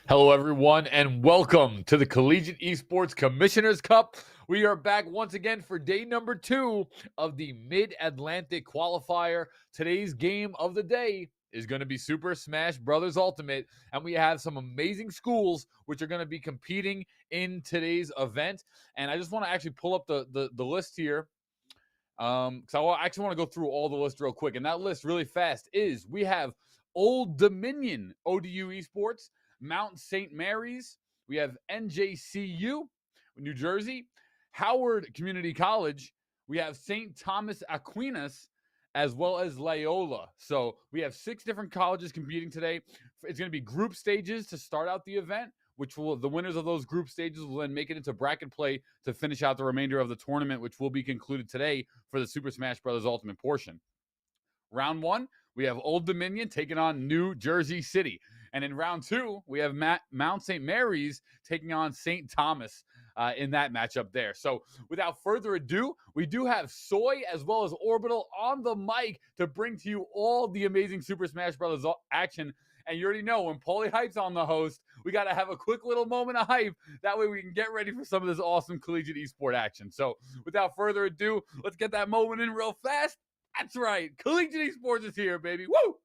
Hello, everyone, and welcome to the Collegiate Esports Commissioners Cup. We are back once again for day number 2 of the Mid-Atlantic Qualifier. Today's game of the day is going to be Super Smash Bros. Ultimate, and we have some amazing schools which are going to be competing in today's event. And I just want to actually pull up the list here because I actually want to go through all the list real quick. And that list really fast is we have Old Dominion ODU Esports, Mount St. Mary's, we have NJCU, New Jersey, Howard Community College, we have St. Thomas Aquinas, as well as Loyola. So we have 6 different colleges competing today. It's going to be group stages to start out the event, which will the winners of those group stages will then make it into bracket play to finish out the remainder of the tournament, which will be concluded today for the Super Smash Bros. Ultimate portion. Round 1, we have Old Dominion taking on New Jersey City. And in round 2, we have Mount St. Mary's taking on St. Thomas in that matchup there. So without further ado, we do have Soy as well as Orbital on the mic to bring to you all the amazing Super Smash Bros. Action. And you already know when Paulie Hype's on the host, we got to have a quick little moment of hype. That way we can get ready for some of this awesome collegiate esport action. So without further ado, let's get that moment in real fast. That's right. Collegiate Esports is here, baby. Woo!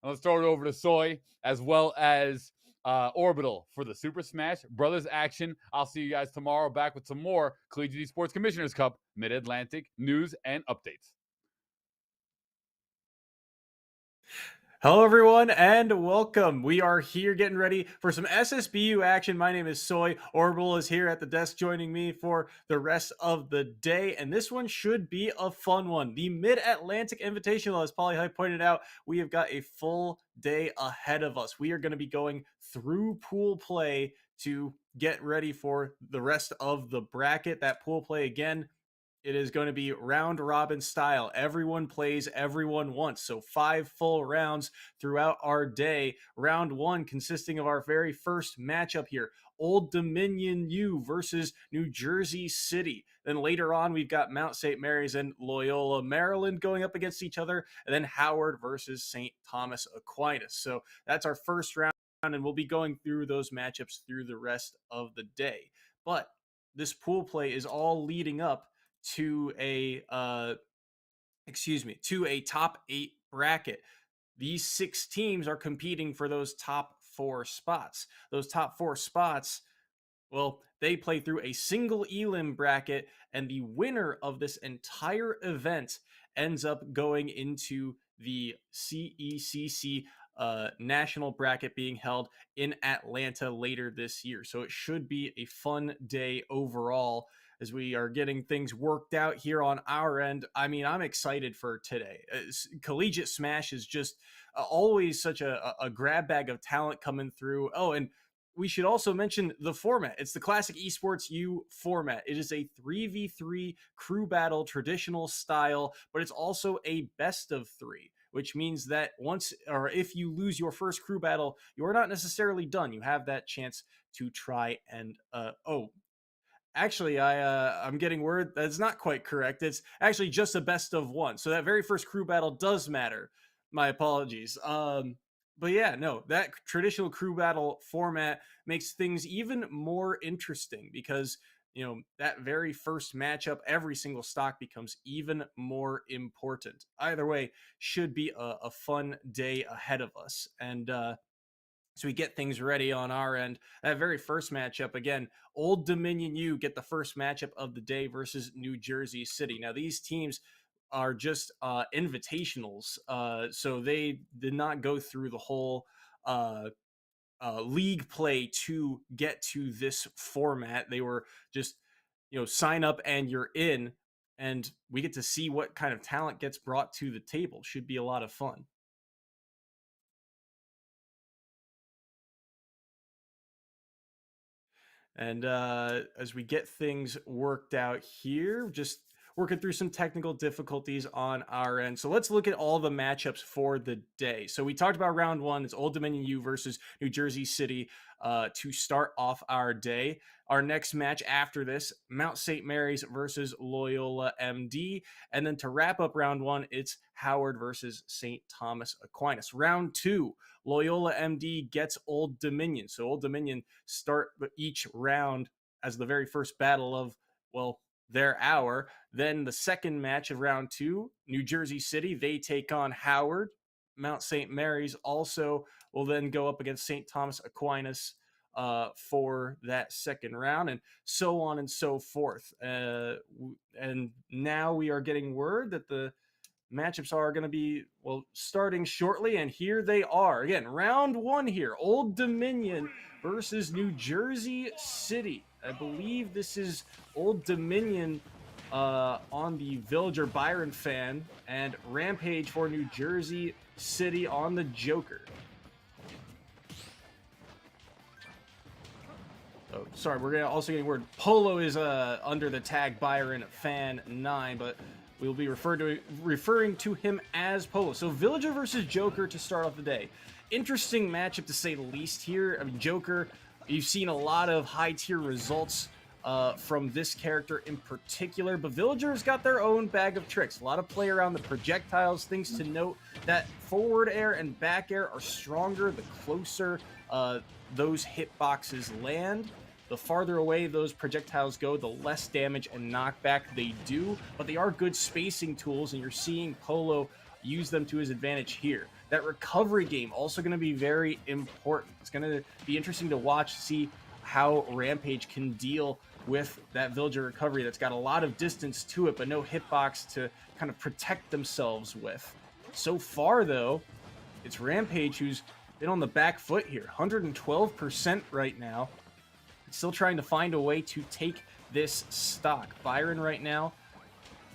Let's throw it over to Soy as well as Orbital for the Super Smash Brothers action. I'll see you guys tomorrow back with some more Collegiate Esports Commissioners Cup Mid-Atlantic news and updates. Hello, everyone, and welcome. We are here getting ready for some SSBU action. My name is Soy. Orbital is here at the desk joining me for the rest of the day, and this one should be a fun one. The Mid-Atlantic Invitational, as Paulie Hype pointed out, we have got a full day ahead of us. We are going to be going through pool play to get ready for the rest of the bracket. That pool play, again, it is going to be round robin style. Everyone plays everyone once. So 5 full rounds throughout our day. Round 1 consisting of our very first matchup here. Old Dominion U versus New Jersey City. Then later on, we've got Mount St. Mary's and Loyola, Maryland going up against each other. And then Howard versus St. Thomas Aquinas. So that's our first round. And we'll be going through those matchups through the rest of the day. But this pool play is all leading up to a top 8 bracket. These 6 teams are competing for those top 4 spots. Those top 4 spots, well, they play through a single elim bracket, and the winner of this entire event ends up going into the CECC national bracket being held in Atlanta later this year. So it should be a fun day overall as we are getting things worked out here on our end. I mean, I'm excited for today. Collegiate Smash is just always such a grab bag of talent coming through. Oh, and we should also mention the format. It's the classic Esports U format. It is a 3v3 crew battle traditional style, but it's also a best of 3, which means that once or if you lose your first crew battle, you're not necessarily done. You have that chance to try and actually, I'm getting word that's not quite correct. It's actually just a best of 1. So that very first crew battle does matter. My apologies. But yeah, no, that traditional crew battle format makes things even more interesting because, that very first matchup, every single stock becomes even more important. Either way, should be a fun day ahead of us. And, so we get things ready on our end. That very first matchup, again, Old Dominion U get the first matchup of the day versus New Jersey City. Now, these teams are just invitationals, so they did not go through the whole league play to get to this format. They were just, sign up and you're in, and we get to see what kind of talent gets brought to the table. Should be a lot of fun. And as we get things worked out here, just working through some technical difficulties on our end. So let's look at all the matchups for the day. So we talked about round one. It's Old Dominion U versus New Jersey City to start off our day. Our next match after this, Mount St. Mary's versus Loyola MD. And then to wrap up round one, it's Howard versus St. Thomas Aquinas. Round two, Loyola MD gets Old Dominion. So Old Dominion start each round as the very first battle of, well, their hour. Then the second match of round two, New Jersey City, they take on Howard. Mount St. Mary's also will then go up against St. Thomas Aquinas for that second round, and so on and so forth. And now we are getting word that the matchups are going to be, well, starting shortly, and here they are. Again, round one here, Old Dominion versus New Jersey City. I believe this is Old Dominion on the Villager Byron fan, and Rampage for New Jersey City on the Joker. Oh, sorry, we're also getting word Polo is under the tag Byron Fan 9, but we'll be referring to him as Polo. So Villager versus Joker to start off the day. Interesting matchup to say the least here. I mean, Joker, you've seen a lot of high-tier results from this character in particular, but Villager's got their own bag of tricks. A lot of play around the projectiles. Things to note that forward air and back air are stronger the closer those hitboxes land. The farther away those projectiles go, the less damage and knockback they do, but they are good spacing tools, and you're seeing Polo use them to his advantage here. That recovery game also going to be very important. It's going to be interesting to watch, see how Rampage can deal with that Villager recovery that's got a lot of distance to it, but no hitbox to kind of protect themselves with. So far, though, it's Rampage who's been on the back foot here. 112% right now. Still trying to find a way to take this stock. Byron right now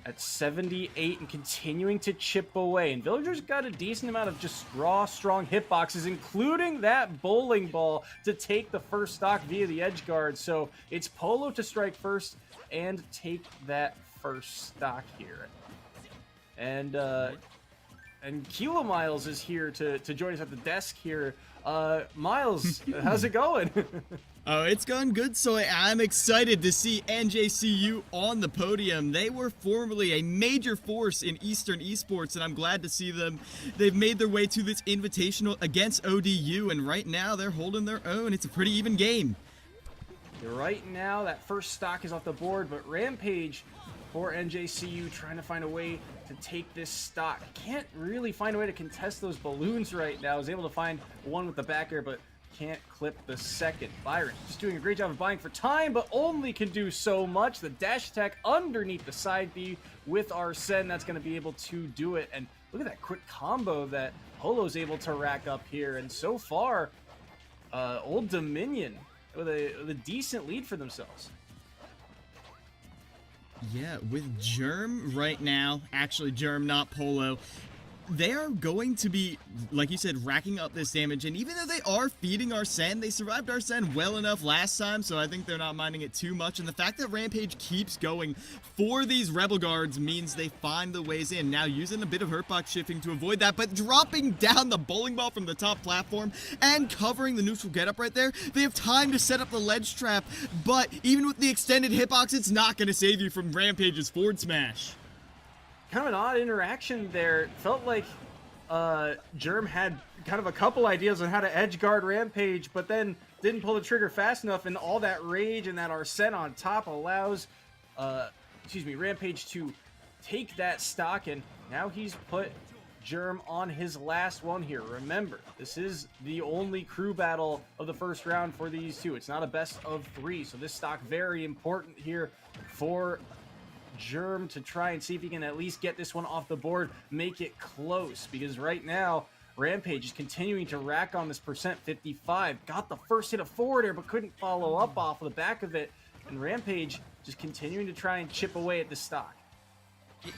at 78 and continuing to chip away. And Villager's got a decent amount of just raw, strong hitboxes, including that bowling ball to take the first stock via the edge guard. So it's Polo to strike first and take that first stock here. And Kilo Miles is here to join us at the desk here. Miles, how's it going? Oh, it's gone good, so I'm excited to see NJCU on the podium. They were formerly a major force in Eastern esports, and I'm glad to see them. They've made their way to this Invitational against ODU, and right now they're holding their own. It's a pretty even game. Right now, that first stock is off the board, but Rampage for NJCU trying to find a way to take this stock. Can't really find a way to contest those balloons right now. Was able to find one with the back air, but can't clip the second. Byron just doing a great job of buying for time, but only can do so much. The dash attack underneath the side B with Arsene, that's going to be able to do it. And look at that quick combo that Polo's able to rack up here. And so far, Old Dominion with a decent lead for themselves. Yeah, with Germ right now, actually Germ, not Polo, they are going to be, like you said, racking up this damage, and even though they are feeding Arsene, they survived Arsene well enough last time, so I think they're not minding it too much, and the fact that Rampage keeps going for these Rebel Guards means they find the ways in. Now using a bit of hurtbox shifting to avoid that, but dropping down the bowling ball from the top platform and covering the neutral getup right there, they have time to set up the ledge trap, but even with the extended hitbox, it's not going to save you from Rampage's forward smash. Kind of an odd interaction there. Felt like Germ had kind of a couple ideas on how to edge guard Rampage, but then didn't pull the trigger fast enough, and all that rage and that Arsene on top allows Rampage to take that stock, and now he's put Germ on his last one here. Remember, this is the only crew battle of the first round for these two. It's not a best of 3, so this stock very important here for Germ to try and see if he can at least get this one off the board, make it close, because right now Rampage is continuing to rack on this percent. 55 got the first hit of forward air but couldn't follow up off of the back of it, and Rampage just continuing to try and chip away at the stock.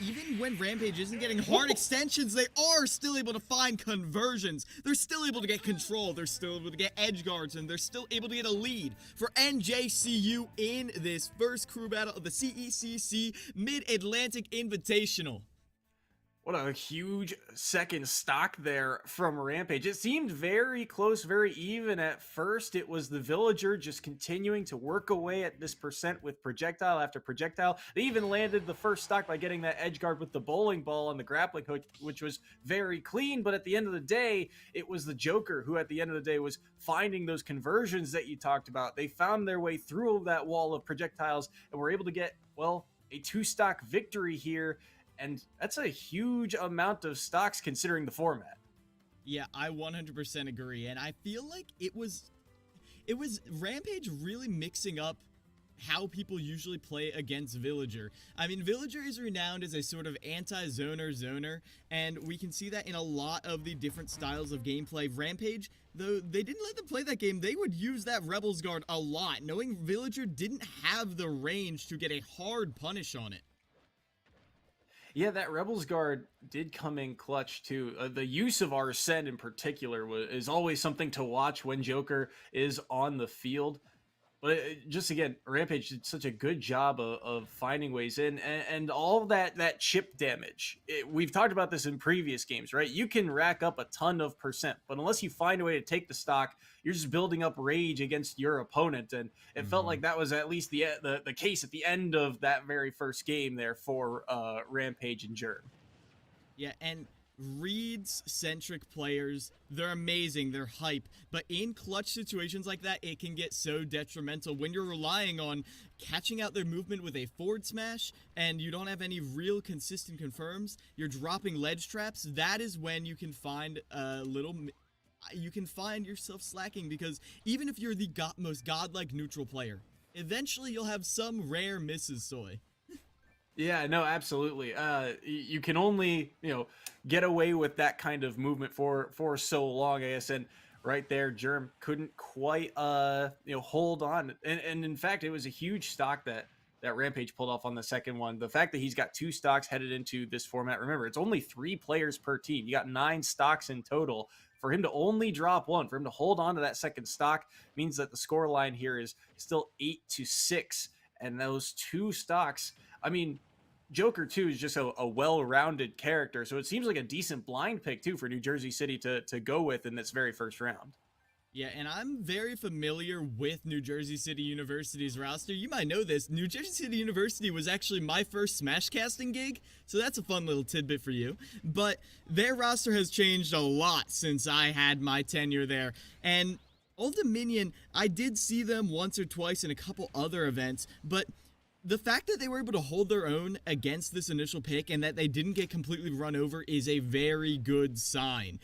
Even when Rampage isn't getting hard extensions, they are still able to find conversions. They're still able to get control. They're still able to get edge guards, and they're still able to get a lead for NJCU in this first crew battle of the CECC Mid-Atlantic Invitational. What a huge second stock there from Rampage. It seemed very close, very even at first. It was the Villager just continuing to work away at this percent with projectile after projectile. They even landed the first stock by getting that edge guard with the bowling ball and the grappling hook, which was very clean. But at the end of the day, it was the Joker who at the end of the day was finding those conversions that you talked about. They found their way through that wall of projectiles and were able to get, well, a 2-stock victory here. And that's a huge amount of stocks considering the format. Yeah, I 100% agree. And I feel like it was Rampage really mixing up how people usually play against Villager. I mean, Villager is renowned as a sort of anti-zoner, and we can see that in a lot of the different styles of gameplay. Rampage, though they didn't let them play that game, they would use that Rebels guard a lot, knowing Villager didn't have the range to get a hard punish on it. Yeah, that Rebels guard did come in clutch too. The use of Arsene in particular is always something to watch when Joker is on the field. But just again, Rampage did such a good job of finding ways in, and all that chip damage. We've talked about this in previous games, right? You can rack up a ton of percent, but unless you find a way to take the stock, you're just building up rage against your opponent. And it felt like that was at least the case at the end of that very first game there for Rampage and Germ. Yeah, and Reeds-centric players, they're amazing, they're hype, but in clutch situations like that, it can get so detrimental when you're relying on catching out their movement with a forward smash, and you don't have any real consistent confirms, you're dropping ledge traps. That is when you can find you can find yourself slacking, because even if you're the most godlike neutral player, eventually you'll have some rare misses, Soy. Yeah, no, absolutely. You can only, get away with that kind of movement for so long, I guess. And right there, Germ couldn't quite, hold on. And in fact, it was a huge stock that Rampage pulled off on the second one. The fact that he's got 2 stocks headed into this format, remember, it's only 3 players per team. You got 9 stocks in total. For him to only drop 1, for him to hold on to that second stock, means that the score line here is still 8-6. And those 2 stocks, I mean, Joker, too, is just a well-rounded character, so it seems like a decent blind pick, too, for New Jersey City to go with in this very first round. Yeah, and I'm very familiar with New Jersey City University's roster. You might know this. New Jersey City University was actually my first Smash casting gig, so that's a fun little tidbit for you. But their roster has changed a lot since I had my tenure there, and Old Dominion, I did see them once or twice in a couple other events, but the fact that they were able to hold their own against this initial pick and that they didn't get completely run over is a very good sign.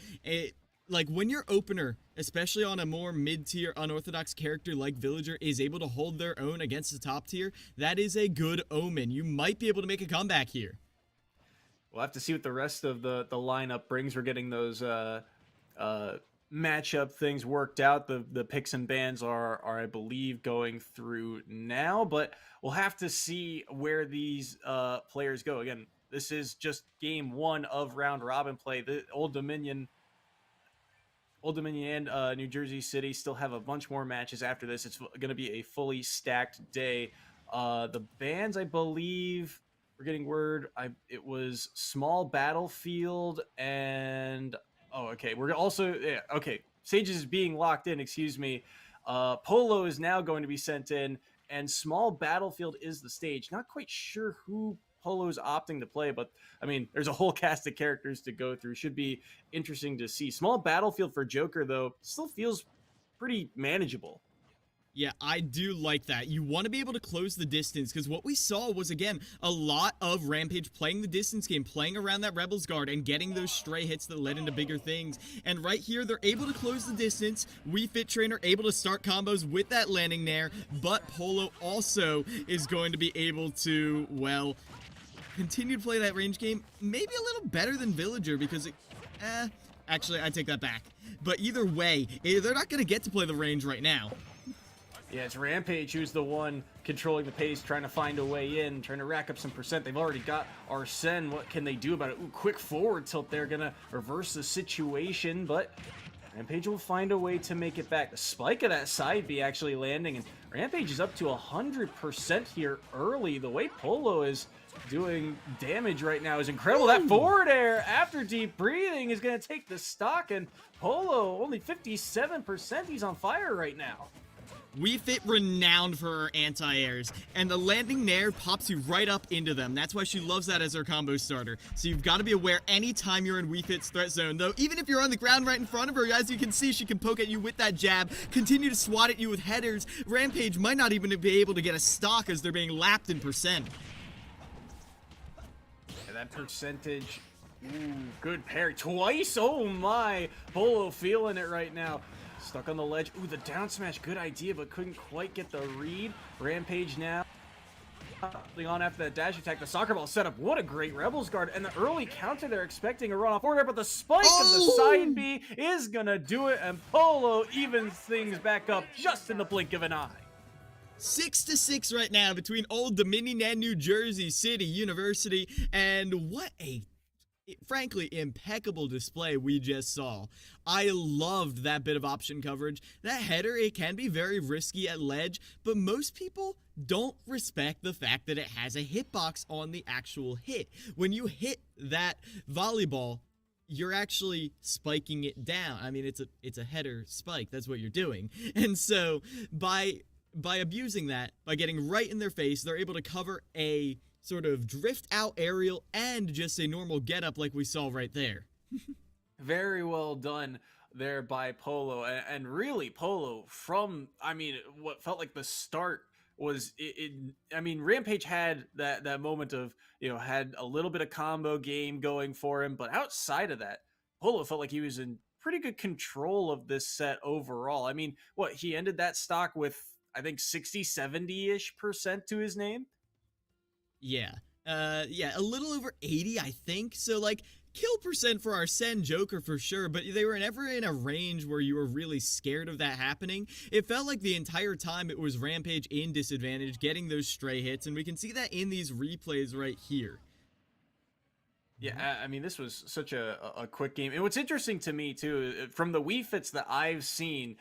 Like, when your opener, especially on a more mid-tier unorthodox character like Villager, is able to hold their own against the top tier, that is a good omen. You might be able to make a comeback here. We'll have to see what the rest of the lineup brings. We're getting those matchup things worked out. The picks and bans are I believe going through now, but we'll have to see where these players go. Again, this is just game 1 of round robin play. The Old Dominion and New Jersey City still have a bunch more matches after this. It's going to be a fully stacked day. The bans, I believe, we're getting word. It was Small Battlefield and okay. We're also okay. Sages is being locked in. Excuse me. Polo is now going to be sent in, and Small Battlefield is the stage. Not quite sure who Polo's opting to play, but I mean, there's a whole cast of characters to go through. Should be interesting to see. Small Battlefield for Joker, though, still feels pretty manageable. Yeah, I do like that. You want to be able to close the distance, because what we saw was, again, a lot of Rampage playing the distance game, playing around that Rebels guard and getting those stray hits that led into bigger things. And right here, they're able to close the distance. We Fit Trainer able to start combos with that landing there, but Polo also is going to be able to, well, continue to play that range game, maybe a little better than Villager, because actually, I take that back. But either way, they're not going to get to play the range right now. Yeah, it's Rampage who's the one controlling the pace, trying to find a way in, trying to rack up some percent. They've already got Arsene. What can they do about it? Ooh, quick forward tilt. They're going to reverse the situation, but Rampage will find a way to make it back. The spike of that side B actually landing, and Rampage is up to 100% here early. The way Polo is doing damage right now is incredible. Ooh. That forward air after deep breathing is going to take the stock, and Polo only 57%. He's on fire right now. We Fit renowned for her anti-airs, and the landing nair pops you right up into them. That's why she loves that as her combo starter. So you've got to be aware anytime you're in We Fit's threat zone, though even if you're on the ground right in front of her, as you can see, she can poke at you with that jab, continue to swat at you with headers. Rampage might not even be able to get a stock as they're being lapped in percent. Yeah, that percentage, ooh, good parry, twice, oh my, Polo feeling it right now. Stuck on the ledge. Ooh, the down smash, good idea, but couldn't quite get the read. Rampage now. On after that dash attack, the soccer ball setup. What a great Rebels guard. And the early counter, they're expecting a runoff order, but the spike of the side B is going to do it, and Polo evens things back up just in the blink of an eye. 6-6 right now between Old Dominion and New Jersey City University, and what a frankly impeccable display we just saw. I loved that bit of option coverage. That header, it can be very risky at ledge, but most people don't respect the fact that it has a hitbox on the actual hit. When you hit that volleyball, you're actually spiking it down. I mean, it's a header spike. That's what you're doing. And so by abusing that, by getting right in their face, they're able to cover a sort of drift out aerial and just a normal get up like we saw right there. Very well done there by Polo, and really Polo from, I mean, what felt like the start was I mean, Rampage had that moment of, you know, had a little bit of combo game going for him, but outside of that, Polo felt like he was in pretty good control of this set overall. I mean, what, he ended that stock with, I think, 60-70-ish% to his name. Yeah, a little over 80, I think. So, like, kill percent for Arsene Joker for sure, but they were never in a range where you were really scared of that happening. It felt like the entire time it was Rampage in disadvantage, getting those stray hits, and we can see that in these replays right here. Yeah, I mean, this was such a quick game. And what's interesting to me, too, from the Wii Fits that I've seen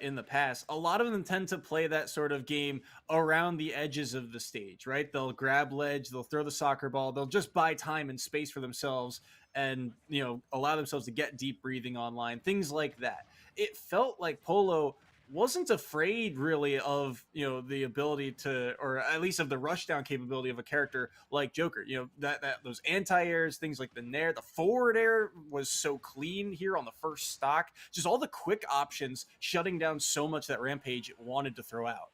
in the past, a lot of them tend to play that sort of game around the edges of the stage, right? They'll grab ledge, they'll throw the soccer ball, they'll just buy time and space for themselves and, you know, allow themselves to get deep breathing online, things like that. It felt like Polo wasn't afraid really of, you know, the ability to, or at least of the rushdown capability of a character like Joker. You know, that those anti-airs, things like the nair, the forward air was so clean here on the first stock. Just all the quick options shutting down so much that Rampage wanted to throw out.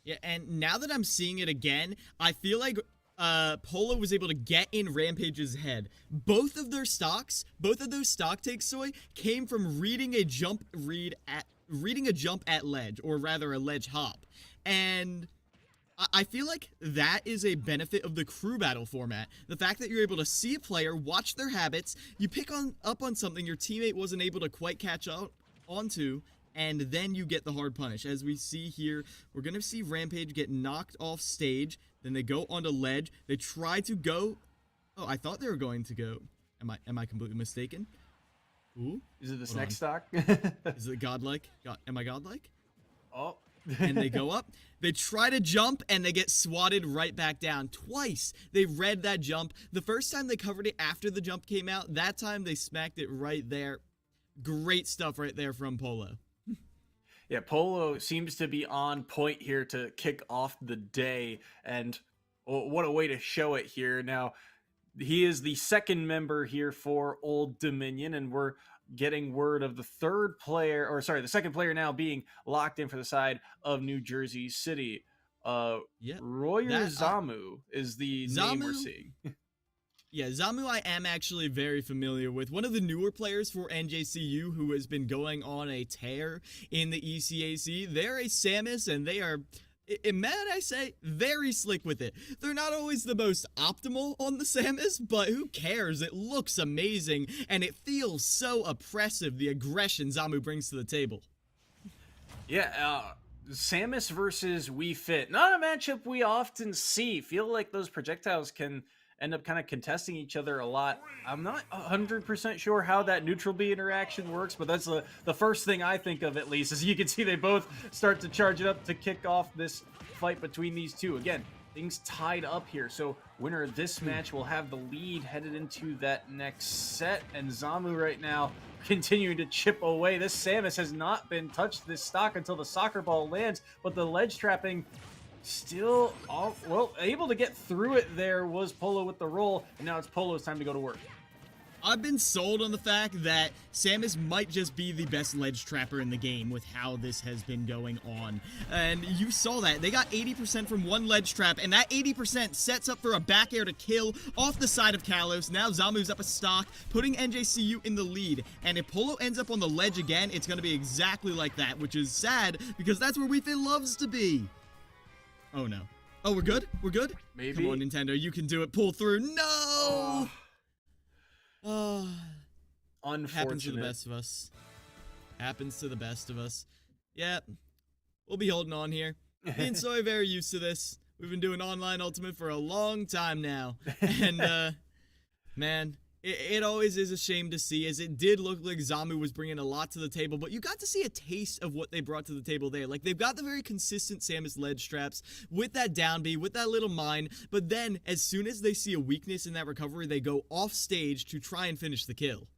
Yeah, and now that I'm seeing it again, I feel like Polo was able to get in Rampage's head. Both of those stock takes, Soy, came from reading a jump at ledge, or rather a ledge hop. And I feel like that is a benefit of the crew battle format. The fact that you're able to see a player, watch their habits, you pick up on something your teammate wasn't able to quite catch onto, and then you get the hard punish. As we see here, we're going to see Rampage get knocked off stage, then they go onto ledge, they try to go, oh, I thought they were going to go, am I completely mistaken? Ooh. Is it this next stock? Is it godlike? Am I godlike? Oh. And they go up. They try to jump, and they get swatted right back down. Twice, they read that jump. The first time they covered it after the jump came out. That time, they smacked it right there. Great stuff right there from Polo. Yeah, Polo seems to be on point here to kick off the day. And what a way to show it here. Now, he is the second member here for Old Dominion, and we're getting word of the the second player now being locked in for the side of New Jersey City. Royer Zamu is the name we're seeing. Yeah, Zamu I am actually very familiar with. One of the newer players for NJCU who has been going on a tear in the ECAC. They're a Samus, and they are, might I say, very slick with it. They're not always the most optimal on the Samus, but who cares? It looks amazing, and it feels so oppressive, the aggression Zamu brings to the table. Yeah, Samus versus Wii Fit. Not a matchup we often see. Feel like those projectiles can end up kind of contesting each other a lot. I'm not 100% sure how that neutral B interaction works, but that's the first thing I think of, at least. As you can see, they both start to charge it up to kick off this fight between these two. Again, things tied up here. So winner of this match will have the lead headed into that next set. And Zamu right now continuing to chip away. This Samus has not been touched this stock until the soccer ball lands, but the ledge trapping still able to get through it. There was Polo with the roll, and now it's Polo's time to go to work. I've been sold on the fact that Samus might just be the best ledge trapper in the game with how this has been going on. And you saw that. They got 80% from one ledge trap, and that 80% sets up for a back air to kill off the side of Kalos. Now Zamu's up a stock, putting NJCU in the lead. And if Polo ends up on the ledge again, it's going to be exactly like that, which is sad because that's where Wii Fit loves to be. Oh no. Oh, we're good? We're good? Maybe. Come on, Nintendo. You can do it. Pull through. No! Oh. Unfortunate. Happens to the best of us. Happens to the best of us. Yeah. We'll be holding on here. Me and Soy are very used to this. We've been doing online Ultimate for a long time now. And, man, it always is a shame to see, as it did look like Zamu was bringing a lot to the table, but you got to see a taste of what they brought to the table there. Like, they've got the very consistent Samus ledge traps with that down B, with that little mine, but then as soon as they see a weakness in that recovery, they go off stage to try and finish the kill.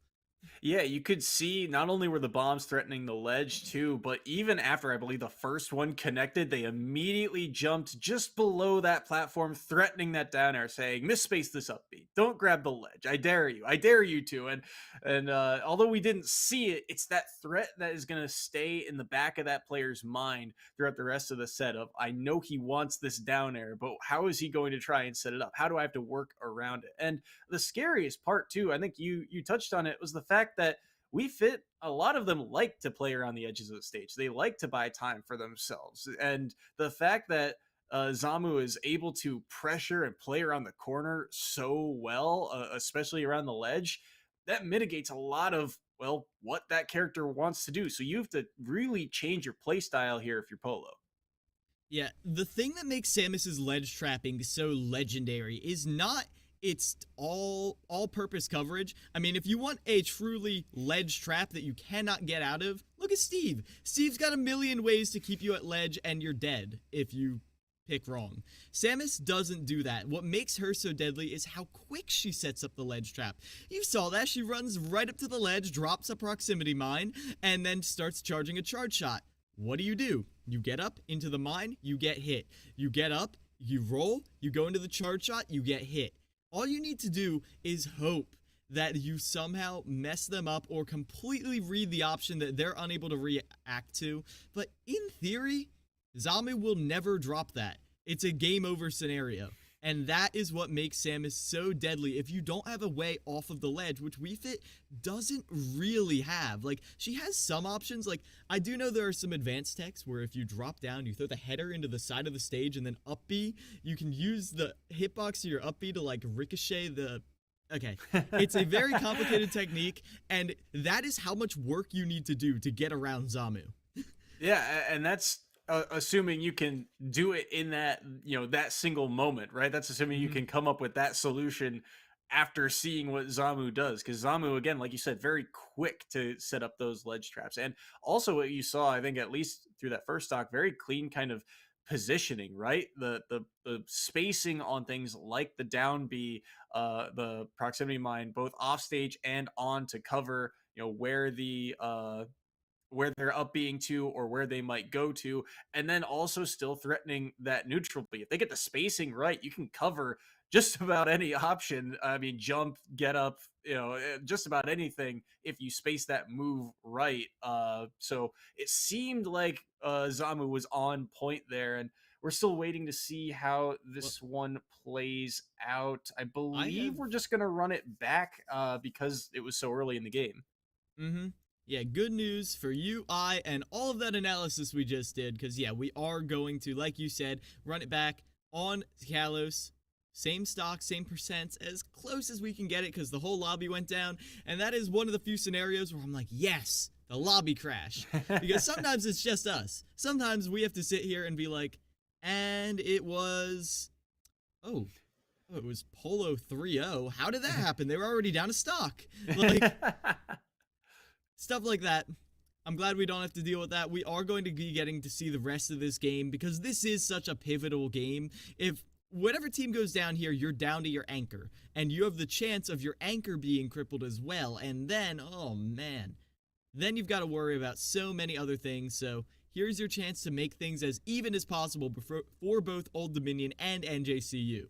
Yeah, you could see not only were the bombs threatening the ledge too, but even after I believe the first one connected, they immediately jumped just below that platform, threatening that down air, saying, "Misspace this up B. Don't grab the ledge. I dare you. I dare you to." And although we didn't see it, it's that threat that is going to stay in the back of that player's mind throughout the rest of the setup. I know he wants this down air, but how is he going to try and set it up? How do I have to work around it? And the scariest part too, I think you touched on it, was the fact that Wii Fit, a lot of them like to play around the edges of the stage. They like to buy time for themselves. And the fact that Zamu is able to pressure and play around the corner so well, especially around the ledge, that mitigates a lot of, well, what that character wants to do. So you have to really change your play style here if you're Polo. Yeah, the thing that makes Samus's ledge trapping so legendary is not its all-purpose coverage. I mean, if you want a truly ledge trap that you cannot get out of, look at Steve. Steve's got a million ways to keep you at ledge, and you're dead if you pick wrong. Samus doesn't do that. What makes her so deadly is how quick she sets up the ledge trap. You saw that. She runs right up to the ledge, drops a proximity mine, and then starts charging a charge shot. What do? You get up into the mine, you get hit. You get up, you roll, you go into the charge shot, you get hit. All you need to do is hope that you somehow mess them up or completely read the option that they're unable to react to. But in theory, Zamu will never drop that. It's a game over scenario. And that is what makes Samus so deadly if you don't have a way off of the ledge, which Wii Fit doesn't really have. Like, she has some options. Like, I do know there are some advanced techs where if you drop down, you throw the header into the side of the stage and then up B, you can use the hitbox of your up B to, like, ricochet the... Okay, it's a very complicated technique, and that is how much work you need to do to get around Zamu. Yeah, and that's... assuming you can do it in that, that single moment, right? That's assuming you can come up with that solution after seeing what Zamu does. Because Zamu, again, like you said, very quick to set up those ledge traps. And also what you saw, I think, at least through that first stock, very clean kind of positioning, right? The spacing on things like the down B, the proximity mine, both off stage and on to cover, where they're up being to or where they might go to, and then also still threatening that neutral B. If they get the spacing right, you can cover just about any option. I mean, jump, get up, just about anything if you space that move right. So it seemed like Zamu was on point there, and we're still waiting to see how this one plays out. I believe we're just going to run it back because it was so early in the game. Mm-hmm. Yeah, good news for you, and all of that analysis we just did, because, yeah, we are going to, like you said, run it back on Kalos. Same stock, same percents, as close as we can get it, because the whole lobby went down, and that is one of the few scenarios where I'm like, yes, the lobby crash. Because sometimes it's just us. Sometimes we have to sit here and be like, and it was, oh, it was Polo 3-0. How did that happen? They were already down to stock. Like, stuff like that. I'm glad we don't have to deal with that. We are going to be getting to see the rest of this game because this is such a pivotal game. If whatever team goes down here, you're down to your anchor, and you have the chance of your anchor being crippled as well. And then, oh man, then you've got to worry about so many other things. So here's your chance to make things as even as possible for both Old Dominion and NJCU.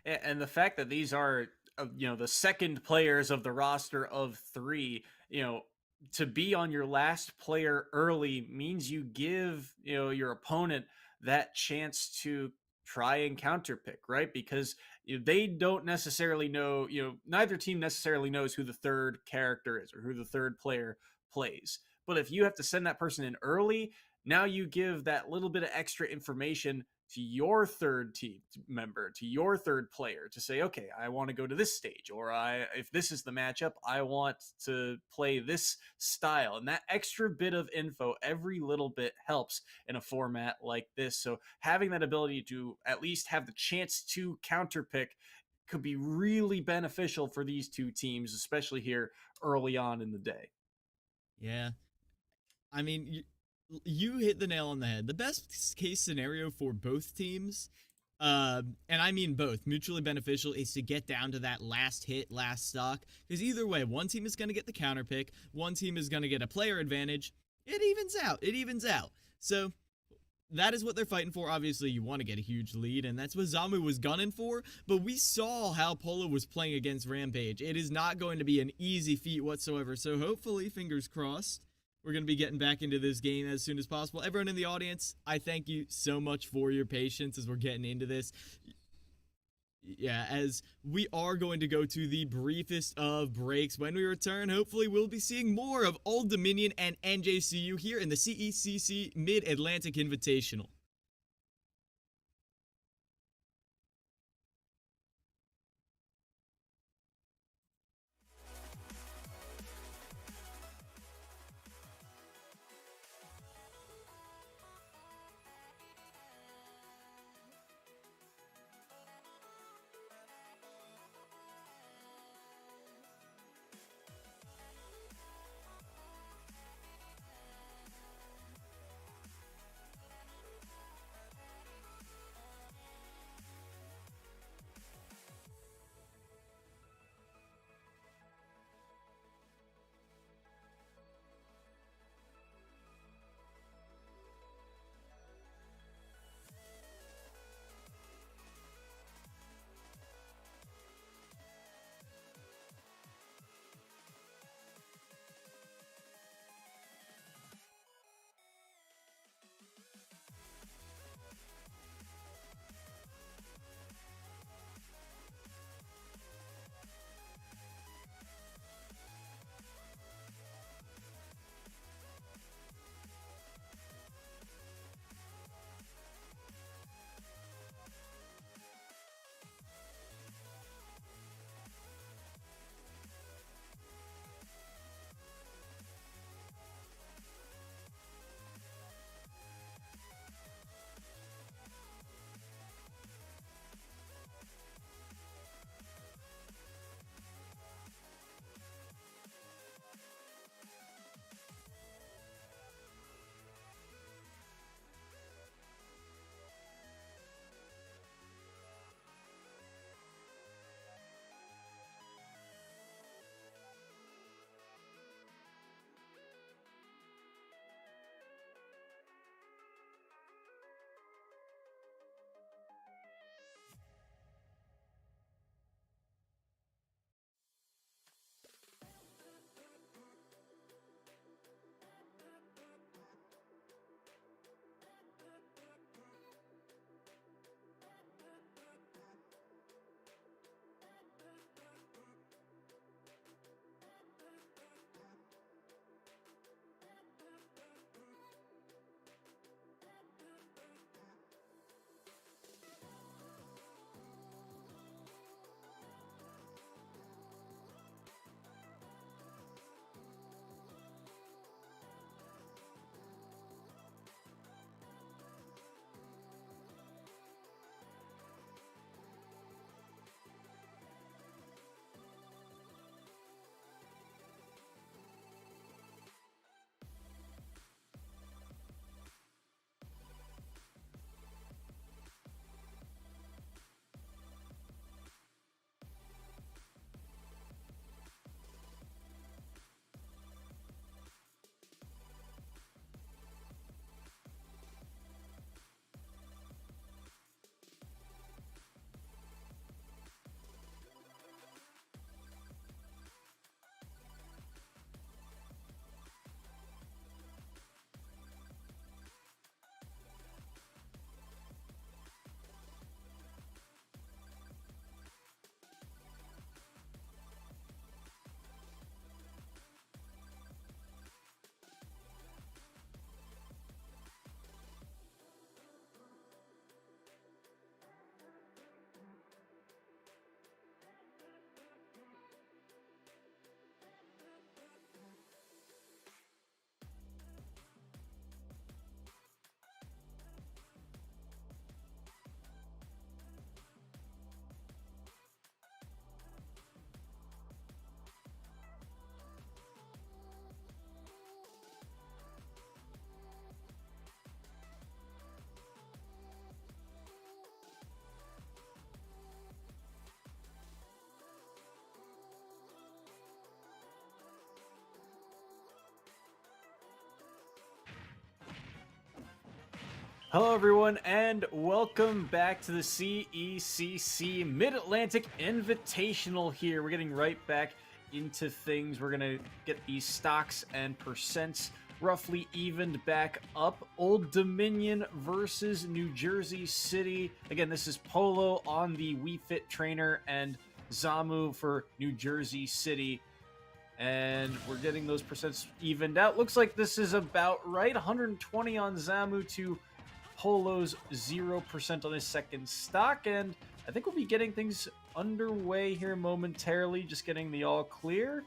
And the fact that these are, the second players of the roster of 3, to be on your last player early means you give, your opponent that chance to try and counterpick, right? Because they don't necessarily know, neither team necessarily knows who the third character is or who the third player plays. But if you have to send that person in early, now you give that little bit of extra information to your third team member, to your third player to say, okay, I want to go to this stage, or if this is the matchup, I want to play this style. And that extra bit of info, every little bit helps in a format like this. So having that ability to at least have the chance to counterpick could be really beneficial for these two teams, especially here early on in the day. Yeah. I mean, you hit the nail on the head. The best case scenario for both teams, and I mean both, mutually beneficial, is to get down to that last hit, last stock. Because either way, one team is going to get the counter pick, one team is going to get a player advantage. It evens out. It evens out. So that is what they're fighting for. Obviously, you want to get a huge lead, and that's what Zamu was gunning for. But we saw how Polo was playing against Rampage. It is not going to be an easy feat whatsoever. So hopefully, fingers crossed, we're going to be getting back into this game as soon as possible. Everyone in the audience, I thank you so much for your patience as we're getting into this. Yeah, as we are going to go to the briefest of breaks. When we return, hopefully we'll be seeing more of Old Dominion and NJCU here in the CECC Mid-Atlantic Invitational. Hello, everyone, and welcome back to the CECC Mid-Atlantic Invitational here. We're getting right back into things. We're going to get these stocks and percents roughly evened back up. Old Dominion versus New Jersey City. Again, this is Polo on the Wii Fit Trainer and Zamu for New Jersey City. And we're getting those percents evened out. Looks like this is about right. 120 on Zamu to Polo's 0% on his second stock, and I think we'll be getting things underway here momentarily, just getting the all clear.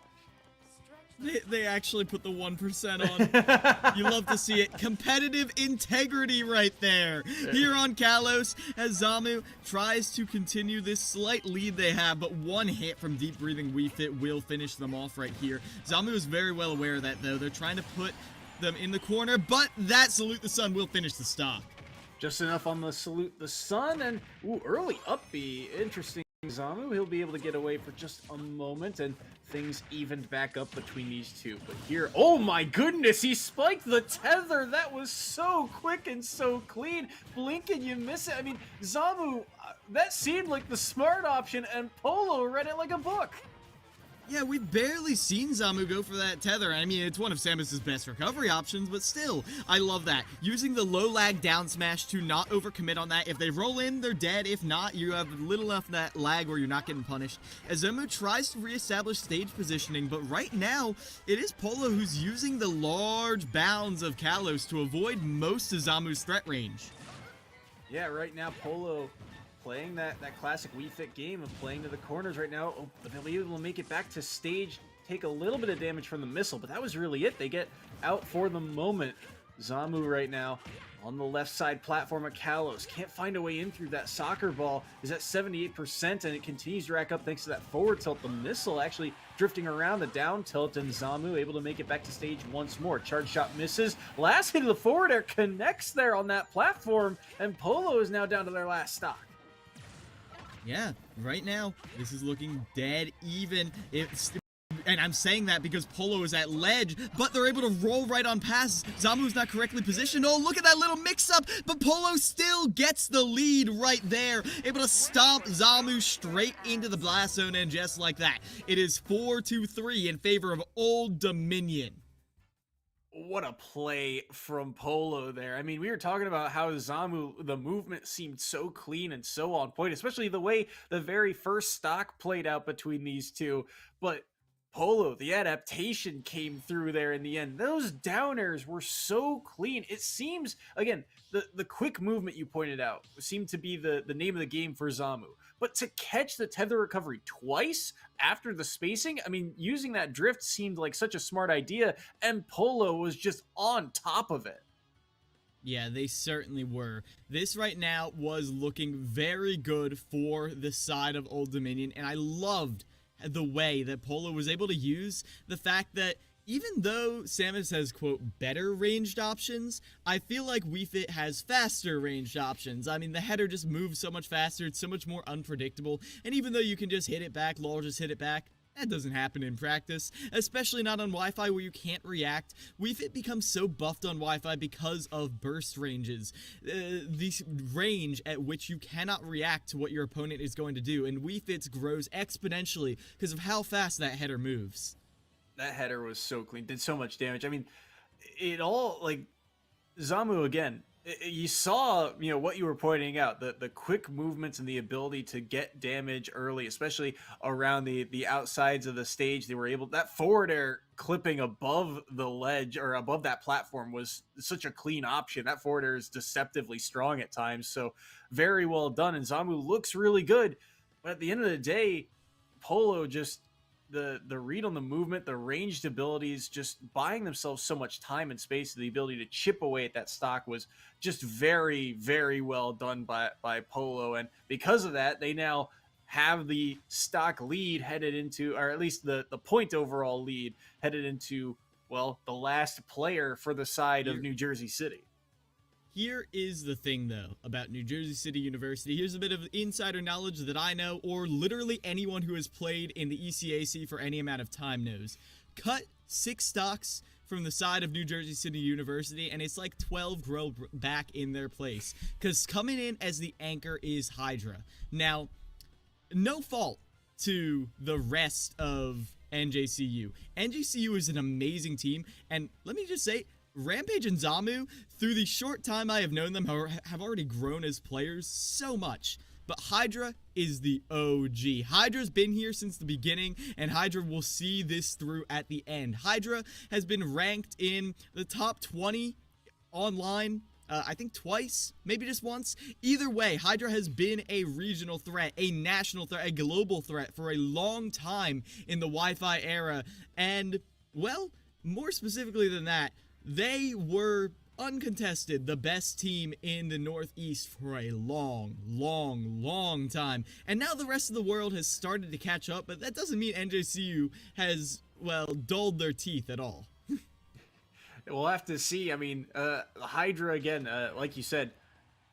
They actually put the 1% on. You love to see it. Competitive integrity right there. Here on Kalos, as Zamu tries to continue this slight lead they have, but one hit from Deep Breathing Wii Fit will finish them off right here. Zamu is very well aware of that, though. They're trying to put them in the corner, but that Salute the Sun will finish the stock. Just enough on the Salute the Sun, and early up B. Interesting. Zamu, he'll be able to get away for just a moment, and things evened back up between these two. But here, oh my goodness, he spiked the tether. That was so quick and so clean. Blink and you miss it. I mean, Zamu, that seemed like the smart option, and Polo read it like a book. Yeah, we've barely seen Zamu go for that tether. I mean, it's one of Samus's best recovery options, but still, I love that. Using the low lag down smash to not overcommit on that. If they roll in, they're dead. If not, you have little enough that lag where you're not getting punished. As Zamu tries to reestablish stage positioning, but right now, it is Polo who's using the large bounds of Kalos to avoid most of Zamu's threat range. Yeah, right now, Polo playing that classic Wii Fit game of playing to the corners right now, but they'll be able to make it back to stage, take a little bit of damage from the missile, but that was really it. They get out for the moment. Zamu right now on the left side platform of Kalos. Can't find a way in through that soccer ball. Is at 78%, and it continues to rack up thanks to that forward tilt. The missile actually drifting around the down tilt, and Zamu able to make it back to stage once more. Charge shot misses. Last hit of the forward air connects there on that platform, and Polo is now down to their last stock. Yeah, right now, this is looking dead even. And I'm saying that because Polo is at ledge, but they're able to roll right on past. Zamu's not correctly positioned. Oh, look at that little mix-up, but Polo still gets the lead right there. Able to stomp Zamu straight into the blast zone, and just like that, it is 4-3 in favor of Old Dominion. What a play from Polo there. I mean, we were talking about how Zamu, the movement seemed so clean and so on point, especially the way the very first stock played out between these two. But Polo, the adaptation came through there in the end. Those downers were so clean. It seems, again, the quick movement you pointed out seemed to be the name of the game for Zamu. But to catch the tether recovery twice after the spacing, I mean, using that drift seemed like such a smart idea, and Polo was just on top of it. Yeah, they certainly were. This right now was looking very good for the side of Old Dominion, and I loved the way that Polo was able to use the fact that even though Samus has, quote, better ranged options, I feel like Wii Fit has faster ranged options. I mean, the header just moves so much faster, it's so much more unpredictable, and even though you can just hit it back, lol, just hit it back, that doesn't happen in practice, especially not on Wi-Fi where you can't react. Wii Fit becomes so buffed on Wi-Fi because of burst ranges. The range at which you cannot react to what your opponent is going to do, and Wii Fit's grows exponentially because of how fast that header moves. That header was so clean, did so much damage. I mean, it all, like, Zamu, again, you saw, you know, what you were pointing out, the quick movements and the ability to get damage early, especially around the outsides of the stage. They were able, that forward air clipping above the ledge or above that platform was such a clean option. That forward air is deceptively strong at times, so very well done. And Zamu looks really good, but at the end of the day, Polo just, the read on the movement, the ranged abilities, just buying themselves so much time and space, the ability to chip away at that stock was just very, very well done by Polo. And because of that, they now have the stock lead headed into, or at least the point overall lead headed into, well, the last player for the side of New Jersey City. Here is the thing, though, about New Jersey City University. Here's a bit of insider knowledge that I know, or literally anyone who has played in the ECAC for any amount of time knows. Cut 6 stocks from the side of New Jersey City University, and it's like 12 grow back in their place. Because coming in as the anchor is Hydra. Now, no fault to the rest of NJCU. NJCU is an amazing team, and let me just say, Rampage and Zamu, through the short time I have known them, have already grown as players so much. But Hydra is the OG. Hydra's been here since the beginning, and Hydra will see this through at the end. Hydra has been ranked in the top 20 online, I think twice, maybe just once. Either way, Hydra has been a regional threat, a national threat, a global threat for a long time in the Wi-Fi era. And, well, more specifically than that, they were uncontested the best team in the Northeast for a long time. And now the rest of the world has started to catch up, but that doesn't mean NJCU has, well, dulled their teeth at all. We'll have to see. I mean, Hydra, again, like you said,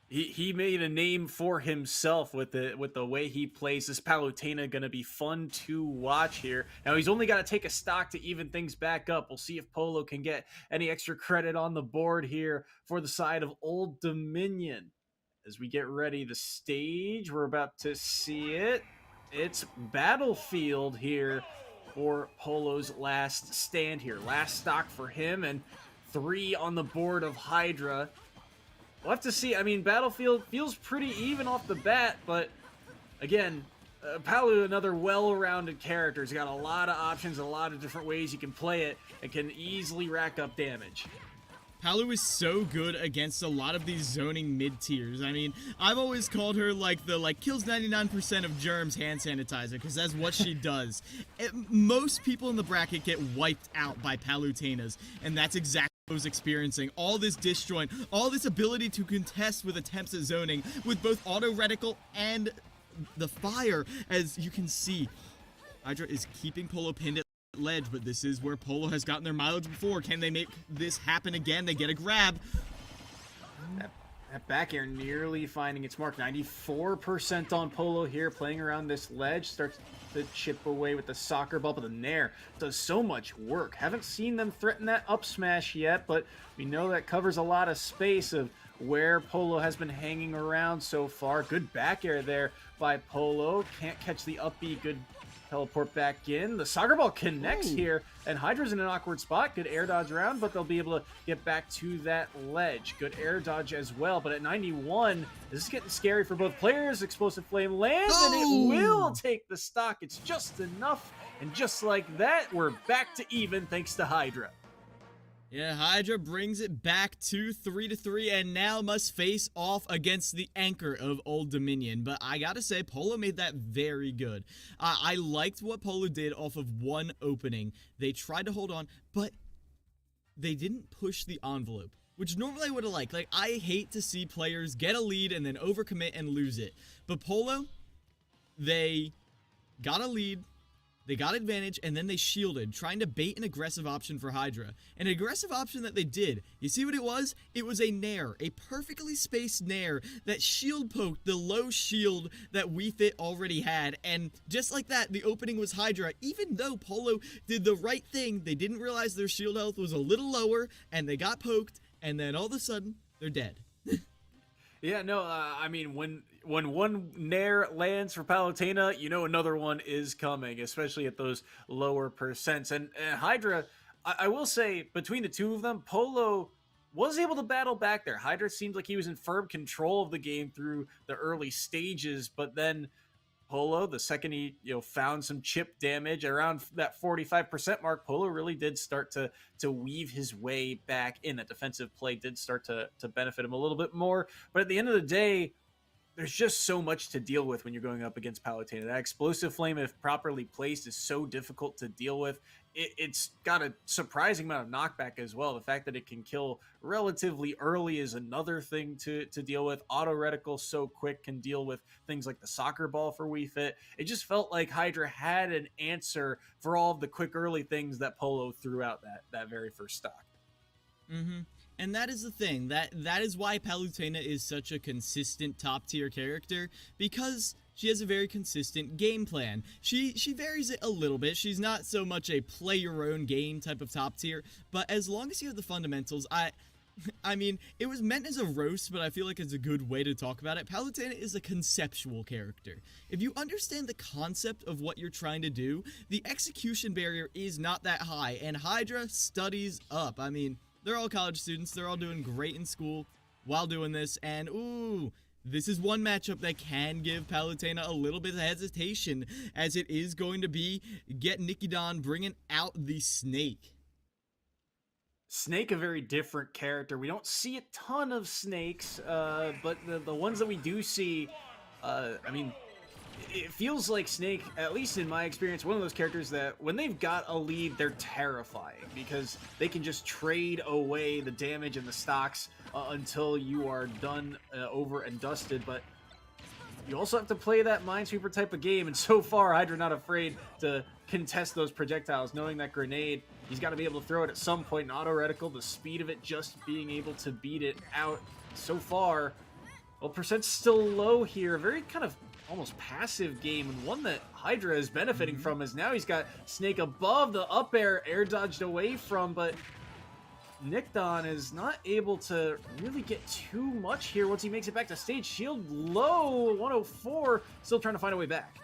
he made a name for himself with the way he plays. This Palutena going to be fun to watch here. Now, he's only got to take a stock to even things back up. We'll see if Polo can get any extra credit on the board here for the side of Old Dominion. As we get ready, the stage, we're about to see it. It's Battlefield here for Polo's last stand here. Last stock for him, and 3 on the board of Hydra. We'll have to see. I mean, Battlefield feels pretty even off the bat, but again, Palu, another well-rounded character. He's got a lot of options, a lot of different ways you can play it, and can easily rack up damage. Palu is so good against a lot of these zoning mid-tiers. I mean, I've always called her kills 99% of germs hand sanitizer, because that's what she does. Most people in the bracket get wiped out by Palutenas, and that's exactly what I was experiencing. All this disjoint, all this ability to contest with attempts at zoning, with both auto reticle and the fire, as you can see. Hydra is keeping Polo pinned at ledge, but this is where Polo has gotten their mileage before. Can they make this happen again? They get a grab. That back air nearly finding its mark. 94% on Polo here, playing around this ledge. Starts to chip away with the soccer ball, but the Nair does so much work. Haven't seen them threaten that up smash yet, but we know that covers a lot of space of where Polo has been hanging around so far. Good back air there by Polo. Can't catch the up B. Good teleport back in. The soccer ball connects here, and Hydra's in an awkward spot. Good air dodge around, but they'll be able to get back to that ledge. Good air dodge as well, but at 91, this is getting scary for both players. Explosive Flame lands, and it will take the stock. It's just enough, and just like that, we're back to even thanks to Hydra. Yeah, Hydra brings it back to 3-3 and now must face off against the anchor of Old Dominion. But I gotta say, Polo made that very good. I liked what Polo did off of one opening. They tried to hold on, but they didn't push the envelope, which normally I would have liked. Like, I hate to see players get a lead and then overcommit and lose it. But Polo, they got a lead. They got advantage, and then they shielded, trying to bait an aggressive option for Hydra. An aggressive option that they did. You see what it was? It was a Nair, a perfectly spaced Nair that shield poked the low shield that Wii Fit already had. And just like that, the opening was Hydra. Even though Polo did the right thing, they didn't realize their shield health was a little lower, and they got poked, and then all of a sudden, they're dead. Yeah, no, I mean, when one Nair lands for Palutena, you know another one is coming, especially at those lower percents. And Hydra, I will say, between the two of them, Polo was able to battle back there. Hydra seemed like he was in firm control of the game through the early stages, but then Polo, the second he found some chip damage around that 45% mark, Polo really did start to weave his way back in. That defensive play did start to benefit him a little bit more. But at the end of the day, there's just so much to deal with when you're going up against Palutena. That explosive flame, if properly placed, is so difficult to deal with. It's got a surprising amount of knockback as well. The fact that it can kill relatively early is another thing to deal with. Auto reticle so quick can deal with things like the soccer ball for Wii Fit. It just felt like Hydra had an answer for all of the quick early things that Polo threw out that very first stock. And that is the thing, that is why Palutena is such a consistent top tier character, because she has a very consistent game plan. She varies it a little bit. She's not so much a play your own game type of top tier, but as long as you have the fundamentals, I mean, it was meant as a roast, but I feel like it's a good way to talk about it. Palutena is a conceptual character. If you understand the concept of what you're trying to do, the execution barrier is not that high, and Hydra studies up. I mean, they're all college students, they're all doing great in school while doing this, and ooh, this is one matchup that can give Palutena a little bit of hesitation, as it is going to be get Nikidon bringing out the Snake. Snake, a very different character. We don't see a ton of snakes, but the ones that we do see, I mean, it feels like Snake, at least in my experience, one of those characters that when they've got a lead, they're terrifying because they can just trade away the damage and the stocks until you are done, over and dusted. But you also have to play that Minesweeper type of game, and so far, Hydra not afraid to contest those projectiles, knowing that grenade, he's got to be able to throw it at some point. An auto reticle, the speed of it, just being able to beat it out. So far, well, percent's still low here. Very kind of almost passive game, and one that Hydra is benefiting from, is now he's got Snake above the up air dodged away from, but Nikdon is not able to really get too much here once he makes it back to stage. Shield low, 104, still trying to find a way back.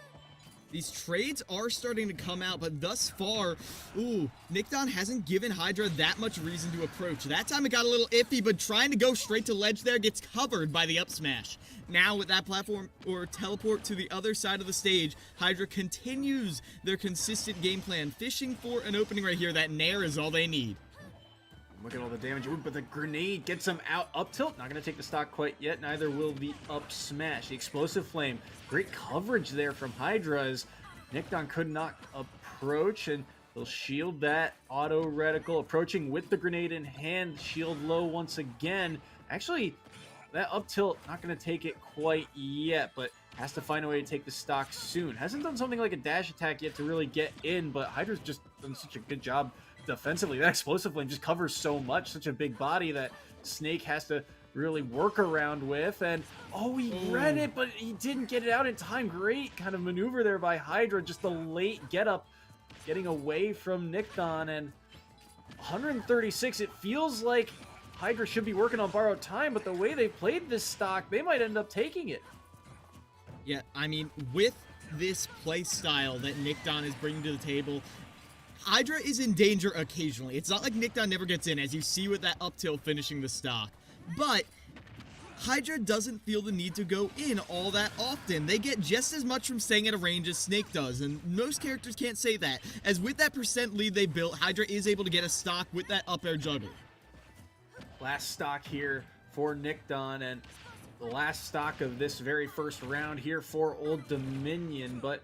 These trades are starting to come out, but thus far, ooh, Nikdon hasn't given Hydra that much reason to approach. That time it got a little iffy, but trying to go straight to ledge there gets covered by the up smash. Now with that platform or teleport to the other side of the stage, Hydra continues their consistent game plan, fishing for an opening right here. That nair is all they need. Look at all the damage. Ooh, but the grenade gets him out. Up tilt, not going to take the stock quite yet. Neither will the up smash. The explosive flame. Great coverage there from Hydra as Nikdon could not approach, and they'll shield that auto reticle. Approaching with the grenade in hand. Shield low once again. Actually, that up tilt, not going to take it quite yet, but has to find a way to take the stock soon. Hasn't done something like a dash attack yet to really get in, but Hydra's just done such a good job defensively. That explosive flame just covers so much, such a big body that Snake has to really work around with. And oh, he read it, but he didn't get it out in time. Great kind of maneuver there by Hydra. Just the late get up, getting away from Nikdon. And 136, it feels like Hydra should be working on borrowed time, but the way they played this stock, they might end up taking it. Yeah, I mean, with this play style that Nikdon is bringing to the table, Hydra is in danger occasionally. It's not like Nikdon never gets in, as you see with that up tilt finishing the stock. But Hydra doesn't feel the need to go in all that often. They get just as much from staying at a range as Snake does, and most characters can't say that, as with that percent lead they built, Hydra is able to get a stock with that up air juggle. Last stock here for Nikdon, and the last stock of this very first round here for Old Dominion, but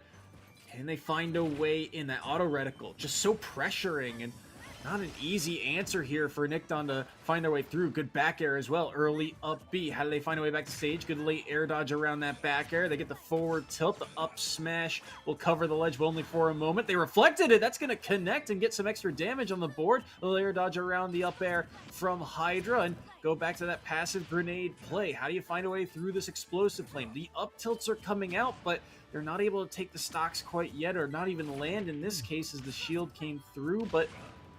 can they find a way in? That auto reticle just so pressuring, and not an easy answer here for Nikdon to find their way through. Good back air as well, early up B. How do they find a way back to stage? Good late air dodge around that back air. They get the forward tilt. The up smash will cover the ledge, but only for a moment. They reflected it. That's going to connect and get some extra damage on the board. A little air dodge around the up air from Hydra, and go back to that passive grenade play. How do you find a way through this explosive flame? The up tilts are coming out, but they're not able to take the stocks quite yet, or not even land in this case as the shield came through. But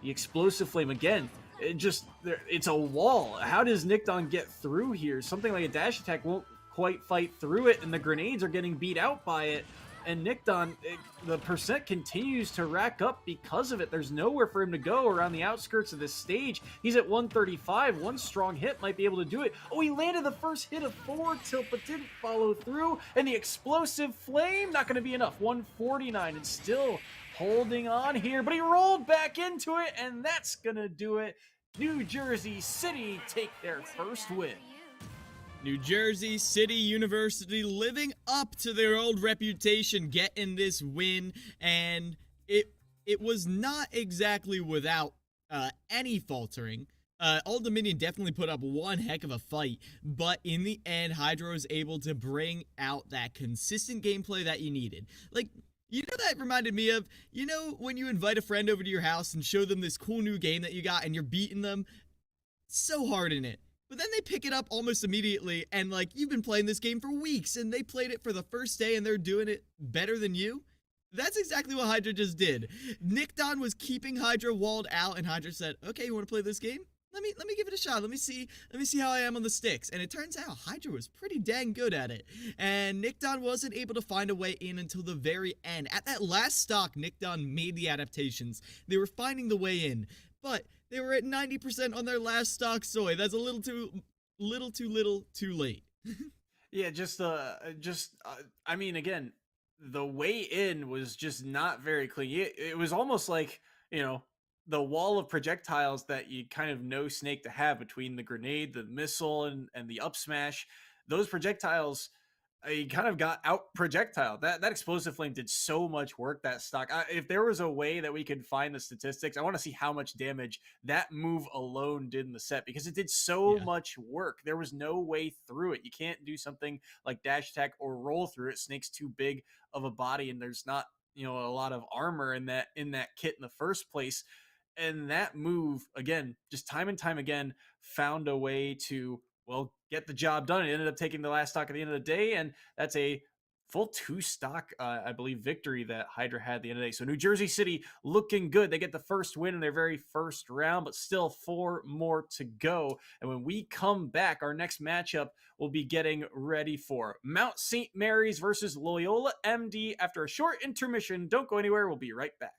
the explosive flame, again, it's a wall. How does Nikdon get through here? Something like a dash attack won't quite fight through it, and the grenades are getting beat out by it. And Nikdon, the percent continues to rack up because of it. There's nowhere for him to go around the outskirts of this stage. He's at 135. One strong hit might be able to do it. Oh, he landed the first hit of forward tilt, but didn't follow through. And the explosive flame, not going to be enough. 149, and still holding on here, but he rolled back into it, and that's going to do it. New Jersey City take their first win. New Jersey City University living up to their old reputation, getting this win, and it was not exactly without any faltering. Old Dominion definitely put up one heck of a fight, but in the end, Hydra was able to bring out that consistent gameplay that you needed. Like, you know, that reminded me of, you know, when you invite a friend over to your house and show them this cool new game that you got and you're beating them? so hard in it. But then they pick it up almost immediately, and like, you've been playing this game for weeks, and they played it for the first day, and they're doing it better than you. That's exactly what Hydra just did. Nickdon was keeping Hydra walled out, and Hydra said, "Okay, you want to play this game? Let me give it a shot. Let me see how I am on the sticks." And it turns out Hydra was pretty dang good at it. And Nickdon wasn't able to find a way in until the very end. At that last stock, Nickdon made the adaptations. They were finding the way in, but they were at 90% on their last stock soy. That's a little too too late. Yeah, I mean, again, the way in was just not very clean. It was almost like, the wall of projectiles that you kind of know Snake to have between the grenade, the missile, and the up smash. Those projectiles, he kind of got out projectile. That explosive flame did so much work that stock. If there was a way that we could find the statistics, I want to see how much damage that move alone did in the set, because it did so much work. There was no way through it. You can't do something like dash attack or roll through it. Snake's too big of a body, and there's not a lot of armor in that kit in the first place. And that move, again, just time and time again, found a way to, well, get the job done. It ended up taking the last stock at the end of the day, and that's a full 2-stock, I believe, victory that Hydra had at the end of the day. So New Jersey City looking good. They get the first win in their very first round, but still 4 more to go. And when we come back, our next matchup will be getting ready for Mount St. Mary's versus Loyola MD after a short intermission. Don't go anywhere. We'll be right back.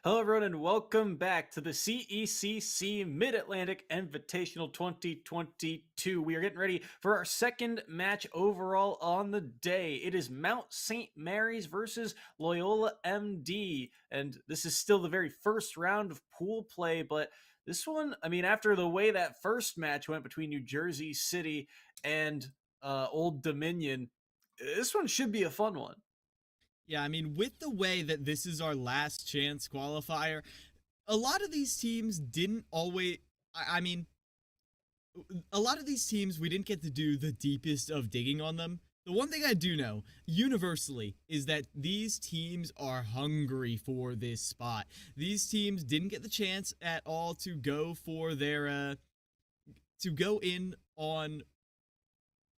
Hello, everyone, and welcome back to the CECC Mid-Atlantic Invitational 2022. We are getting ready for our second match overall on the day. It is Mount St. Mary's versus Loyola MD, and this is still the very first round of pool play, but this one, I mean, after the way that first match went between New Jersey City and Old Dominion, this one should be a fun one. Yeah, I mean, with the way that this is our last chance qualifier, a lot of these teams didn't always. I mean, a lot of these teams, we didn't get to do the deepest of digging on them. The one thing I do know, universally, is that these teams are hungry for this spot. These teams didn't get the chance at all to go for their, to go in on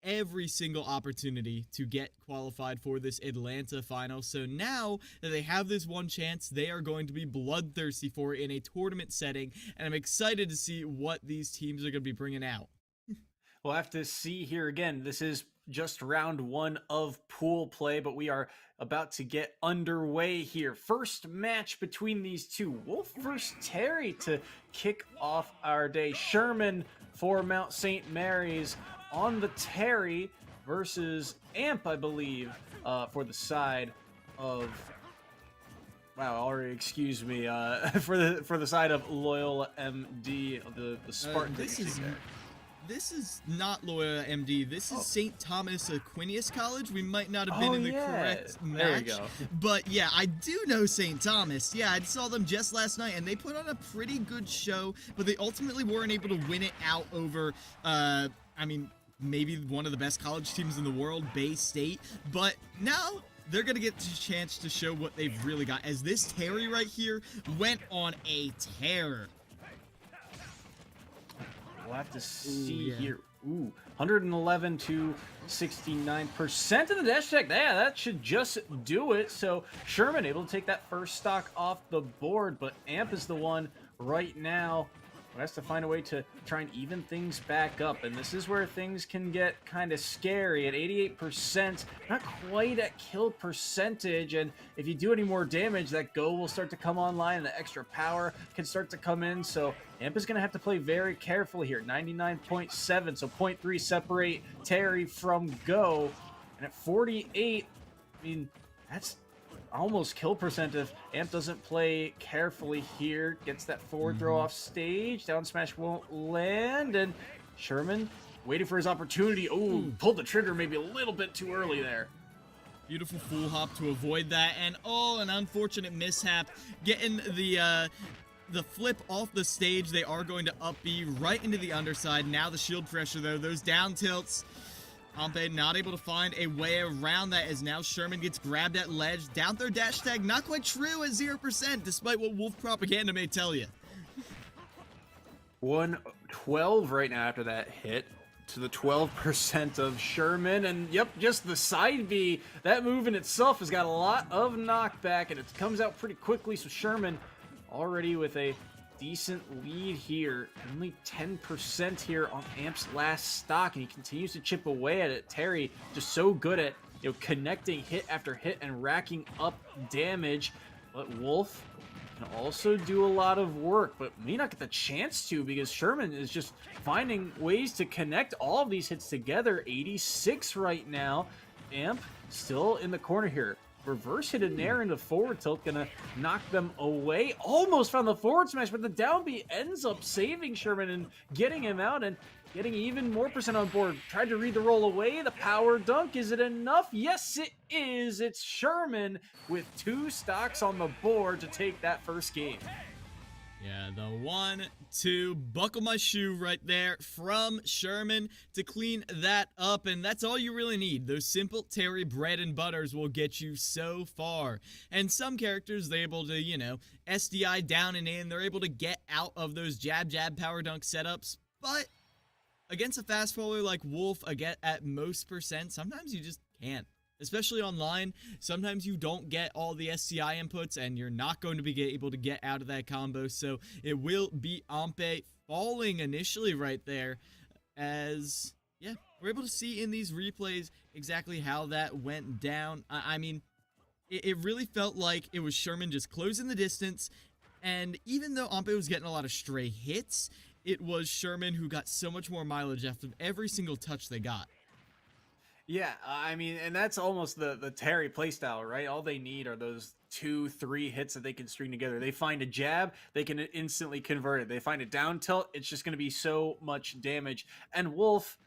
every single opportunity to get qualified for this Atlanta final. So now that they have this one chance, they are going to be bloodthirsty for it in a tournament setting, and I'm excited to see what these teams are going to be bringing out. We'll have to see here again. This is just round one of pool play, but we are about to get underway here. First match between these two. Wolf versus Terry to kick off our day. Sherman for Mount St. Mary's on the Terry versus Amp, I believe, for the side of... Wow, already excuse me. For the side of Loyola MD, the Spartan. This is not Loyola MD. This is St. Thomas Aquinas College. We might not have been in the correct match. There we go. But yeah, I do know St. Thomas. Yeah, I saw them just last night, and they put on a pretty good show, but they ultimately weren't able to win it out over, I mean, maybe one of the best college teams in the world, Bay State. But now they're going to get a chance to show what they've really got, as this Terry right here went on a tear. We'll have to see here. Ooh, 111 to 69% of the dash tech. Yeah, that should just do it. So Sherman able to take that first stock off the board, but Amp is the one right now who has to find a way to try and even things back up. And this is where things can get kind of scary. At 88%, not quite at kill percentage. And if you do any more damage, that go will start to come online and the extra power can start to come in. So Amp is going to have to play very carefully here. 99.7, so 0.3 separate Terry from go. And at 48, I mean, that's almost kill percent if Amp doesn't play carefully here. Gets that forward throw off stage. Down smash won't land. And Sherman waiting for his opportunity. Oh, pulled the trigger maybe a little bit too early there. Beautiful full hop to avoid that. And an unfortunate mishap. Getting the flip off the stage. They are going to up B right into the underside. Now the shield pressure though. Those down tilts. Pompey not able to find a way around that, as now Sherman gets grabbed at ledge. Down throw dash tag, not quite true at 0%, despite what Wolf propaganda may tell you. 112 right now after that hit to the 12% of Sherman. And yep, just the side B. That move in itself has got a lot of knockback, and it comes out pretty quickly. So Sherman already with a decent lead here. Only 10% here on Amp's last stock, and he continues to chip away at it. Terry just so good at connecting hit after hit and racking up damage. But Wolf can also do a lot of work, but may not get the chance to, because Sherman is just finding ways to connect all of these hits together. 86 right now. Amp still in the corner here. Reverse hit in there into forward tilt, gonna knock them away. Almost found the forward smash, but the down B ends up saving Sherman and getting him out and getting even more percent on board. Tried to read the roll away. The power dunk, is it enough? Yes, it is. It's Sherman with 2 stocks on the board to take that first game. Yeah, the 1-2, buckle my shoe right there from Sherman to clean that up, and that's all you really need. Those simple Terry bread and butters will get you so far. And some characters, they're able to, SDI down and in, they're able to get out of those jab power dunk setups, but against a fast faller like Wolf, at most percent, sometimes you just can't. Especially online, sometimes you don't get all the SCI inputs, and you're not going to be able to get out of that combo. So it will be Ampe falling initially right there, as, yeah, we're able to see in these replays exactly how that went down. I mean, it really felt like it was Sherman just closing the distance, And even though Ampe was getting a lot of stray hits, it was Sherman who got so much more mileage after every single touch they got. Yeah, I mean, and that's almost the Terry playstyle, right? All they need are those 2-3 hits that they can string together. They find a jab, they can instantly convert it. They find a down tilt, it's just going to be so much damage. And Wolf,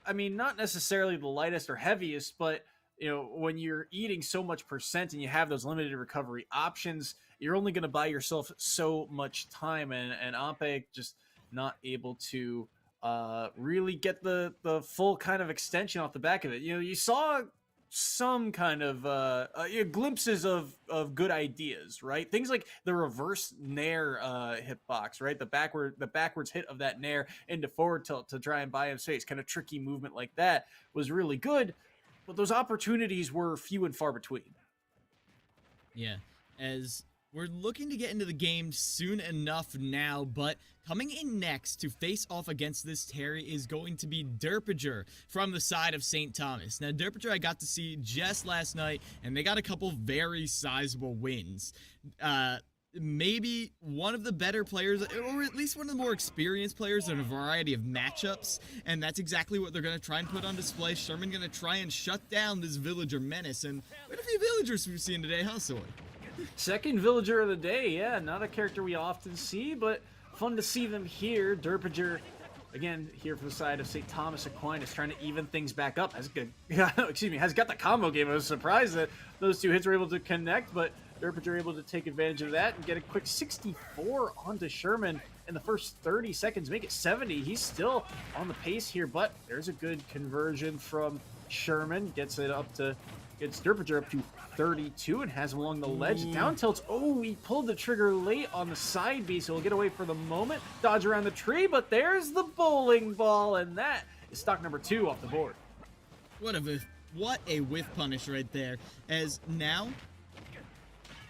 I mean, not necessarily the lightest or heaviest, but when you're eating so much percent and you have those limited recovery options, you're only going to buy yourself so much time. And Ampe just not able to really get the full kind of extension off the back of it. You saw some kind of glimpses of good ideas, right? Things like the reverse nair hitbox, right? The backwards hit of that nair into forward tilt to try and buy him space, kind of tricky movement like that was really good, but those opportunities were few and far between. Yeah, as we're looking to get into the game soon enough now, but coming in next to face off against this Terry is going to be Derpiger from the side of St. Thomas. Now, Derpiger I got to see just last night, and they got a couple very sizable wins. Maybe one of the better players, or at least one of the more experienced players in a variety of matchups, and that's exactly what they're going to try and put on display. Sherman going to try and shut down this villager menace, and quite a few villagers we've seen today, huh, Soy? Second villager of the day, yeah, not a character we often see, but fun to see them here. Derpiger, again, here for the side of St. Thomas Aquinas, trying to even things back up. Has got the combo game. I was surprised that those two hits were able to connect, but Derpiger able to take advantage of that and get a quick 64 onto Sherman in the first 30 seconds, make it 70. He's still on the pace here, but there's a good conversion from Sherman. Gets Derpiger up to 32 and has him along the ledge. Down tilts. Oh, he pulled the trigger late on the side B, so he'll get away for the moment. Dodge around the tree, but there's the bowling ball, and that is stock number 2 off the board. What a whiff punish right there. As now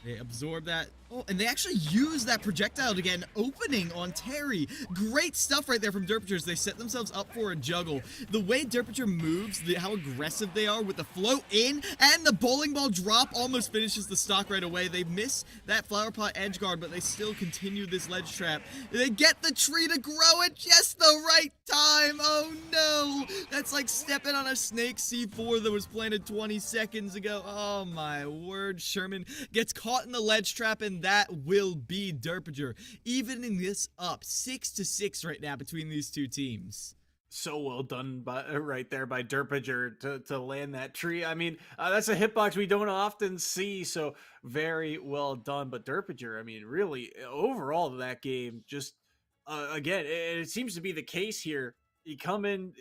they absorb that. Oh, and they actually use that projectile to get an opening on Terry. Great stuff right there from Derpiger as they set themselves up for a juggle. The way Derpiger moves, how aggressive they are with the float in, and the bowling ball drop almost finishes the stock right away. They miss that flower pot edge guard, but they still continue this ledge trap. They get the tree to grow at just the right time. Oh no! That's like stepping on a snake C4 that was planted 20 seconds ago. Oh my word. Sherman gets caught in the ledge trap, and that will be Derpiger, evening this up 6-6 right now between these two teams. So well done right there by Derpiger to land that tree. I mean, that's a hitbox we don't often see, so very well done. But Derpiger, I mean, really, overall that game, just, again, it seems to be the case here. You come in,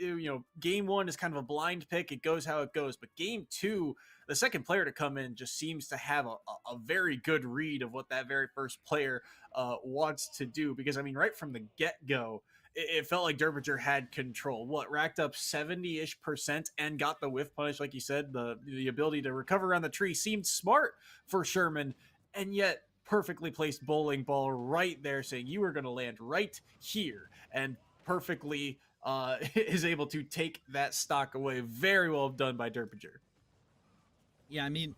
game 1 is kind of a blind pick. It goes how it goes. But game 2, the second player to come in just seems to have a very good read of what that very first player wants to do. Because, I mean, right from the get-go, it felt like Derpiger had control. Racked up 70-ish% and got the whiff punish, like you said. The ability to recover around the tree seemed smart for Sherman, and yet perfectly placed bowling ball right there, saying you are going to land right here, and perfectly is able to take that stock away. Very well done by Derpiger. Yeah, I mean,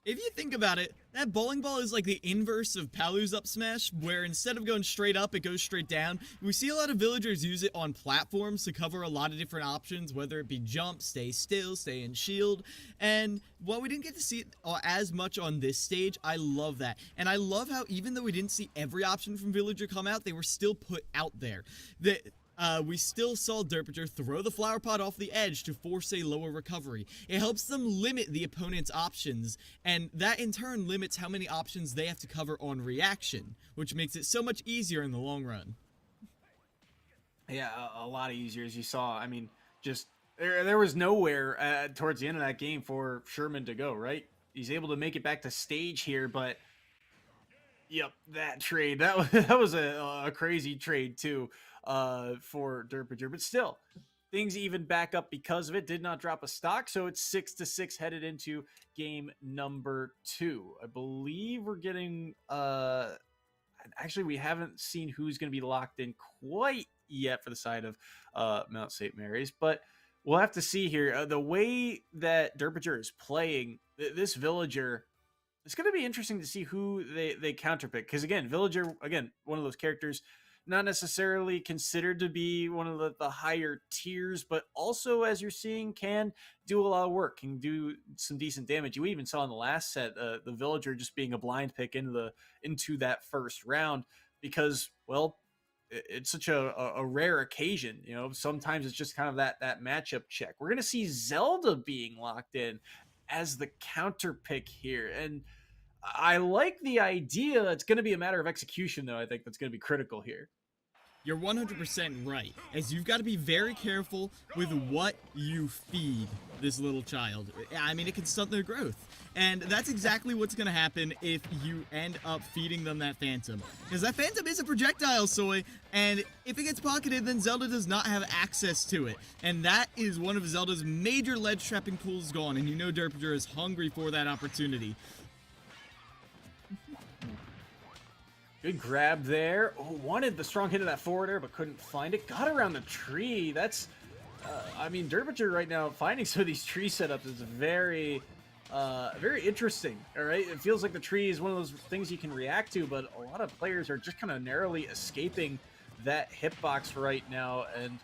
if you think about it, that bowling ball is like the inverse of Palu's up smash, where instead of going straight up, it goes straight down. We see a lot of villagers use it on platforms to cover a lot of different options, whether it be jump, stay still, stay in shield. And while we didn't get to see it as much on this stage, I love that. And I love how even though we didn't see every option from villager come out, they were still put out there. We still saw Derpiger throw the flower pot off the edge to force a lower recovery. It helps them limit the opponent's options, and that in turn limits how many options they have to cover on reaction, which makes it so much easier in the long run. Yeah, a lot easier, as you saw. I mean, just there was nowhere towards the end of that game for Sherman to go, right? He's able to make it back to stage here, but yep, that trade, that was a crazy trade too. For Derpiger, but still, things even back up because of it. Did not drop a stock, so it's 6-6 headed into game number 2. I believe we're getting. Actually, we haven't seen who's going to be locked in quite yet for the side of Mount St. Mary's, but we'll have to see here. The way that Derpiger is playing, this villager it's going to be interesting to see who they counterpick. Because again, Villager, again, one of those characters not necessarily considered to be one of the higher tiers, but also, as you're seeing, can do a lot of work, can do some decent damage. You even saw in the last set the Villager just being a blind pick into that first round because, well, it's such a rare occasion. You know, sometimes it's just kind of that matchup check. We're going to see Zelda being locked in as the counter pick here. And I like the idea. It's going to be a matter of execution, though. I think that's going to be critical here. You're 100% right, as you've got to be very careful with what you feed this little child. I mean, it can stunt their growth. And that's exactly what's going to happen if you end up feeding them that Phantom. Because that Phantom is a projectile, Soy, and if it gets pocketed, then Zelda does not have access to it. And that is one of Zelda's major ledge trapping tools gone, and you know Derpager is hungry for that opportunity. Good grab there. Oh, wanted the strong hit of that forward air, but couldn't find it. Got around the tree. That's, I mean, Derpager right now finding some of these tree setups is very interesting. All right, it feels like the tree is one of those things you can react to, but a lot of players are just kind of narrowly escaping that hitbox right now. And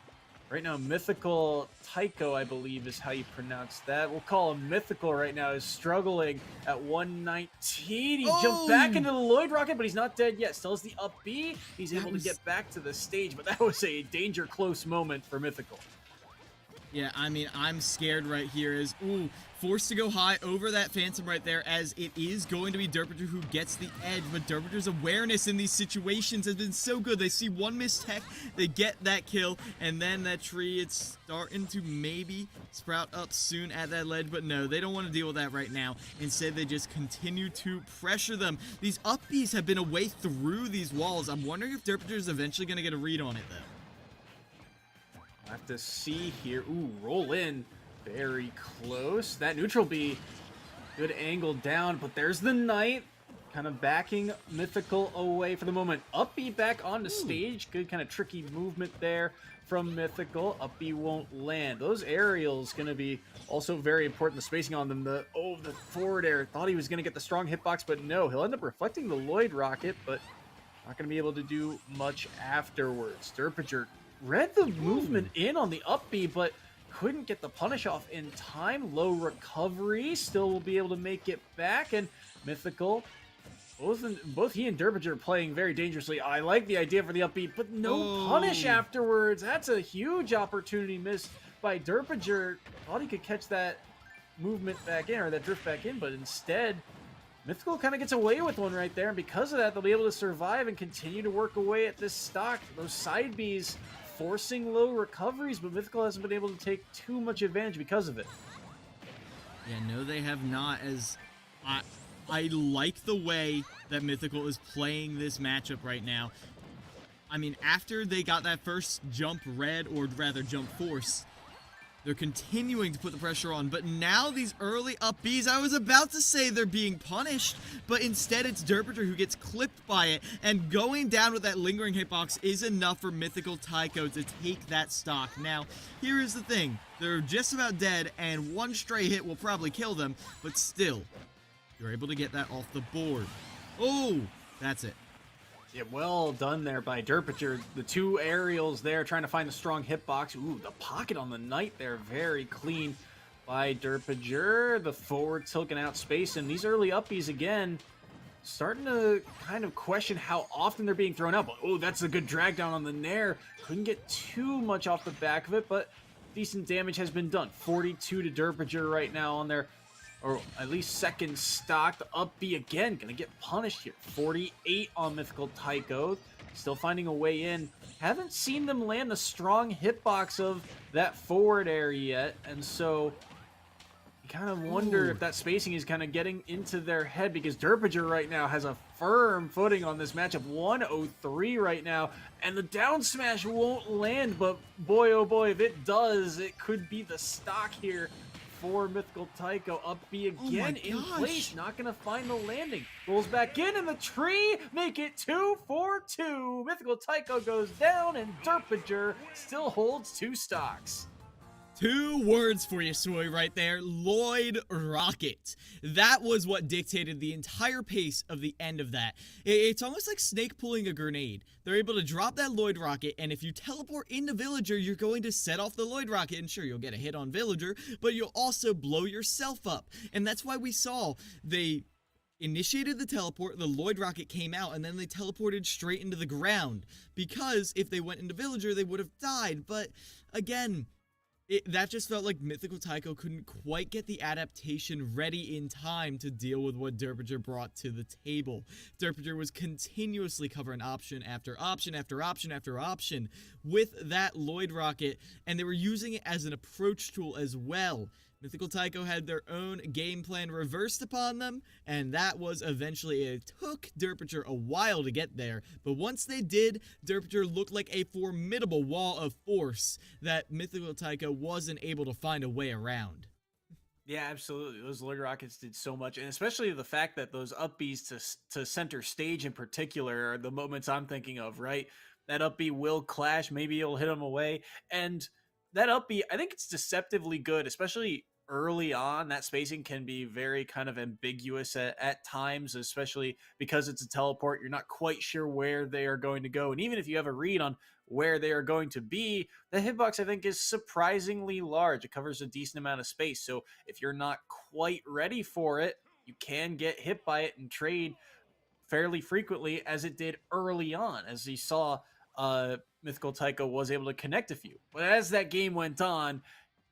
right now, Mythical Tycho, I believe is how you pronounce that. We'll call him Mythical right now, is struggling at 119. He jumped back into the Lloyd Rocket, but he's not dead yet. Still has the up B. He's able to get back to the stage, but that was a danger close moment for Mythical. Yeah, I mean, I'm scared right here as, forced to go high over that Phantom right there, as it is going to be Derpager who gets the edge, but Derpager's awareness in these situations has been so good. They see one missed tech, they get that kill, and then that tree, it's starting to maybe sprout up soon at that ledge, but no, they don't want to deal with that right now. Instead, they just continue to pressure them. These up Bs have been a way through these walls. I'm wondering if Derpager's eventually going to get a read on it, though. Have to see here. Ooh, roll in. Very close. That neutral B, good angle down, but there's the Knight kind of backing Mythical away for the moment. Up B back onto stage. Good kind of tricky movement there from Mythical. Up B won't land. Those aerials going to be also very important. The spacing on them. The forward air. Thought he was going to get the strong hitbox, but no. He'll end up reflecting the Lloyd Rocket, but not going to be able to do much afterwards. Derpager read the movement in on the up B, but couldn't get the punish off in time. Low recovery, still will be able to make it back, and Mythical, both he and Derpager are playing very dangerously. I like the idea for the up B, but no punish afterwards. That's a huge opportunity missed by Derpager. Thought he could catch that movement back in, or that drift back in, but instead Mythical kind of gets away with one right there, and because of that, they'll be able to survive and continue to work away at this stock. Those side Bs forcing low recoveries, but Mythical hasn't been able to take too much advantage because of it. Yeah, no, they have not, as I like the way that Mythical is playing this matchup right now. I mean, after they got that first jump red, or rather jump force, they're continuing to put the pressure on, but now these early up Bs, I was about to say they're being punished, but instead it's Derpager who gets clipped by it, and going down with that lingering hitbox is enough for Mythical Tycho to take that stock. Now, here is the thing. They're just about dead, and one stray hit will probably kill them, but still, you're able to get that off the board. Oh, that's it. Yeah, well done there by Derpager. The two aerials there trying to find the strong hitbox. Ooh, the pocket on the Knight there. Very clean by Derpager. The forward tilting out space. And these early uppies, again, starting to kind of question how often they're being thrown out. But, oh, that's a good drag down on the Nair. Couldn't get too much off the back of it, but decent damage has been done. 42 to Derpager right now on their, or at least second stock. The up B again, gonna get punished here. 48 on Mythical Tycho. Still finding a way in. Haven't seen them land the strong hitbox of that forward air yet, and so you kind of wonder if that spacing is kind of getting into their head, because Derpager right now has a firm footing on this matchup. 103 right now, and the down smash won't land, but boy oh boy, if it does, it could be the stock here for Mythical Tycho. Up B again in place, not gonna find the landing. Rolls back in the tree, make it 2-4-2. Mythical Tycho goes down, and Derpager still holds two stocks. 2 words for you, Soy, right there. Lloyd Rocket. That was what dictated the entire pace of the end of that. It's almost like Snake pulling a grenade. They're able to drop that Lloyd Rocket, and if you teleport into Villager, you're going to set off the Lloyd Rocket, and sure, you'll get a hit on Villager, but you'll also blow yourself up. And that's why we saw they initiated the teleport, the Lloyd Rocket came out, and then they teleported straight into the ground. Because if they went into Villager, they would have died. But again, that just felt like Mythical Tycho couldn't quite get the adaptation ready in time to deal with what Derpinger brought to the table. Derpinger was continuously covering option after option after option after option with that Lloyd Rocket, and they were using it as an approach tool as well. Mythical Tycho had their own game plan reversed upon them, and that was eventually, it took Derpinger a while to get there, but once they did, Derpinger looked like a formidable wall of force that Mythical Tycho wasn't able to find a way around. Yeah, absolutely. Those Lloyd Rockets did so much, and especially the fact that those up Bs to center stage in particular are the moments I'm thinking of, right? That up B will clash, maybe it'll hit him away, and that up B, I think it's deceptively good, especially early on. That spacing can be very kind of ambiguous at times, especially because it's a teleport. You're not quite sure where they are going to go, and even if you have a read on where they are going to be, the hitbox I think is surprisingly large. It covers a decent amount of space, so if you're not quite ready for it, you can get hit by it and trade fairly frequently, as it did early on, as you saw Mythical Tycho was able to connect a few. But as that game went on,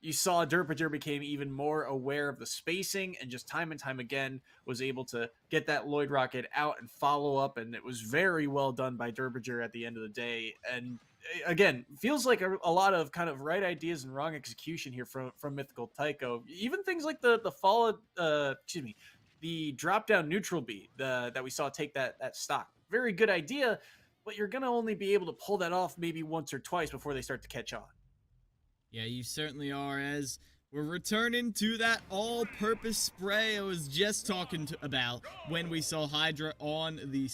you saw Derpinger became even more aware of the spacing, and just time and time again was able to get that Lloyd Rocket out and follow up, and it was very well done by Derpinger at the end of the day. And again, feels like a lot of kind of right ideas and wrong execution here from Mythical Tycho. Even things like the follow, the drop down neutral beat that we saw take that stock. Very good idea, but you're gonna only be able to pull that off maybe once or twice before they start to catch on. Yeah, you certainly are, as we're returning to that all-purpose spray I was just talking about when we saw Hydra on the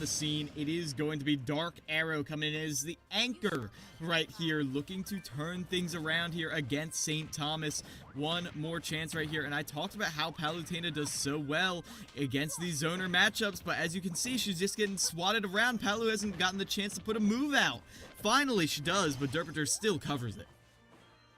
scene. It is going to be Dark Arrow coming in as the anchor right here, looking to turn things around here against St. Thomas. One more chance right here, and I talked about how Palutena does so well against these zoner matchups, but as you can see, she's just getting swatted around. Palu hasn't gotten the chance to put a move out. Finally, she does, but Derpinger still covers it.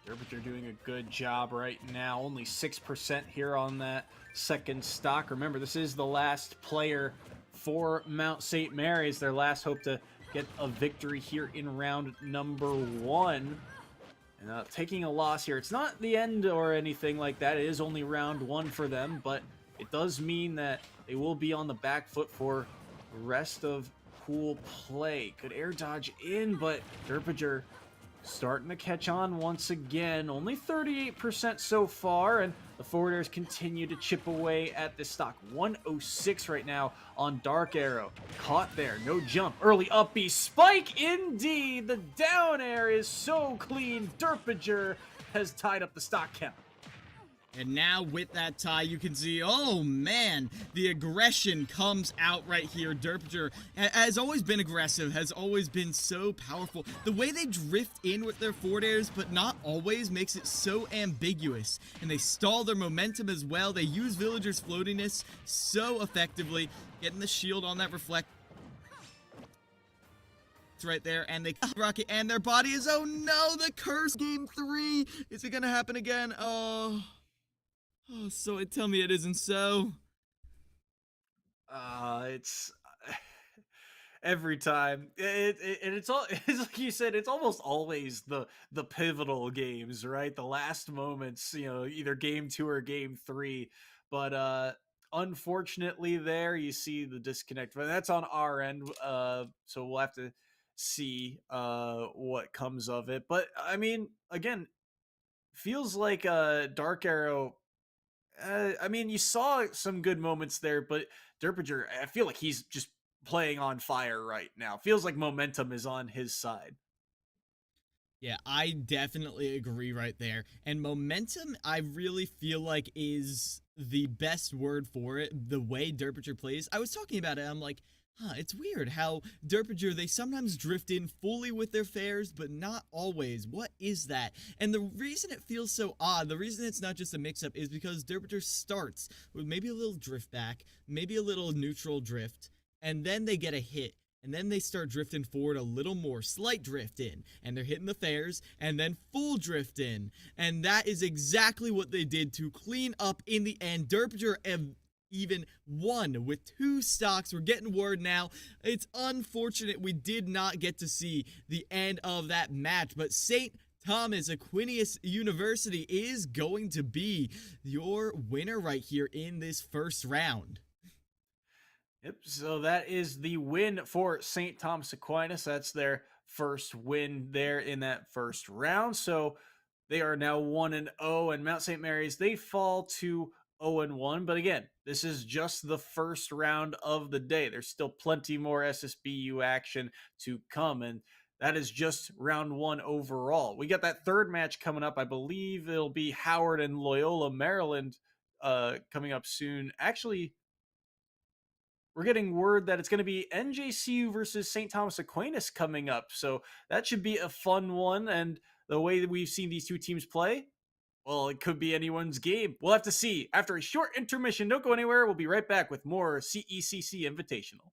Derpinger doing a good job right now. Only 6% here on that second stock. Remember, this is the last player for Mount St. Mary's. Their last hope to get a victory here in round number 1. And taking a loss here, it's not the end or anything like that. It is only round 1 for them, but it does mean that they will be on the back foot for the rest of pool play. Good air dodge in, but Derpinger starting to catch on once again. Only 38% so far, and the forward airs continue to chip away at this stock. 106 right now on Dark Arrow. Caught there, no jump. Early up B spike indeed. The down air is so clean. Derpinger has tied up the stock count. And now with that tie, you can see, oh man, the aggression comes out right here. Derpinger has always been aggressive, has always been so powerful. The way they drift in with their forward airs, but not always, makes it so ambiguous. And they stall their momentum as well. They use Villager's floatiness so effectively, getting the shield on that reflect right there, and they rocket, and their body is, oh no, the curse. Game 3, is it gonna happen again? Oh, so tell me it isn't so. It's every time. It's like you said, it's almost always the pivotal games, right? The last moments, either game 2 or game 3. But unfortunately, there you see the disconnect. But that's on our end. So we'll have to see what comes of it. But I mean, again, feels like Dark Arrow. I mean, you saw some good moments there, but Derpinger, I feel like he's just playing on fire right now. Feels like momentum is on his side. Yeah, I definitely agree right there. And momentum, I really feel like is the best word for it. The way Derpinger plays. I was talking about it. I'm like, It's weird how Derpinger, they sometimes drift in fully with their fares, but not always. What is that? And the reason it feels so odd, the reason it's not just a mix-up, is because Derpinger starts with maybe a little drift back, maybe a little neutral drift, and then they get a hit. And then they start drifting forward a little more, slight drift in, and they're hitting the fares, and then full drift in. And that is exactly what they did to clean up in the end. Derpinger even won with 2 stocks. We're getting word now. It's unfortunate we did not get to see the end of that match, but St. Thomas Aquinas University is going to be your winner right here in this first round. Yep, so that is the win for St. Thomas Aquinas. That's their first win there in that first round. So they are now 1-0, and Mount St. Mary's, they fall to 0-1. But again, this is just the first round of the day. There's still plenty more SSBU action to come, and that is just round 1 overall. We got that third match coming up. I believe it'll be Howard and Loyola, Maryland, coming up soon. Actually, we're getting word that it's going to be NJCU versus St. Thomas Aquinas coming up. So that should be a fun one. And the way that we've seen these two teams play, well, it could be anyone's game. We'll have to see. After a short intermission, don't go anywhere. We'll be right back with more CECC Invitational.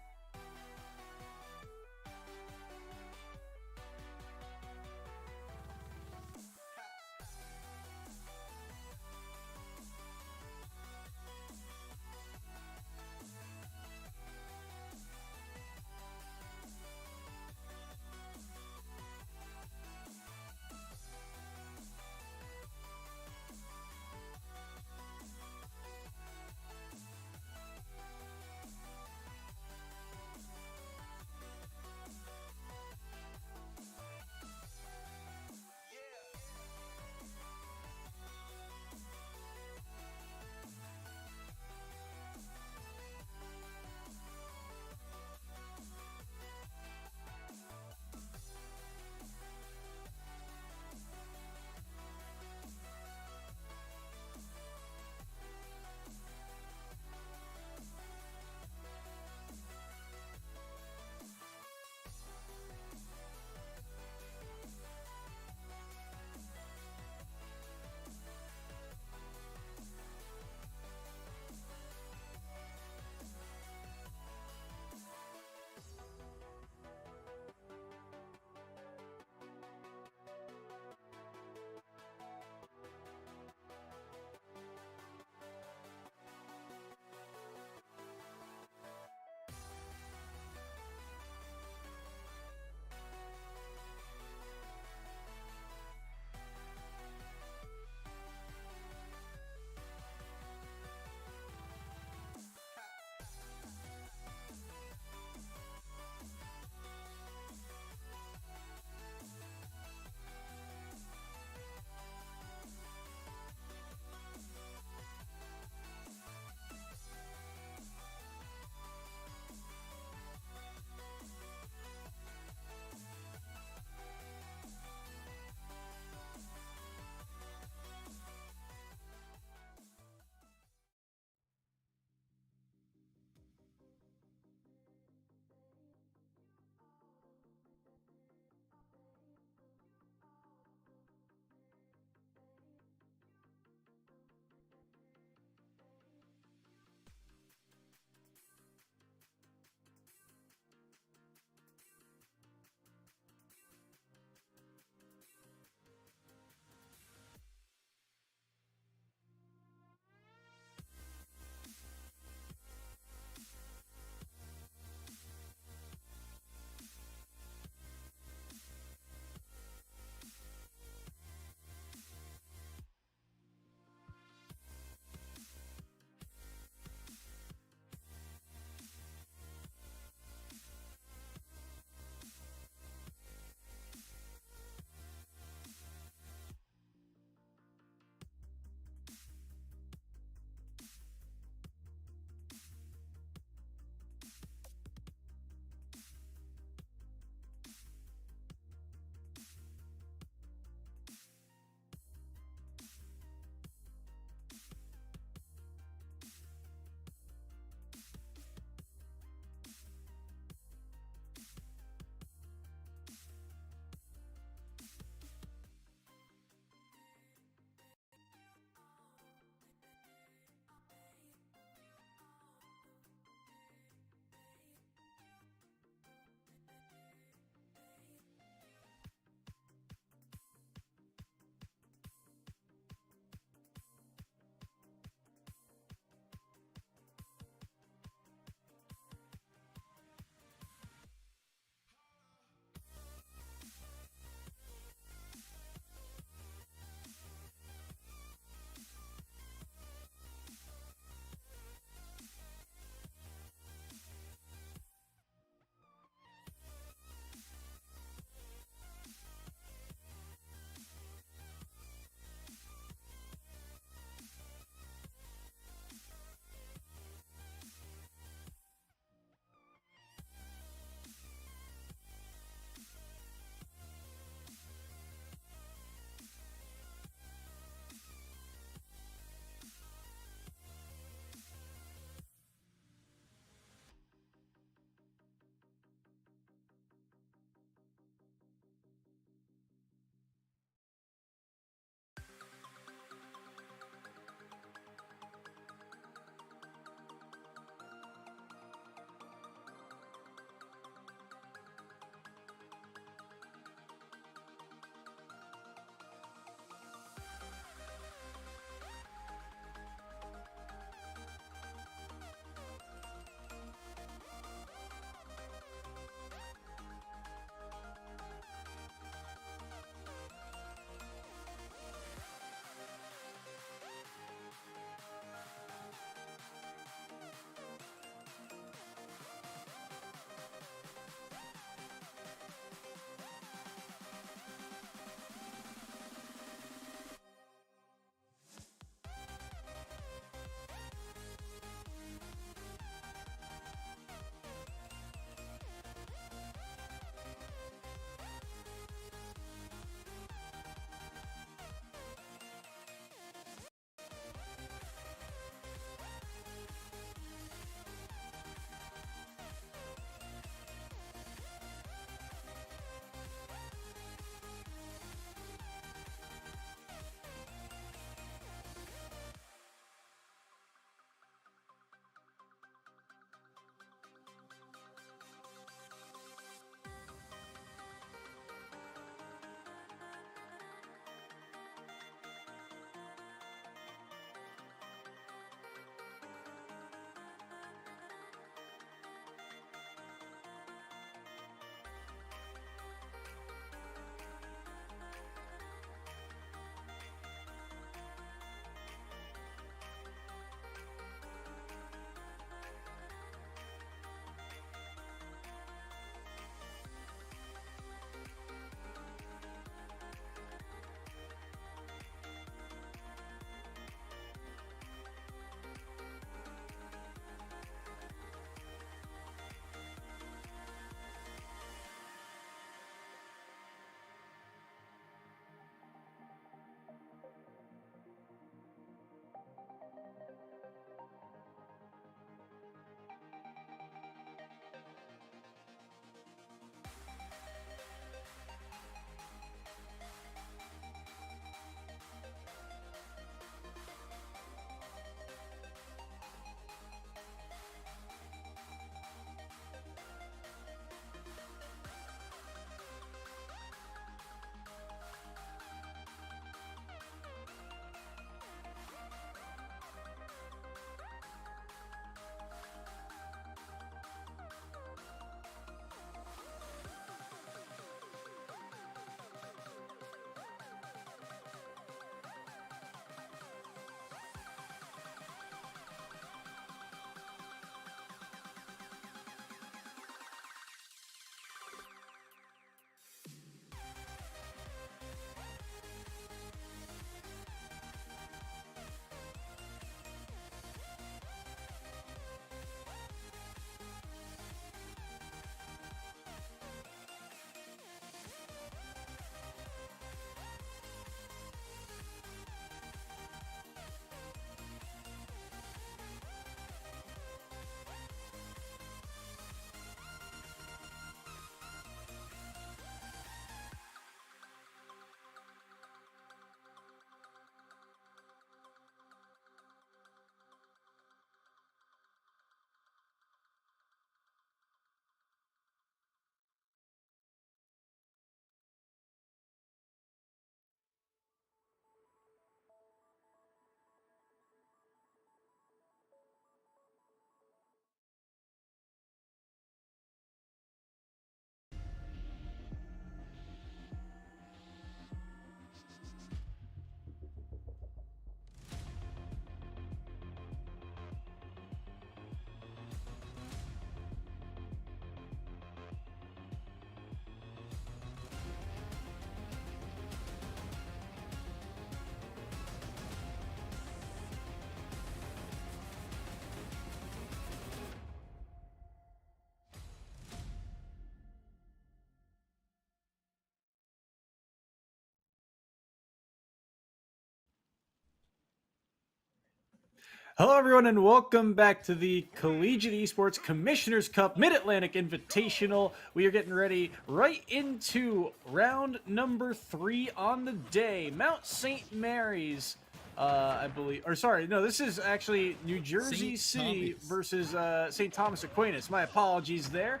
Hello, everyone, and welcome back to the Collegiate Esports Commissioners Cup Mid-Atlantic Invitational. We are getting ready right into round number 3 on the day. Mount St. Mary's, I believe, or sorry, no, this is actually New Jersey City versus St. Thomas Aquinas. My apologies there.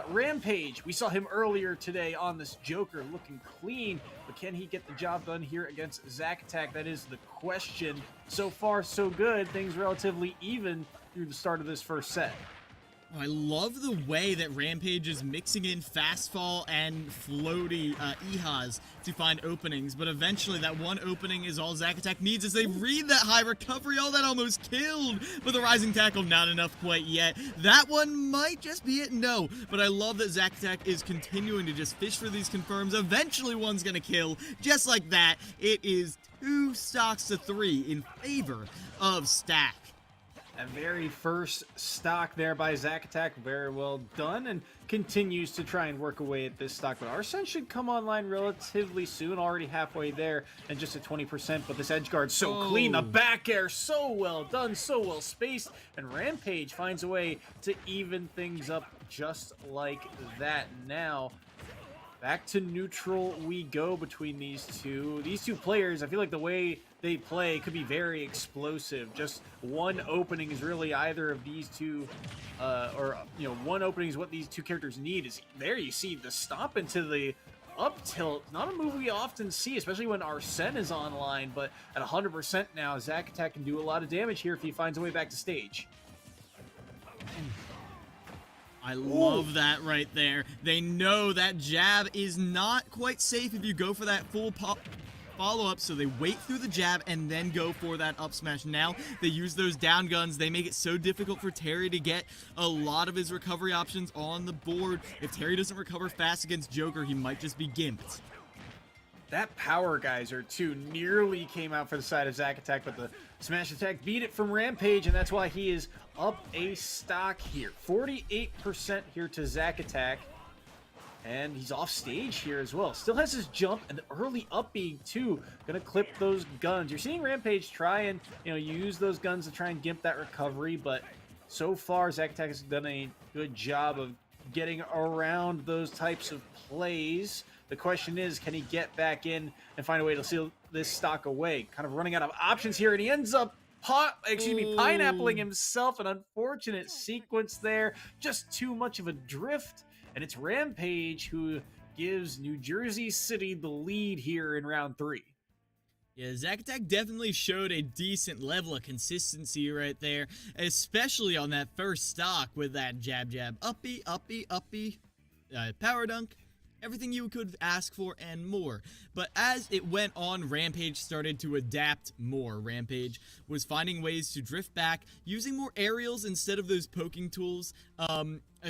Rampage, we saw him earlier today on this Joker looking clean, but can he get the job done here against Zack Attack? That is the question. So far, so good. Things relatively even through the start of this first set. Oh, I love the way that Rampage is mixing in fast fall and floaty EHAs to find openings, but eventually that one opening is all Zack Attack needs as they read that high recovery. Oh, that almost killed, but the rising tackle not enough quite yet. That one might just be it, no, but I love that Zack Attack is continuing to just fish for these confirms. Eventually one's gonna kill, just like that. It is 2 stocks to 3 in favor of Stack. That very first stock there by Zack Attack, very well done, and continues to try and work away at this stock. But Arsene should come online relatively soon, already halfway there, and just at 20%. But this edge guard so clean, the back air so well done, so well spaced, and Rampage finds a way to even things up just like that. Now, back to neutral we go between these two. These two players, I feel like the way they play could be very explosive. Just one opening is really either of these two, one opening is what these two characters need. Is there you see the stomp into the up tilt. Not a move we often see, especially when Arsene is online, but at 100% now, Zack Attack can do a lot of damage here if he finds a way back to stage. I love that right there. They know that jab is not quite safe if you go for that full follow-up, so they wait through the jab and then go for that up smash. Now they use those down guns. They make it so difficult for Terry to get a lot of his recovery options on the board. If Terry doesn't recover fast against Joker, he might just be gimped. That power geyser too nearly came out for the side of Zack Attack, but the smash attack beat it from Rampage, and that's why he is up a stock here. 48% here to Zack Attack, and he's off stage here as well. Still has his jump and the early up B too. Gonna clip those guns. You're seeing Rampage try and use those guns to try and gimp that recovery, but so far Zack Attack has done a good job of getting around those types of plays. The question is, can he get back in and find a way to seal this stock away? Kind of running out of options here, and he ends up pineappling himself. An unfortunate sequence there. Just too much of a drift, and it's Rampage who gives New Jersey City the lead here in round 3. Yeah, Zack Attack definitely showed a decent level of consistency right there, especially on that first stock with that jab, uppy, power dunk. Everything you could ask for and more. But as it went on, Rampage started to adapt more. Rampage was finding ways to drift back, using more aerials instead of those poking tools.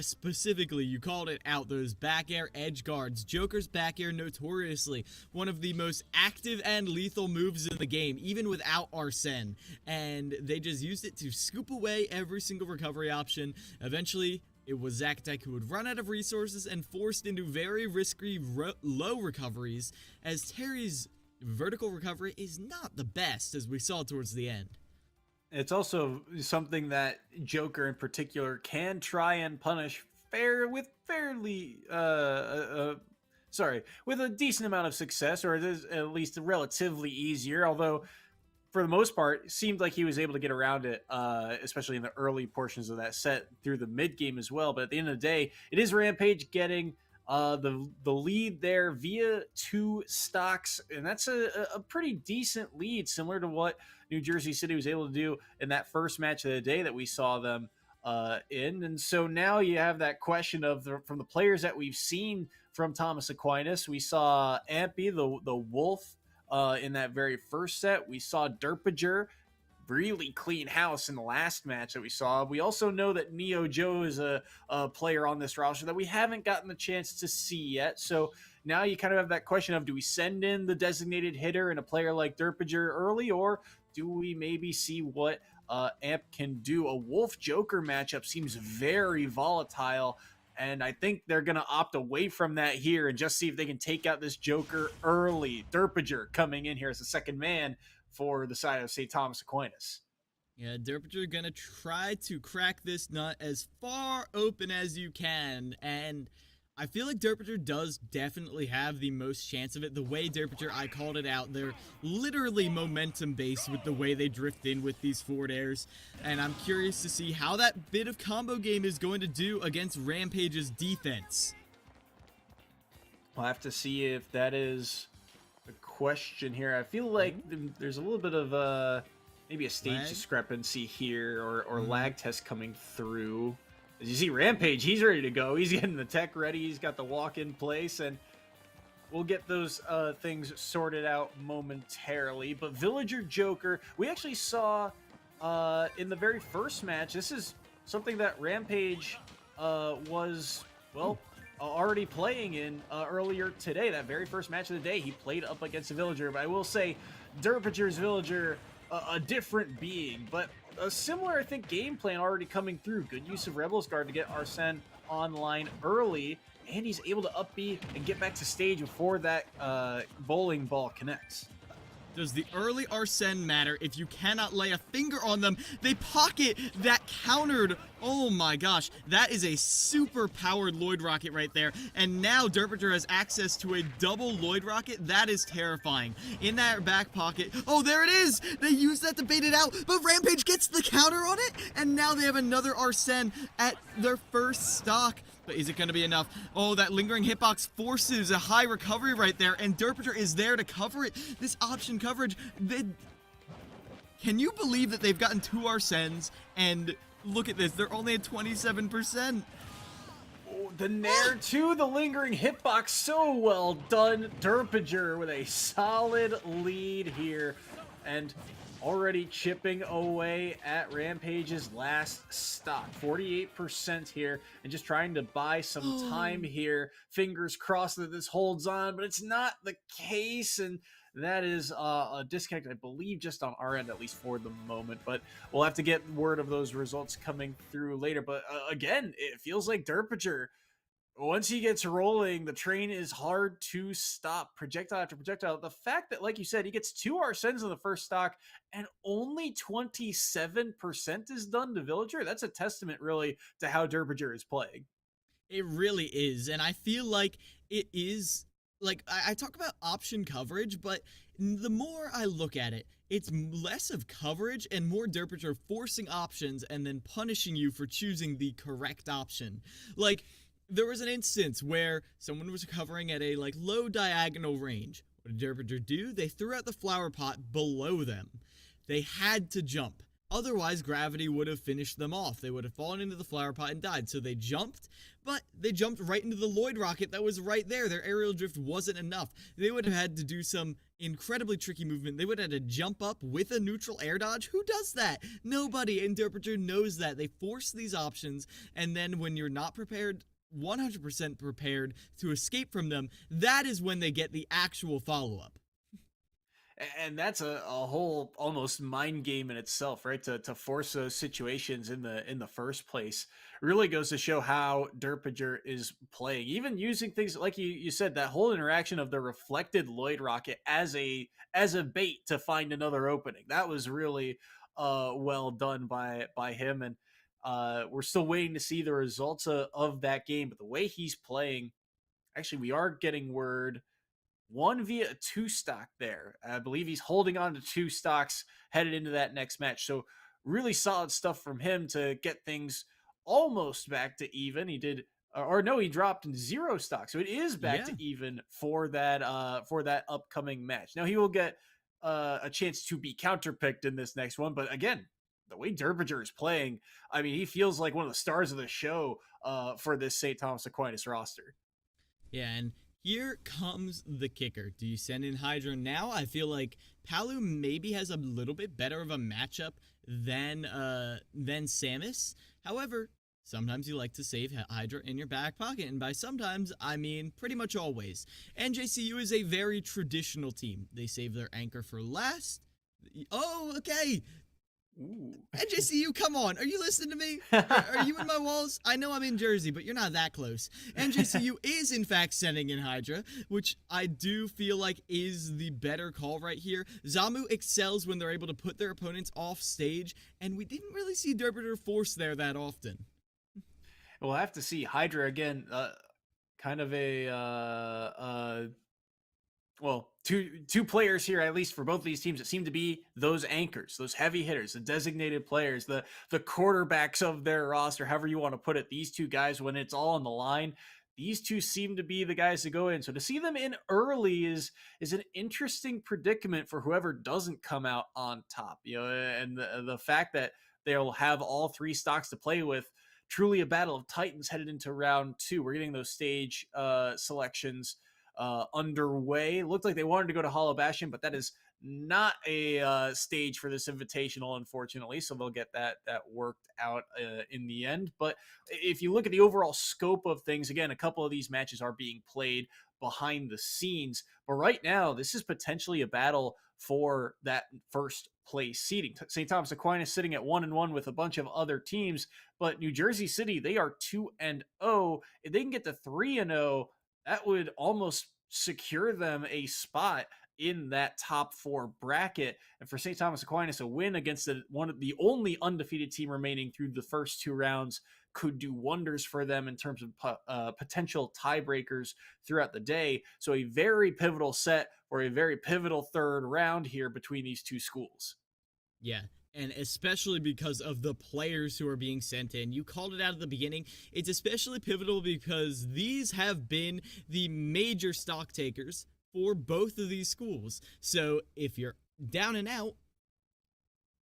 Specifically, you called it out, those back air edge guards. Joker's back air, notoriously one of the most active and lethal moves in the game, even without Arsene. And they just used it to scoop away every single recovery option. Eventually, it was Zack Attack who would run out of resources and forced into very risky low recoveries, as Terry's vertical recovery is not the best, as we saw towards the end. It's also something that Joker in particular can try and punish with a decent amount of success, or it is at least relatively easier, although for the most part, it seemed like he was able to get around it, especially in the early portions of that set through the mid game as well. But at the end of the day, it is Rampage getting the lead there via 2 stocks, and that's a pretty decent lead, similar to what New Jersey City was able to do in that first match of the day that we saw them in. And so now you have that question of from the players that we've seen from Thomas Aquinas. We saw Ampy, the Wolf, in that very first set. We saw Derpager really clean house in the last match that we saw. We also know that Neo Joe is a player on this roster that we haven't gotten the chance to see yet. So now you kind of have that question of, do we send in the designated hitter and a player like Derpager early, or do we maybe see what Amp can do? A Wolf Joker matchup seems very volatile, and I think they're going to opt away from that here and just see if they can take out this Joker early. Derpager coming in here as the second man for the side of St. Thomas Aquinas. Yeah, Derpinger gonna try to crack this nut as far open as you can, and I feel like Derpinger does definitely have the most chance of it. The way Derpinger, I called it out, they're literally momentum based with the way they drift in with these forward airs, and I'm curious to see how that bit of combo game is going to do against Rampage's defense. We'll have to see if that is the question here. I feel like there's a little bit of maybe a stage Lag? discrepancy here, or lag test coming through. As you see, Rampage, he's ready to go. He's getting the tech ready. He's got the walk in place, and we'll get those things sorted out momentarily. But Villager Joker, we actually saw in the very first match. This is something that Rampage was, well, already playing in earlier today. That very first match of the day, he played up against a Villager. But I will say, Derpinger's Villager, a different being, but a similar, I think, game plan already coming through. Good use of Rebel's Guard to get Arsene online early, and he's able to up B and get back to stage before that bowling ball connects. Does the early Arsene matter? If you cannot lay a finger on them, they pocket that countered. Oh my gosh, that is a super powered Lloyd Rocket right there. And now Derpinger has access to a double Lloyd Rocket. That is terrifying. In that back pocket, oh, there it is. They use that to bait it out, but Rampage gets the counter on it. And now they have another Arsene at their first stock. But is it going to be enough? Oh, that lingering hitbox forces a high recovery right there, and Derpinger is there to cover it. This option coverage, can you believe that they've gotten 2 Arsenes, and look at this, they're only at 27%. Oh, the Nair to the lingering hitbox, so well done. Derpinger with a solid lead here, and already chipping away at Rampage's last stock. 48% here, and just trying to buy some time here. Fingers crossed that this holds on, but it's not the case, and that is a disconnect, I believe, just on our end, at least for the moment. But we'll have to get word of those results coming through later. But again, it feels like Derpinger, once he gets rolling, the train is hard to stop. Projectile after projectile. The fact that, like you said, he gets 2 Arsenes in the first stock and only 27% is done to Villager, that's a testament, really, to how Derpinger is playing. It really is, and I feel like it is, like, I talk about option coverage, but the more I look at it, it's less of coverage and more Derpinger forcing options and then punishing you for choosing the correct option. Like, there was an instance where someone was covering at a low diagonal range. What did Derpinger do? They threw out the flower pot below them. They had to jump. Otherwise, gravity would have finished them off. They would have fallen into the flower pot and died. So they jumped, but they jumped right into the Lloyd Rocket that was right there. Their aerial drift wasn't enough. They would have had to do some incredibly tricky movement. They would have had to jump up with a neutral air dodge. Who does that? Nobody. And Derpinger knows that. They force these options, and then when you're not prepared, 100% prepared to escape from them, that is when they get the actual follow-up. And that's a whole almost mind game in itself, right? To force those situations in the first place really goes to show how Derpinger is playing. Even using things like you said, that whole interaction of the reflected Lloyd Rocket as a bait to find another opening. That was really well done by him, and we're still waiting to see the results of that game. But the way he's playing, actually, we are getting word 1 via a 2 stock there. I believe he's holding on to 2 stocks headed into that next match. So really solid stuff from him to get things almost back to even. He did, or no, he dropped in 0 stock. So it is back to even for that upcoming match. Now he will get a chance to be counterpicked in this next one. But again, the way Derpinger is playing, I mean, he feels like one of the stars of the show for this St. Thomas Aquinas roster. Yeah, and here comes the kicker. Do you send in Hydra now? I feel like Palu maybe has a little bit better of a matchup than Samus. However, sometimes you like to save Hydra in your back pocket, and by sometimes, I mean pretty much always. NJCU is a very traditional team. They save their anchor for last. Oh, okay. Ooh. NJCU, come on. Are you listening to me? Are you in my walls? I know I'm in Jersey, but you're not that close. NJCU is, in fact, sending in Hydra, which I do feel like is the better call right here. Zamu excels when they're able to put their opponents off stage, and we didn't really see Derpiter force there that often. We'll have to see. Hydra, again, kind of well, two players here, at least for both of these teams, that seem to be those anchors, those heavy hitters, the designated players, the quarterbacks of their roster, however you want to put it. These two guys, when it's all on the line, these two seem to be the guys to go in. So to see them in early is an interesting predicament for whoever doesn't come out on top. And the fact that they'll have all three stocks to play with. Truly a battle of titans headed into round 2. We're getting those stage selections underway. It looked like they wanted to go to Hollow Bastion, but that is not a stage for this invitational, unfortunately. So they'll get that worked out in the end. But if you look at the overall scope of things, again, a couple of these matches are being played behind the scenes. But right now, this is potentially a battle for that first place seeding. St. Thomas Aquinas sitting at 1-1 with a bunch of other teams, but New Jersey City, they are 2-0. If they can get to 3-0, that would almost secure them a spot in that top 4 bracket. And for St. Thomas Aquinas, a win against the only undefeated team remaining through the first 2 rounds could do wonders for them in terms of potential tiebreakers throughout the day. So a very pivotal set or a very pivotal third round here between these two schools. Yeah, and especially because of the players who are being sent in. You called it out at the beginning. It's especially pivotal because these have been the major stock takers for both of these schools. So if you're down and out,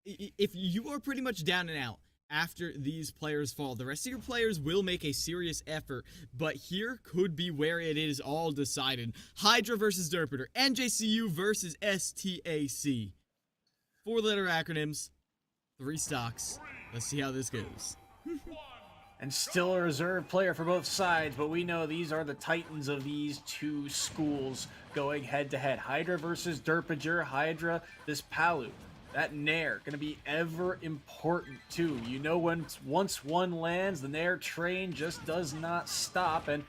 if you are pretty much down and out after these players fall, the rest of your players will make a serious effort, but here could be where it is all decided. Hydra versus Derpiter, NJCU versus STAC. 4-letter acronyms, 3 stocks. Let's see how this goes. And still a reserve player for both sides, but we know these are the titans of these two schools going head-to-head. Hydra versus Derpinger. Hydra, this Palu. That Nair, going to be ever important too. You know, once one lands, the Nair train just does not stop. And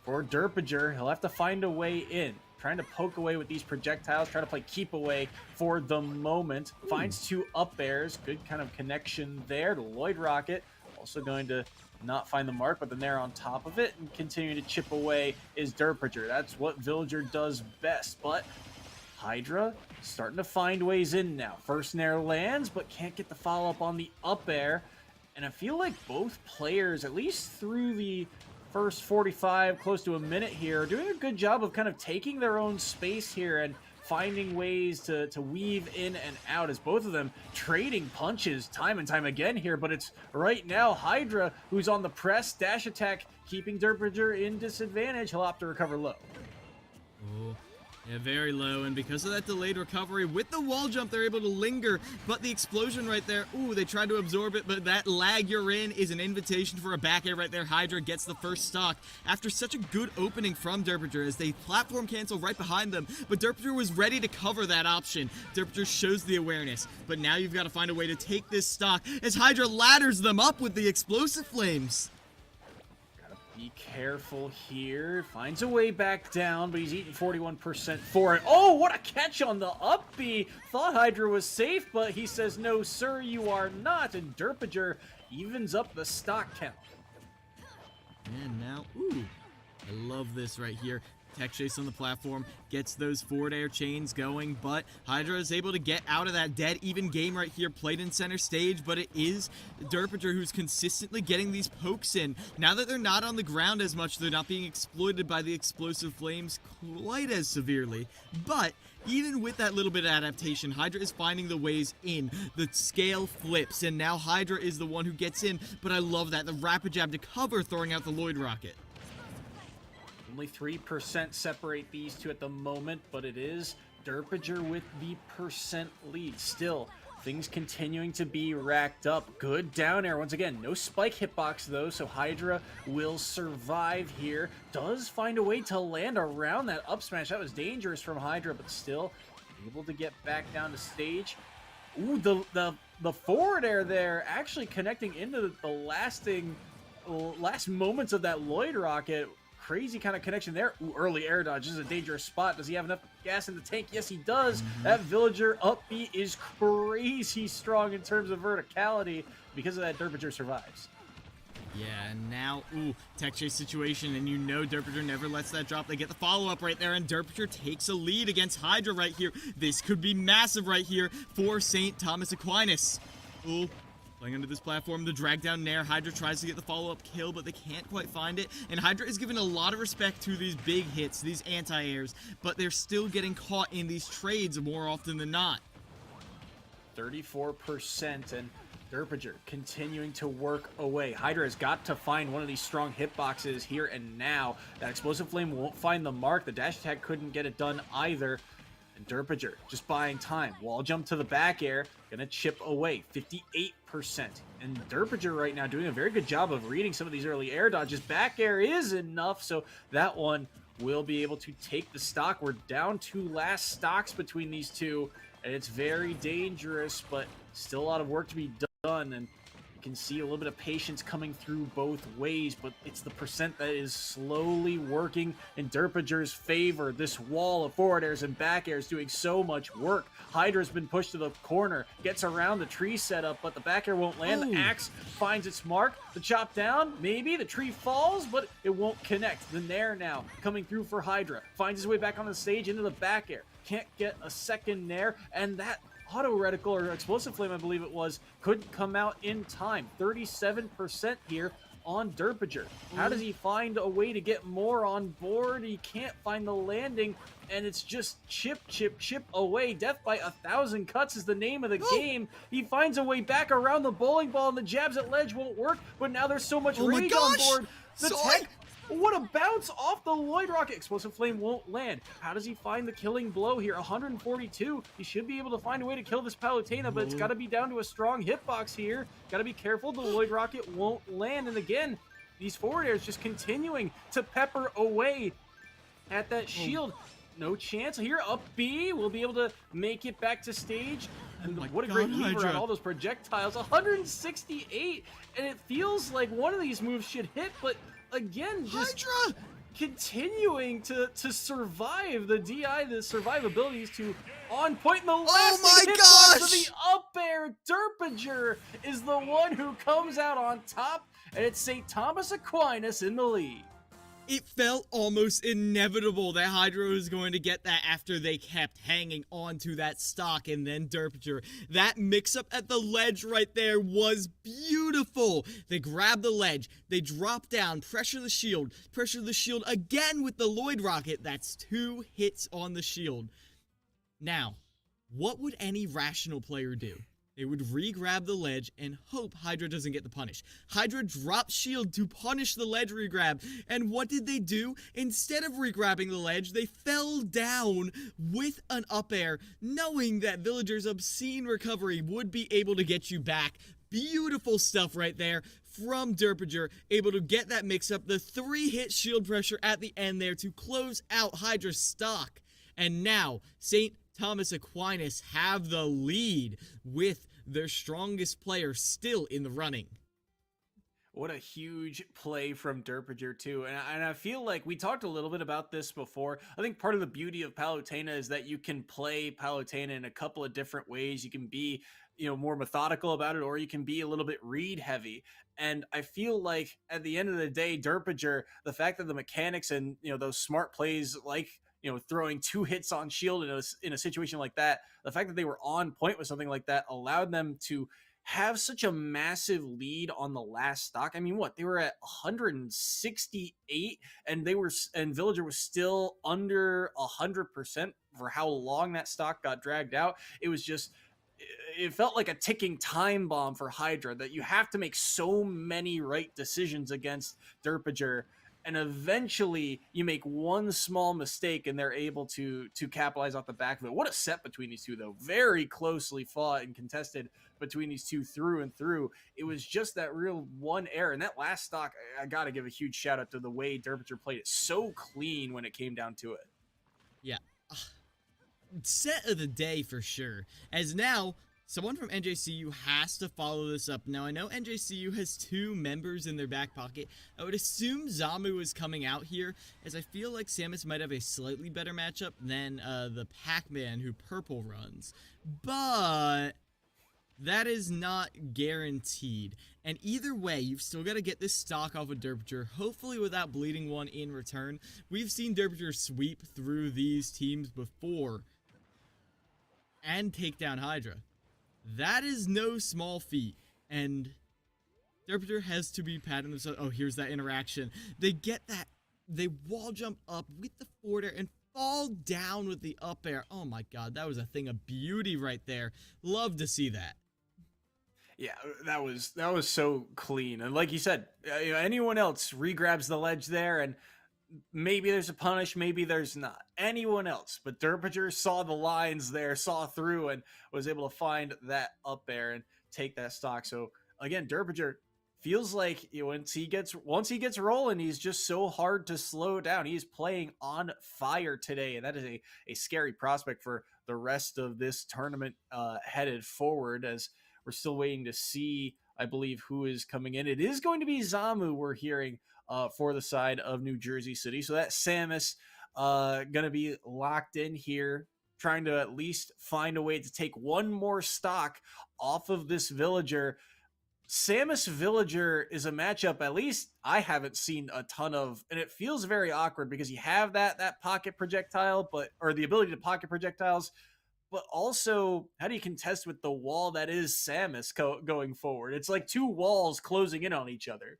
for Derpinger, he'll have to find a way in. Trying to poke away with these projectiles, trying to play keep away for the moment. Finds 2 up airs. Good kind of connection there. The Lloyd Rocket also going to not find the mark, but the Nair on top of it and continue to chip away is Derpinger. That's what Villager does best. But Hydra starting to find ways in now. First Nair lands, but can't get the follow-up on the up air. And I feel like both players, at least through the first 45, close to a minute here, are doing a good job of kind of taking their own space here and finding ways to weave in and out, as both of them trading punches time and time again here. But it's right now Hydra who's on the press, dash attack, keeping Derpinger in disadvantage. He'll opt to recover low. Oh, yeah, very low, and because of that delayed recovery, with the wall jump, they're able to linger, but the explosion right there, ooh, they tried to absorb it, but that lag you're in is an invitation for a back air right there. Hydra gets the first stock after such a good opening from Derpinger as they platform cancel right behind them, but Derpinger was ready to cover that option. Derpinger shows the awareness, but now you've got to find a way to take this stock as Hydra ladders them up with the explosive flames. Be careful here. Finds a way back down, but he's eating 41% for it. Oh, what a catch on the up B. Thought Hydra was safe, but he says, no, sir, you are not. And Derpinger evens up the stock count. And now, ooh, I love this right here. Tech chase on the platform, gets those forward air chains going, but Hydra is able to get out of that dead even game right here, played in center stage, but it is Derpinger who's consistently getting these pokes in. Now that they're not on the ground as much, they're not being exploited by the explosive flames quite as severely, but even with that little bit of adaptation, Hydra is finding the ways in. The scale flips, and now Hydra is the one who gets in, but I love that. The rapid jab to cover, throwing out the Lloyd Rocket. Only 3% separate these two at the moment, but it is Derpinger with the percent lead. Still, things continuing to be racked up. Good down air. Once again, no spike hitbox though, so Hydra will survive here. Does find a way to land around that up smash. That was dangerous from Hydra, but still able to get back down to stage. Ooh, the forward air there actually connecting into the last moments of that Lloyd rocket. Crazy kind of connection there. Ooh, early air dodge. This is a dangerous spot. Does he have enough gas in the tank? Yes, he does. That villager up B is crazy strong in terms of verticality. Because of that, Derpinger survives. Yeah, and now, tech chase situation, and you know Derpinger never lets that drop. They get the follow-up right there, and Derpinger takes a lead against Hydra right here. This could be massive right here for St. Thomas Aquinas. Playing under this platform, the drag down Nair. Hydra tries to get the follow-up kill, but they can't quite find it. And Hydra is giving a lot of respect to these big hits, these anti-airs, but they're still getting caught in these trades more often than not. 34%, and Derpinger continuing to work away. Hydra has got to find one of these strong hitboxes here and now. That explosive flame won't find the mark. The dash attack couldn't get it done either. And Derpinger just buying time. Wall jump to the back air. Gonna chip away. 58%. And Derpinger right now doing a very good job of reading some of these early air dodges. Back air is enough, so that one will be able to take the stock. We're down to last stocks between these two. And it's very dangerous, but still a lot of work to be done. And you can see a little bit of patience coming through both ways, but it's the percent that is slowly working in Derpinger's favor. This wall of forward airs and back airs doing so much work. Hydra's been pushed to the corner, gets around the tree setup, but the back air won't land. The axe finds its mark. The chop down, maybe. The tree falls, but it won't connect. The Nair now coming through for Hydra. Finds his way back on the stage into the back air. Can't get a second Nair, and that auto reticle or explosive flame, I believe it was, couldn't come out in time. 37% here on Derpinger. How does he find a way to get more on board? He can't find the landing, and it's just chip away. Death by 1,000 cuts is the name of the game. He finds a way back around the bowling ball, and the jabs at ledge won't work, but now there's so much rage on board. The tech, what a bounce off the Lloyd rocket. Explosive flame won't land. How does he find the killing blow here? 142. He should be able to find a way to kill this Palutena, but it's got to be down to a strong hitbox here. Got to be careful. The Lloyd rocket won't land. And again, these forward airs just continuing to pepper away at that shield. No chance here. Up B. We'll be able to make it back to stage. And what a great lever on all those projectiles. 168. And it feels like one of these moves should hit, but again, just continuing to survive. The DI, the survivability is to on point in the last hitbox of the up air. Derpinger is the one who comes out on top, and it's St. Thomas Aquinas in the lead. It felt almost inevitable that Hydra was going to get that after they kept hanging on to that stock, and then Derpinger. That mix-up at the ledge right there was beautiful. They grab the ledge, they drop down, pressure the shield again with the Lloyd rocket. That's 2 hits on the shield. Now, what would any rational player do? They would re-grab the ledge and hope Hydra doesn't get the punish. Hydra drops shield to punish the ledge re-grab. And what did they do? Instead of re-grabbing the ledge, they fell down with an up air, knowing that Villager's obscene recovery would be able to get you back. Beautiful stuff right there from Derpinger, able to get that mix-up. The 3-hit shield pressure at the end there to close out Hydra's stock. And now, St. Thomas Aquinas have the lead with their strongest player still in the running. What a huge play from Derpinger too. And I feel like we talked a little bit about this before. I think part of the beauty of Palutena is that you can play Palutena in a couple of different ways. You can be, more methodical about it, or you can be a little bit read heavy. And I feel like at the end of the day, Derpinger, the fact that the mechanics and, those smart plays like, throwing 2 hits on shield in a situation like that, the fact that they were on point with something like that allowed them to have such a massive lead on the last stock. I mean, they were at 168 and Villager was still under 100% for how long that stock got dragged out. It felt like a ticking time bomb for Hydra, that you have to make so many right decisions against Derpinger. And eventually you make one small mistake and they're able to capitalize off the back of it. What a set between these two, though. Very closely fought and contested between these two through and through. It was just that real one error. And that last stock, I got to give a huge shout out to the way Derpinger played it so clean when it came down to it. Yeah. Set of the day for sure. As now, Someone from NJCU has to follow this up. Now, I know NJCU has 2 members in their back pocket. I would assume Zamu is coming out here, as I feel like Samus might have a slightly better matchup than the Pac-Man who purple runs. But that is not guaranteed. And either way, you've still got to get this stock off of Derpinger, hopefully without bleeding one in return. We've seen Derpinger sweep through these teams before and take down Hydra. That is no small feat, and Derpinger has to be patting themselves. Oh, here's that interaction. They get that. They wall jump up with the forward air and fall down with the up air. Oh my god, that was a thing of beauty right there. Love to see that. Yeah, that was so clean. And like you said, anyone else regrabs the ledge there, and maybe there's a punish, maybe there's not. Anyone else, but Derpinger saw the lines there, saw through, and was able to find that up air and take that stock. So again, Derpinger feels like once he gets rolling, he's just so hard to slow down. He's playing on fire today, and that is a scary prospect for the rest of this tournament headed forward, as we're still waiting to see, I believe, who is coming in. It is going to be Zamu, we're hearing, for the side of New Jersey City. So that's Samus going to be locked in here, trying to at least find a way to take one more stock off of this Villager. Samus Villager is a matchup, at least I haven't seen a ton of, and it feels very awkward because you have that pocket projectile, or the ability to pocket projectiles, but also, how do you contest with the wall that is Samus going forward? It's like 2 walls closing in on each other.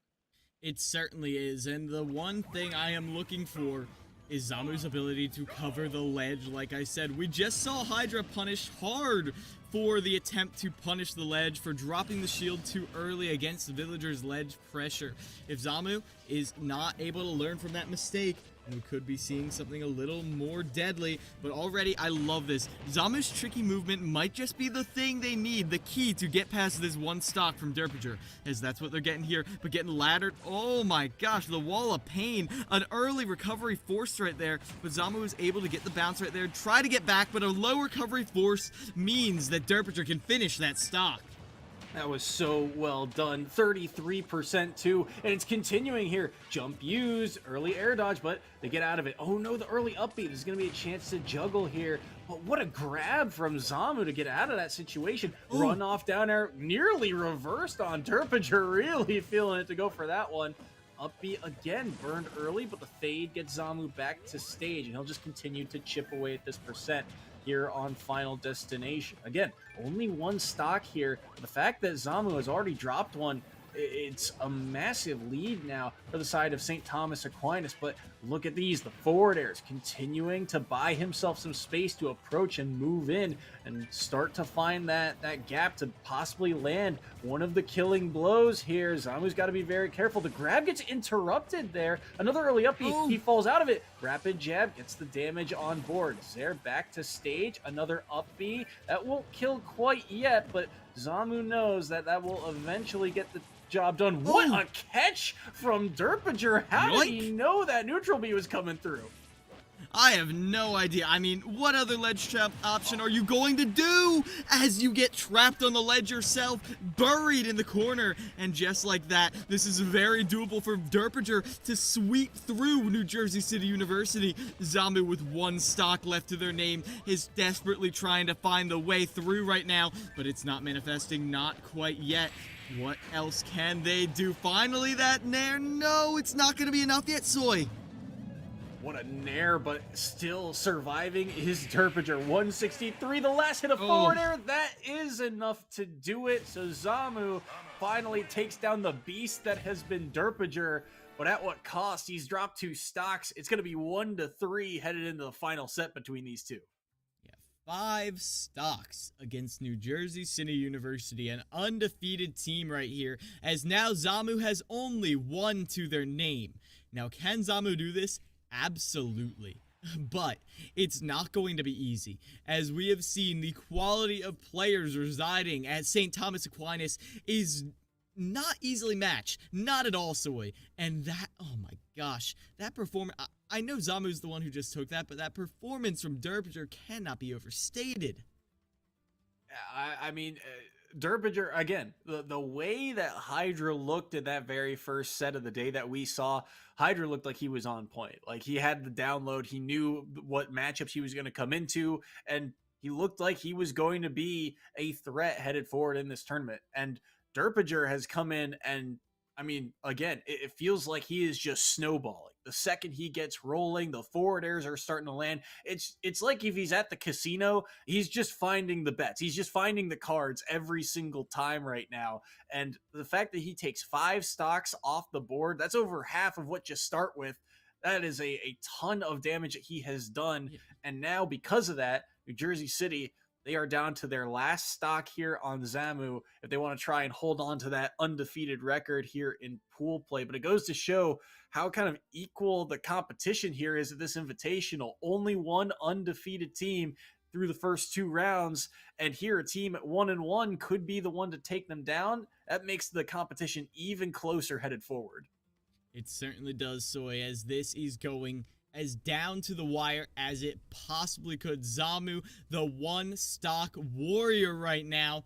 It certainly is, and the one thing I am looking for is Zamu's ability to cover the ledge. Like I said, we just saw Hydra punish hard for the attempt to punish the ledge, for dropping the shield too early against the Villager's ledge pressure. If Zamu is not able to learn from that mistake, we could be seeing something a little more deadly, but already I love this. Zamu's tricky movement might just be the thing they need, the key to get past this one stock from Derpinger, as that's what they're getting here, but getting laddered. Oh my gosh, the wall of pain. An early recovery forced right there, but Zamu is able to get the bounce right there, try to get back, but a low recovery force means that Derpinger can finish that stock. That was so well done. 33% too, and it's continuing here. Jump used, early air dodge, but they get out of it. Oh no, the early upbeat. There's going to be a chance to juggle here. But what a grab from Zamu to get out of that situation. Ooh. Run off down there, nearly reversed on Derpinger. Really feeling it to go for that one. Upbeat again, burned early, but the fade gets Zamu back to stage, and he'll just continue to chip away at this percent here on Final Destination. Again, only 1 stock here. The fact that Zamu has already dropped one, it's a massive lead now for the side of St. Thomas Aquinas, but look at these, the forward airs continuing to buy himself some space to approach and move in and start to find that gap to possibly land one of the killing blows here. Zamu's got to be very careful. The grab gets interrupted there. Another early up, he falls out of it. Rapid jab gets the damage on board. Zare back to stage. Another up B. That won't kill quite yet, but Zamu knows that will eventually get the job done. What a catch from Derpinger. How did he know that neutral B was coming through? I have no idea. I mean, what other ledge trap option are you going to do as you get trapped on the ledge yourself, buried in the corner? And just like that, this is very doable for Derpinger to sweep through New Jersey City University. Zamu, with 1 stock left to their name, is desperately trying to find the way through right now, but it's not manifesting, not quite yet. What else can they do? Finally, that nair. No, it's not going to be enough yet, Soy. What a nair, but still surviving is Derpinger. 163, the last hit of forward air. That is enough to do it. So Zamu finally takes down the beast that has been Derpinger. But at what cost? He's dropped 2 stocks. It's going to be 1-3 headed into the final set between these two. 5 stocks against New Jersey City University, an undefeated team right here, as now Zamu has only 1 to their name. Now, can Zamu do this? Absolutely. But it's not going to be easy, as we have seen the quality of players residing at St. Thomas Aquinas is not easily matched. Not at all, Soy. And that, oh my gosh, that performance, I know Zamu's the one who just took that, but that performance from Derpinger cannot be overstated. I mean, Derpinger, again, the way that Hydra looked at that very first set of the day that we saw, Hydra looked like he was on point. Like he had the download. He knew what matchups he was going to come into, and he looked like he was going to be a threat headed forward in this tournament. And Derpinger has come in and, I mean, again, it feels like he is just snowballing. The second he gets rolling, the forward airs are starting to land. It's like if he's at the casino, he's just finding the bets. He's just finding the cards every single time right now. And the fact that he takes 5 stocks off the board, that's over half of what you start with. That is a ton of damage that he has done. Yeah. And now because of that, New Jersey City, they are down to their last stock here on Zamu if they want to try and hold on to that undefeated record here in pool play. But it goes to show how kind of equal the competition here is at this Invitational. Only one undefeated team through the first 2 rounds, and here a team at 1-1 could be the one to take them down. That makes the competition even closer headed forward. It certainly does, Soy, as this is going as down to the wire as it possibly could. Zamu, the 1 stock warrior right now,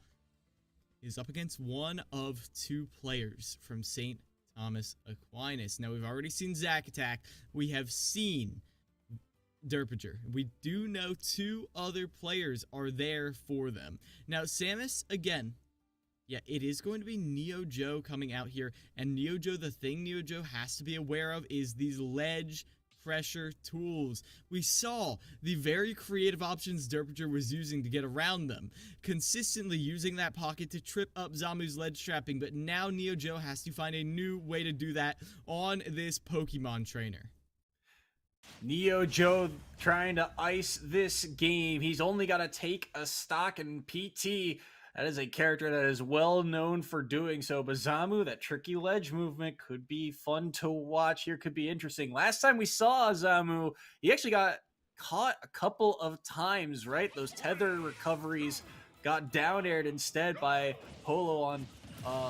is up against one of 2 players from St. Thomas Aquinas. Now, we've already seen Zack Attack. We have seen Derpinger. We do know 2 other players are there for them. Now, Samus, again, yeah, it is going to be Neo Joe coming out here. And Neo Joe, the thing Neo Joe has to be aware of is these ledge pressure tools. We saw the very creative options Derpinger was using to get around them, consistently using that pocket to trip up Zamu's ledge trapping, but now Neo Joe has to find a new way to do that on this Pokemon trainer. Neo Joe trying to ice this game. He's only got to take a stock in PT. That is a character that is well known for doing so. But Zamu, that tricky ledge movement could be fun to watch here, could be interesting. Last time we saw Zamu, he actually got caught a couple of times, right? Those tether recoveries got down aired instead by Polo on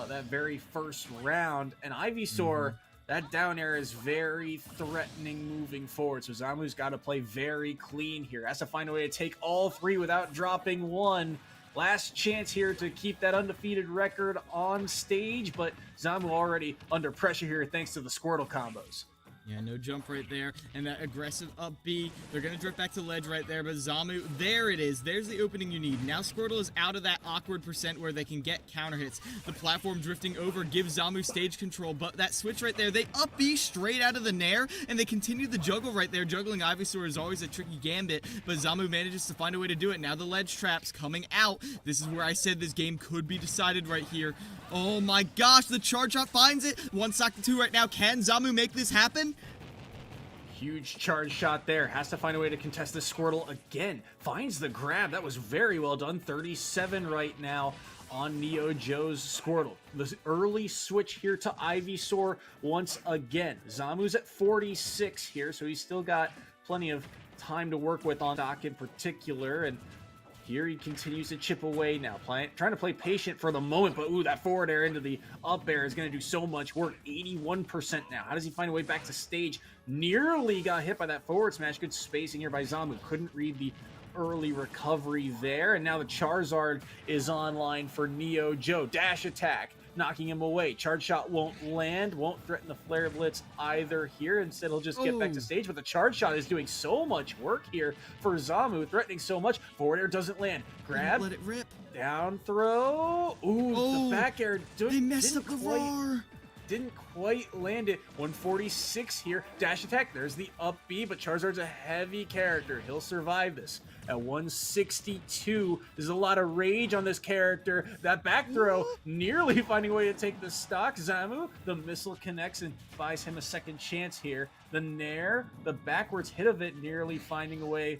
that very first round. And Ivysaur, that down air is very threatening moving forward. So Zamu's got to play very clean here. Has to find a way to take all 3 without dropping 1. Last chance here to keep that undefeated record on stage, but Zamu already under pressure here thanks to the Squirtle combos. Yeah, no jump right there, and that aggressive up B. They're going to drift back to ledge right there, but Zamu, there it is. There's the opening you need. Now Squirtle is out of that awkward percent where they can get counter hits. The platform drifting over gives Zamu stage control, but that switch right there, they up B straight out of the nair, and they continue the juggle right there. Juggling Ivysaur is always a tricky gambit, but Zamu manages to find a way to do it. Now the ledge traps coming out. This is where I said this game could be decided right here. Oh my gosh, the charge shot finds it. 1 stock to 2 right now. Can Zamu make this happen? Huge charge shot there. Has to find a way to contest this Squirtle again. Finds the grab. That was very well done. 37 right now on Neo Joe's Squirtle. The early switch here to Ivysaur once again. Zamu's at 46 here, so he's still got plenty of time to work with on Doc in particular. And here he continues to chip away now, trying to play patient for the moment, but ooh, that forward air into the up air is going to do so much work. 81% now. How does he find a way back to stage? Nearly got hit by that forward smash. Good spacing here by Zamu. Couldn't read the early recovery there, and now the Charizard is online for Neo Joe. Dash attack, knocking him away. Charge shot won't land, won't threaten the Flare Blitz either here. Instead, he'll just get back to stage, but the charge shot is doing so much work here for Zamu, threatening so much. Forward air doesn't land. Grab. Let it rip. Down throw. Ooh, the back air they messed up the roar. Didn't quite land it. 146 here. Dash attack. There's the up B, but Charizard's a heavy character. He'll survive this. At 162, there's a lot of rage on this character. That back throw nearly finding a way to take the stock. Zamu, the missile connects and buys him a second chance here. The nair, the backwards hit of it, nearly finding a way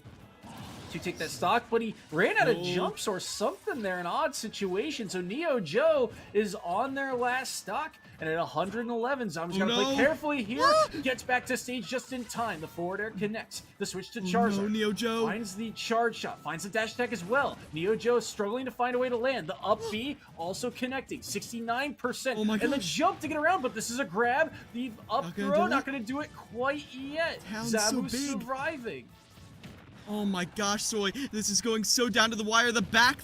to take that stock, but he ran out of jumps or something there, an odd situation. So Neo Joe is on their last stock, and at 111, Zamu's got to play carefully here. Gets back to stage just in time. The forward air connects. The switch to Charizard. Neo Joe finds the charge shot, finds the dash attack as well. Neo Joe is struggling to find a way to land. The up B also connecting, 69%. And the jump to get around, but this is a grab. The up throw, not going to do it quite yet. Zamu surviving. Oh my gosh, Soy, this is going so down to the wire. The back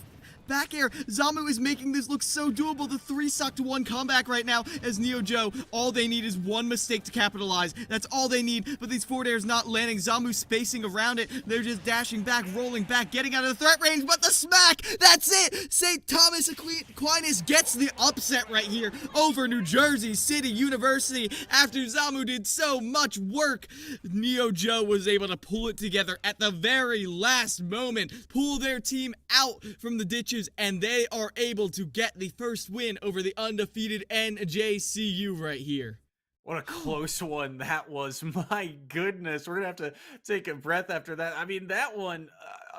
back air. Zamu is making this look so doable. The 3-stock-to-1 comeback right now as Neo Joe. All they need is one mistake to capitalize. That's all they need, but these forward airs not landing. Zamu spacing around it. They're just dashing back, rolling back, getting out of the threat range, but the smack! That's it! St. Thomas Aquinas gets the upset right here over New Jersey City University after Zamu did so much work. Neo Joe was able to pull it together at the very last moment, pull their team out from the ditches, and they are able to get the first win over the undefeated NJCU right here. What a close one that was. My goodness. We're going to have to take a breath after that. I mean, that one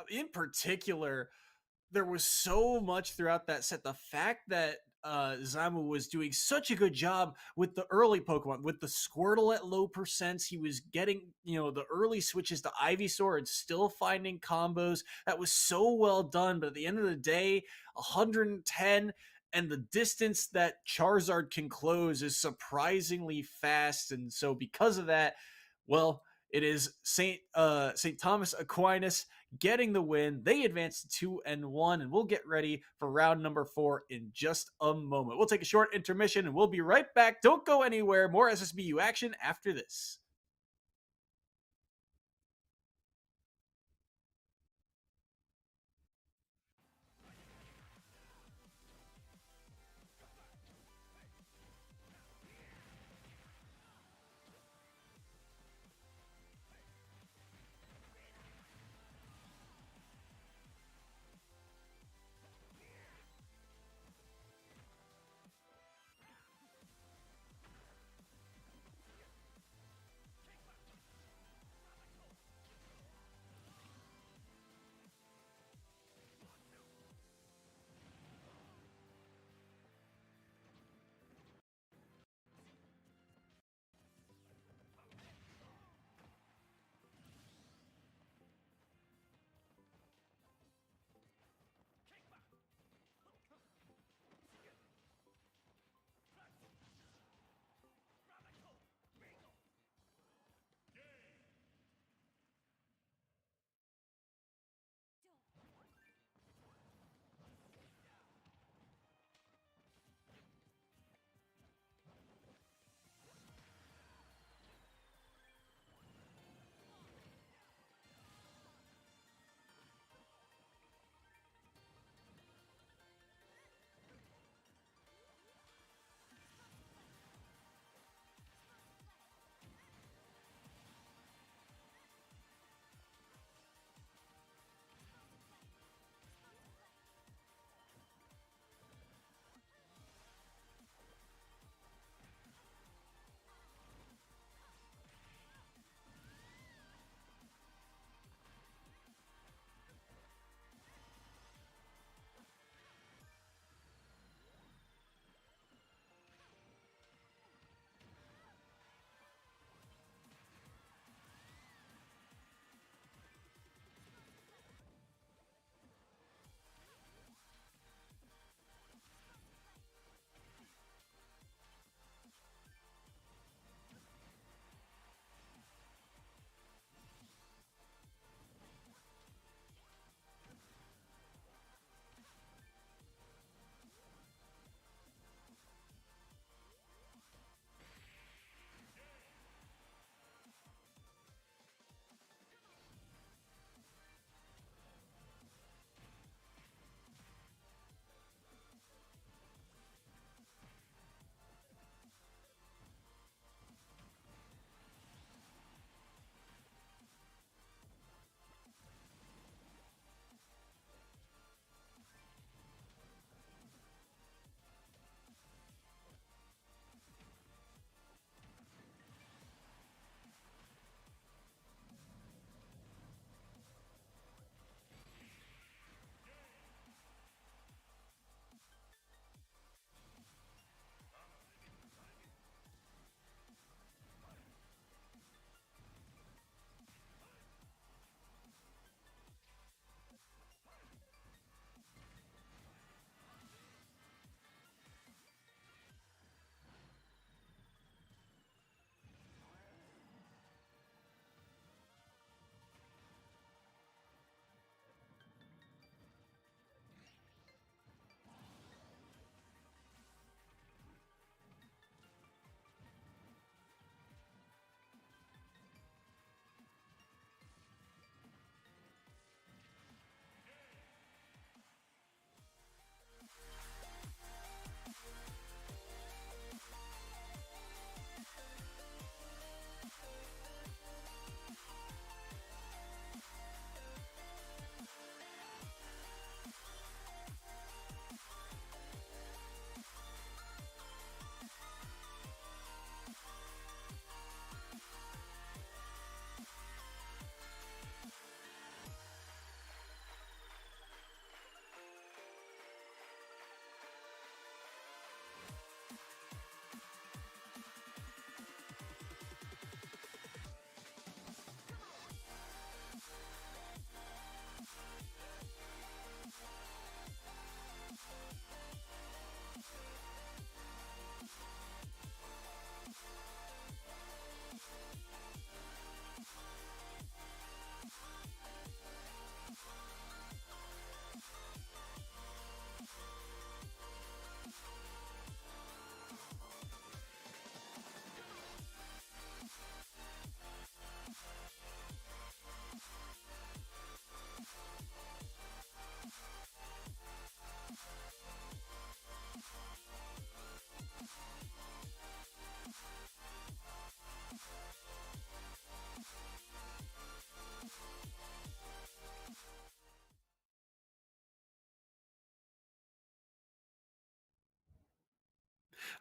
in particular, there was so much throughout that set. The fact that Zamu was doing such a good job with the early Pokemon, with the Squirtle at low percents. He was getting, the early switches to Ivysaur and still finding combos. That was so well done. But at the end of the day, 110, and the distance that Charizard can close is surprisingly fast. And so because of that, well, it is St. Thomas Aquinas getting the win. They advance to 2-1, and we'll get ready for round number 4 in just a moment. We'll take a short intermission, and we'll be right back. Don't go anywhere. More SSBU action after this.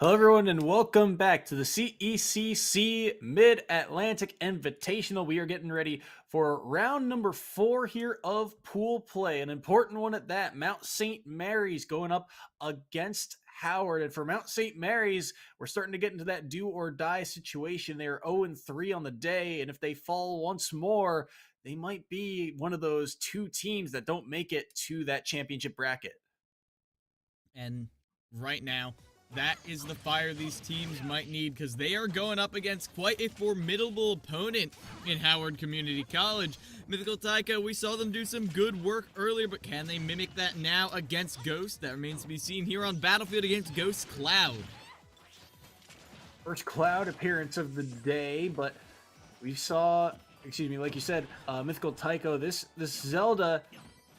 Hello, everyone, and welcome back to the CECC Mid-Atlantic Invitational. We are getting ready for round number 4 here of pool play, an important one at that. Mount St. Mary's going up against Howard. And for Mount St. Mary's, we're starting to get into that do-or-die situation. They are 0-3 on the day, and if they fall once more, they might be one of those 2 teams that don't make it to that championship bracket. And right now, that is the fire these teams might need, because they are going up against quite a formidable opponent in Howard Community College. Mythical Taiko, we saw them do some good work earlier, but can they mimic that now against Ghost? That remains to be seen here on Battlefield against Ghost Cloud. First Cloud appearance of the day, but we saw, like you said, Mythical Taiko, this Zelda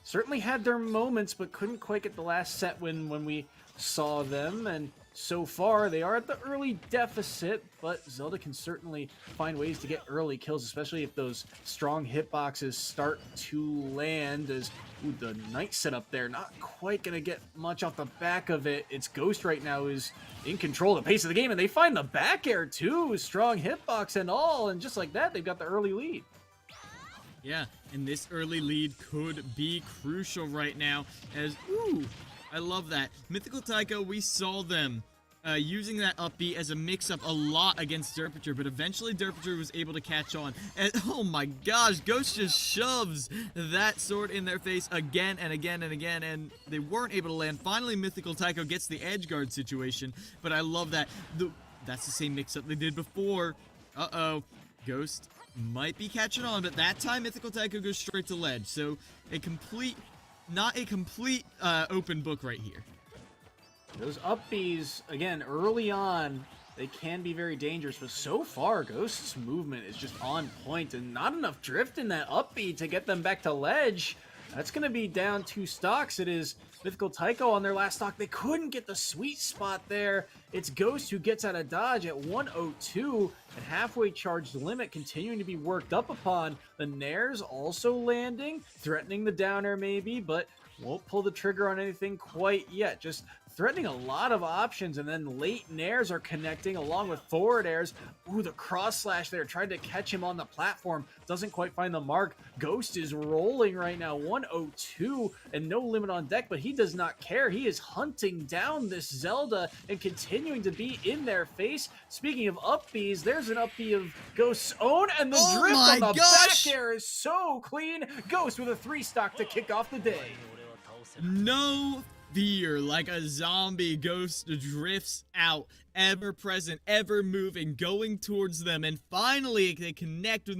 certainly had their moments, but couldn't quite get the last set when we saw them. And so far, they are at the early deficit, but Zelda can certainly find ways to get early kills, especially if those strong hitboxes start to land. As the Knight setup there, not quite going to get much off the back of it. It's Ghost right now who's in control of the pace of the game, and they find the back air too, strong hitbox and all, and just like that, they've got the early lead. Yeah, and this early lead could be crucial right now, as, ooh, I love that. Mythical Taiko, we saw them using that up B as a mix-up a lot against Derpature, but eventually Derpature was able to catch on. And oh my gosh, Ghost just shoves that sword in their face again and again and again, and they weren't able to land. Finally, Mythical Taiko gets the edge guard situation, but I love that. That's the same mix-up they did before. Uh-oh, Ghost might be catching on, but that time Mythical Taiko goes straight to ledge, so not a complete open book right here. Those up Bs, again, early on, they can be very dangerous, but so far, Ghost's movement is just on point, and not enough drift in that up B to get them back to ledge. That's going to be down 2 stocks. It is Mythical Taiko on their last stock. They couldn't get the sweet spot there. It's Ghost who gets out of dodge at 102, and halfway charged limit continuing to be worked up upon. The Nair's also landing, threatening the down air maybe, but won't pull the trigger on anything quite yet. Just threatening a lot of options, and then late Nairs are connecting along with forward airs. Ooh, the cross slash there, tried to catch him on the platform. Doesn't quite find the mark. Ghost is rolling right now, 102, and no limit on deck, but he does not care. He is hunting down this Zelda and continuing to be in their face. Speaking of up Bs, there's an up B of Ghost's own, and the drift on the back air is so clean. Ghost with a 3 stock to kick off the day. No fear, like a zombie, Ghost drifts out, ever present, ever moving, going towards them, and finally they connect with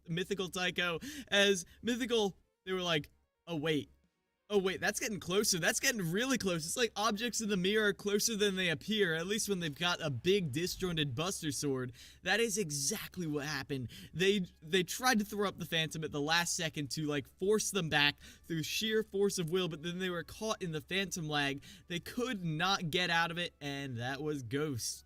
Mythical Taiko. As Mythical, they were like, oh wait, that's getting closer. That's getting really close. It's like objects in the mirror are closer than they appear, at least when they've got a big disjointed Buster Sword. That is exactly what happened. They tried to throw up the Phantom at the last second to like force them back through sheer force of will, but then they were caught in the Phantom lag. They could not get out of it, and that was Ghost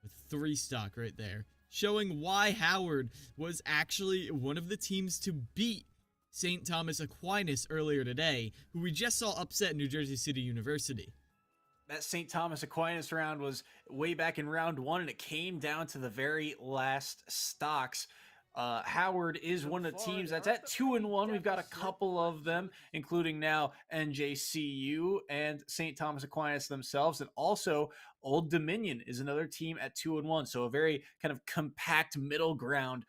with 3 stock right there, showing why Howard was actually one of the teams to beat St. Thomas Aquinas earlier today, who we just saw upset New Jersey City University. That St. Thomas Aquinas round was way back in round 1, and it came down to the very last stocks. Howard is one of the teams that's at 2-1. We've got a couple of them, including now NJCU and St. Thomas Aquinas themselves, and also Old Dominion is another team at 2-1. So a very kind of compact middle ground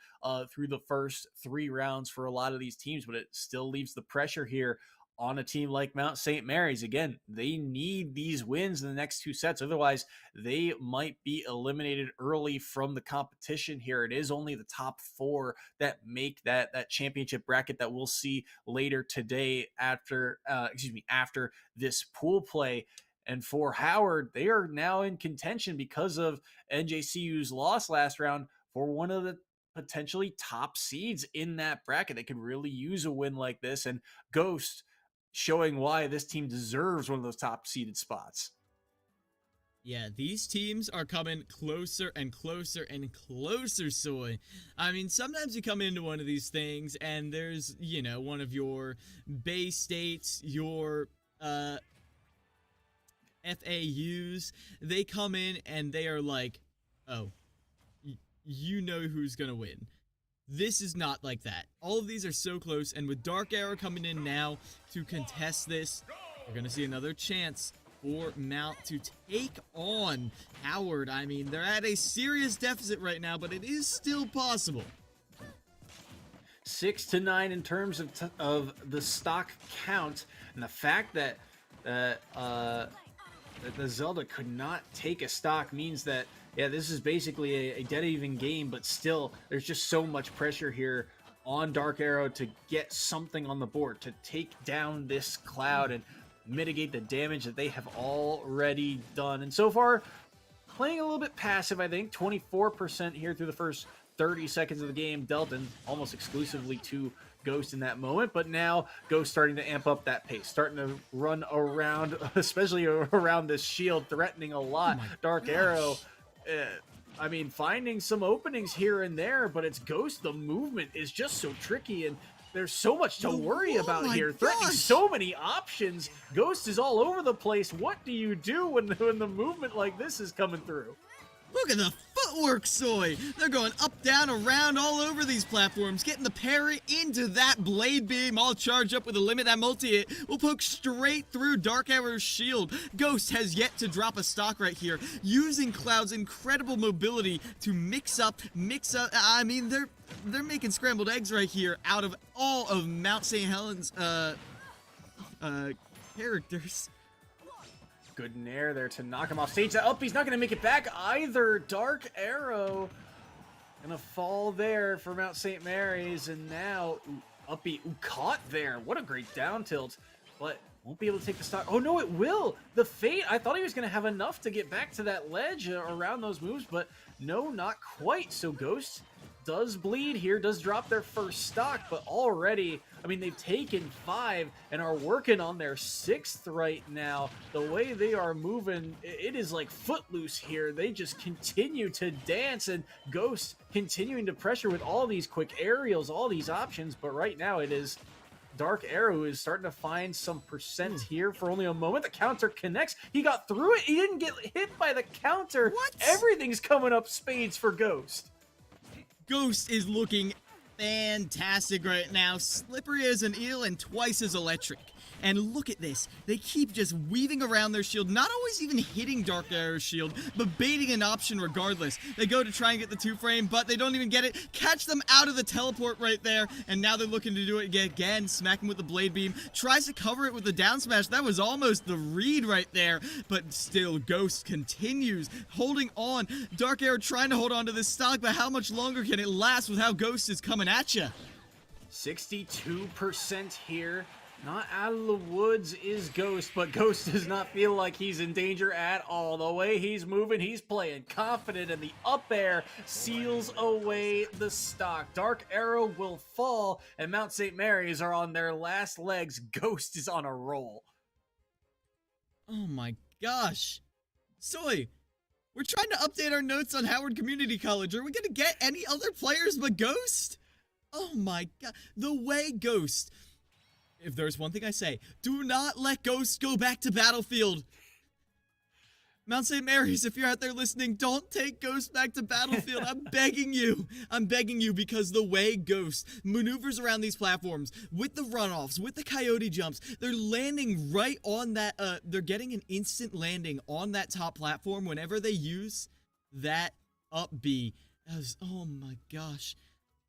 through the first 3 rounds for a lot of these teams, but it still leaves the pressure here on a team like Mount St. Mary's. Again, they need these wins in the next 2 sets. Otherwise, they might be eliminated early from the competition here. It is only the top 4 that make that championship bracket that we'll see later today after this pool play. And for Howard, they are now in contention because of NJCU's loss last round for one of the potentially top seeds in that bracket. They could really use a win like this, and Ghost showing why this team deserves one of those top seeded spots. Yeah, these teams are coming closer and closer and closer, Soy. I mean, sometimes you come into one of these things and there's, one of your Bay States, your FAUs, they come in and they are like, oh, you know who's gonna win. This is not like that. All of these are so close, and with Dark Arrow coming in now to contest this, we're gonna see another chance for Mount to take on Howard. I mean, they're at a serious deficit right now, but it is still possible. 6-9 in terms of the stock count, and the fact that that the Zelda could not take a stock means that, yeah, this is basically a dead even game, but still there's just so much pressure here on Dark Arrow to get something on the board, to take down this cloud and mitigate the damage that they have already done. And so far, playing a little bit passive, I think. 24% here through the first 30 seconds of the game, dealt in almost exclusively to Ghost in that moment, but now Ghost starting to amp up that pace, starting to run around, especially around this shield, threatening a lot. Dark Arrow, I mean, finding some openings here and there, but it's Ghost. The movement is just so tricky, and there's so much to worry about here. Threatening so many options. Ghost is all over the place. What do you do when the movement like this is coming through? Look at the footwork, Soy! They're going up, down, around, all over these platforms, getting the parry into that blade beam, all charged up with a limit. That multi-hit will poke straight through Dark Arrow's shield. Ghost has yet to drop a stock right here, using Cloud's incredible mobility to mix up. I mean, they're making scrambled eggs right here out of all of Mount St. Helens characters. Good nair there to knock him off stage. Up, he's not going to make it back either. Dark Arrow gonna fall there for Mount St. Mary's, and now Uppy caught there. What a great down tilt, but won't be able to take the stock. Oh no, it will. The Fate, I thought he was going to have enough to get back to that ledge around those moves, but no, not quite. So Ghost does bleed here, does drop their first stock, but already, I mean, they've taken 5 and are working on their 6th right now. The way they are moving, it is like footloose here. They just continue to dance, and Ghost continuing to pressure with all these quick aerials, all these options, but right now it is Dark Arrow who is starting to find some percent here for only a moment. The counter connects. He got through it. He didn't get hit by the counter. What? Everything's coming up spades for Ghost. Ghost is looking fantastic right now. Slippery as an eel and twice as electric. And look at this. They keep just weaving around their shield, not always even hitting Dark Arrow's shield, but baiting an option regardless. They go to try and get the 2-frame, but they don't even get it. Catch them out of the teleport right there, and now they're looking to do it again. Smack him with the blade beam. Tries to cover it with the down smash. That was almost the read right there, but still Ghost continues holding on. Dark Arrow trying to hold on to this stock, but how much longer can it last with how Ghost is coming at you? 62% here. Not out of the woods is Ghost, but Ghost does not feel like he's in danger at all. The way he's moving, he's playing confident, and the up air seals away the stock. Dark Arrow will fall, and Mount St. Mary's are on their last legs. Ghost is on a roll. Oh my gosh. Soy, we're trying to update our notes on Howard Community College. Are we going to get any other players but Ghost? Oh my god. The way Ghost... If there's one thing I say, do not let Ghost go back to Battlefield. Mount St. Mary's, if you're out there listening, don't take Ghost back to Battlefield. I'm begging you. I'm begging you, because the way Ghost maneuvers around these platforms, with the runoffs, with the coyote jumps, they're landing right on that, they're getting an instant landing on that top platform whenever they use that up B. Oh my gosh.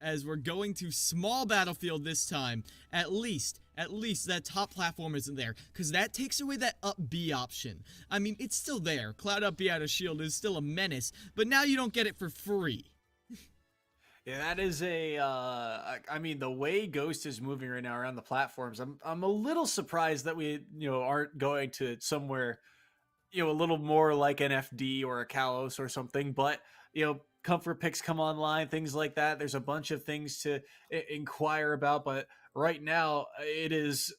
As we're going to small Battlefield this time, at least that top platform isn't there, because that takes away that up B option. I mean, it's still there. Cloud up B out of shield is still a menace, but now you don't get it for free. Yeah, that is I mean, the way Ghost is moving right now around the platforms, I'm a little surprised that we, aren't going to somewhere, a little more like an FD or a Kalos or something, but, comfort picks come online, things like that. There's a bunch of things to inquire about, but right now it is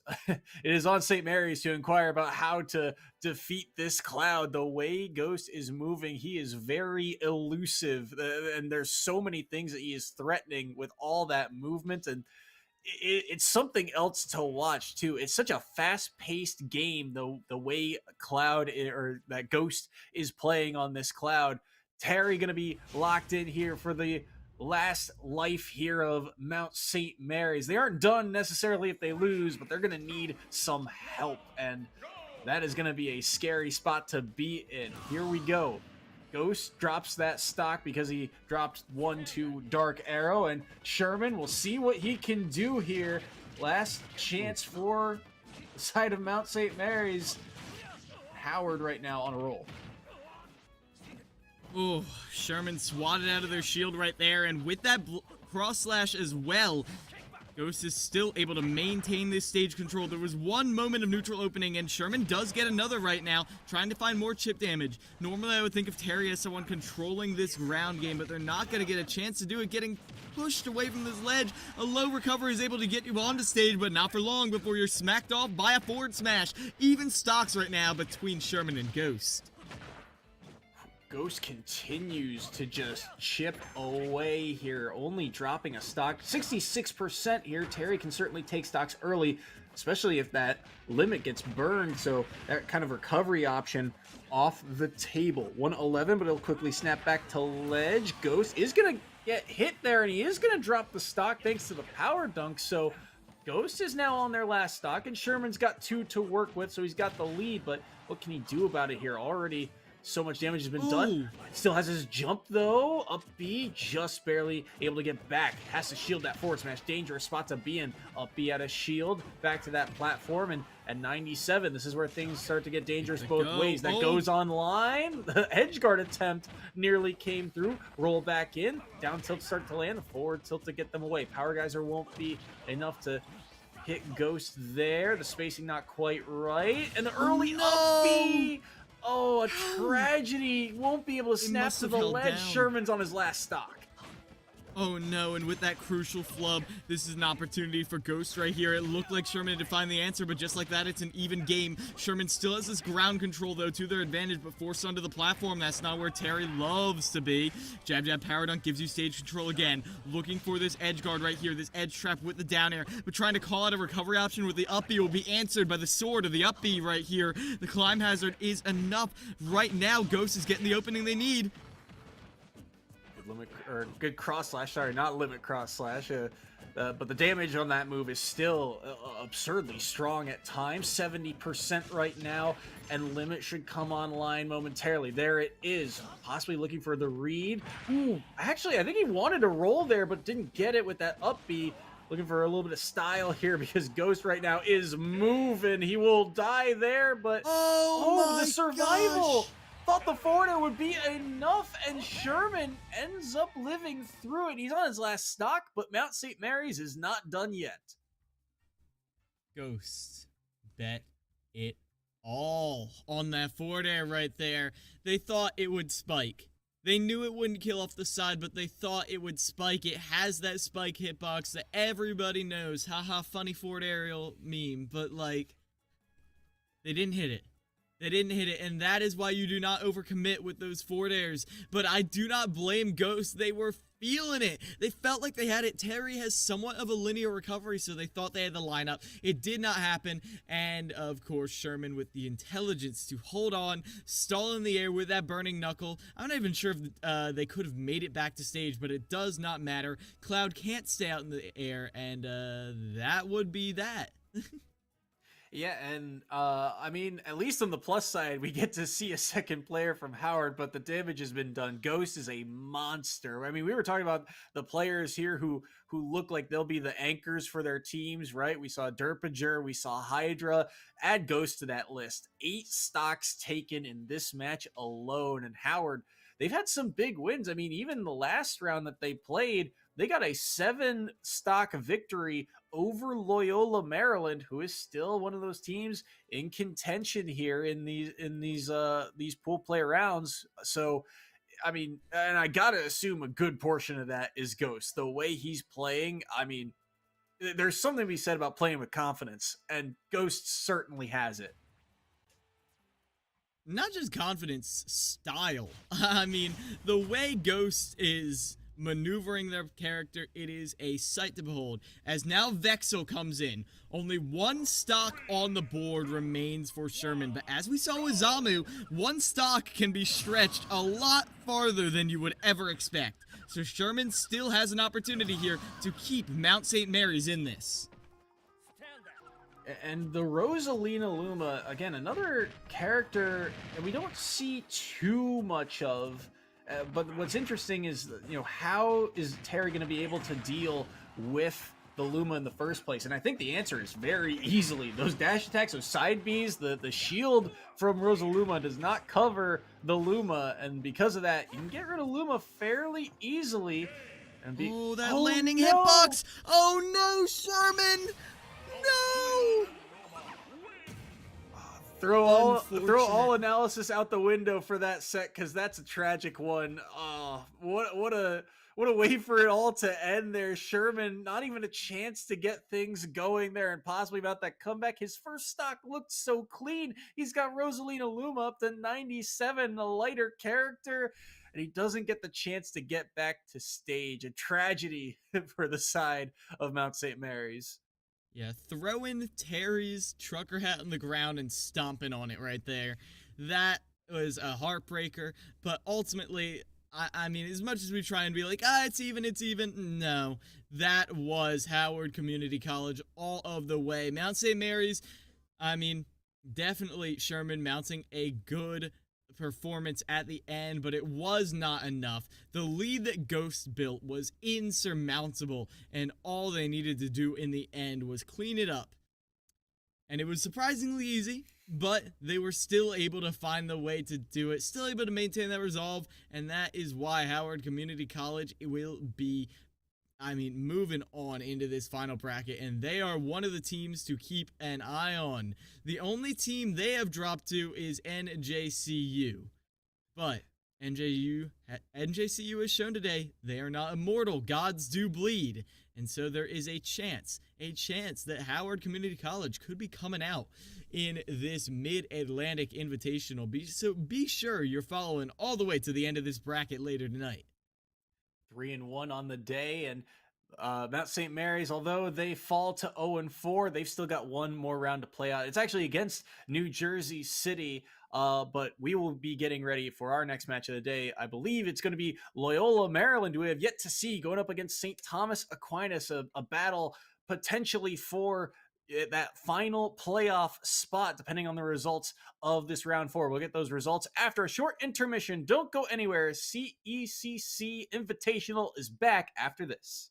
on St. Mary's to inquire about how to defeat this cloud. The way Ghost is moving, he is very elusive, and there's so many things that he is threatening with all that movement, and it's something else to watch too. It's such a fast-paced game, the way or that Ghost is playing on this Cloud. Terry going to be locked in here for the last life here of Mount St. Mary's. They aren't done necessarily if they lose, but they're going to need some help, and that is going to be a scary spot to be in. Here we go. Ghost drops that stock because he dropped 1 to Dark Arrow, and Sherman will see what he can do here. Last chance for the side of Mount St. Mary's. Howard right now on a roll. Oh, Sherman swatted out of their shield right there, and with that cross slash as well, Ghost is still able to maintain this stage control. There was one moment of neutral opening, and Sherman does get another right now, trying to find more chip damage. Normally, I would think of Terry as someone controlling this ground game, but they're not going to get a chance to do it, getting pushed away from this ledge. A low recovery is able to get you onto stage, but not for long before you're smacked off by a forward smash. Even stocks right now between Sherman and Ghost. Ghost continues to just chip away here, only dropping a stock. 66% here. Terry can certainly take stocks early, especially if that limit gets burned, so that kind of recovery option off the table. 111, but it'll quickly snap back to ledge. Ghost is going to get hit there, and he is going to drop the stock thanks to the power dunk, so Ghost is now on their last stock, and Sherman's got 2 to work with, so he's got the lead, but what can he do about it here? Already so much damage has been done. Still has his jump though. Up B, just barely able to get back. Has to shield that forward smash. Dangerous spot to be in. Up B at a shield. Back to that platform. And at 97, this is where things start to get dangerous both ways. That goes online. The edge guard attempt nearly came through. Roll back in. Down tilt start to land. The forward tilt to get them away. Power Geyser won't be enough to hit Ghost there. The spacing not quite right. And the early up B. Oh, a tragedy. Won't be able to snap to the ledge. Sherman's on his last stock. Oh no, and with that crucial flub, this is an opportunity for Ghost right here. It looked like Sherman had to find the answer, but just like that, it's an even game. Sherman still has this ground control, though, to their advantage, but forced onto the platform. That's not where Terry loves to be. Jab, jab, power dunk gives you stage control again. Looking for this edge guard right here, this edge trap with the down air, but trying to call out a recovery option with the up B will be answered by the sword of the up B right here. The climb hazard is enough. Right now, Ghost is getting the opening they need. Good cross slash, sorry, not limit cross slash, but the damage on that move is still absurdly strong at times. 70% right now, and limit should come online momentarily. There it is, possibly looking for the read. Ooh, actually, I think he wanted to roll there, but didn't get it with that up B. Looking for a little bit of style here because Ghost right now is moving. He will die there, but the survival! Gosh. Thought the forwarder would be enough, and Sherman ends up living through it. He's on his last stock, but Mount St. Mary's is not done yet. Ghost bet it all on that forward air right there. They thought it would spike. They knew it wouldn't kill off the side, but they thought it would spike. It has that spike hitbox that everybody knows. Haha, funny forward aerial meme, but like, they didn't hit it. They didn't hit it, and that is why you do not overcommit with those forward airs. But I do not blame Ghost. They were feeling it. They felt like they had it. Terry has somewhat of a linear recovery, so they thought they had the lineup. It did not happen, and of course, Sherman with the intelligence to hold on, stall in the air with that burning knuckle. I'm not even sure if they could have made it back to stage, but it does not matter. Cloud can't stay out in the air, and that would be that. Yeah, and I mean, at least on the plus side, we get to see a second player from Howard, but the damage has been done. Ghost is a monster. I mean, we were talking about the players here who look like they'll be the anchors for their teams, right? We saw Derpager, we saw Hydra. Add Ghost to that list. 8 stocks taken in this match alone, and Howard, they've had some big wins. I mean, even the last round that they played, they got a 7-stock victory over Loyola, Maryland, who is still one of those teams in contention here in these pool play rounds. So, I mean, and I gotta assume a good portion of that is Ghost. The way he's playing, I mean, there's something to be said about playing with confidence, and Ghost certainly has it. Not just confidence, style. I mean, the way Ghost is maneuvering their character. It is a sight to behold. As now Vexel comes in. Only one stock on the board remains for Sherman. But as we saw with Zamu, one stock can be stretched a lot farther than you would ever expect. So Sherman still has an opportunity here to keep Mount St. Mary's in this. And the Rosalina Luma, again, another character that we don't see too much of. But what's interesting is, how is Terry going to be able to deal with the Luma in the first place? And I think the answer is very easily. Those dash attacks, those side Bs, the shield from Rosaluma does not cover the Luma. And because of that, you can get rid of Luma fairly easily. And landing hitbox! Oh no, Sherman! No! Throw all analysis out the window for that set, because that's a tragic one. Oh, what a way for it all to end there. Sherman, not even a chance to get things going there, and possibly about that comeback. His first stock looked so clean. He's got Rosalina Luma up to 97, the lighter character, and he doesn't get the chance to get back to stage. A tragedy for the side of Mount St. Mary's. Yeah, throwing Terry's trucker hat on the ground and stomping on it right there. That was a heartbreaker, but ultimately, I mean, as much as we try and be like, it's even, no. That was Howard Community College all of the way. Mount St. Mary's, I mean, definitely Sherman mounting a good performance at the end, but it was not enough. The lead that Ghost built was insurmountable, and all they needed to do in the end was clean it up. And it was surprisingly easy, but they were still able to find the way to do it, still able to maintain that resolve, and that is why Howard Community College will be moving on into this final bracket, and they are one of the teams to keep an eye on. The only team they have dropped to is NJCU. But NJCU has shown today they are not immortal. Gods do bleed. And so there is a chance that Howard Community College could be coming out in this Mid-Atlantic Invitational. So be sure you're following all the way to the end of this bracket later tonight. 3-1 on the day, and Mount St. Mary's, although they fall to 0-4, they've still got one more round to play out. It's actually against New Jersey City, but we will be getting ready for our next match of the day. I believe it's going to be Loyola, Maryland, who we have yet to see, going up against St. Thomas Aquinas, a battle potentially for that final playoff spot, depending on the results of this round 4. We'll get those results after a short intermission. Don't go anywhere. CECC Invitational is back after this.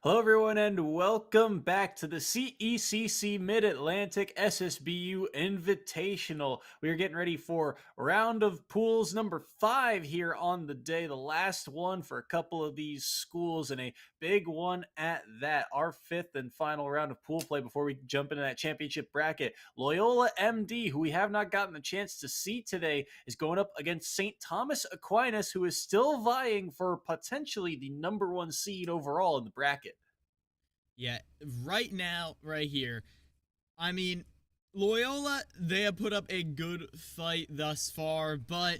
Hello, everyone, and welcome back to the CECC Mid-Atlantic SSBU Invitational. We are getting ready for round of pools number 5 here on the day, the last one for a couple of these schools, and a big one at that. Our 5th and final round of pool play before we jump into that championship bracket. Loyola MD, who we have not gotten the chance to see today, is going up against St. Thomas Aquinas, who is still vying for potentially the number 1 seed overall in the bracket. Yeah, right now, right here, I mean, Loyola, they have put up a good fight thus far, but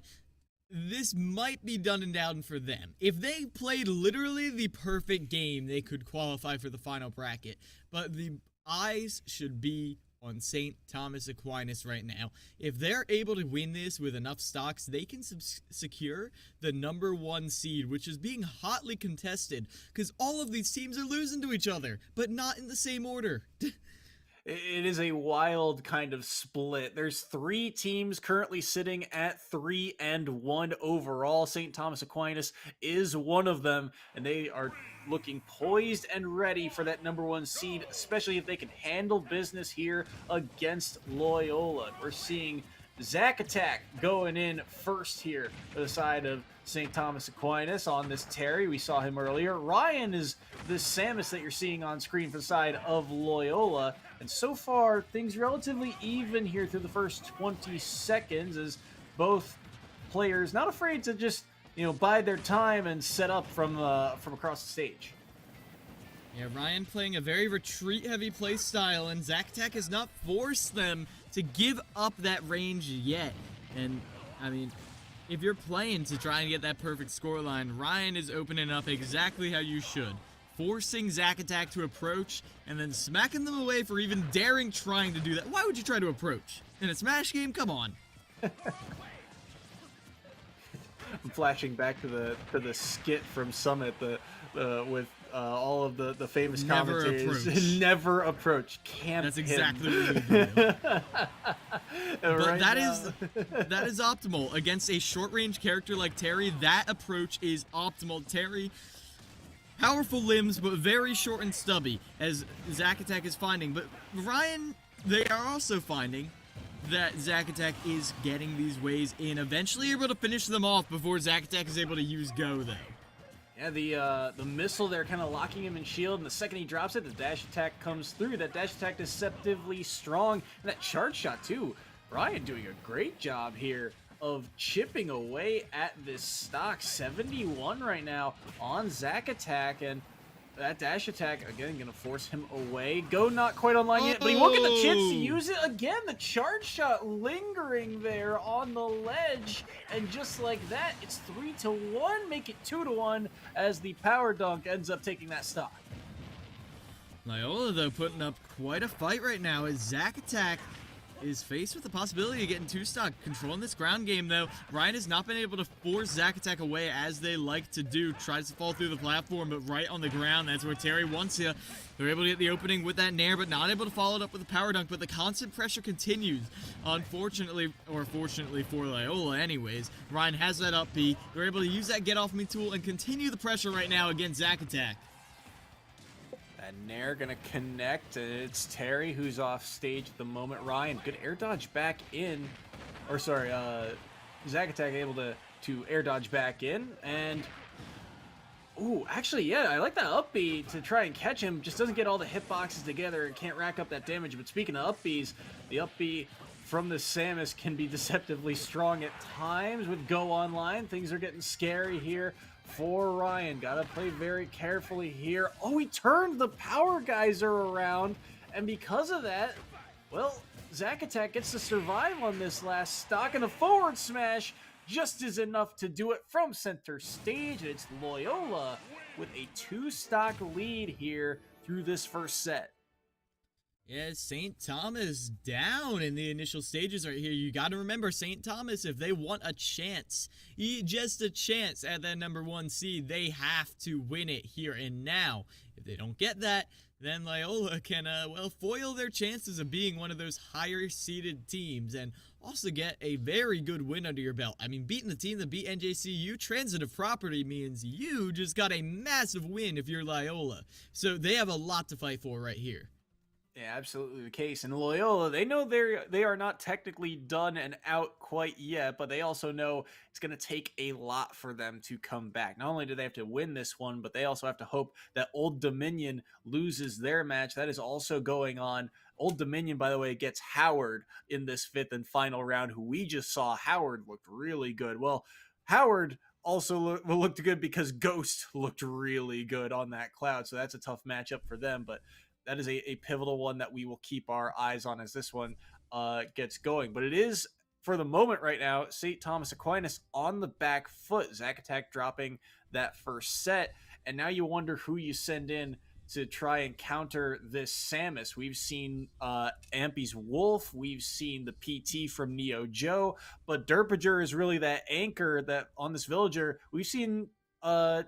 this might be done and down for them. If they played literally the perfect game, they could qualify for the final bracket, but the eyes should be on St. Thomas Aquinas right now. If they're able to win this with enough stocks, they can secure the number 1 seed, which is being hotly contested because all of these teams are losing to each other, but not in the same order. It is a wild kind of split. There's 3 teams currently sitting at 3-1 overall. St. Thomas Aquinas is one of them, and they are looking poised and ready for that number 1 seed, especially if they can handle business here against Loyola. We're seeing Zack Attack going in first here for the side of St. Thomas Aquinas on this Terry. We saw him earlier. Ryan is this Samus that you're seeing on screen for the side of Loyola. And so far, things relatively even here through the first 20 seconds as both players not afraid to just, bide their time and set up from across the stage. Yeah, Ryan playing a very retreat-heavy play style, and Zack Attack has not forced them to give up that range yet. And, I mean, if you're playing to try and get that perfect scoreline, Ryan is opening up exactly how you should. Forcing Zack Attack to approach, and then smacking them away for even daring trying to do that. Why would you try to approach? In a Smash game? Come on. I'm flashing back to the skit from Summit with all of the famous commentators. Never approach. Can't. That's him. exactly what we do. But right that is optimal against a short-range character like Terry. That approach is optimal. Terry, powerful limbs, but very short and stubby, as Zack Attack is finding. But Ryan, they are also finding that Zack Attack is getting these ways in, eventually able to finish them off before Zack Attack is able to use Go, though. Yeah, the missile there kind of locking him in shield, and the second he drops it, the dash attack comes through. That dash attack deceptively strong, and that charge shot too. Ryan doing a great job here of chipping away at this stock. 71 right now on Zack Attack, and that dash attack, again, going to force him away. Go not quite online yet, but he won't get the chance to use it again. The charge shot lingering there on the ledge, and just like that, it's 3-1, make it 2-1, as the power dunk ends up taking that stock. Loyola, though, putting up quite a fight right now as Zack Attack is faced with the possibility of getting 2 stock. Controlling this ground game, though. Ryan has not been able to force Zack Attack away as they like to do. Tries to fall through the platform, but right on the ground. That's where Terry wants you. They're able to get the opening with that nair, but not able to follow it up with a power dunk. But the constant pressure continues. Unfortunately, or fortunately for Loyola anyways, Ryan has that up B. They're able to use that get off me tool and continue the pressure right now against Zack Attack. And Nair gonna connect. It's Terry who's off stage at the moment. Ryan, good air dodge back in. Or sorry, Zack Attack able to air dodge back in. And, ooh, actually, yeah, I like that up B to try and catch him. Just doesn't get all the hitboxes together and can't rack up that damage. But speaking of up Bs, the up B from the Samus can be deceptively strong at times with Go Online. Things are getting scary here for Ryan. Gotta play very carefully here. Oh, he turned the power geyser around, and because of that, well, Zack Attack gets to survive on this last stock, and a forward smash just is enough to do it from center stage. It's Loyola with a 2-stock lead here through this first set. Yeah, St. Thomas down in the initial stages right here. You got to remember, St. Thomas, if they want a chance, just a chance at that number 1 seed, they have to win it here and now. If they don't get that, then Loyola can, foil their chances of being one of those higher seeded teams. And also get a very good win under your belt. I mean, beating the team that beat NJCU, transitive property means you just got a massive win if you're Loyola. So they have a lot to fight for right here. Yeah, absolutely the case. And Loyola, they know they are not technically done and out quite yet, but they also know it's going to take a lot for them to come back. Not only do they have to win this one, but they also have to hope that Old Dominion loses their match. That is also going on. Old Dominion, by the way, gets Howard in this 5th and final round, who we just saw. Howard looked really good. Well, Howard also looked good because Ghost looked really good on that cloud, so that's a tough matchup for them, but that is a pivotal one that we will keep our eyes on as this one gets going. But it is, for the moment right now, St. Thomas Aquinas on the back foot. Zacatec dropping that first set. And now you wonder who you send in to try and counter this Samus. We've seen Ampy's Wolf. We've seen the PT from Neo Joe. But Derpiger is really that anchor that on this villager. We've seen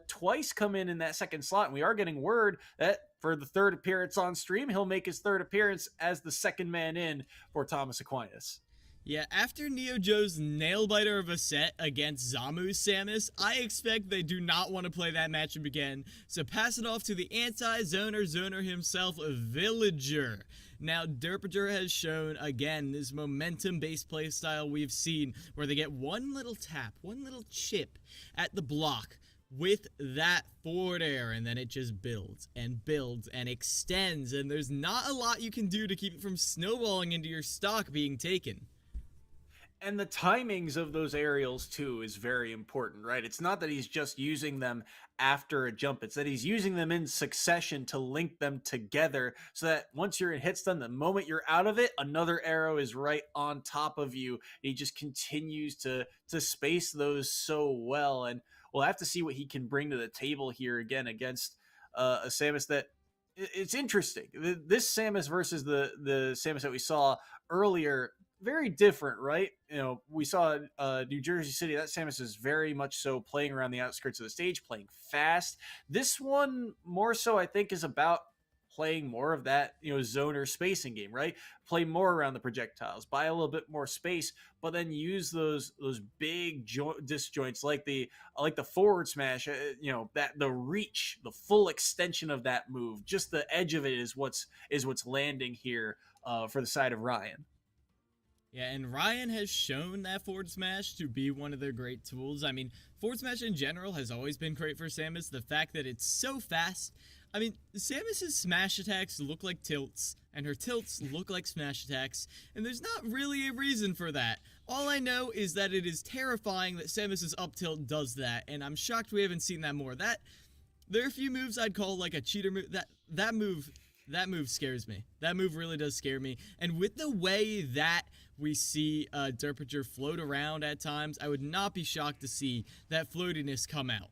twice come in that second slot, and we are getting word that for the 3rd appearance on stream, he'll make his 3rd appearance as the second man in for Thomas Aquinas. Yeah, after Neo Joe's nail-biter of a set against Zamu's Samus, I expect they do not want to play that matchup again, so pass it off to the anti-zoner himself, Villager. Now, Derpiger has shown, again, this momentum-based playstyle we've seen, where they get one little tap, one little chip at the block with that forward air, and then it just builds and extends, and there's not a lot you can do to keep it from snowballing into your stock being taken. And the timings of those aerials, too, is very important, right? It's not that he's just using them after a jump. It's that he's using them in succession to link them together so that once you're in hit stun, the moment you're out of it, another arrow is right on top of you. And he just continues to space those so well. And we'll have to see what he can bring to the table here again against a Samus that it's interesting. This Samus versus the Samus that we saw earlier, very different, right? You know, we saw New Jersey City. That Samus is very much so playing around the outskirts of the stage, playing fast. This one more so, I think, is about playing more of that, you know, zoner spacing game, right? Play more around the projectiles, buy a little bit more space, but then use those big disjoints like the forward smash, you know, that the reach, the full extension of that move, just the edge of it is what's landing here for the side of Ryan. Yeah, and Ryan has shown that forward smash to be one of their great tools. I mean, forward smash in general has always been great for Samus. The fact that it's so fast. I mean, Samus's smash attacks look like tilts, and her tilts look like smash attacks, and there's not really a reason for that. All I know is that it is terrifying that Samus's up tilt does that, and I'm shocked we haven't seen that more. There are a few moves I'd call like a cheater move. That move scares me. That move really does scare me. And with the way that we see Derpiger float around at times, I would not be shocked to see that floatiness come out.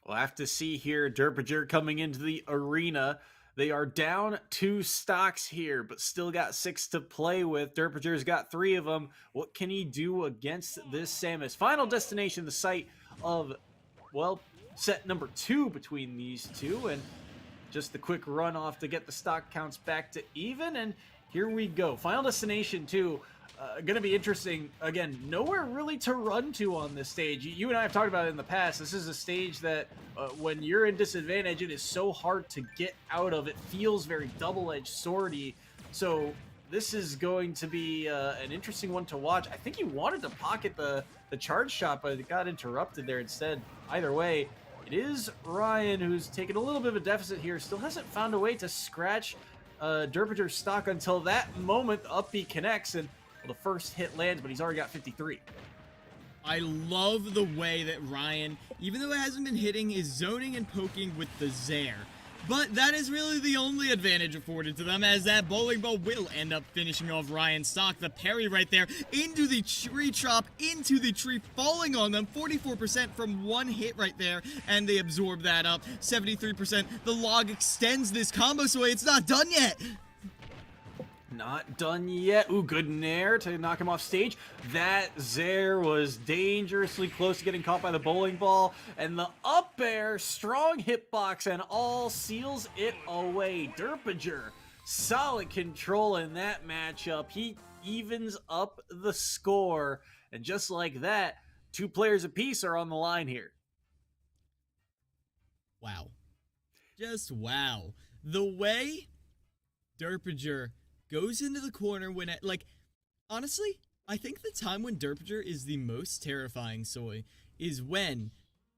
We'll have to see here. Derpiger coming into the arena. They are down 2 stocks here, but still got 6 to play with. Derpiger's got 3 of them. What can he do against this Samus? Final destination, the site of, well, set number 2 between these two. And just the quick run off to get the stock counts back to even. And here we go. Final destination 2. Going to be interesting. Again, nowhere really to run to on this stage. You and I have talked about it in the past. This is a stage that when you're in disadvantage, it is so hard to get out of. It feels very double-edged swordy. So this is going to be an interesting one to watch. I think he wanted to pocket the charge shot, but it got interrupted there instead. Either way, it is Ryan who's taken a little bit of a deficit here. Still hasn't found a way to scratch Derpiger's stock until that moment. Up he connects, and well, the first hit lands, but he's already got 53. I love the way that Ryan, even though it hasn't been hitting, is zoning and poking with the Zair. But that is really the only advantage afforded to them, as that bowling ball will end up finishing off Ryan's stock. The parry right there into the tree chop, into the tree, falling on them. 44% from one hit right there, and they absorb that up. 73%. The log extends this combo, so it's not done yet. Not done yet. Ooh, good nair to knock him off stage. That Zair was dangerously close to getting caught by the bowling ball. And the up air, strong hitbox, and all seals it away. Derpiger, solid control in that matchup. He evens up the score. And just like that, 2 players apiece are on the line here. Wow. Just wow. The way Derpinger goes into the corner when it, like, honestly, I think the time when Derpinger is the most terrifying, Soy, is when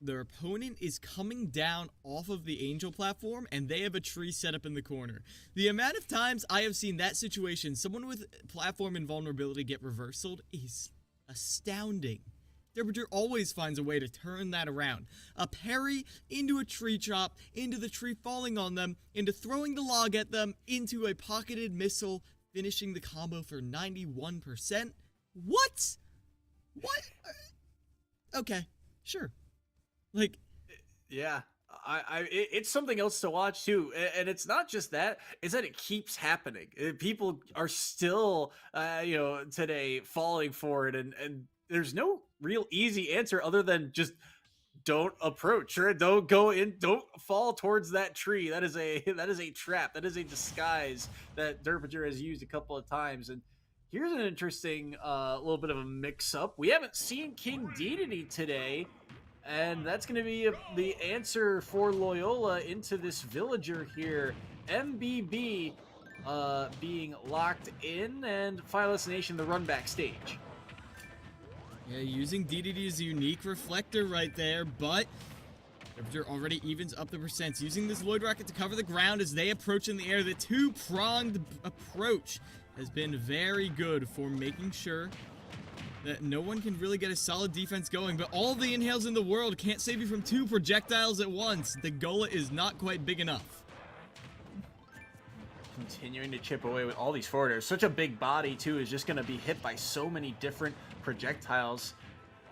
their opponent is coming down off of the Angel platform and they have a tree set up in the corner. The amount of times I have seen that situation, someone with platform invulnerability get reversaled, is astounding. Derpinger always finds a way to turn that around. A parry into a tree chop, into the tree falling on them, into throwing the log at them, into a pocketed missile, finishing the combo for 91%. What? What? Okay, sure. Like, yeah, it's something else to watch too, and it's not just that; it's that it keeps happening. People are still, today falling for it, and there's no real easy answer other than just don't approach or don't go in, don't fall towards that tree. That is a trap. That is a disguise that Derpinger has used a couple of times. And here's an interesting little bit of a mix-up. We haven't seen King Dedede today. And that's going to be the answer for Loyola into this villager here. MBB being locked in, and Final Destination, the run backstage. yeah, using Dedede's unique reflector right there, but Derpinger already evens up the percents. Using this Lloyd Rocket to cover the ground as they approach in the air. The two-pronged approach has been very good for making sure that no one can really get a solid defense going, but all the inhales in the world can't save you from 2 projectiles at once. The Gola is not quite big enough. Continuing to chip away with all these forwarders. Such a big body, too, is just going to be hit by so many different projectiles.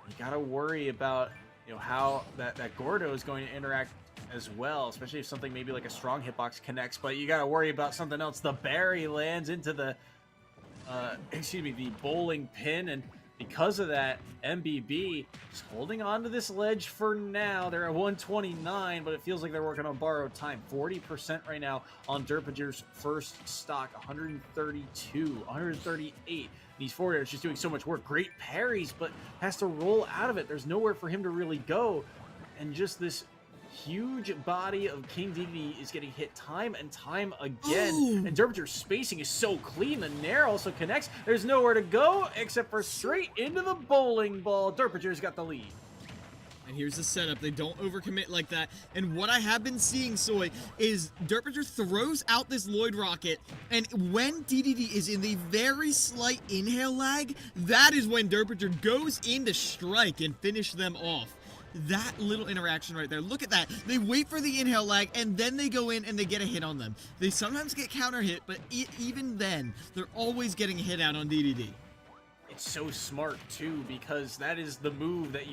You got to worry about, how that Gordo is going to interact as well, especially if something maybe like a strong hitbox connects, but you got to worry about something else. The Barry lands into the, the bowling pin, and because of that, MBB is holding on to this ledge for now. They're at 129, but it feels like they're working on borrowed time. 40% right now on Derpinger's first stock. 132, 138. These forwarders just doing so much work. Great parries, but has to roll out of it. There's nowhere for him to really go. And just this huge body of King Dedede is getting hit time and time again. Ooh. And Derpinger's spacing is so clean. The Nair also connects. There's nowhere to go except for straight into the bowling ball. Derpinger's got the lead. And here's the setup. They don't overcommit like that. And what I have been seeing, Soy, is Derpinger throws out this Lloyd Rocket, and when Dedede is in the very slight inhale lag, that is when Derpinger goes in to strike and finish them off. That little interaction right there. Look at that. They wait for the inhale lag, and then they go in and they get a hit on them. They sometimes get counter hit, but even then, they're always getting a hit out on Dedede. It's so smart, too, because that is the move that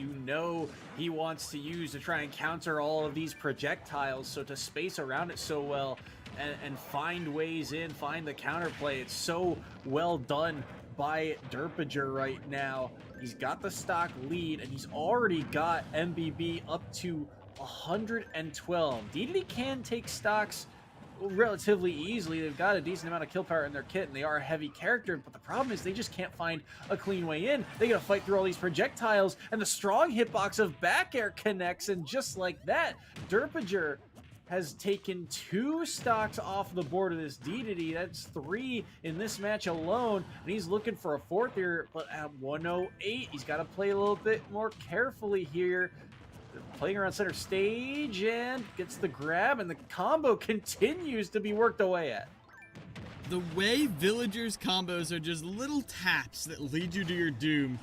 he wants to use to try and counter all of these projectiles. So to space around it so well and find ways in, find the counterplay, it's so well done by Derpinger right now. He's got the stock lead, and he's already got MBB up to 112. Dedede can take stocks relatively easily. They've got a decent amount of kill power in their kit, and they are a heavy character, but the problem is they just can't find a clean way in. They gotta fight through all these projectiles, and the strong hitbox of back air connects, and just like that, Derpinger has taken 2 stocks off the board of this Dedede. That's 3 in this match alone, and he's looking for a 4th here, but at 108, he's got to play a little bit more carefully here. Playing around center stage, and gets the grab, and the combo continues to be worked away at. The way Villagers combos are just little taps that lead you to your doom.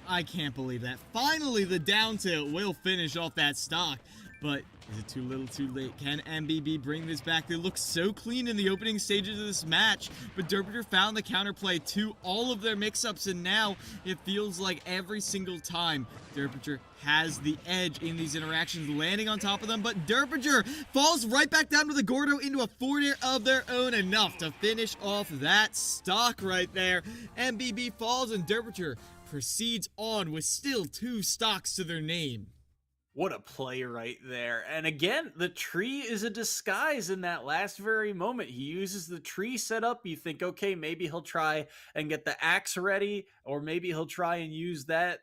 I can't believe that. Finally, the down tilt will finish off that stock, but is it too little too late? Can MBB bring this back? They look so clean in the opening stages of this match, but Derpinger found the counterplay to all of their mix-ups, and now it feels like every single time Derpinger has the edge in these interactions, landing on top of them, but Derpinger falls right back down with the Gordo into a forward air of their own, enough to finish off that stock right there. MBB falls, and Derpinger proceeds on with still 2 stocks to their name. What a play right there. And again, the tree is a disguise in that last very moment. He uses the tree setup. You think, okay, maybe he'll try and get the axe ready, or maybe he'll try and use that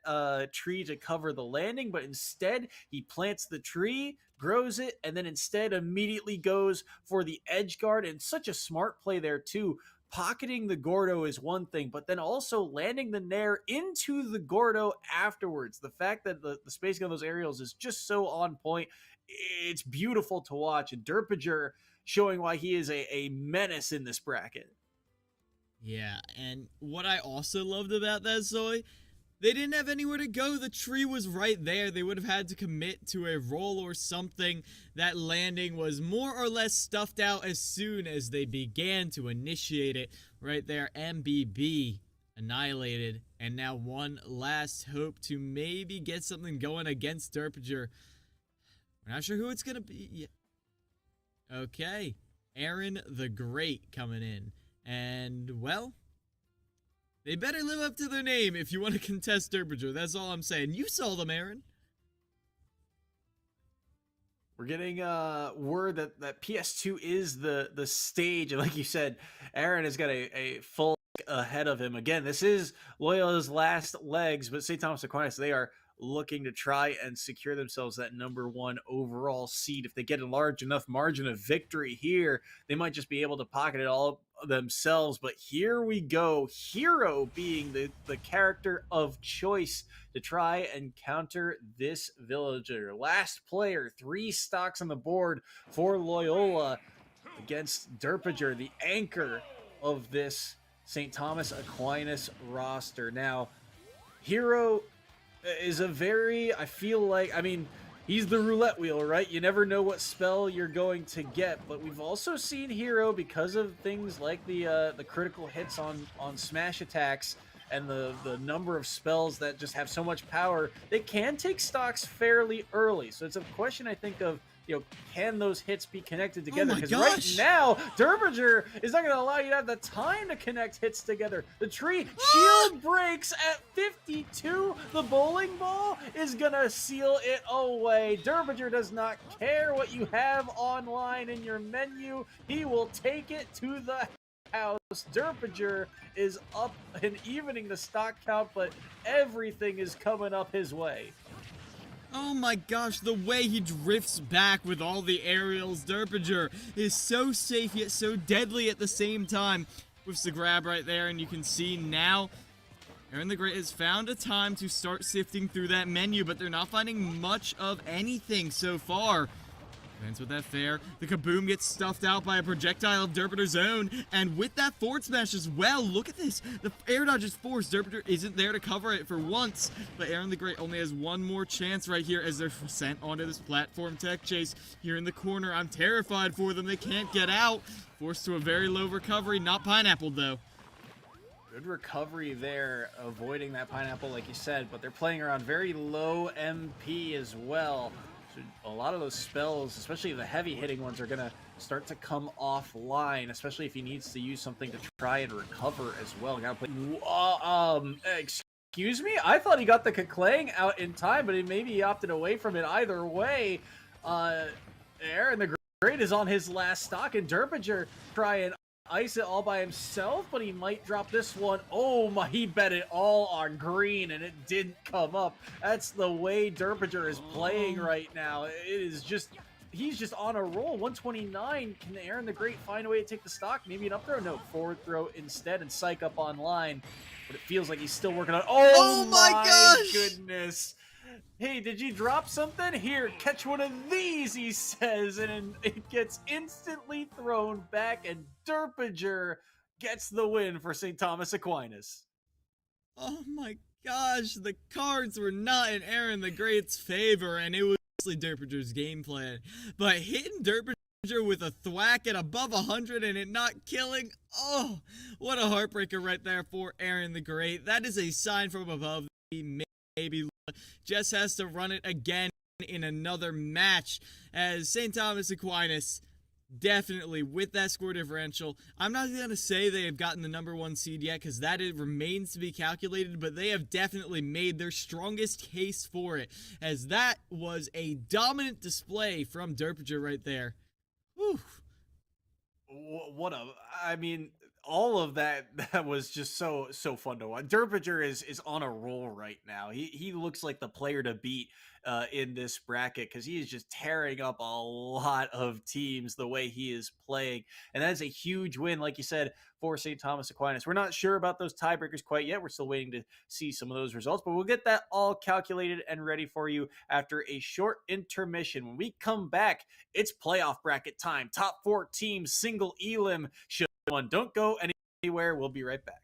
tree to cover the landing. But instead, he plants the tree, grows it, and then instead immediately goes for the edge guard. And such a smart play there, too. Pocketing the Gordo is one thing, but then also landing the Nair into the Gordo afterwards. The fact that the spacing on those aerials is just so on point, it's beautiful to watch. And Derpinger showing why he is a menace in this bracket. Yeah, and what I also loved about that, Zoe, they didn't have anywhere to go. The tree was right there. They would have had to commit to a roll or something. That landing was more or less stuffed out as soon as they began to initiate it. Right there, MBB annihilated. And now one last hope to maybe get something going against Derpinger. We're not sure who it's going to be yet. Okay, Aaron the Great coming in. And, well, they better live up to their name if you want to contest Derpinger. That's all I'm saying. You saw them, Aaron. We're getting word that PS2 is the stage. And like you said, Aaron has got a full ahead of him. Again, this is Loyola's last legs, but St. Thomas Aquinas, they are looking to try and secure themselves that #1 overall seed. If they get a large enough margin of victory here, they might just be able to pocket it all themselves. But here we go. Hero being the character of choice to try and counter this villager. Last player, 3 stocks on the board for Loyola against Derpinger, the anchor of this St. Thomas Aquinas roster. Now, Hero is a very, I feel like, I mean, he's the roulette wheel, right? You never know what spell you're going to get, but we've also seen Hero, because of things like the critical hits on smash attacks and the number of spells that just have so much power, they can take stocks fairly early. So it's a question, I think, of, can those hits be connected together? Because right now, Derpinger is not going to allow you to have the time to connect hits together. The tree shield breaks at 52. The bowling ball is going to seal it away. Derpinger does not care what you have online in your menu. He will take it to the house. Derpinger is up and evening the stock count, but everything is coming up his way. Oh my gosh, the way he drifts back with all the aerials. Derpinger is so safe yet so deadly at the same time. With the grab right there, and you can see now Aaron the Great has found a time to start sifting through that menu, but they're not finding much of anything so far. Lands with that fair. The kaboom gets stuffed out by a projectile of Derpinger's own, and with that forward smash as well. Look at this. The air dodge is forced. Derpinger isn't there to cover it for once, but Aaron the Great only has one more chance right here as they're sent onto this platform tech chase here in the corner. I'm terrified for them. They can't get out. Forced to a very low recovery. Not pineappled, though. Good recovery there, avoiding that pineapple like you said, but they're playing around very low MP as well. A lot of those spells, especially the heavy hitting ones, are going to start to come offline, especially if he needs to use something to try and recover as well. Gotta play. Excuse me? I thought he got the Kaklang out in time, but maybe he opted away from it. Either way, Aaron the Great is on his last stock, and Derpinger try and ice it all by himself, but he might drop this one. Oh my, he bet it all on green and it didn't come up. That's the way Derpinger is playing right now. It is just, he's just on a roll. 129. Can Aaron the Great find a way to take the stock? Maybe an up throw? No, forward throw instead, and psych up online. But it feels like he's still working on. Oh my gosh! Goodness. Hey, did you drop something? Here, catch one of these, he says, and it gets instantly thrown back, and Derpinger gets the win for St. Thomas Aquinas. Oh my gosh, the cards were not in Aaron the Great's favor, and it was mostly Derpinger's game plan. But hitting Derpinger with a thwack at above 100 and it not killing, oh, what a heartbreaker right there for Aaron the Great. That is a sign from above. He maybe just has to run it again in another match, as St. Thomas Aquinas Definitely, with that score differential. I'm not going to say they have gotten the number one seed yet, because that it remains to be calculated, but they have definitely made their strongest case for it, as that was a dominant display from Derpinger right there. Whew. What a, I mean, all of that was just so fun to watch. Derpinger is on a roll right now. He looks like the player to beat in this bracket, because he is just tearing up a lot of teams the way he is playing, and that is a huge win, like you said, for St. Thomas Aquinas. We're not sure about those tiebreakers quite yet. We're still waiting to see some of those results, but we'll get that all calculated and ready for you after a short intermission. When we come back, it's playoff bracket time. Top 4 teams, single elim show on. Don't go anywhere. We'll be right back.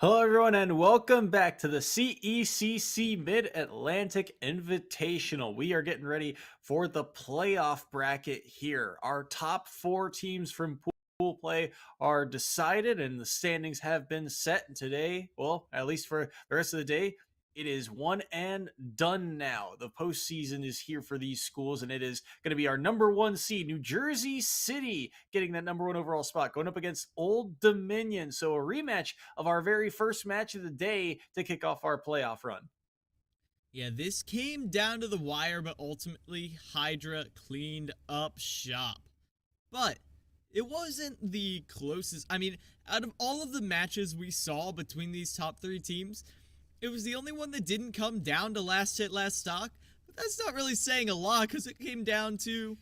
Hello, everyone, and welcome back to the CECC Mid-Atlantic Invitational. We are getting ready for the playoff bracket here. Our top 4 teams from pool play are decided, and the standings have been set. And today, well, at least for the rest of the day, it is one and done now. The postseason is here for these schools, and it is going to be our number 1 seed, New Jersey City, getting that number 1 overall spot, going up against Old Dominion. So a rematch of our very first match of the day to kick off our playoff run. Yeah, this came down to the wire, but ultimately Hydra cleaned up shop. But it wasn't the closest. I mean, out of all of the matches we saw between these top 3 teams, it was the only one that didn't come down to last hit, last stock. But that's not really saying a lot because it came down to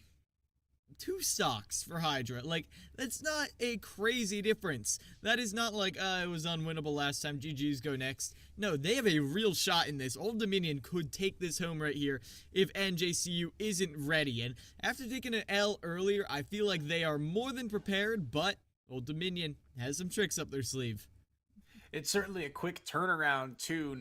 2 stocks for Hydra. Like, that's not a crazy difference. That is not like, it was unwinnable last time, GG's go next. No, they have a real shot in this. Old Dominion could take this home right here if NJCU isn't ready. And after taking an L earlier, I feel like they are more than prepared, but Old Dominion has some tricks up their sleeve. It's certainly a quick turnaround too.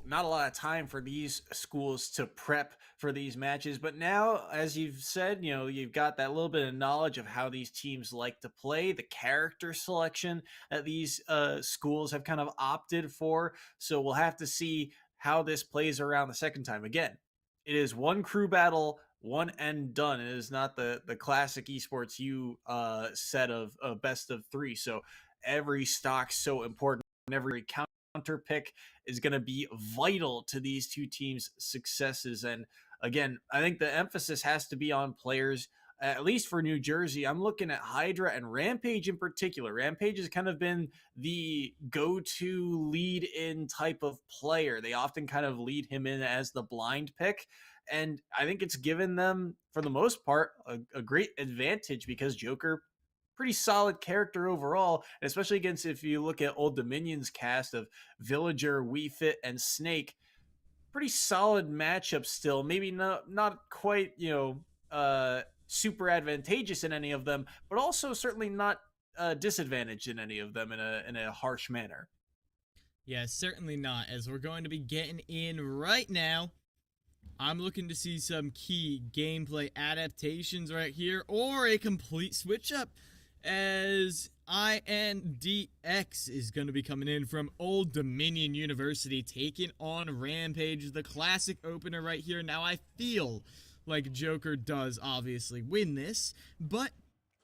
Not a lot of time for these schools to prep for these matches. But now, as you've said, you've got that little bit of knowledge of how these teams like to play, the character selection that these schools have kind of opted for. So we'll have to see how this plays around the second time. Again, it is one crew battle, one and done. It is not the classic esports U set of best of 3. So every stock's so important. Every counter pick is going to be vital to these 2 teams' successes. And again, I think the emphasis has to be on players, at least for New Jersey. I'm looking at Hydra and Rampage in particular. Rampage has kind of been the go-to lead-in type of player. They often kind of lead him in as the blind pick. And I think it's given them, for the most part, a great advantage because Joker, pretty solid character overall, and especially against, if you look at Old Dominion's cast of Villager, Wii Fit, and Snake, pretty solid matchup still. Maybe not quite, super advantageous in any of them, but also certainly not disadvantaged in any of them in a harsh manner. Yeah, certainly not, as we're going to be getting in right now. I'm looking to see some key gameplay adaptations right here, or a complete switch up, as INDX is going to be coming in from Old Dominion University, taking on Rampage, the classic opener right here. Now, I feel like Joker does obviously win this, but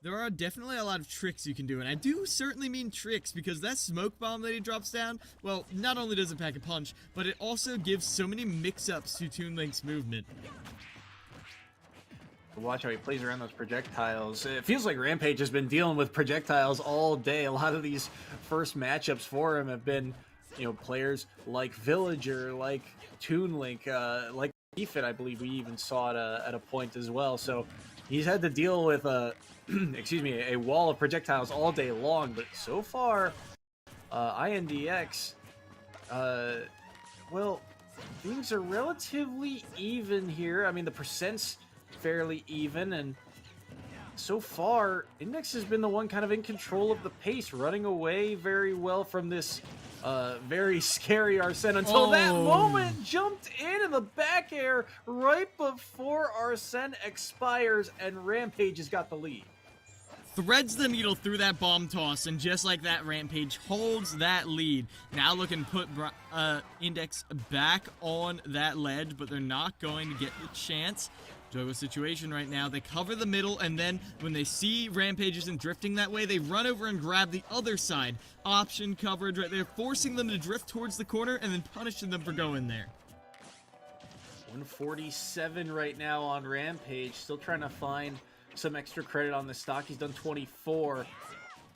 there are definitely a lot of tricks you can do, and I do certainly mean tricks, because that smoke bomb that he drops down, well, not only does it pack a punch, but it also gives so many mix-ups to Toon Link's movement. Watch how he plays around those projectiles. It feels like Rampage has been dealing with projectiles all day. A lot of these first matchups for him have been, players like Villager, like Toon Link, like Efit, I believe we even saw it at a point as well. So he's had to deal with a wall of projectiles all day long. But so far, INDX, well, things are relatively even here. I mean, the percents fairly even, and so far Index has been the one kind of in control of the pace, running away very well from this very scary Arsene until that moment jumped in the back air right before Arsene expires, and Rampage has got the lead. Threads the needle through that bomb toss, and just like that, Rampage holds that lead. Now looking to put Index back on that ledge, but they're not going to get the chance. Juggle situation right now. They cover the middle, and then when they see Rampage isn't drifting that way, they run over and grab the other side. Option coverage right there, forcing them to drift towards the corner and then punishing them for going there. 147 right now on Rampage. Still trying to find some extra credit on the stock. He's done 24.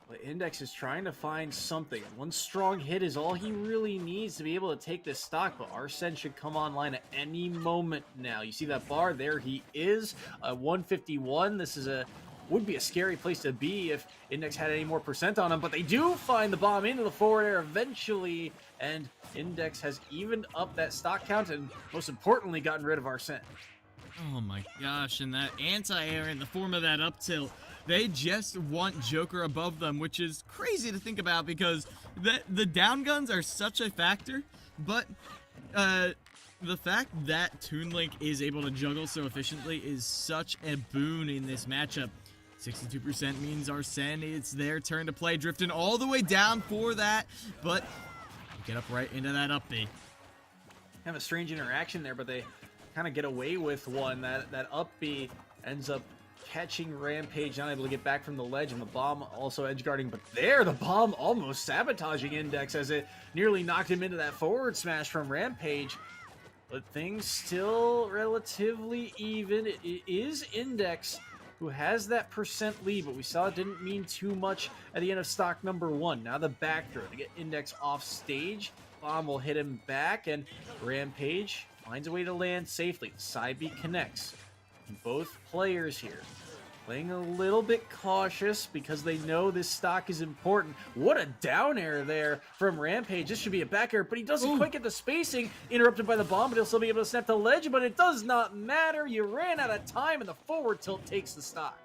But Index is trying to find something. One strong hit is all he really needs to be able to take this stock, but Arsene should come online at any moment now. You see that bar? There he is. 151. This is would be a scary place to be if Index had any more percent on him, but they do find the bomb into the forward air eventually, and Index has evened up that stock count and, most importantly, gotten rid of Arsene. Oh my gosh, and that anti-air in the form of that up tilt. They just want Joker above them, which is crazy to think about because the down guns are such a factor, but the fact that Toon Link is able to juggle so efficiently is such a boon in this matchup. 62% means Arsene, it's their turn to play, drifting all the way down for that, but get up right into that up B. Have a strange interaction there, but they kind of get away with one. That up B ends up catching Rampage, not able to get back from the ledge, and the bomb also edge guarding, but there, the bomb almost sabotaging Index as it nearly knocked him into that forward smash from Rampage. But things still relatively even. It is Index who has that percent lead, but we saw it didn't mean too much at the end of stock number 1. Now the back throw to get Index off stage. Bomb will hit him back, and Rampage finds a way to land safely. Side B connects. Both players here playing a little bit cautious because they know this stock is important. What a down air there from Rampage. This should be a back air, but he doesn't quite get the spacing. Interrupted by the bomb, but he'll still be able to snap the ledge, but it does not matter. You ran out of time, and the forward tilt takes the stock.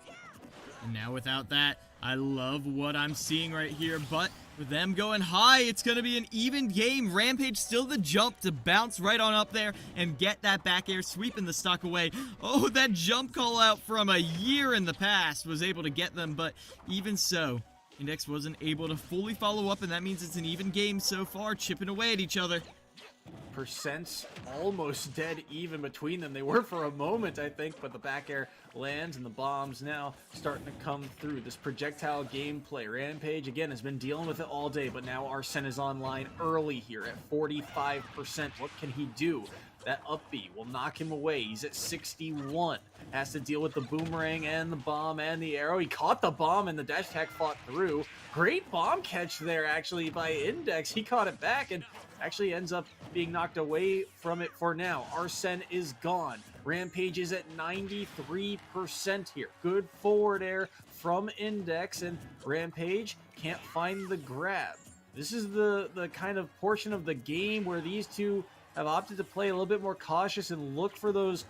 And now without that, I love what I'm seeing right here, but with them going high, it's going to be an even game. Rampage still the jump to bounce right on up there and get that back air, sweeping the stock away. Oh, that jump call out from a year in the past was able to get them, but even so, Index wasn't able to fully follow up, and that means it's an even game so far, chipping away at each other. Percents almost dead even between them. They were for a moment, I think, but the back air lands and the bombs now starting to come through. This projectile gameplay. Rampage, again, has been dealing with it all day, but now Arsene is online early here at 45%. What can he do? That up B will knock him away. He's at 61. Has to deal with the boomerang and the bomb and the arrow. He caught the bomb and the dash attack fought through. Great bomb catch there, actually, by Index. He caught it back and actually ends up being knocked away from it for now. Arsene is gone. Rampage is at 93% here. Good forward air from Index, and Rampage can't find the grab. This is the kind of portion of the game where these two have opted to play a little bit more cautious and look for those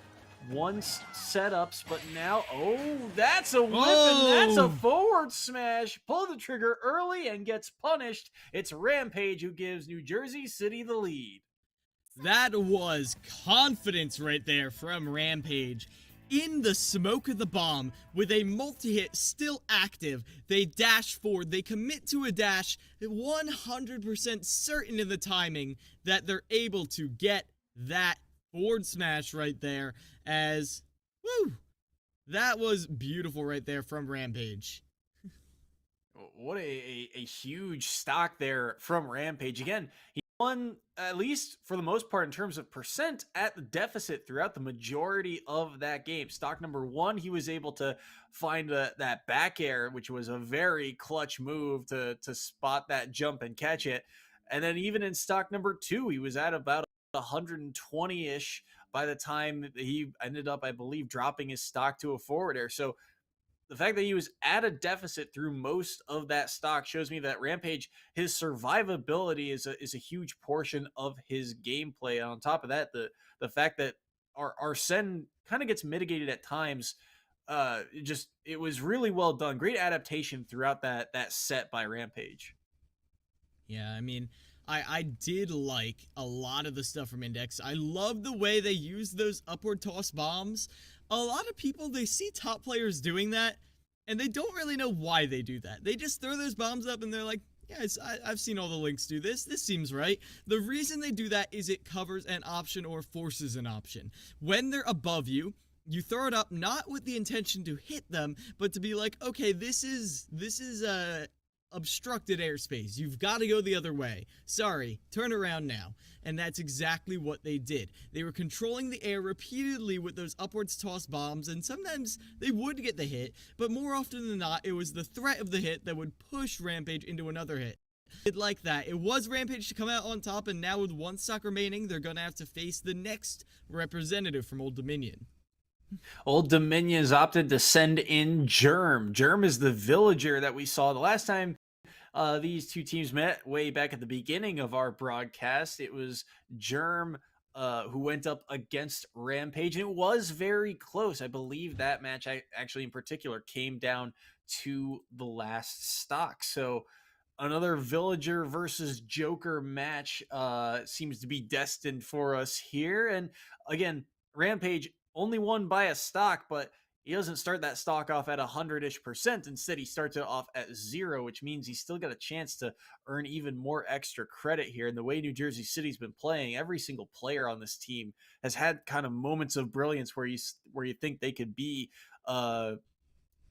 setups, but now, oh, that's a whip and that's a forward smash. Pull the trigger early and gets punished. It's Rampage who gives New Jersey City the lead. That was confidence right there from Rampage. In the smoke of the bomb, with a multi-hit still active, they dash forward, they commit to a dash, 100% certain in the timing that they're able to get that forward smash right there, as, woo, that was beautiful right there from Rampage. What a huge stock there from Rampage. Again, he won, at least for the most part in terms of percent, at the deficit throughout the majority of that game. Stock number 1, he was able to find that back air, which was a very clutch move to spot that jump and catch it. And then even in stock number 2, he was at about 120-ish by the time he ended up, I believe, dropping his stock to a forward air. So the fact that he was at a deficit through most of that stock shows me that Rampage, his survivability is a huge portion of his gameplay. On top of that, the fact that Arsene kind of gets mitigated at times, it was really well done. Great adaptation throughout that set by Rampage. Yeah, I mean, I did like a lot of the stuff from Index. I love the way they use those upward toss bombs. A lot of people, they see top players doing that, and they don't really know why they do that. They just throw those bombs up, and they're like, yes, I've seen all the links do this. This seems right. The reason they do that is it covers an option or forces an option. When they're above you, you throw it up not with the intention to hit them, but to be like, okay, this is obstructed airspace. You've got to go the other way. Sorry, turn around now. And that's exactly what they did. They were controlling the air repeatedly with those upwards toss bombs, and sometimes they would get the hit, but more often than not, it was the threat of the hit that would push Rampage into another hit. Like that. It was Rampage to come out on top, and now with one stock remaining, they're going to have to face the next representative from Old Dominion. Old Dominion's opted to send in Germ. Germ is the villager that we saw the last time these two teams met way back at the beginning of our broadcast. It was Germ who went up against Rampage, and it was very close. I believe that match actually in particular came down to the last stock. So another Villager versus Joker match seems to be destined for us here. And again, Rampage only won by a stock, but he doesn't start that stock off at 100-ish%. Instead, he starts it off at 0, which means he's still got a chance to earn even more extra credit here. And the way New Jersey City's been playing, every single player on this team has had kind of moments of brilliance where you think they could be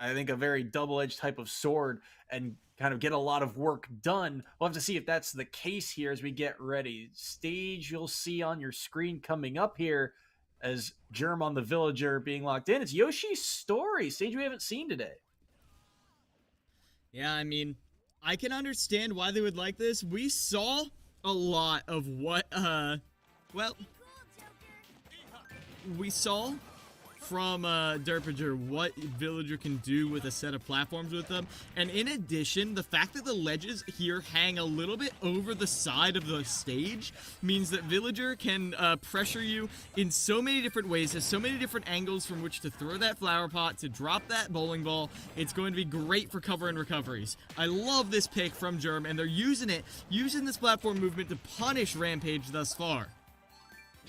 I think a very double-edged type of sword and kind of get a lot of work done. We'll have to see if that's the case here as we get ready. Stage you'll see on your screen coming up here as Germ on the Villager being locked in. It's Yoshi's story, stage we haven't seen today. Yeah, I mean, I can understand why they would like this. We saw a lot of what, we saw from Derpager what Villager can do with a set of platforms with them. And in addition, the fact that the ledges here hang a little bit over the side of the stage means that Villager can pressure you in so many different ways, has so many different angles from which to throw that flower pot, to drop that bowling ball. It's going to be great for cover and recoveries. I love this pick from Germ, and they're using this platform movement to punish Rampage thus far.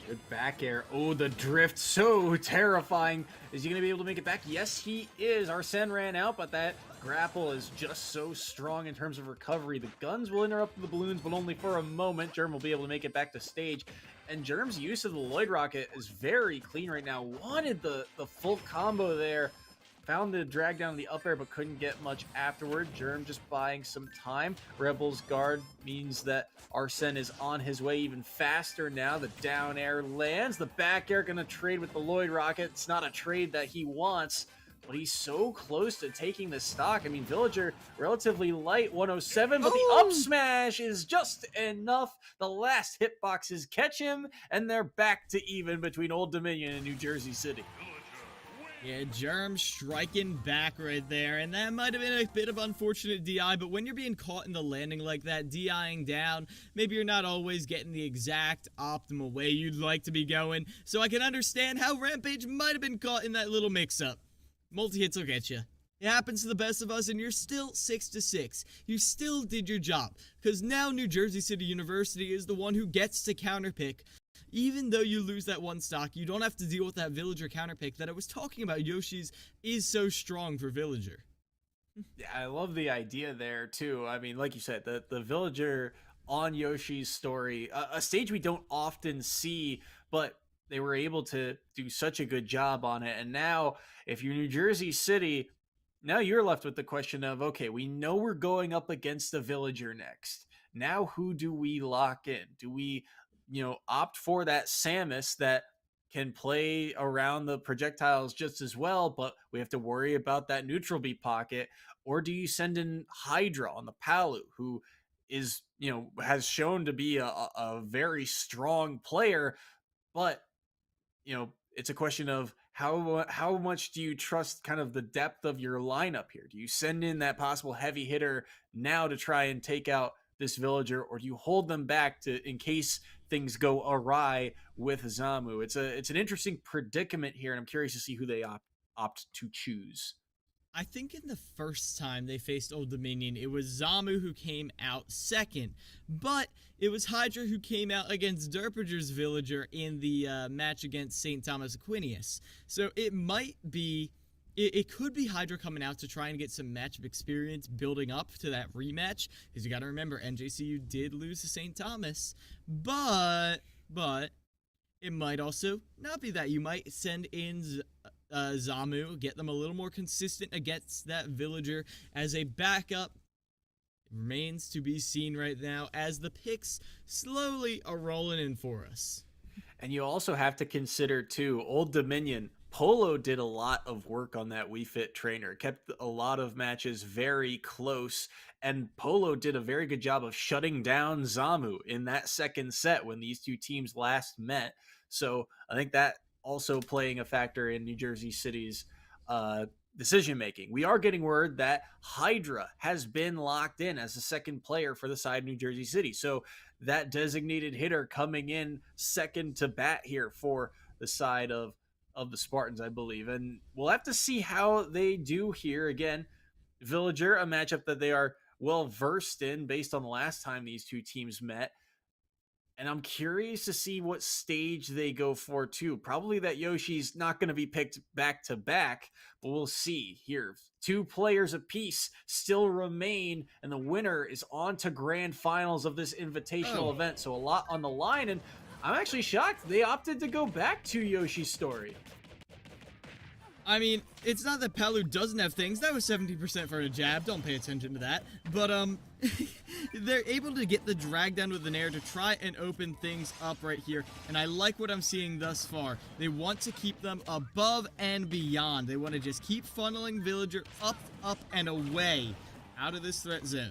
Good back air. Oh, the drift, so terrifying. Is he going to be able to make it back? Yes, he is. Arsene ran out, but that grapple is just so strong in terms of recovery. The guns will interrupt the balloons, but only for a moment. Germ will be able to make it back to stage. And Germ's use of the Lloyd Rocket is very clean right now. Wanted the full combo there. Found the drag down the up air, but couldn't get much afterward. Germ just buying some time. Rebel's guard means that Arsene is on his way even faster now. The down air lands. The back air going to trade with the Lloyd Rocket. It's not a trade that he wants, but he's so close to taking the stock. I mean, Villager, relatively light, 107, but the up smash is just enough. The last hitboxes catch him, and they're back to even between Old Dominion and New Jersey City. Yeah, Germ striking back right there, and that might have been a bit of unfortunate DI, but when you're being caught in the landing like that, DIing down, maybe you're not always getting the exact optimal way you'd like to be going, so I can understand how Rampage might have been caught in that little mix-up. Multi-hits will get you. It happens to the best of us, and you're still 6-6. You still did your job, because now New Jersey City University is the one who gets to counterpick. Even though you lose that one stock, you don't have to deal with that Villager counterpick that I was talking about. Yoshi's is so strong for Villager. Yeah, I love the idea there, too. I mean, like you said, the Villager on Yoshi's story, a stage we don't often see, but they were able to do such a good job on it. And now, if you're New Jersey City, now you're left with the question of, okay, we know we're going up against the Villager next. Now, who do we lock in? Do we opt for that Samus that can play around the projectiles just as well, but we have to worry about that neutral B pocket? Or do you send in Hydra on the Palu, who is, has shown to be a very strong player, but, it's a question of how much do you trust kind of the depth of your lineup here? Do you send in that possible heavy hitter now to try and take out this Villager, or do you hold them back in case things go awry with Zamu? It's an interesting predicament here, and I'm curious to see who they opt to choose. I think in the first time they faced Old Dominion, it was Zamu who came out second, but it was Hydra who came out against Derpager's Villager in the match against St. Thomas Aquinas. So it might be, it could be Hydra coming out to try and get some matchup experience building up to that rematch, because you got to remember, NJCU did lose to St. Thomas, but it might also not be that. You might send in Zamu, get them a little more consistent against that Villager as a backup. It remains to be seen right now as the picks slowly are rolling in for us. And you also have to consider, too, Old Dominion. Polo did a lot of work on that Wii Fit trainer, kept a lot of matches very close, and Polo did a very good job of shutting down Zamu in that second set when these two teams last met. So I think that also playing a factor in New Jersey City's decision making. We are getting word that Hydra has been locked in as the second player for the side of New Jersey City. So that designated hitter coming in second to bat here for the side of the Spartans, I believe. And we'll have to see how they do here. Again, Villager, a matchup that they are well versed in based on the last time these two teams met. And I'm curious to see what stage they go for, too. Probably that Yoshi's not going to be picked back to back, but we'll see here. 2 players apiece still remain, and the winner is on to grand finals of this invitational event. So a lot on the line, and I'm actually shocked they opted to go back to Yoshi's story. I mean, it's not that Palu doesn't have things. That was 70% for a jab. Don't pay attention to that. But, they're able to get the drag down with an air to try and open things up right here. And I like what I'm seeing thus far. They want to keep them above and beyond. They want to just keep funneling Villager up, and away out of this threat zone.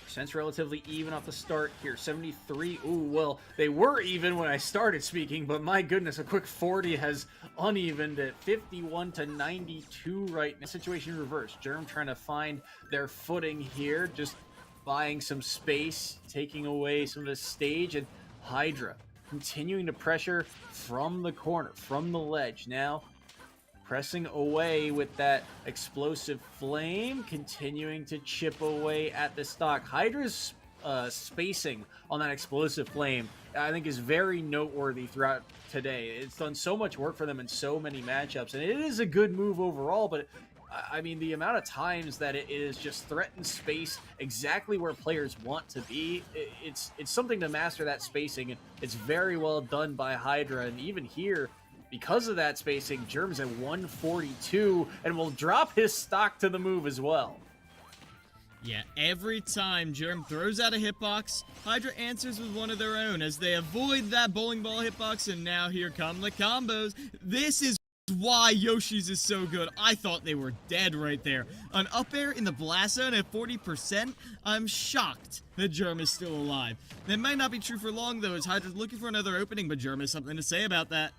Sense relatively even off the start here. 73. Ooh, well, they were even when I started speaking, but my goodness, a quick 40 has unevened at 51 to 92 right now. Situation reversed. Germ trying to find their footing here, just buying some space, taking away some of the stage, and Hydra continuing to pressure from the corner, from the ledge. Now pressing away with that explosive flame, continuing to chip away at the stock. Hydra's spacing on that explosive flame, I think, is very noteworthy throughout today. It's done so much work for them in so many matchups, and it is a good move overall, but I mean, the amount of times that it is just threatened space exactly where players want to be, it's something to master that spacing, and it's very well done by Hydra. And even here, because of that spacing, Germ's at 142 and will drop his stock to the move as well. Yeah, every time Germ throws out a hitbox, Hydra answers with one of their own as they avoid that bowling ball hitbox, and now here come the combos. This is why Yoshi's is so good. I thought they were dead right there. An up air in the blast zone at 40%? I'm shocked that Germ is still alive. That might not be true for long, though, as Hydra's looking for another opening, but Germ has something to say about that.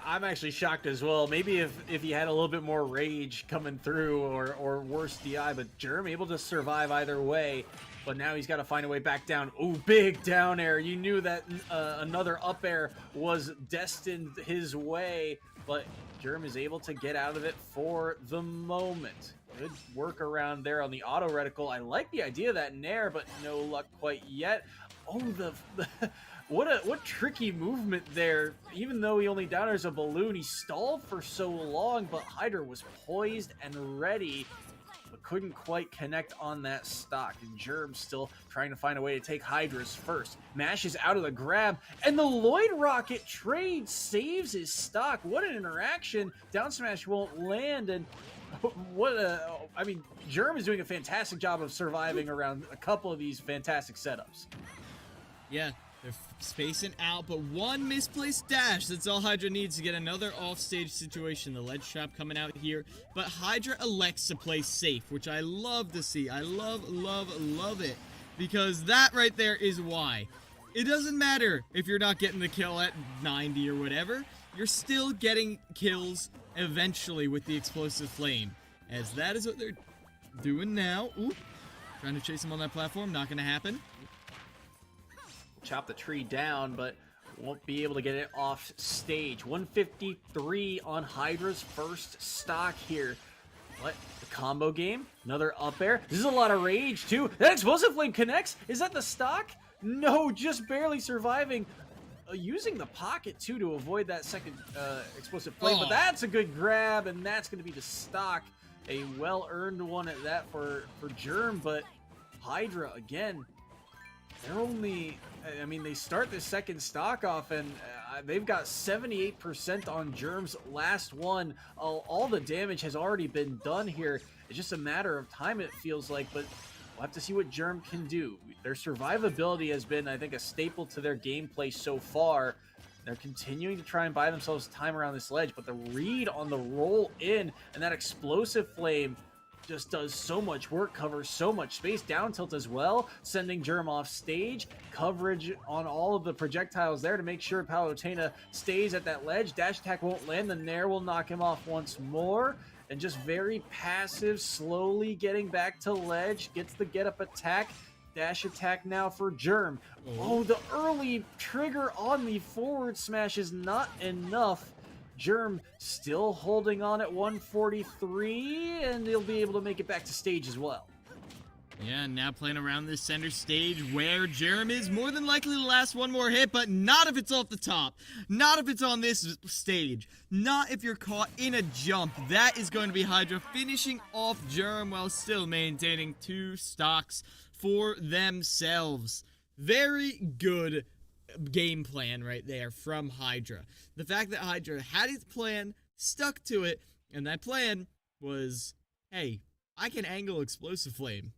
I'm actually shocked as well. Maybe if he had a little bit more rage coming through or worse DI, but Germ able to survive either way. But now he's got to find a way back down. Ooh, big down air. You knew that another up air was destined his way, but Germ is able to get out of it for the moment. Good work around there on the auto reticle. I like the idea of that nair, but no luck quite yet. Oh, what tricky movement there. Even though he only down airs a balloon, he stalled for so long, but Hydra was poised and ready, but couldn't quite connect on that stock. And Germ still trying to find a way to take Hydra's first. Mashes out of the grab, and the Lloyd Rocket trade saves his stock. What an interaction. Down smash won't land, and I mean, Germ is doing a fantastic job of surviving around a couple of these fantastic setups. Yeah, they're spacing out, but one misplaced dash. That's all Hydra needs to get another offstage situation. The ledge trap coming out here, but Hydra elects to play safe, which I love to see. I love it, because that right there is why. It doesn't matter if you're not getting the kill at 90 or whatever. You're still getting kills eventually with the explosive flame, as that is what they're doing now. Ooh, trying to chase him on that platform. Not gonna happen. Chop the tree down, but won't be able to get it off stage. 153 on Hydra's first stock here. What? The combo game? Another up air? This is a lot of rage, too. That explosive flame connects? Is that the stock? No, just barely surviving. Using the pocket, too, to avoid that second explosive flame. But that's a good grab, and that's going to be the stock. A well-earned one at that for Germ, but Hydra, again, they're only... I mean, they start the second stock off, and they've got 78% on Germ's last one. All the damage has already been done here. It's just a matter of time, it feels like, but we'll have to see what Germ can do. Their survivability has been, I think, a staple to their gameplay so far. They're continuing to try and buy themselves time around this ledge, but the read on the roll in and that explosive flame just does so much work, covers so much space, down tilt as well, sending Germ off stage, coverage on all of the projectiles there to make sure Palutena stays at that ledge. Dash attack won't land, the Nair will knock him off once more, and just very passive, slowly getting back to ledge, gets the get up attack. Dash attack now for Germ. Oh, the early trigger on the forward smash is not enough. Germ still holding on at 143, and he'll be able to make it back to stage as well. Yeah, now playing around this center stage where Germ is more than likely to last one more hit, but not if it's off the top. Not if it's on this stage. Not if you're caught in a jump. That is going to be Hydra finishing off Germ while still maintaining 2 stocks for themselves. Very good game plan right there from Hydra. The fact that Hydra had its plan, stuck to it, and that plan was, hey, I can angle Explosive Flame.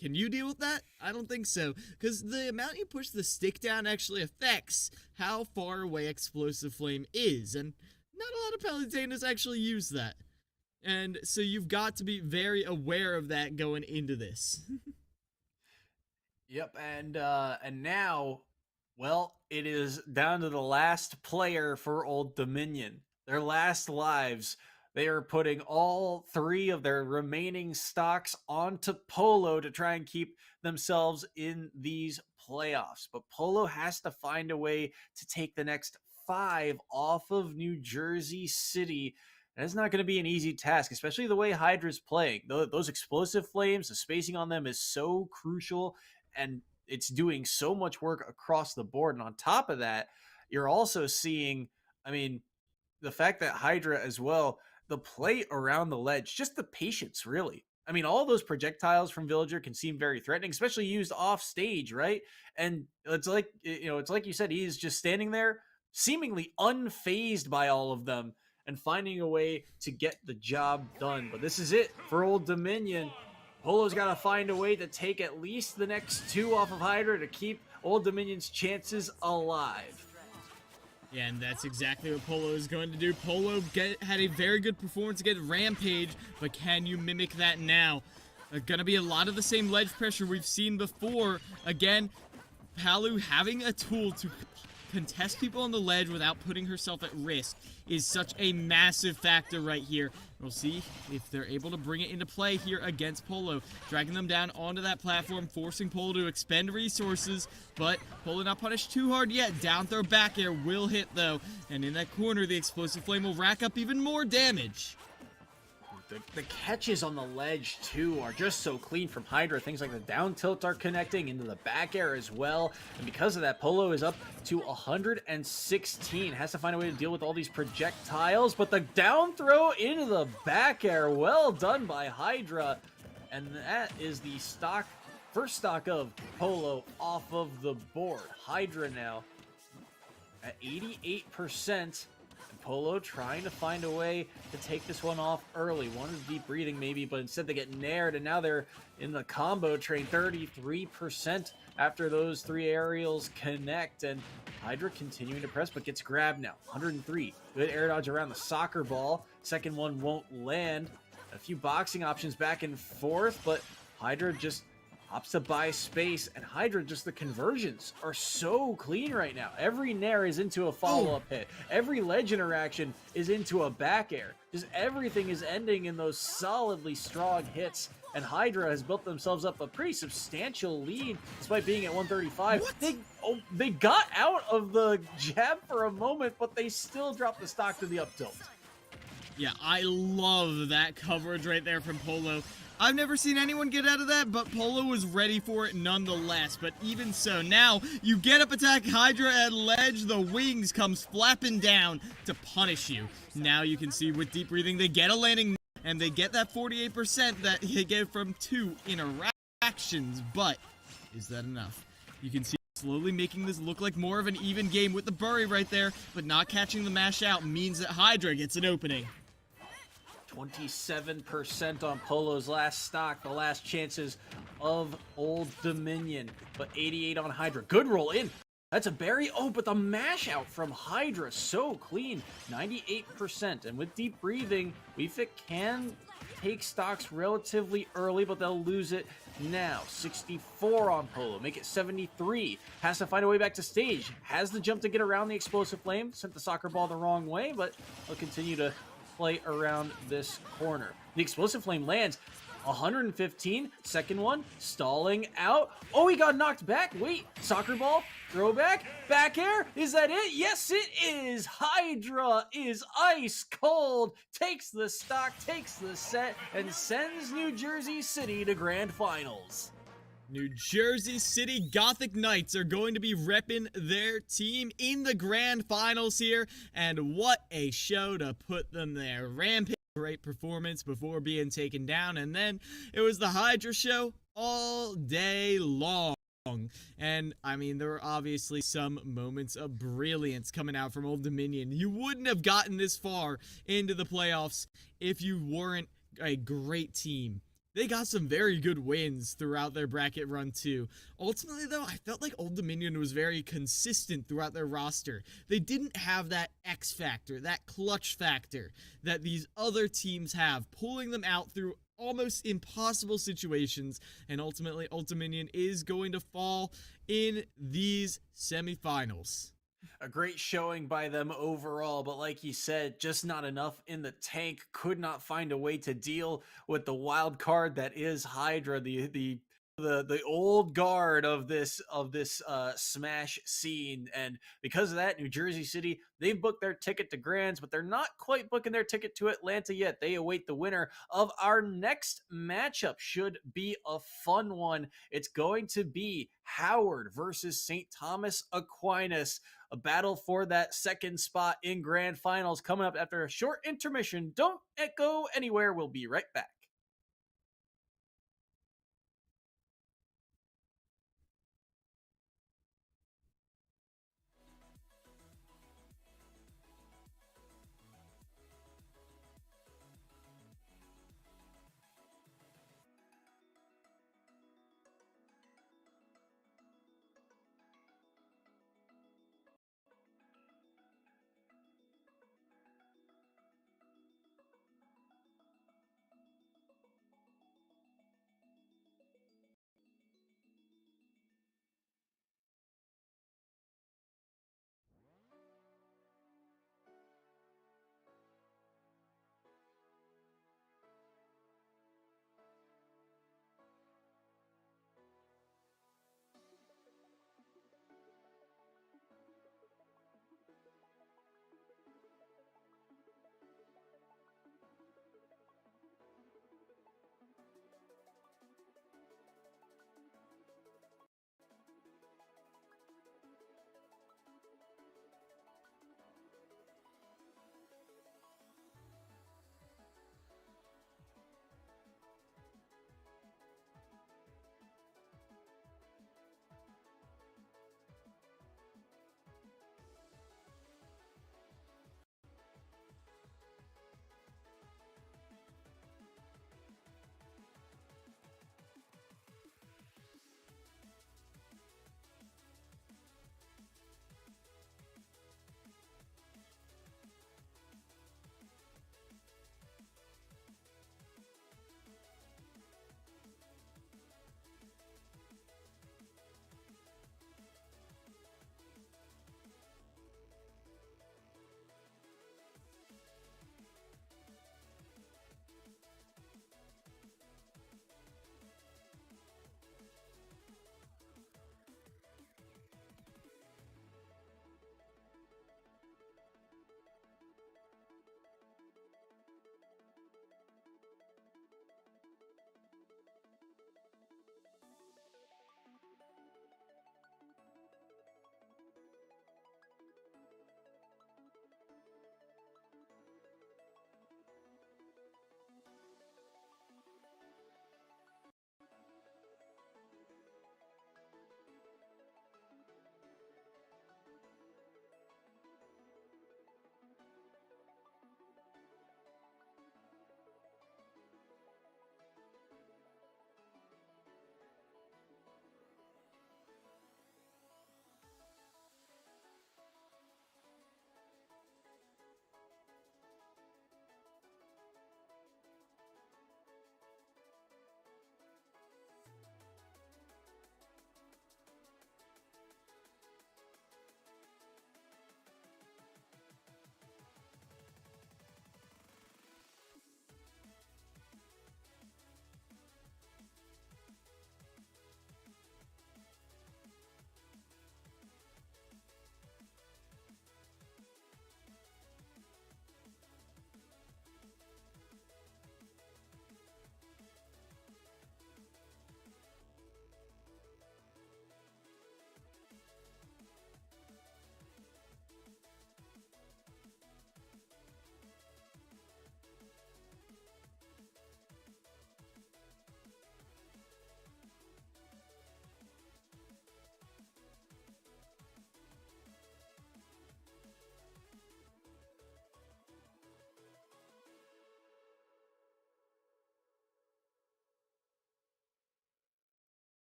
Can you deal with that? I don't think so, because the amount you push the stick down actually affects how far away Explosive Flame is, and not a lot of Palutenas actually use that. And so you've got to be very aware of that going into this. Yep, and now, well, it is down to the last player for Old Dominion. Their last lives. They are putting all 3 of their remaining stocks onto Polo to try and keep themselves in these playoffs. But Polo has to find a way to take the next 5 off of New Jersey City. That's not going to be an easy task, especially the way Hydra's playing. Those explosive flames, the spacing on them is so crucial, and it's doing so much work across the board. And on top of that, you're also seeing, I mean, the fact that Hydra as well, the play around the ledge, just the patience, really. I mean, all those projectiles from Villager can seem very threatening, especially used off stage, right? And it's like, it's like you said, he's just standing there, seemingly unfazed by all of them, and finding a way to get the job done. But this is it for Old Dominion. Polo's got to find a way to take at least the next 2 off of Hydra to keep Old Dominion's chances alive. Yeah, and that's exactly what Polo is going to do. Polo had a very good performance against Rampage, but can you mimic that now? Going to be a lot of the same ledge pressure we've seen before. Again, Palu having a tool to contest people on the ledge without putting herself at risk is such a massive factor right here. We'll see if they're able to bring it into play here against Polo, dragging them down onto that platform, forcing Polo to expend resources, but Polo not punished too hard yet. Down throw back air will hit though, and in that corner the Explosive Flame will rack up even more damage. The catches on the ledge, too, are just so clean from Hydra. Things like the down tilt are connecting into the back air as well. And because of that, Polo is up to 116. Has to find a way to deal with all these projectiles. But the down throw into the back air, well done by Hydra. And that is the first stock of Polo off of the board. Hydra now at 88%. Polo trying to find a way to take this one off early. Wanted deep breathing maybe, but instead they get nared, and now they're in the combo train. 33% after those 3 aerials connect, and Hydra continuing to press, but gets grabbed now. 103. Good air dodge around the soccer ball. Second one won't land. A few boxing options back and forth, but Hydra just opts to buy space, and Hydra, just the conversions are so clean right now. Every nair is into a follow-up hit. Every ledge interaction is into a back air. Just everything is ending in those solidly strong hits, and Hydra has built themselves up a pretty substantial lead despite being at 135. They got out of the jab for a moment, but they still dropped the stock to the up tilt. Yeah, I love that coverage right there from Polo. I've never seen anyone get out of that, but Polo was ready for it nonetheless. But even so, now you get up attack Hydra at ledge, the wings comes flapping down to punish you. Now you can see with deep breathing, they get a landing, and they get that 48% that they get from 2 interactions. But is that enough? You can see slowly making this look like more of an even game with the bury right there, but not catching the mash out means that Hydra gets an opening. 27% on Polo's last stock, the last chances of Old Dominion, but 88 on Hydra. Good roll in. That's a bury. Oh, but the mash out from Hydra, so clean. 98%. And with deep breathing, Weefit can take stocks relatively early, but they'll lose it now. 64 on Polo, make it 73. Has to find a way back to stage. Has the jump to get around the Explosive Flame. Sent the soccer ball the wrong way, but they'll continue to play around this corner. The Explosive Flame lands 115. Second one, stalling out. Oh, he got knocked back. Wait, soccer ball, throwback, back air. Is that it? Yes, it is. Hydra is ice cold. Takes the stock, takes the set, and sends New Jersey City to grand finals. New Jersey City Gothic Knights are going to be repping their team in the grand finals here, and what a show to put them there. Rampage, great performance before being taken down, and then it was the Hydra show all day long. And I mean, there were obviously some moments of brilliance coming out from Old Dominion. You wouldn't have gotten this far into the playoffs if you weren't a great team. They got some very good wins throughout their bracket run too. Ultimately though, I felt like Old Dominion was very consistent throughout their roster. They didn't have that X factor, that clutch factor that these other teams have, pulling them out through almost impossible situations, and ultimately Old Dominion is going to fall in these semifinals. A great showing by them overall, but like you said, just not enough in the tank. Could not find a way to deal with the wild card that is Hydra, the old guard of this Smash scene. And because of that, New Jersey City, they've booked their ticket to Grands, but they're not quite booking their ticket to Atlanta yet. They await the winner of our next matchup. Should be a fun one. It's going to be Howard versus St. Thomas Aquinas. A battle for that second spot in grand finals coming up after a short intermission. Don't go anywhere. We'll be right back.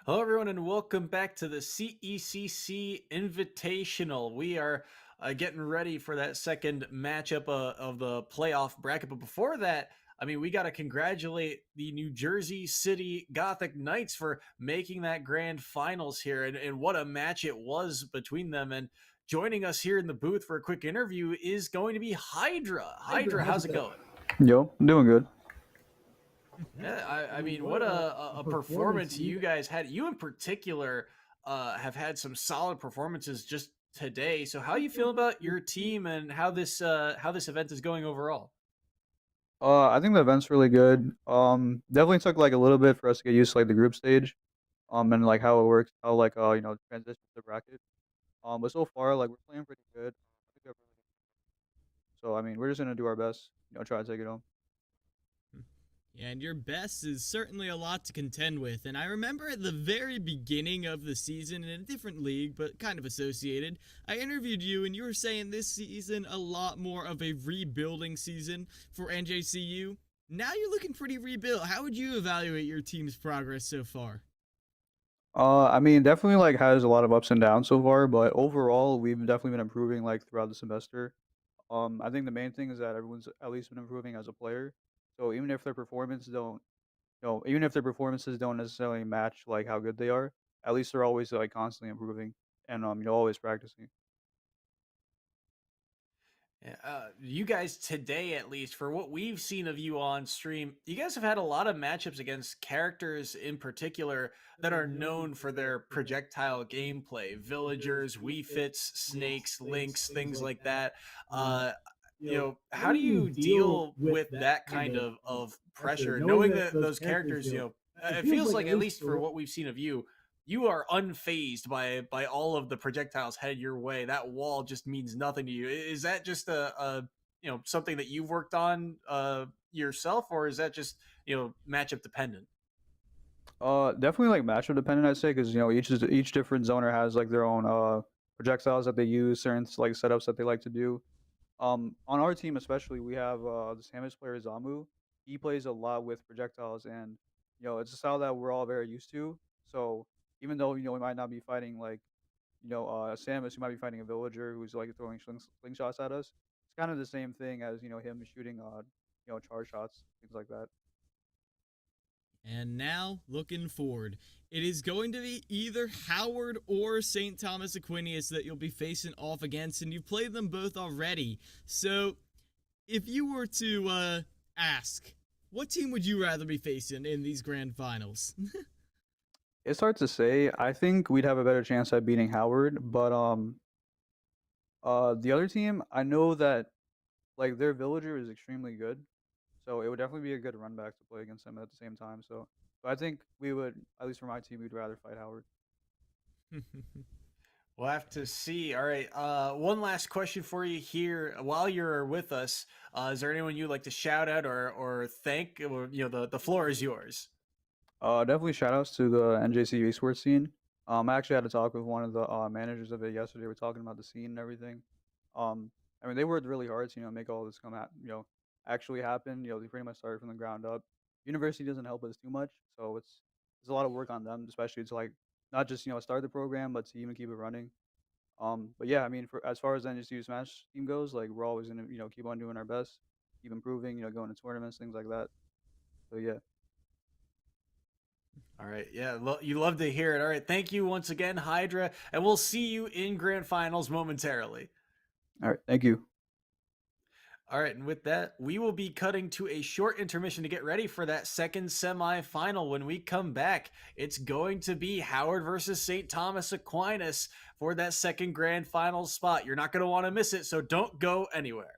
Hello, everyone, and welcome back to the CECC Invitational. We are getting ready for that second matchup of the playoff bracket. But before that, I mean, we got to congratulate the New Jersey City Gothic Knights for making that grand finals here. And what a match it was between them. And joining us here in the booth for a quick interview is going to be Hydra. Hydra, how's it going? Yo, doing good. Yeah, I mean, what a performance you guys had. You in particular have had some solid performances just today. So how you feel about your team and how this event is going overall? I think the event's really good. Definitely took like a little bit for us to get used to like the group stage, and like how it works, how like transition to the bracket. But so far like we're playing pretty good. I think we have really good. So I mean, we're just gonna do our best, try to take it home. And your best is certainly a lot to contend with. And I remember at the very beginning of the season in a different league, but kind of associated, I interviewed you and you were saying this season a lot more of a rebuilding season for NJCU. Now you're looking pretty rebuilt. How would you evaluate your team's progress so far? I mean, definitely like has a lot of ups and downs so far, but overall we've definitely been improving like throughout the semester. I think the main thing is that everyone's at least been improving as a player. So even if their performances don't necessarily match like how good they are, at least they're always like constantly improving and always practicing. Yeah, you guys today, at least for what we've seen of you on stream, you guys have had a lot of matchups against characters in particular that are known for their projectile gameplay. Villagers, Wii Fits, snakes, lynx, things like that. Uh, how do you deal with that kind of pressure, knowing that those characters, it feels like, at least for what we've seen of you, you are unfazed by all of the projectiles headed your way. That wall just means nothing to you. Is that just a something that you've worked on yourself, or is that just matchup dependent? Definitely like matchup dependent, I'd say, because each different zoner has like their own projectiles that they use, certain like setups that they like to do. On our team especially, we have the Samus player Zamu. He plays a lot with projectiles, and it's a style that we're all very used to. So even though we might not be fighting like Samus, we might be fighting a villager who's like throwing slingshots at us. It's kind of the same thing as him shooting charge shots, things like that. And now, looking forward, it is going to be either Howard or St. Thomas Aquinas that you'll be facing off against, and you've played them both already. So, if you were to ask, what team would you rather be facing in these grand finals? It's hard to say. I think we'd have a better chance at beating Howard, but the other team, I know that like their villager is extremely good, so it would definitely be a good run back to play against them at the same time. So, but I think we would, at least for my team, we'd rather fight Howard. We'll have to see. All right. One last question for you here while you're with us. Is there anyone you'd like to shout out or thank? Or, the floor is yours. Definitely shout outs to the NJC esports scene. I actually had a talk with one of the managers of it yesterday. We're talking about the scene and everything. I mean, they worked really hard to make all this come at actually happen. They pretty much started from the ground up. University doesn't help us too much, so there's a lot of work on them, especially to like not just start the program, but to even keep it running. But yeah, I mean, for as far as the NJC Smash team goes, like we're always gonna keep on doing our best, keep improving, going to tournaments, things like that. So yeah. All right. Yeah. You love to hear it. All right. Thank you once again, Hydra. And we'll see you in grand finals momentarily. All right, thank you. All right. And with that, we will be cutting to a short intermission to get ready for that second semifinal. When we come back, it's going to be Howard versus St. Thomas Aquinas for that second grand final spot. You're not going to want to miss it, so don't go anywhere.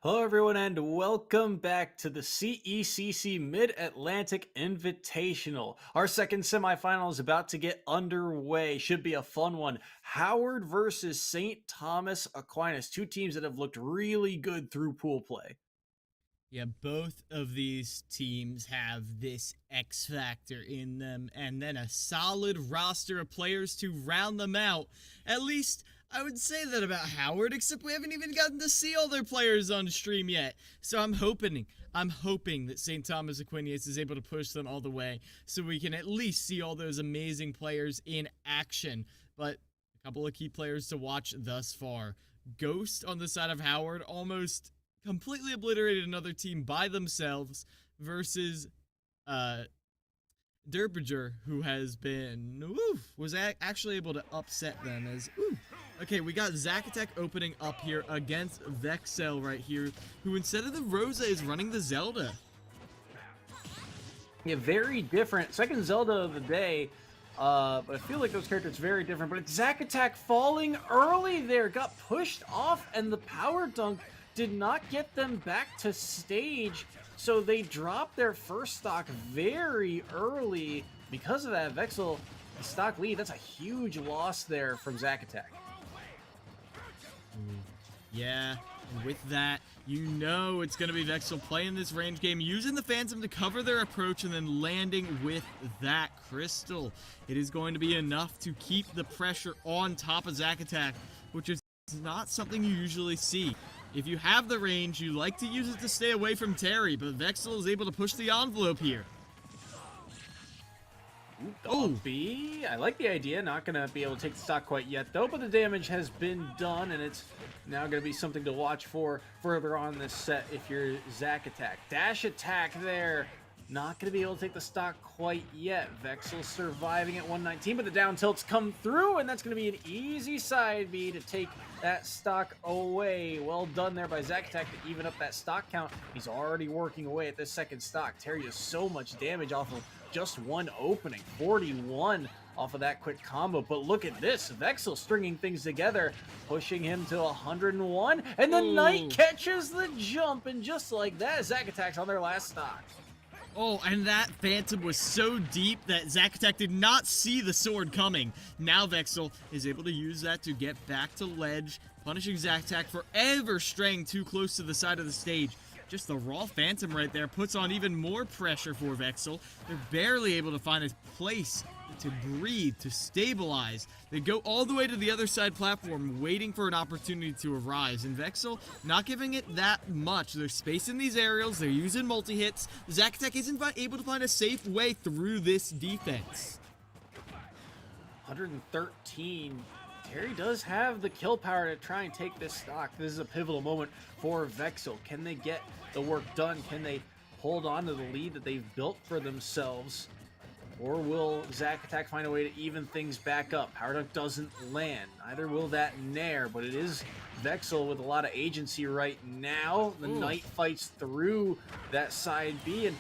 Hello, everyone, and welcome back to the CECC Mid-Atlantic Invitational. Our second semifinal is about to get underway. Should be a fun one. Howard versus St. Thomas Aquinas, two teams that have looked really good through pool play. Yeah, both of these teams have this X factor in them, and then a solid roster of players to round them out. At least, I would say that about Howard, except we haven't even gotten to see all their players on stream yet. So I'm hoping that St. Thomas Aquinas is able to push them all the way, so we can at least see all those amazing players in action. But a couple of key players to watch thus far. Ghost on the side of Howard almost completely obliterated another team by themselves versus Derpinger, who has been was actually able to upset them as okay, we got Zacatec opening up here against Vexel right here, who instead of the Rosa is running the Zelda. Yeah, very different. Second Zelda of the day. But I feel like those characters very different. But it's Zacatec falling early there. Got pushed off, and the power dunk did not get them back to stage. So they dropped their first stock very early. Because of that, Vexel, the stock lead, that's a huge loss there from Zacatec. Yeah, and with that, you know it's going to be Vexel playing this range game, using the Phantom to cover their approach and then landing with that crystal. It is going to be enough to keep the pressure on top of Zacatec, which is not something you usually see. If you have the range, you like to use it to stay away from Terry, but Vexel is able to push the envelope here. B. I like the idea. Not going to be able to take the stock quite yet, though, but the damage has been done, and it's now going to be something to watch for further on this set if you're Zacatec. Dash attack there. Not going to be able to take the stock quite yet. Vexel surviving at 119, but the down tilts come through, and that's going to be an easy side B to take that stock away. Well done there by Zacatec to even up that stock count. He's already working away at this second stock. Terry does so much damage off of just one opening. 41 off of that quick combo. But look at this. Vexel stringing things together, pushing him to 101. And the Knight catches the jump. And just like that, Zacatec's on their last stock. Oh, and that Phantom was so deep that Zacatec did not see the sword coming. Now Vexel is able to use that to get back to ledge, punishing Zacatec for ever straying too close to the side of the stage. Just the raw Phantom right there puts on even more pressure for Vexel. They're barely able to find a place to breathe, to stabilize. They go all the way to the other side platform, waiting for an opportunity to arise. And Vexel not giving it that much. There's space in these aerials. They're using multi-hits. Zacatec isn't able to find a safe way through this defense. 113. Terry does have the kill power to try and take this stock. This is a pivotal moment for Vexel. Can they get the work done? Can they hold on to the lead that they've built for themselves? Or will Zacatec find a way to even things back up? Power Dunk doesn't land. Neither will that Nair, but it is Vexel with a lot of agency right now. The Knight fights through that side B, and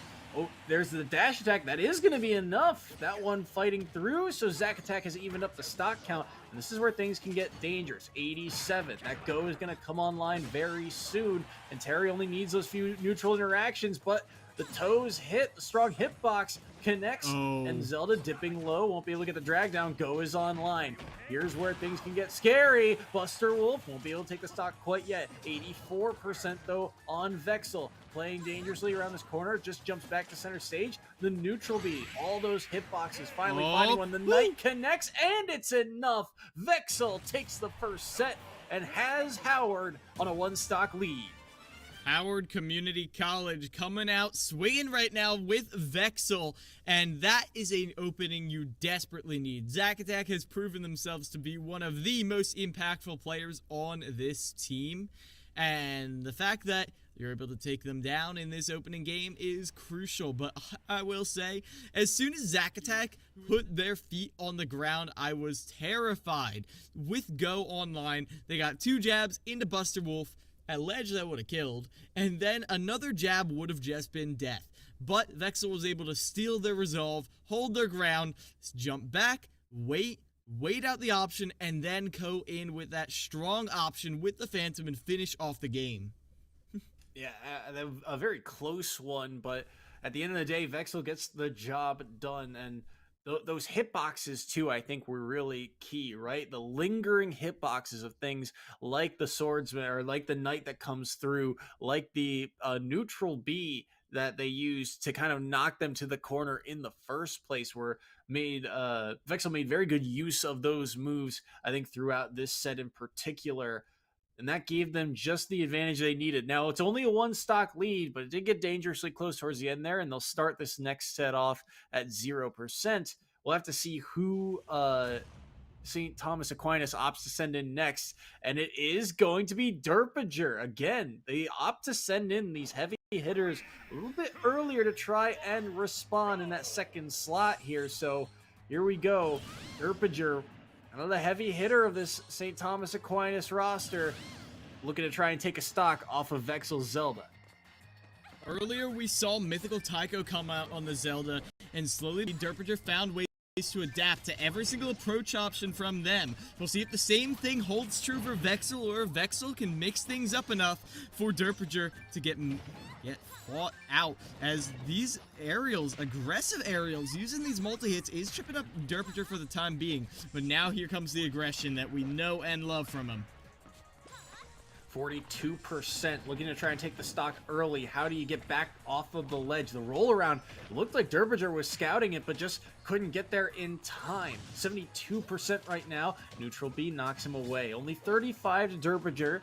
there's the dash attack. That is going to be enough. That one fighting through, so Zacatec has evened up the stock count. And this is where things can get dangerous. 87. That go is going to come online very soon, and Terry only needs those few neutral interactions, but the toes hit, the strong hitbox connects, and Zelda dipping low, won't be able to get the drag down. Go is online. Here's where things can get scary. Buster Wolf won't be able to take the stock quite yet. 84% though on Vexel. Playing dangerously around this corner, just jumps back to center stage. The neutral B, all those hitboxes finally finding one. The Knight connects, and it's enough. Vexel takes the first set and has Howard on a one-stock lead. Howard Community College coming out swinging right now with Vexel, and that is an opening you desperately need. Zacatec has proven themselves to be one of the most impactful players on this team, and the fact that you're able to take them down in this opening game is crucial. But I will say, as soon as Zacatec put their feet on the ground, I was terrified. With Go online, they got 2 jabs into Buster Wolf. At ledge, that would have killed, and then another jab would have just been death. But Vexel was able to steal their resolve, hold their ground, jump back, wait out the option, and then go in with that strong option with the Phantom and finish off the game. Yeah, a very close one, but at the end of the day, Vexel gets the job done, and those hitboxes too, I think, were really key, right? The lingering hitboxes of things like the swordsman or like the knight that comes through, like the neutral B that they used to kind of knock them to the corner in the first place, were made. Vexel made very good use of those moves, I think, throughout this set in particular, and that gave them just the advantage they needed. Now, it's only a one stock lead, but it did get dangerously close towards the end there, and they'll start this next set off at 0%. We'll have to see who St. Thomas Aquinas opts to send in next, and it is going to be Derpinger. Again, they opt to send in these heavy hitters a little bit earlier to try and respond in that second slot here. So here we go. Derpinger, another heavy hitter of this St. Thomas Aquinas roster, looking to try and take a stock off of Vexel's Zelda. Earlier, we saw Mythical Tycho come out on the Zelda, and slowly Derpinger found ways to adapt to every single approach option from them. We'll see if the same thing holds true for Vexel, or if Vexel can mix things up enough for Derpinger to get fought out, as these aerials, aggressive aerials, using these multi-hits is tripping up Derpinger for the time being, but now here comes the aggression that we know and love from him. 42%, looking to try and take the stock early. How do you get back off of the ledge? The roll around, it looked like Derpinger was scouting it, but just couldn't get there in time. 72% right now. Neutral B knocks him away. Only 35 to Derpinger.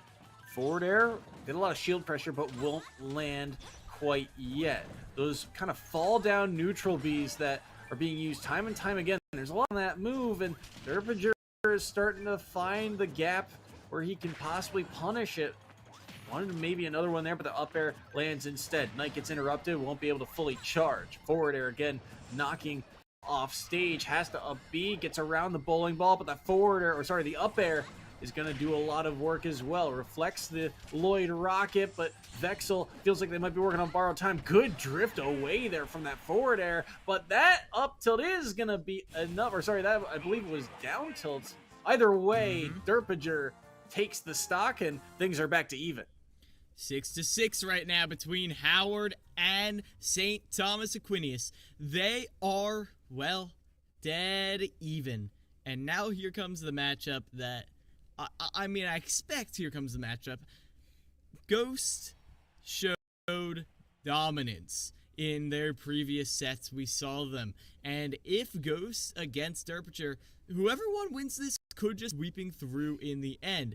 Forward air, did a lot of shield pressure, but won't land quite yet. Those kind of fall down neutral Bs that are being used time and time again. There's a lot on that move, and Derpinger is starting to find the gap where he can possibly punish it. Wanted maybe another one there, but the up air lands instead. Knight gets interrupted, won't be able to fully charge. Forward air again, knocking off stage, has to up B, gets around the bowling ball, but the up air is going to do a lot of work as well. Reflects the Lloyd rocket, but Vexel feels like they might be working on borrowed time. Good drift away there from that forward air, but that up tilt is going to be enough, that I believe was down tilt. Either way, Derpinger takes the stock, and things are back to even. 6-6 right now between Howard and St. Thomas Aquinas. They are, well, dead even. And now here comes the matchup that, I expect here comes the matchup. Ghost showed dominance in their previous sets. We saw them. And if Ghost against Derpinger, whoever wins this could just sweeping through in the end.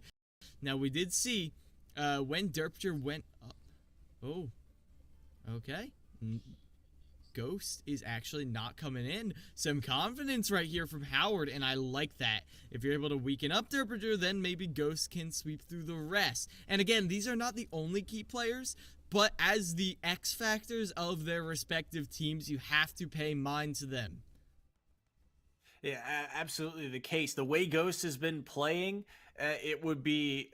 Now, we did see when Derpinger went up. Oh, okay. Ghost is actually not coming in. Some confidence right here from Howard, and I like that. If you're able to weaken up Derpinger, then maybe Ghost can sweep through the rest. And again, these are not the only key players, but as the X factors of their respective teams, you have to pay mind to them. Yeah, absolutely the case. The way Ghost has been playing, it would be,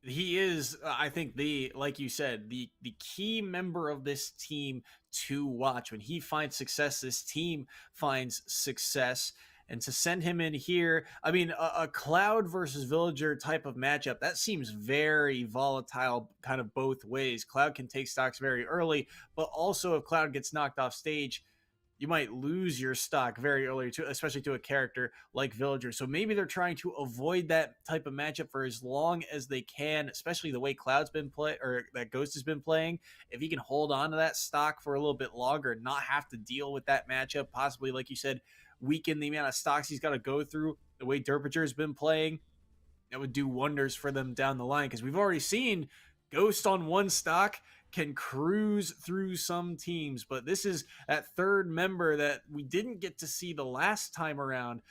he is, I think, like you said, the key member of this team to watch. When he finds success, this team finds success. And to send him in here, a Cloud versus Villager type of matchup, that seems very volatile kind of both ways. Cloud can take stocks very early, but also if Cloud gets knocked off stage, you might lose your stock very early, especially to a character like Villager. So maybe they're trying to avoid that type of matchup for as long as they can, especially the way Cloud's been or that Ghost has been playing. If he can hold on to that stock for a little bit longer and not have to deal with that matchup, possibly, like you said, weaken the amount of stocks he's got to go through, the way Derpinger has been playing, that would do wonders for them down the line. Because we've already seen Ghost on one stock can cruise through some teams, but this is that third member that we didn't get to see the last time around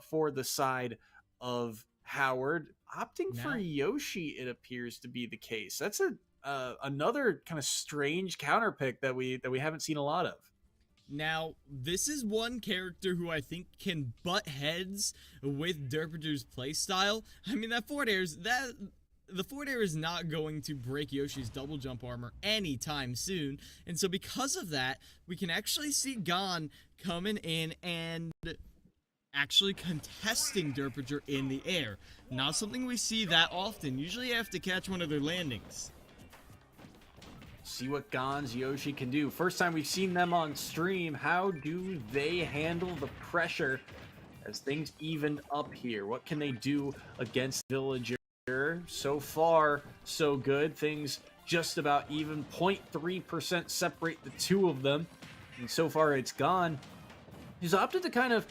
for the side of Howard. Opting for Yoshi, it appears to be the case. That's another kind of strange counter pick that we haven't seen a lot of. Now, this is one character who I think can butt heads with Derpinger's playstyle. That forward airs, the forward air is not going to break Yoshi's double jump armor anytime soon, and so because of that, we can actually see Gon coming in and actually contesting Derpinger in the air. Not something we see that often. Usually you have to catch one of their landings. See what Gon's Yoshi can do. First time we've seen them on stream. How do they handle the pressure as things evened up here? What can they do against Villager? So far, so good. Things just about even. 0.3% separate the two of them. And so far it's Gon. He's opted to kind of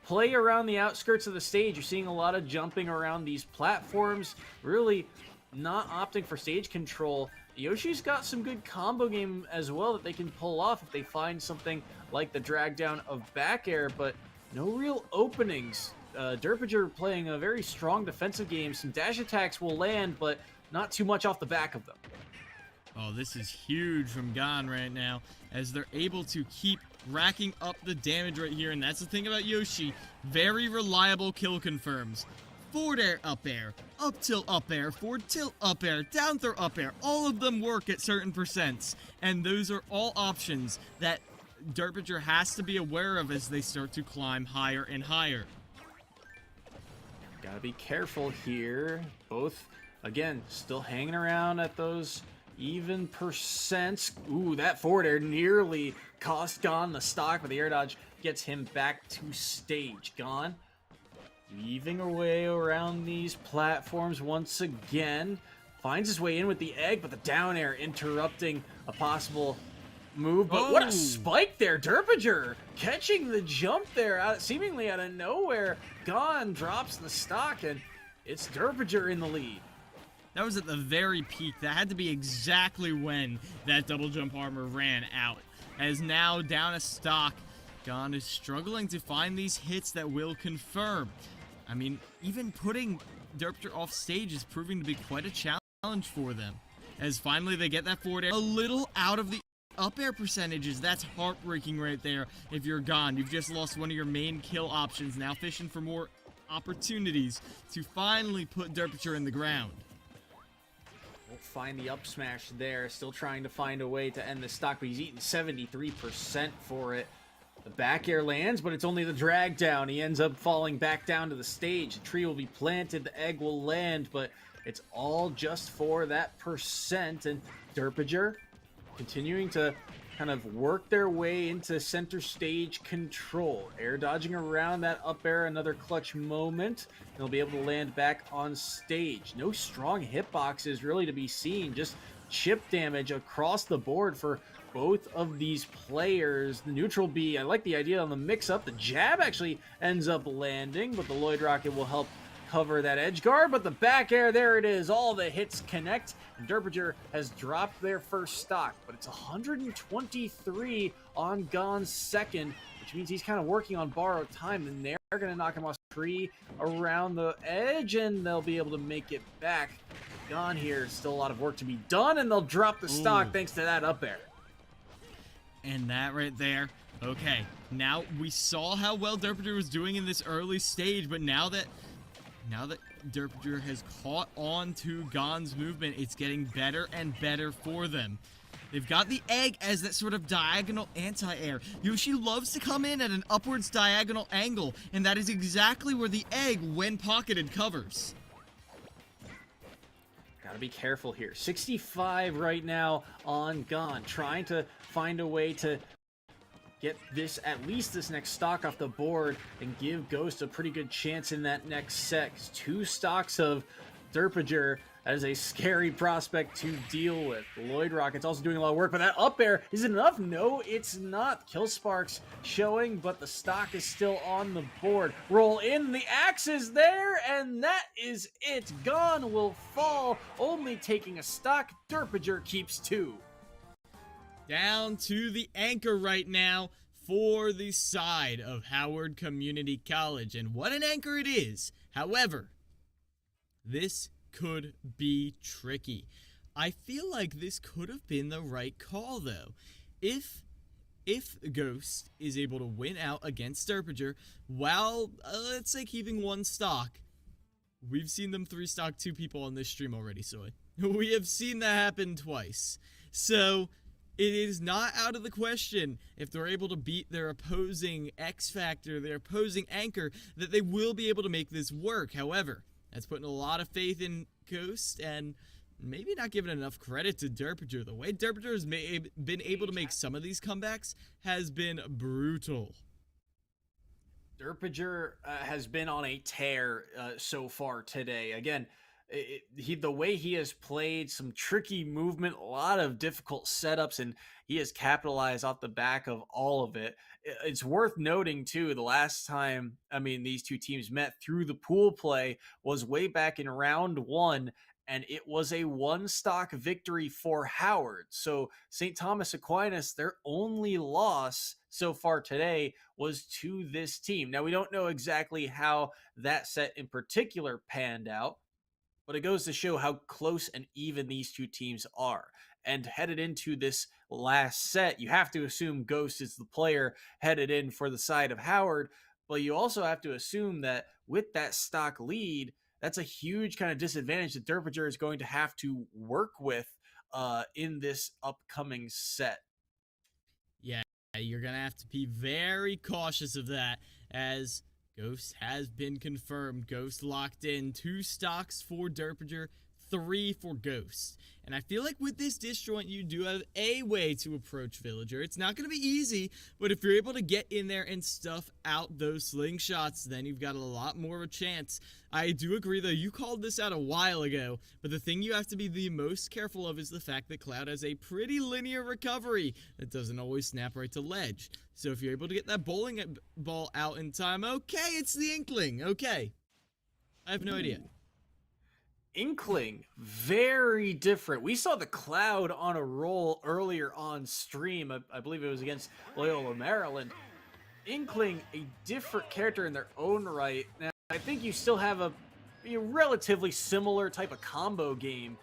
play around the outskirts of the stage. You're seeing a lot of jumping around these platforms. Really not opting for stage control. Yoshi's got some good combo game as well that they can pull off if they find something like the drag down of back air, but no real openings. Derpager playing a very strong defensive game. Some dash attacks will land, but not too much off the back of them. Oh, this is huge from Gon right now, as they're able to keep racking up the damage right here, and that's the thing about Yoshi. Very reliable kill confirms. Forward air, up air, up tilt, up air, forward tilt, up air, down throw, up air. All of them work at certain percents, and those are all options that Derpager has to be aware of as they start to climb higher and higher. Gotta be careful here. Both, again, still hanging around at those even percents. Ooh, that forward air nearly cost Gon the stock, but the air dodge gets him back to stage. Gon weaving away around these platforms once again. Finds his way in with the egg, but the down air interrupting a possible move. But what a spike there. Derpager catching the jump there seemingly out of nowhere. Gon drops the stock, and it's Derpager in the lead. That was at the very peak. That had to be exactly when that double jump armor ran out. As now down a stock, Gon is struggling to find these hits that will confirm. I mean, even putting Derpager off stage is proving to be quite a challenge for them. As finally they get that forward air a little out of the up air percentages. That's heartbreaking right there. If you're Gon, you've just lost one of your main kill options. Now fishing for more opportunities to finally put Derpager in the ground. Won't find the up smash there. Still trying to find a way to end the stock, but he's eating 73% for it. The back air lands, but it's only the drag down. He ends up falling back down to the stage. The tree will be planted, the egg will land, but it's all just for that percent. And Derpager continuing to kind of work their way into center stage control. Air dodging around that up air, another clutch moment. They'll be able to land back on stage. No strong hitboxes really to be seen, just chip damage across the board for both of these players. The neutral B, I like the idea on the mix-up. The jab actually ends up landing, but the Lloyd Rocket will help cover that edge guard. But the back air, there it is. All the hits connect, and Derpager has dropped their first stock, but it's 123 on Gon's second, which means he's kind of working on borrowed time, and they're going to knock him off the tree around the edge, and they'll be able to make it back. Gon here, still a lot of work to be done, and they'll drop the stock thanks to that up air. And that right there, okay, now we saw how well Derpager was doing in this early stage, but now that Derpager has caught on to Gon's movement, it's getting better and better for them. They've got the egg as that sort of diagonal anti-air. Yoshi loves to come in at an upwards diagonal angle, and that is exactly where the egg, when pocketed, covers. Gotta be careful here. 65 right now on Gon, trying to find a way to get this, at least this next stock off the board, and give Ghost a pretty good chance in that next set. 2 stocks of Derpager as a scary prospect to deal with. Lloyd Rocket's also doing a lot of work, but that up air, is it enough? No, it's not. Kill Sparks showing, but the stock is still on the board. Roll in, the axe is there, and that is it. Gon will fall, only taking a stock. Derpager keeps 2. Down to the anchor right now for the side of Howard Community College, and what an anchor it is. However, this could be tricky. I feel like this could have been the right call, though. If Ghost is able to win out against Derpager while, let's say, keeping 1 stock, we've seen them 3-stock 2 people on this stream already, Soy. We have seen that happen twice. So it is not out of the question, if they're able to beat their opposing X Factor, their opposing anchor, that they will be able to make this work. However, that's putting a lot of faith in Ghost, and maybe not giving enough credit to Derpinger. The way Derpinger has been able to make some of these comebacks has been brutal. Derpinger has been on a tear so far today. Again, the way he has played, some tricky movement, a lot of difficult setups, and he has capitalized off the back of all of it. It's worth noting too, the last time these two teams met through the pool play was way back in round 1, and it was a one stock victory for Howard. So St. Thomas Aquinas, their only loss so far today was to this team. Now, we don't know exactly how that set in particular panned out, but it goes to show how close and even these two teams are. And headed into this last set, you have to assume Ghost is the player headed in for the side of Howard, but you also have to assume that with that stock lead, that's a huge kind of disadvantage that Derpinger is going to have to work with in this upcoming set. Yeah, you're going to have to be very cautious of that, as Ghost has been confirmed. Ghost locked in 2 stocks for Derpinger, 3 for Ghost. And I feel like with this disjoint, you do have a way to approach Villager. It's not going to be easy, but if you're able to get in there and stuff out those slingshots, then you've got a lot more of a chance. I do agree, though, you called this out a while ago, but the thing you have to be the most careful of is the fact that Cloud has a pretty linear recovery that doesn't always snap right to ledge. So if you're able to get that bowling ball out in time, okay, it's the Inkling, okay. I have no idea. Inkling, very different. We saw the Cloud on a roll earlier on stream. I believe it was against Loyola, Maryland. Inkling, a different character in their own right. Now, I think you still have a relatively similar type of combo game,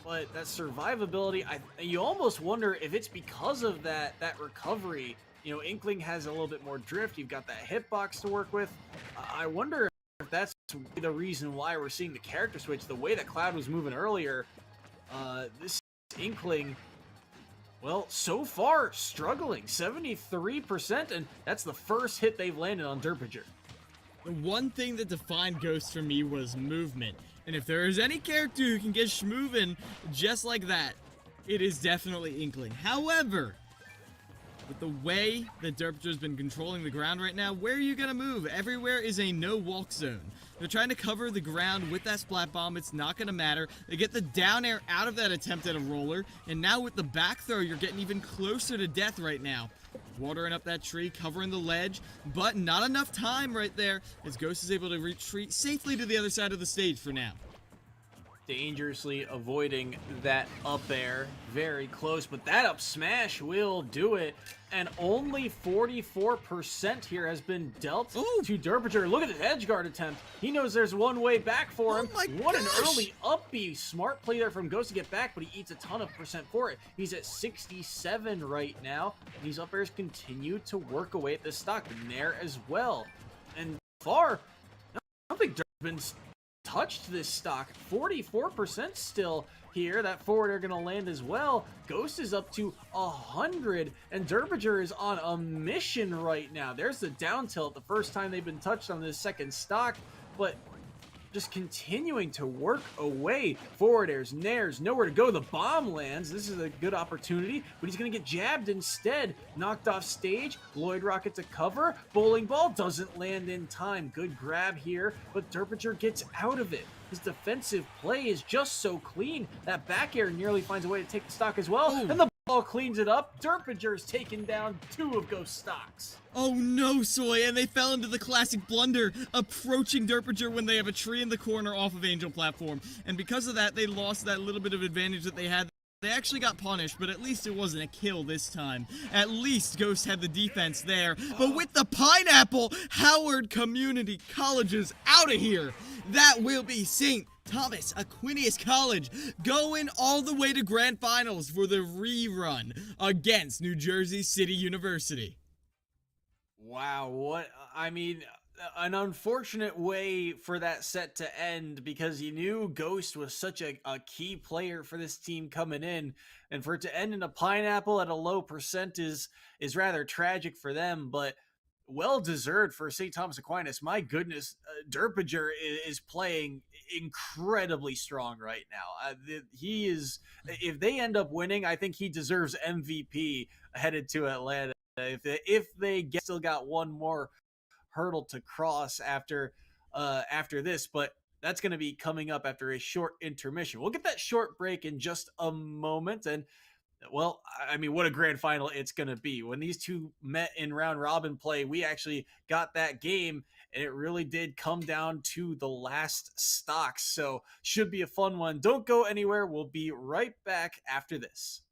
but that survivability, you almost wonder if it's because of that recovery. Inkling has a little bit more drift. You've got that hitbox to work with. I wonder if that's the reason why we're seeing the character switch. The way that Cloud was moving earlier, this Inkling, well, so far struggling, 73%, and that's the first hit they've landed on Derpinger. The one thing that defined Ghost for me was movement, and if there is any character who can get schmovin' just like that, it is definitely Inkling. However, with the way that Derpinger's been controlling the ground right now, where are you going to move? Everywhere is a no-walk zone. They're trying to cover the ground with that splat bomb. It's not going to matter. They get the down air out of that attempt at a roller, and now with the back throw, you're getting even closer to death right now. Watering up that tree, covering the ledge, but not enough time right there, as Ghost is able to retreat safely to the other side of the stage for now. Dangerously avoiding that up air, very close, but that up smash will do it, and only 44% here has been dealt to Derpinger. Look at the edge guard attempt. He knows there's one way back for him. What an early up B. Smart play there from Ghost to get back, but he eats a ton of percent for it. He's at 67 right now, and these up airs continue to work away at this stock. The Nair as well, and far, I don't think Derpinger's touched this stock. 44% still here. That forward air gonna land as well. Ghost is up to 100, and Derpinger is on a mission right now. There's the down tilt, the first time they've been touched on this second stock, but just continuing to work away. Forward airs, nairs, nowhere to go. The bomb lands. This is a good opportunity, but he's going to get jabbed instead. Knocked off stage. Lloyd Rocket to cover. Bowling ball doesn't land in time. Good grab here, but Derpinger gets out of it. His defensive play is just so clean. That back air nearly finds a way to take the stock as well, and the ball cleans it up. Derpinger's taken down 2 of Ghost stocks. Oh no, Soy, and they fell into the classic blunder, approaching Derpinger when they have a tree in the corner off of Angel platform. And because of that, they lost that little bit of advantage that they had. They actually got punished, but at least it wasn't a kill this time. At least Ghost had the defense there. But with the pineapple, Howard Community College is out of here. That will be St. Thomas Aquinas College going all the way to grand finals for the rerun against New Jersey City University. Wow, an unfortunate way for that set to end, because you knew Ghost was such a key player for this team coming in, and for it to end in a pineapple at a low percent is rather tragic for them. But well deserved for St. Thomas Aquinas. My goodness, Derpinger is playing incredibly strong right now. He is. If they end up winning, I think he deserves MVP headed to Atlanta. If they still got one more hurdle to cross after this, but that's going to be coming up after a short intermission. We'll get that short break in just a moment. And well, I mean, what a grand final it's going to be. When these two met in round robin play, we actually got that game, and it really did come down to the last stocks. So should be a fun one. Don't go anywhere. We'll be right back after this.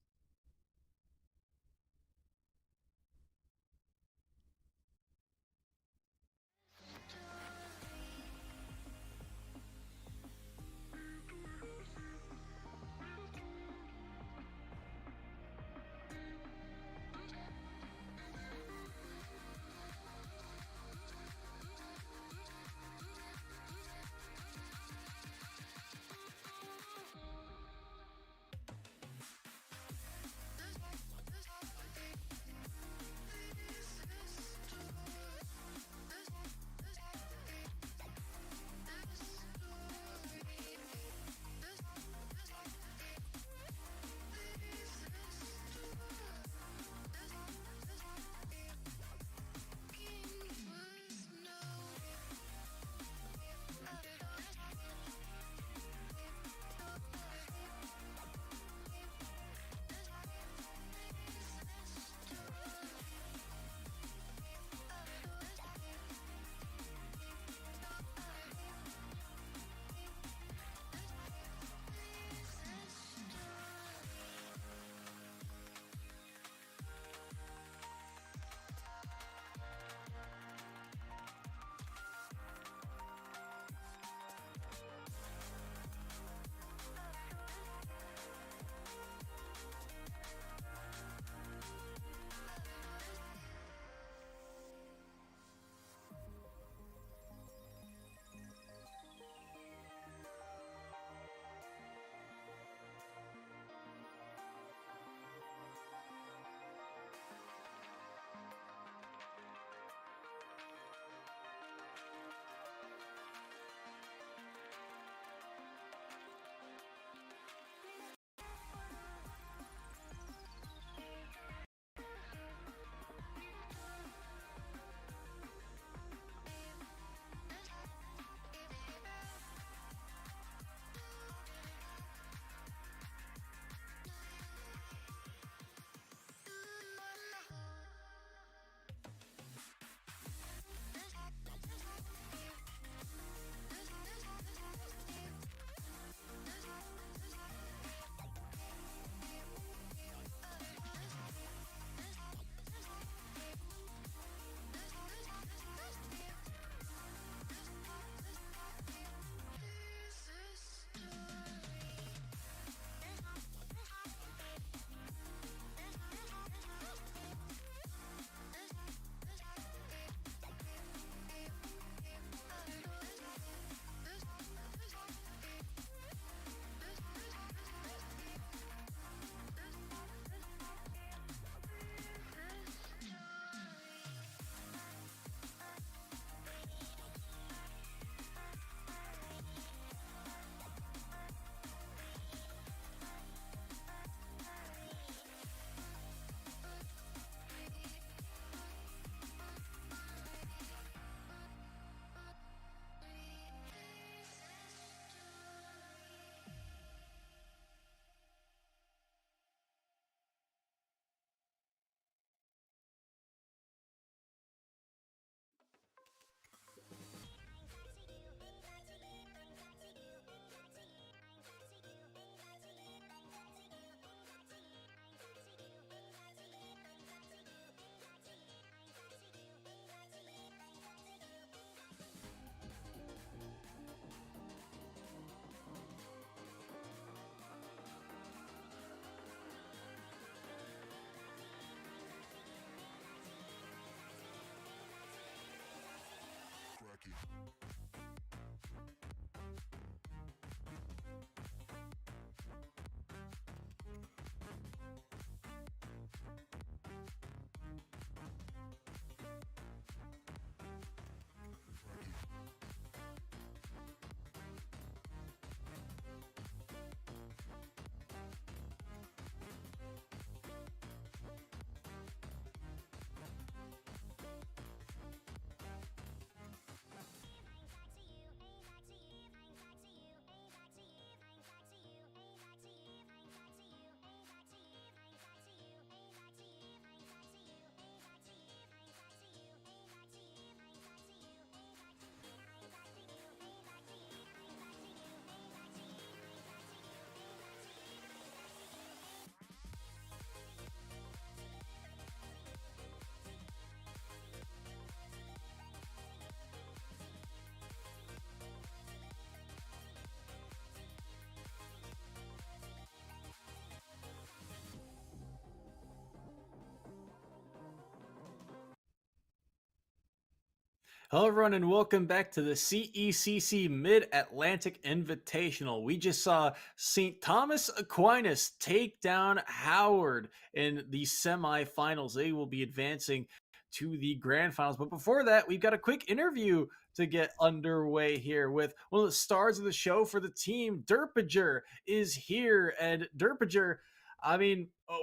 Hello, everyone, and welcome back to the CECC Mid-Atlantic Invitational. We just saw St. Thomas Aquinas take down Howard in the semifinals. They will be advancing to the grand finals. But before that, we've got a quick interview to get underway here with one of the stars of the show for the team. Derpiger is here. And Derpiger,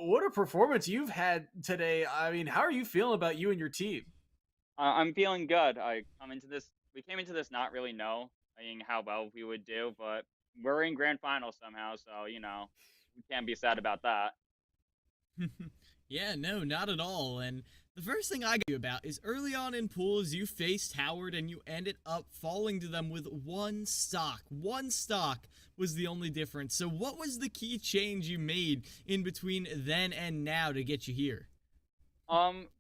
what a performance you've had today. How are you feeling about you and your team? I'm feeling good. We came into this not really knowing how well we would do, but we're in grand finals somehow, so we can't be sad about that. Yeah, no, not at all. And the first thing I got you about is early on in pools, you faced Howard and you ended up falling to them with one stock. One stock was the only difference. So what was the key change you made in between then and now to get you here?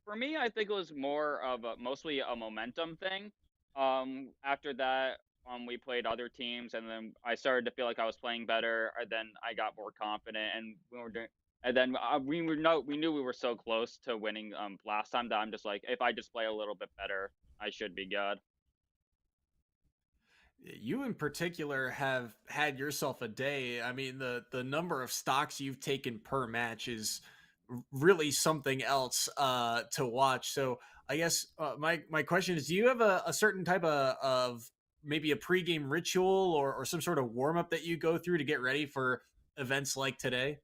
For me, I think it was more of mostly a momentum thing. After that, we played other teams, and then I started to feel like I was playing better. And then I got more confident, and we were doing. And then we knew we were so close to winning last time that I'm just like, if I just play a little bit better, I should be good. You in particular have had yourself a day. The number of stocks you've taken per match is really something else to watch. So I guess my question is, do you have a certain type of maybe a pregame ritual or some sort of warm up that you go through to get ready for events like today?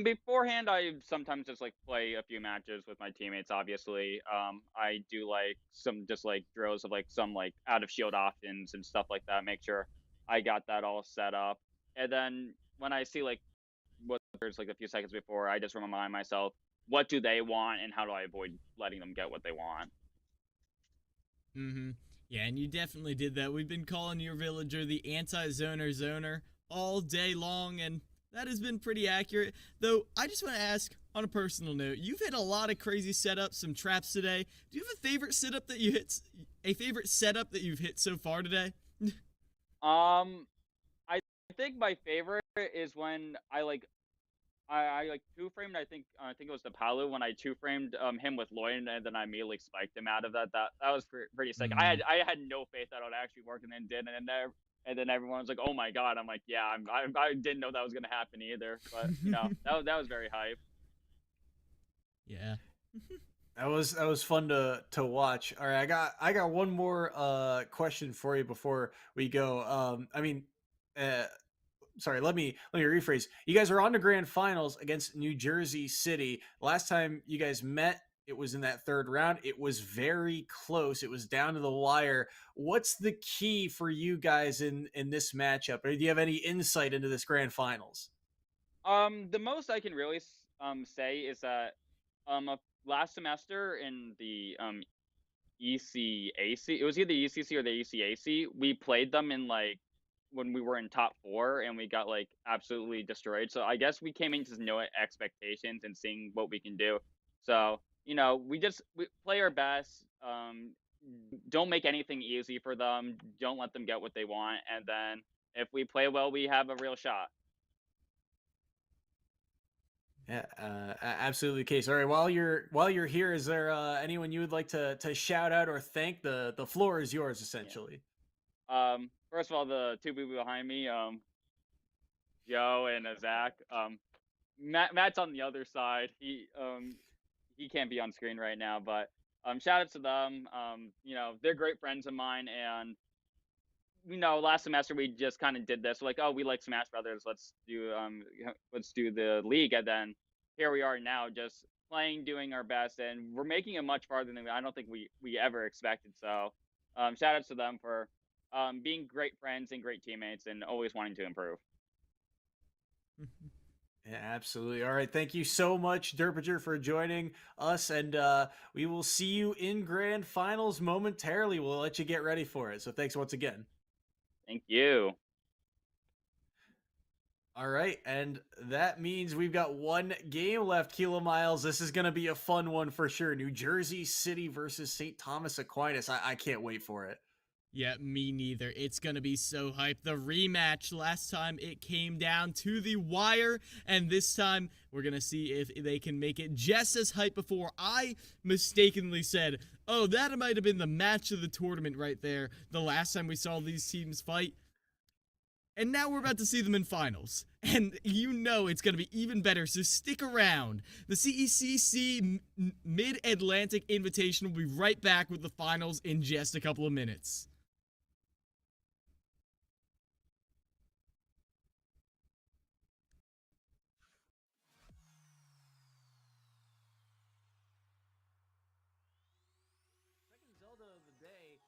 Beforehand, I sometimes just like play a few matches with my teammates. Obviously, I do like some just like drills of like some like out of shield options and stuff like that. Make sure I got that all set up, and then when I see like what there's like a few seconds before, I just remind myself what do they want and how do I avoid letting them get what they want. Mm-hmm. Yeah, and you definitely did that. We've been calling your villager the anti-zoner all day long, and that has been pretty accurate. Though, I just want to ask, on a personal note, you've hit a lot of crazy setups, some traps today. Do you have a favorite setup that you hit? A favorite setup that you've hit so far today? Um, I think my favorite is when I like two framed. I think it was the Palu when I two framed him with Lloyd and then I immediately spiked him out of that. That was pretty sick. I Mm. had I had no faith that it would actually work and then did and then everyone was like, "Oh my god!" I'm like, "Yeah, I didn't know that was gonna happen either." But that was very hype. Yeah. That was fun to watch. All right, I got one more question for you before we go. Uh, sorry, let me rephrase. You guys are on to grand finals against New Jersey City. Last time you guys met, it was in that third round. It was very close. It was down to the wire. What's the key for you guys in this matchup? Or do you have any insight into this grand finals? The most I can really say is that last semester in the ECAC, it was either the ECC or the ECAC. We played them in like when we were in top four and we got like absolutely destroyed. So I guess we came into no expectations and seeing what we can do. So we play our best. Don't make anything easy for them. Don't let them get what they want. And then if we play well, we have a real shot. Yeah, absolutely the case. All right, while you're here, is there anyone you would like to shout out or thank? The floor is yours, Yeah. essentially. First of all, the two people behind me, Joe and Zach. Matt's on the other side. He can't be on screen right now, but shout out to them. They're great friends of mine, and last semester we just kind of did this. We're like, oh, we like Smash Brothers. Let's do the league, and then here we are now, just playing, doing our best, and we're making it much farther than I don't think we ever expected. So, shout out to them for being great friends and great teammates, and always wanting to improve. Yeah, absolutely. All right, thank you so much, Derpiger, for joining us, and we will see you in grand finals momentarily. We'll let you get ready for it. So thanks once again. Thank you. All right, and that means we've got one game left, Kilo Miles. This is going to be a fun one for sure. New Jersey City versus St. Thomas Aquinas. I can't wait for it. Yeah, me neither. It's gonna be so hype. The rematch last time it came down to the wire, and this time we're gonna see if they can make it just as hype. Before I mistakenly said, oh, that might have been the match of the tournament right there, the last time we saw these teams fight. And now we're about to see them in finals. And you know it's going to be even better, so stick around. The CECC Mid-Atlantic Invitational will be right back with the finals in just a couple of minutes. Second Zelda of the day,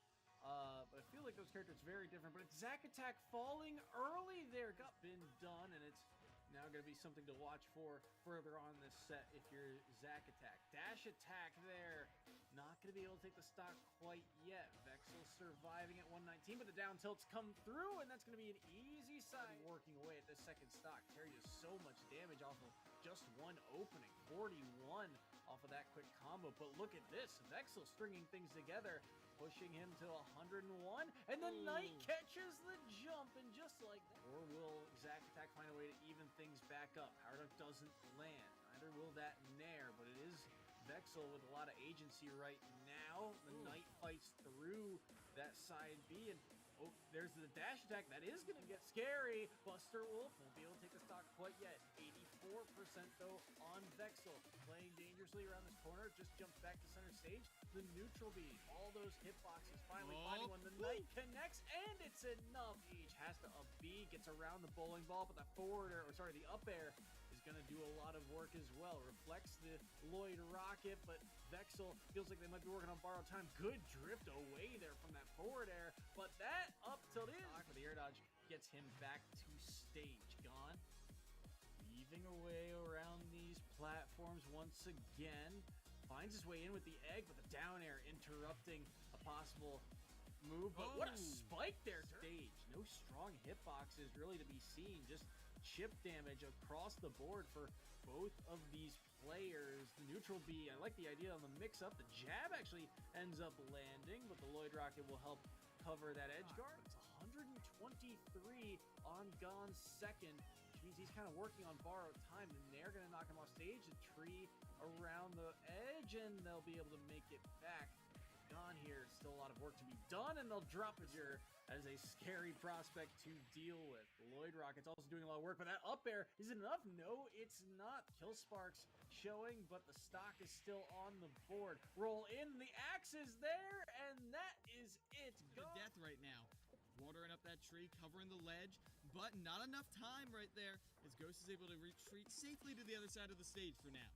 but I feel like those characters very different. But it's Zack Attack falling early there. Got been done, and it's now going to be something to watch for further on this set if you're Zack Attack. Dash Attack there. Not going to be able to take the stock quite yet. Vexel surviving at 119, but the down tilts come through, and that's going to be an easy side. Working away at this second stock. Terry does so much damage off of just one opening. 41 off of that quick combo, but look at this. Vexel stringing things together, pushing him to 101, and the Knight catches the jump, and just like that. Or will Zack Attack find a way to even things back up? Power Dunk doesn't land. Neither will that Nair, but it is Vexel with a lot of agency right now. The Knight fights through that side B, and oh, there's the dash attack. That is going to get scary. Buster Wolf won't be able to take the stock quite yet. 84% though on Vexel. Playing dangerously around this corner. Just jumps back to center stage. The neutral B. All those hitboxes finally finding when the Knight connects, and it's enough. H has to up B, gets around the bowling ball, but the the up air is going to do a lot of work as well. Reflects the Lloyd rocket, but Vexel feels like they might be working on borrowed time. Good drift away there from that forward air, but that up tilt is for the air dodge gets him back to stage. Gone. Weaving away around these platforms once again. Finds his way in with the egg, but the down air interrupting a possible move. But what a spike there. Stage. No strong hitboxes really to be seen. Just chip damage across the board for both of these players. The neutral B, I like the idea on the mix up. The jab actually ends up landing, but the Lloyd rocket will help cover that edge guard. It's 123 on Gon's second, which means he's kind of working on borrowed time, and they're going to knock him off stage. A tree around the edge, and they'll be able to make it back. Gon here, still a lot of work to be done, and they'll drop it here as a scary prospect to deal with. Lloyd Rocket's also doing a lot of work, but that up air, is it enough? No, it's not. Kill Sparks showing, but the stock is still on the board. Roll in, the axe is there, and that is it. To death right now. Watering up that tree, covering the ledge, but not enough time right there as Ghost is able to retreat safely to the other side of the stage for now.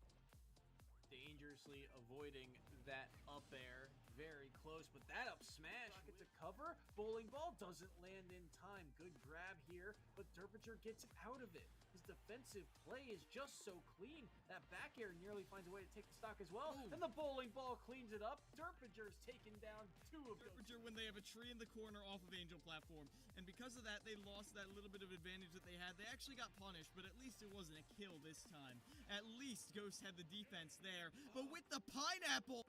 Dangerously avoiding that up air. Very close, but that up smash gets a cover. Bowling ball doesn't land in time. Good grab here, but Derpinger gets out of it. His defensive play is just so clean. That back air nearly finds a way to take the stock as well. And the bowling ball cleans it up. Derpinger's taken down two of them. Derpinger when they have a tree in the corner off of Angel platform. And because of that, they lost that little bit of advantage that they had. They actually got punished, but at least it wasn't a kill this time. At least Ghost had the defense there. But with the pineapple...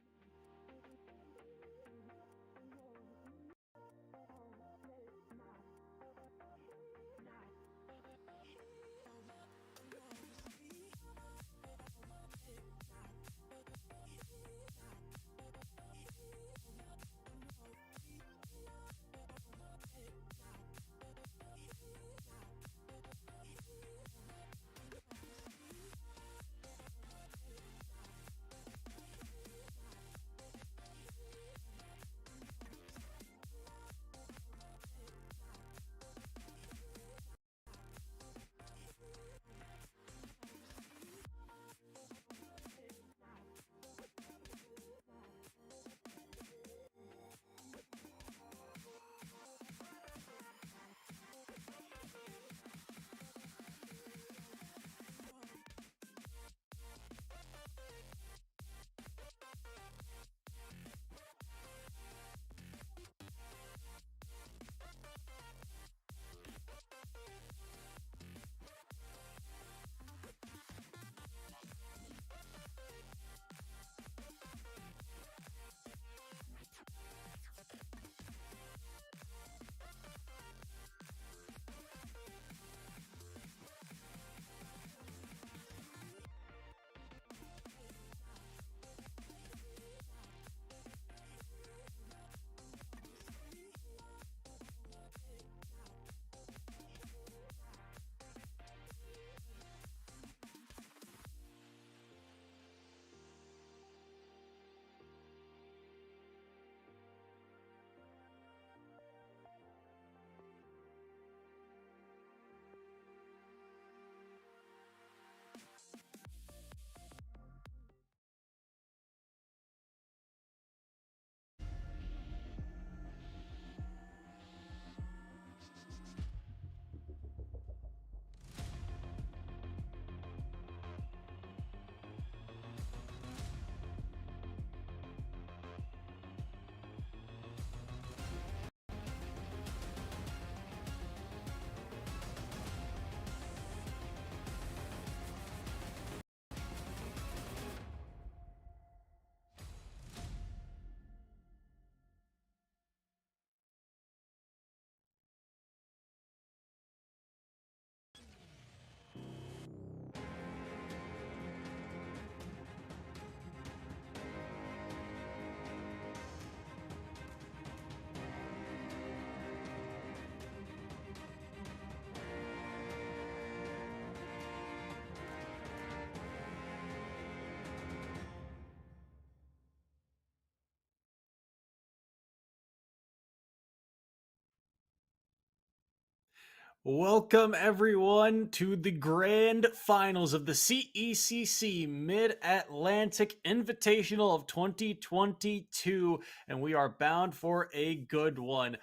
Welcome everyone to the grand finals of the CECC Mid-Atlantic Invitational of 2022, and we are bound for a good one.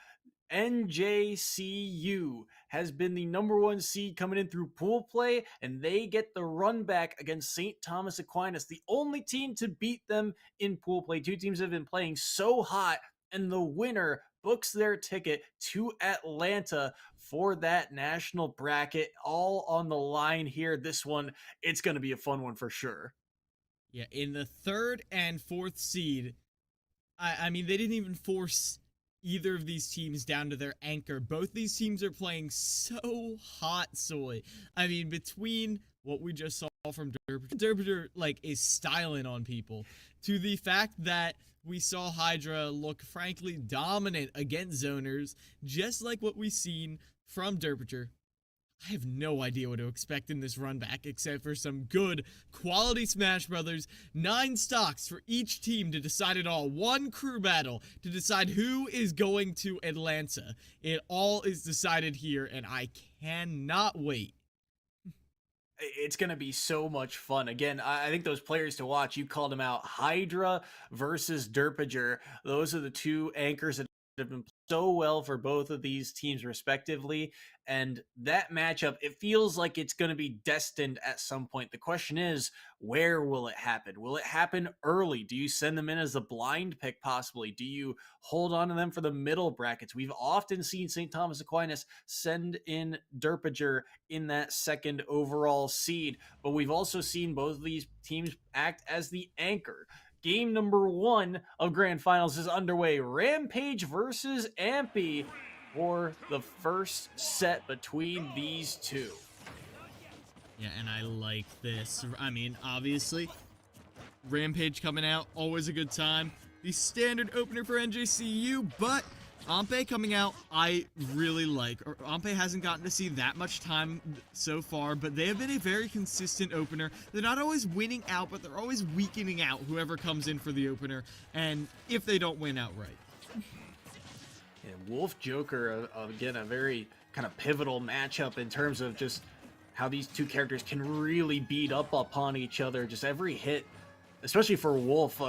NJCU has been the #1 seed coming in through pool play, and they get the run back against St. Thomas Aquinas, the only team to beat them in pool play. Two teams have been playing so hot, and the winner books their ticket to Atlanta for that national bracket. All on the line here. This one, it's going to be a fun one for sure. Yeah, in the 3rd and 4th seed, I mean, they didn't even force either of these teams down to their anchor. Both these teams are playing so hot, Soy. I mean, between what we just saw from Derbyshire, like, is styling on people, to the fact that we saw Hydra look frankly dominant against zoners, just like what we've seen from Derbyshire. I have no idea what to expect in this run back, except for some good quality Smash Brothers, 9 stocks for each team to decide it all, 1 crew battle to decide who is going to Atlanta. It all is decided here, and I cannot wait. It's going to be so much fun. Again, I think those players to watch, you called them out. Hydra versus Derpiger. Those are the two anchors that have been so well for both of these teams respectively, and that matchup, it feels like it's going to be destined at some point. The question is, where will it happen? Will it happen early? Do you send them in as a blind pick possibly? Do you hold on to them for the middle brackets? We've often seen St. Thomas Aquinas send in Derpiger in that 2nd overall seed, but we've also seen both of these teams act as the anchor. Game #1 of Grand Finals is underway. Rampage versus Ampy for the first set between these two. Yeah, and I like this. I mean, obviously, Rampage coming out, always a good time. The standard opener for NJCU, but Ampe coming out, I really like. Ampe hasn't gotten to see that much time so far, but they have been a very consistent opener. They're not always winning out, but they're always weakening out whoever comes in for the opener, and if they don't win outright. And Wolf Joker, again, a very kind of pivotal matchup in terms of just how these two characters can really beat up upon each other. Just every hit, especially for Wolf,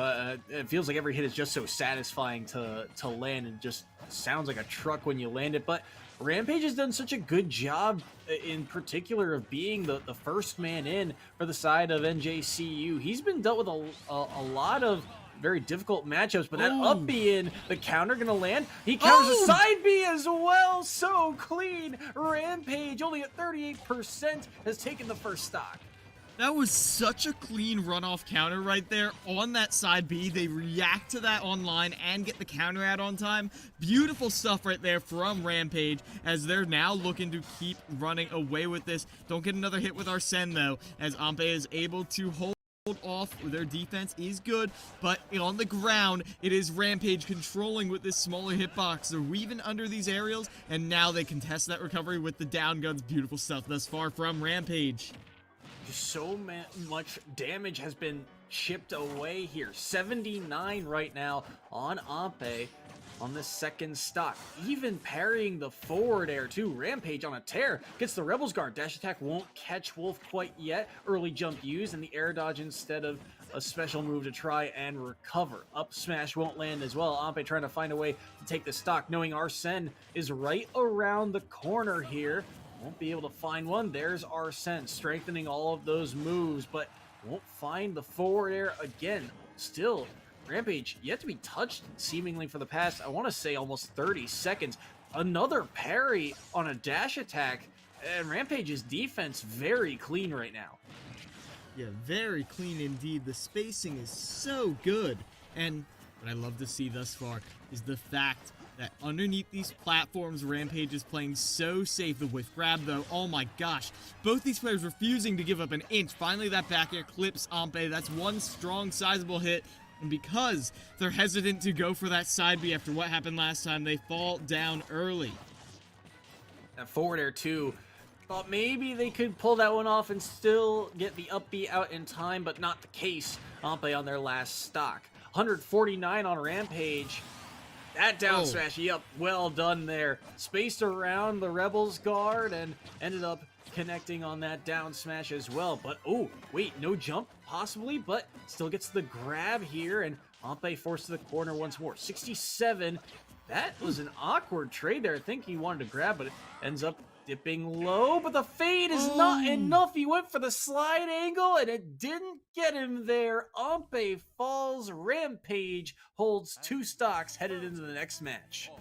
it feels like every hit is just so satisfying to land, and just sounds like a truck when you land it. But Rampage has done such a good job in particular of being the first man in for the side of NJCU. He's been dealt with a lot of very difficult matchups, but that up B in, the counter gonna land. He counters a side B as well. So clean. Rampage, only at 38%, has taken the first stock. That was such a clean runoff counter right there on that side B. They react to that online and get the counter out on time. Beautiful stuff right there from Rampage, as they're now looking to keep running away with this. Don't get another hit with Arsene though, as Ampe is able to hold off. Their defense is good, but on the ground, it is Rampage controlling with this smaller hitbox. They're weaving under these aerials, and now they contest that recovery with the down guns. Beautiful stuff thus far from Rampage. So much damage has been chipped away here. 79 right now on Ampe on the 2nd stock. Even parrying the forward air too. Rampage on a tear. Gets the Rebels guard. Dash attack won't catch Wolf quite yet. Early jump used and the air dodge instead of a special move to try and recover. Up smash won't land as well. Ampe trying to find a way to take the stock, knowing Arsene is right around the corner here. Won't be able to find one. There's Arsene strengthening all of those moves, but won't find the forward air again. Still, Rampage yet to be touched seemingly for the past, I want to say, almost 30 seconds. Another parry on a dash attack, and Rampage's defense very clean right now. Yeah, very clean indeed. The spacing is so good. And what I love to see thus far is the fact that underneath these platforms, Rampage is playing so safe. The whiff grab, though, oh my gosh. Both these players refusing to give up an inch. Finally, that back air clips Ampe. That's one strong, sizable hit. And because they're hesitant to go for that side B after what happened last time, they fall down early. That forward air, too. Thought maybe they could pull that one off and still get the up B out in time, but not the case. Ampe on their last stock. 149 on Rampage. That down smash, yep, well done there. Spaced around the Rebels guard and ended up connecting on that down smash as well. But, oh, wait, no jump, possibly, but still gets the grab here, and Ampe forced to the corner once more. 67, that was an awkward trade there. I think he wanted to grab, but it ends up dipping low, but the fade is not enough. He went for the slide angle, and it didn't get him there. Ampe falls. Rampage holds 2 stocks headed into the next match.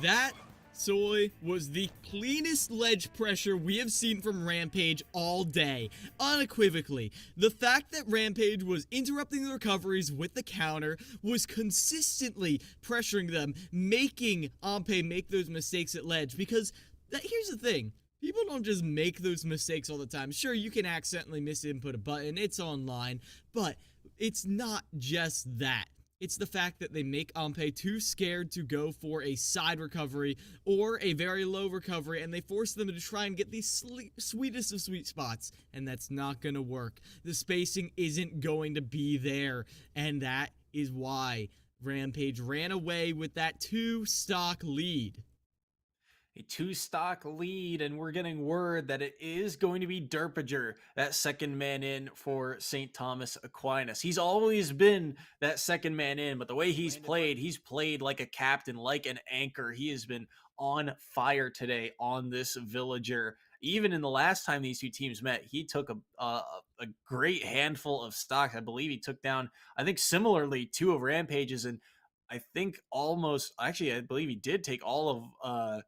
That, Soy, was the cleanest ledge pressure we have seen from Rampage all day. Unequivocally. The fact that Rampage was interrupting the recoveries with the counter, was consistently pressuring them, making Ampe make those mistakes at ledge, because here's the thing. People don't just make those mistakes all the time. Sure, you can accidentally misinput a button. It's online. But it's not just that. It's the fact that they make Ampe too scared to go for a side recovery or a very low recovery, and they force them to try and get these sweetest of sweet spots, and that's not going to work. The spacing isn't going to be there, and that is why Rampage ran away with that 2-stock lead. A 2-stock lead, and we're getting word that it is going to be Derpager, that second man in for St. Thomas Aquinas. He's always been that second man in, but the way he's played like a captain, like an anchor. He has been on fire today on this Villager. Even in the last time these two teams met, he took a great handful of stocks. I believe he took down, I think similarly, 2 of Rampage's, and I think I believe he did take all of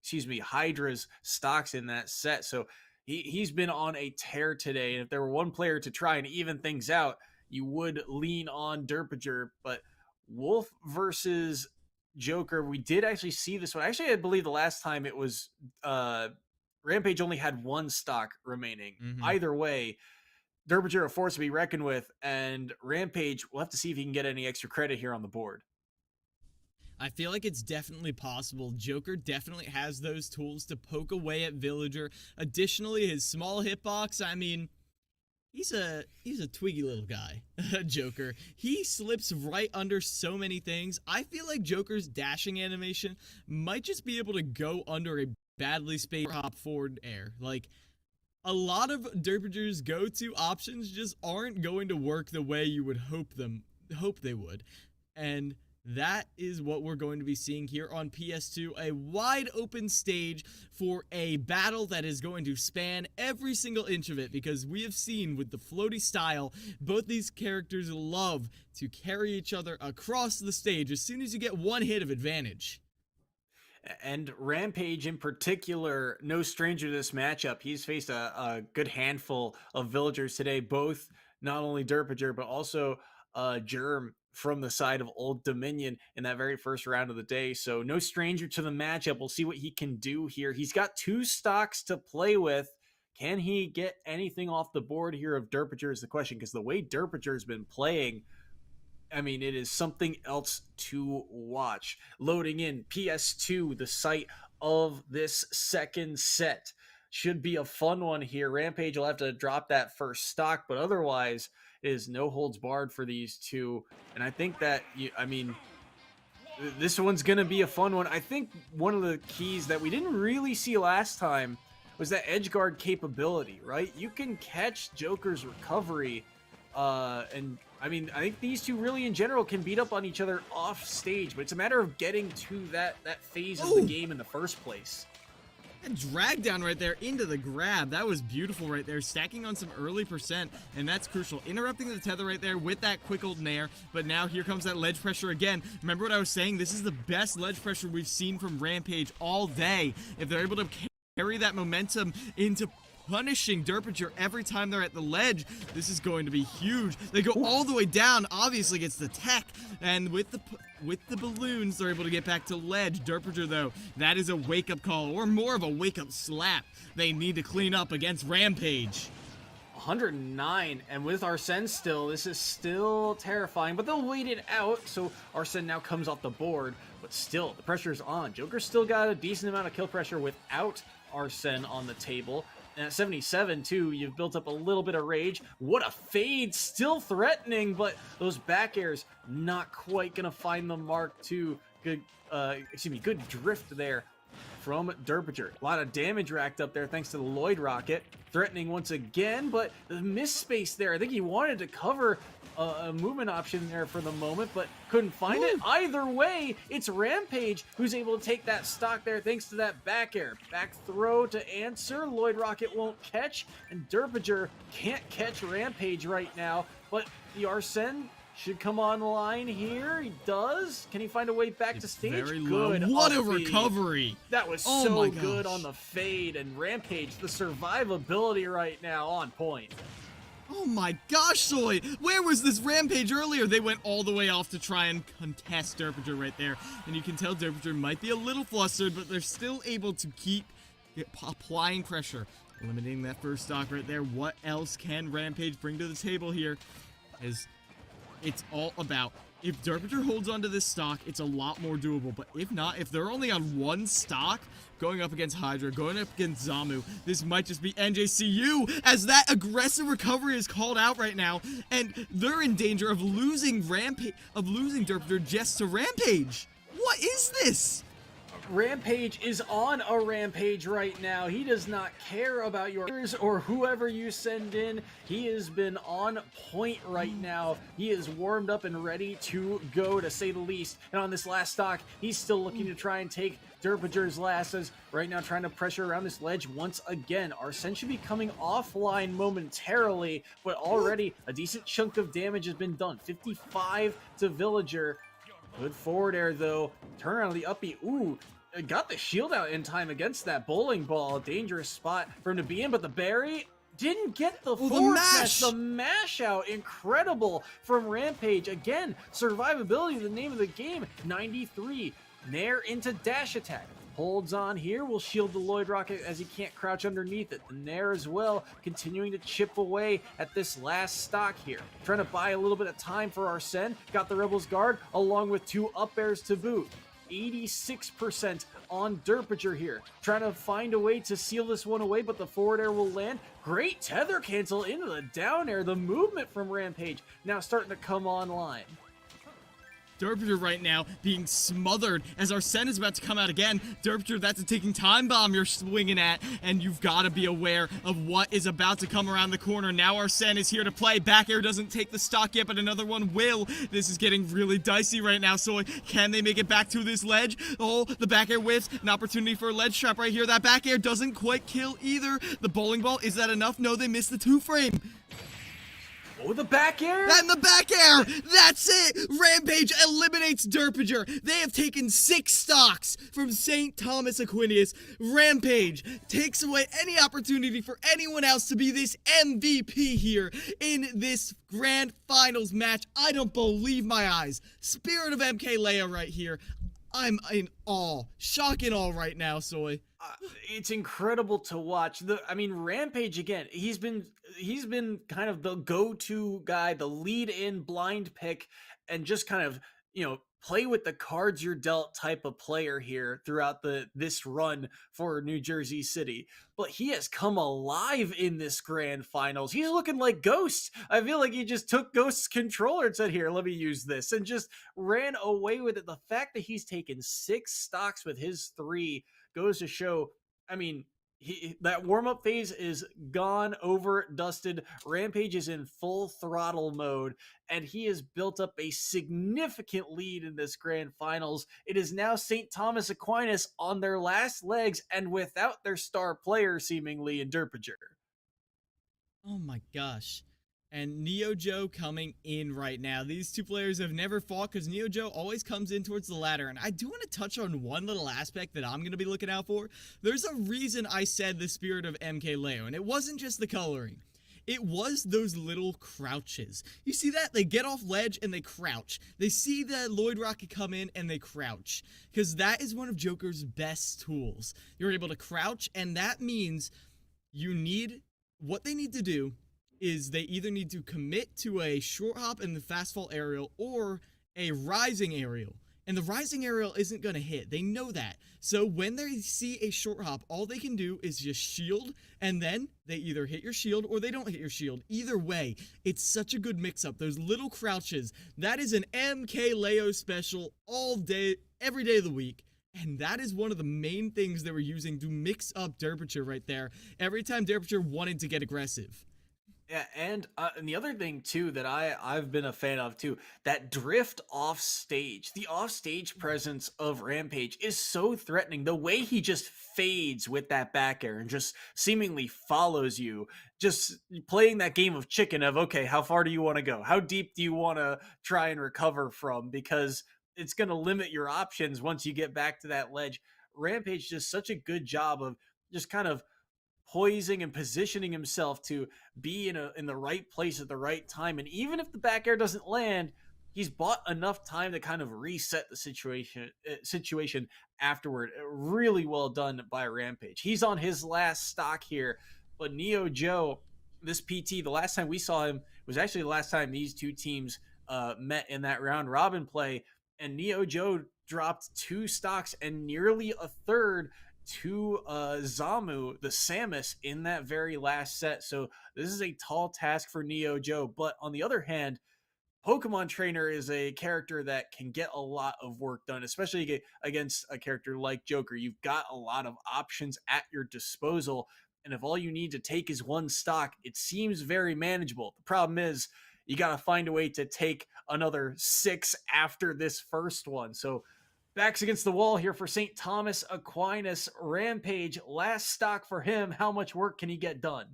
Hydra's stocks in that set. So he's been on a tear today. And if there were one player to try and even things out, you would lean on Derpager. But Wolf versus Joker, we did actually see this one. Actually, I believe the last time it was Rampage only had 1 stock remaining. Either way, Derpager a force to be reckoned with, and Rampage, we'll have to see if he can get any extra credit here on the board. I feel like it's definitely possible. Joker definitely has those tools to poke away at Villager. Additionally, his small hitbox, I mean, he's a twiggy little guy, Joker. He slips right under so many things. I feel like Joker's dashing animation might just be able to go under a badly spaced hop forward air. Like, a lot of Derpager's go-to options just aren't going to work the way you would hope they would. And that is what we're going to be seeing here on PS2, a wide open stage for a battle that is going to span every single inch of it, because we have seen with the floaty style, both these characters love to carry each other across the stage as soon as you get one hit of advantage. And Rampage in particular, no stranger to this matchup. He's faced a good handful of villagers today, both not only Derpager, but also Germ from the side of Old Dominion in that very first round of the day. So no stranger to the matchup. We'll see what he can do here. He's got 2 stocks to play with. Can he get anything off the board here of Derpager is the question, because the way Derpager has been playing, I mean, it is something else to watch. Loading in PS2, the site of this second set. Should be a fun one here. Rampage will have to drop that first stock, but otherwise it is no holds barred for these two. And I think that, this one's going to be a fun one. I think one of the keys that we didn't really see last time was that edge guard capability, right? You can catch Joker's recovery, and I think these two really in general can beat up on each other off stage, but it's a matter of getting to that phase of the game in the first place. And drag down right there into the grab. That was beautiful right there, stacking on some early percent, and that's crucial. Interrupting the tether right there with that quick old nair, but now here comes that ledge pressure again. Remember what I was saying? This is the best ledge pressure we've seen from Rampage all day. If they're able to carry that momentum into punishing Derpager every time they're at the ledge, this is going to be huge. They go all the way down, obviously gets the tech, and with the balloons, they're able to get back to ledge. Derpager, though, that is a wake-up call, or more of a wake-up slap. They need to clean up against Rampage. 109, and with Arsene still, this is still terrifying, but they'll wait it out, so Arsene now comes off the board, but still, the pressure is on. Joker's still got a decent amount of kill pressure without Arsene on the table. And at 77, too, you've built up a little bit of rage. What a fade! Still threatening, but those back airs not quite going to find the mark to good drift there from Derpinger. A lot of damage racked up there thanks to the Lloyd rocket. Threatening once again, but the miss space there. I think he wanted to cover a movement option there for the moment, but couldn't find it. Either way, it's Rampage who's able to take that stock there thanks to that back air. Back throw to answer. Lloyd rocket won't catch, and Derpinger can't catch Rampage right now, but the Arsene should come online here. He does. Can he find a way back to stage? Very low. Good. What a up B. recovery. That was Oh so my good gosh. on the fade, and Rampage, the survivability right now on point. Oh my gosh, Soy! Where was this Rampage earlier? They went all the way off to try and contest Derpinger right there. And you can tell Derpinger might be a little flustered, but they're still able to keep applying pressure. Eliminating that first stock right there. What else can Rampage bring to the table here? As it's all about, if Derpinger holds onto this stock, it's a lot more doable. But if not, if they're only on one stock, going up against Hydra, going up against Zamu, this might just be NJCU, as that aggressive recovery is called out right now, and they're in danger of losing Derpinger just to Rampage. What is this? Rampage is on a rampage right now. He does not care about yours or whoever you send in. He has been on point right now. He is warmed up and ready to go, to say the least. And on this last stock, he's still looking to try and take Derpinger's last, as right now trying to pressure around this ledge once again. Arsene should be coming offline momentarily, but already a decent chunk of damage has been done. 55 to Villager. Good forward air though. Turn around the uppy. Ooh, got the shield out in time against that bowling ball. Dangerous spot for him to be in, but the berry didn't get the forward smash. The mash out. Incredible from Rampage. Again, survivability is the name of the game. 93. Nair into dash attack. Holds on here, will shield the Lloyd rocket as he can't crouch underneath it. The Nair as well, continuing to chip away at this last stock here. Trying to buy a little bit of time for Arsene. Got the Rebels guard along with 2 up airs to boot. 86% on Derpinger here. Trying to find a way to seal this one away, but the forward air will land. Great tether cancel into the down air. The movement from Rampage now starting to come online. Derpinger right now being smothered as Arsene is about to come out again. Derpinger, that's a ticking time bomb you're swinging at, and you've got to be aware of what is about to come around the corner. Now Arsene is here to play. Back air doesn't take the stock yet, but another one will. This is getting really dicey right now, so can they make it back to this ledge? Oh, the back air whiffs. An opportunity for a ledge trap right here. That back air doesn't quite kill either. The bowling ball, is that enough? No, they missed the 2-frame. Oh, the back air! And the back air! That's it! Rampage eliminates Derpinger. They have taken 6 stocks from St. Thomas Aquinas. Rampage takes away any opportunity for anyone else to be this MVP here in this grand finals match. I don't believe my eyes. Spirit of MK Leo right here. I'm in awe. Shock and awe right now, Soy. It's incredible to watch. Rampage again. He's been kind of the go-to guy, the lead-in blind pick, and just kind of, play with the cards you're dealt type of player here throughout this run for New Jersey City. But he has come alive in this grand finals. He's looking like Ghost. I feel like he just took Ghost's controller and said, here, let me use this, and just ran away with it. The fact that he's taken 6 stocks with his 3 goes to show, that warm-up phase is gone, over, dusted. Rampage is in full throttle mode, and he has built up a significant lead in this grand finals. It is now St. Thomas Aquinas on their last legs and without their star player, seemingly, in Derpinger. Oh my gosh. And Neo Joe coming in right now. These 2 players have never fought because Neo Joe always comes in towards the ladder. And I do want to touch on one little aspect that I'm going to be looking out for. There's a reason I said the spirit of MK Leo, and it wasn't just the coloring. It was those little crouches. You see that? They get off ledge and they crouch. They see the Lloyd rocket come in and they crouch. Because that is one of Joker's best tools. You're able to crouch, and that means what they need to do is they either need to commit to a short hop and the fast fall aerial or a rising aerial. And the rising aerial isn't going to hit. They know that. So when they see a short hop, all they can do is just shield, and then they either hit your shield or they don't hit your shield. Either way, it's such a good mix-up. Those little crouches. That is an MK Leo special all day, every day of the week. And that is one of the main things they were using to mix up Derpature right there. Every time Derpature wanted to get aggressive. Yeah, and the other thing too that I've been a fan of too, that drift off stage, the off stage presence of Rampage is so threatening. The way he just fades with that back air and just seemingly follows you, just playing that game of chicken of, okay, how far do you want to go? How deep do you want to try and recover from? Because it's going to limit your options once you get back to that ledge. Rampage does such a good job of just kind of poising and positioning himself to be in the right place at the right time. And even if the back air doesn't land, he's bought enough time to kind of reset the situation afterward. Really well done by Rampage. He's on his last stock here, but Neo Joe, this PT, the last time we saw him was actually the last time these two teams met in that round robin play, and Neo Joe dropped 2 stocks and nearly a third to Zamu, the Samus, in that very last set. So this is a tall task for Neo Joe. But on the other hand, Pokemon Trainer is a character that can get a lot of work done, especially against a character like Joker. You've got a lot of options at your disposal, and if all you need to take is 1 stock, it seems very manageable. The problem is you got to find a way to take another 6 after this first one. So backs against the wall here for St. Thomas Aquinas. Rampage, last stock for him. How much work can he get done?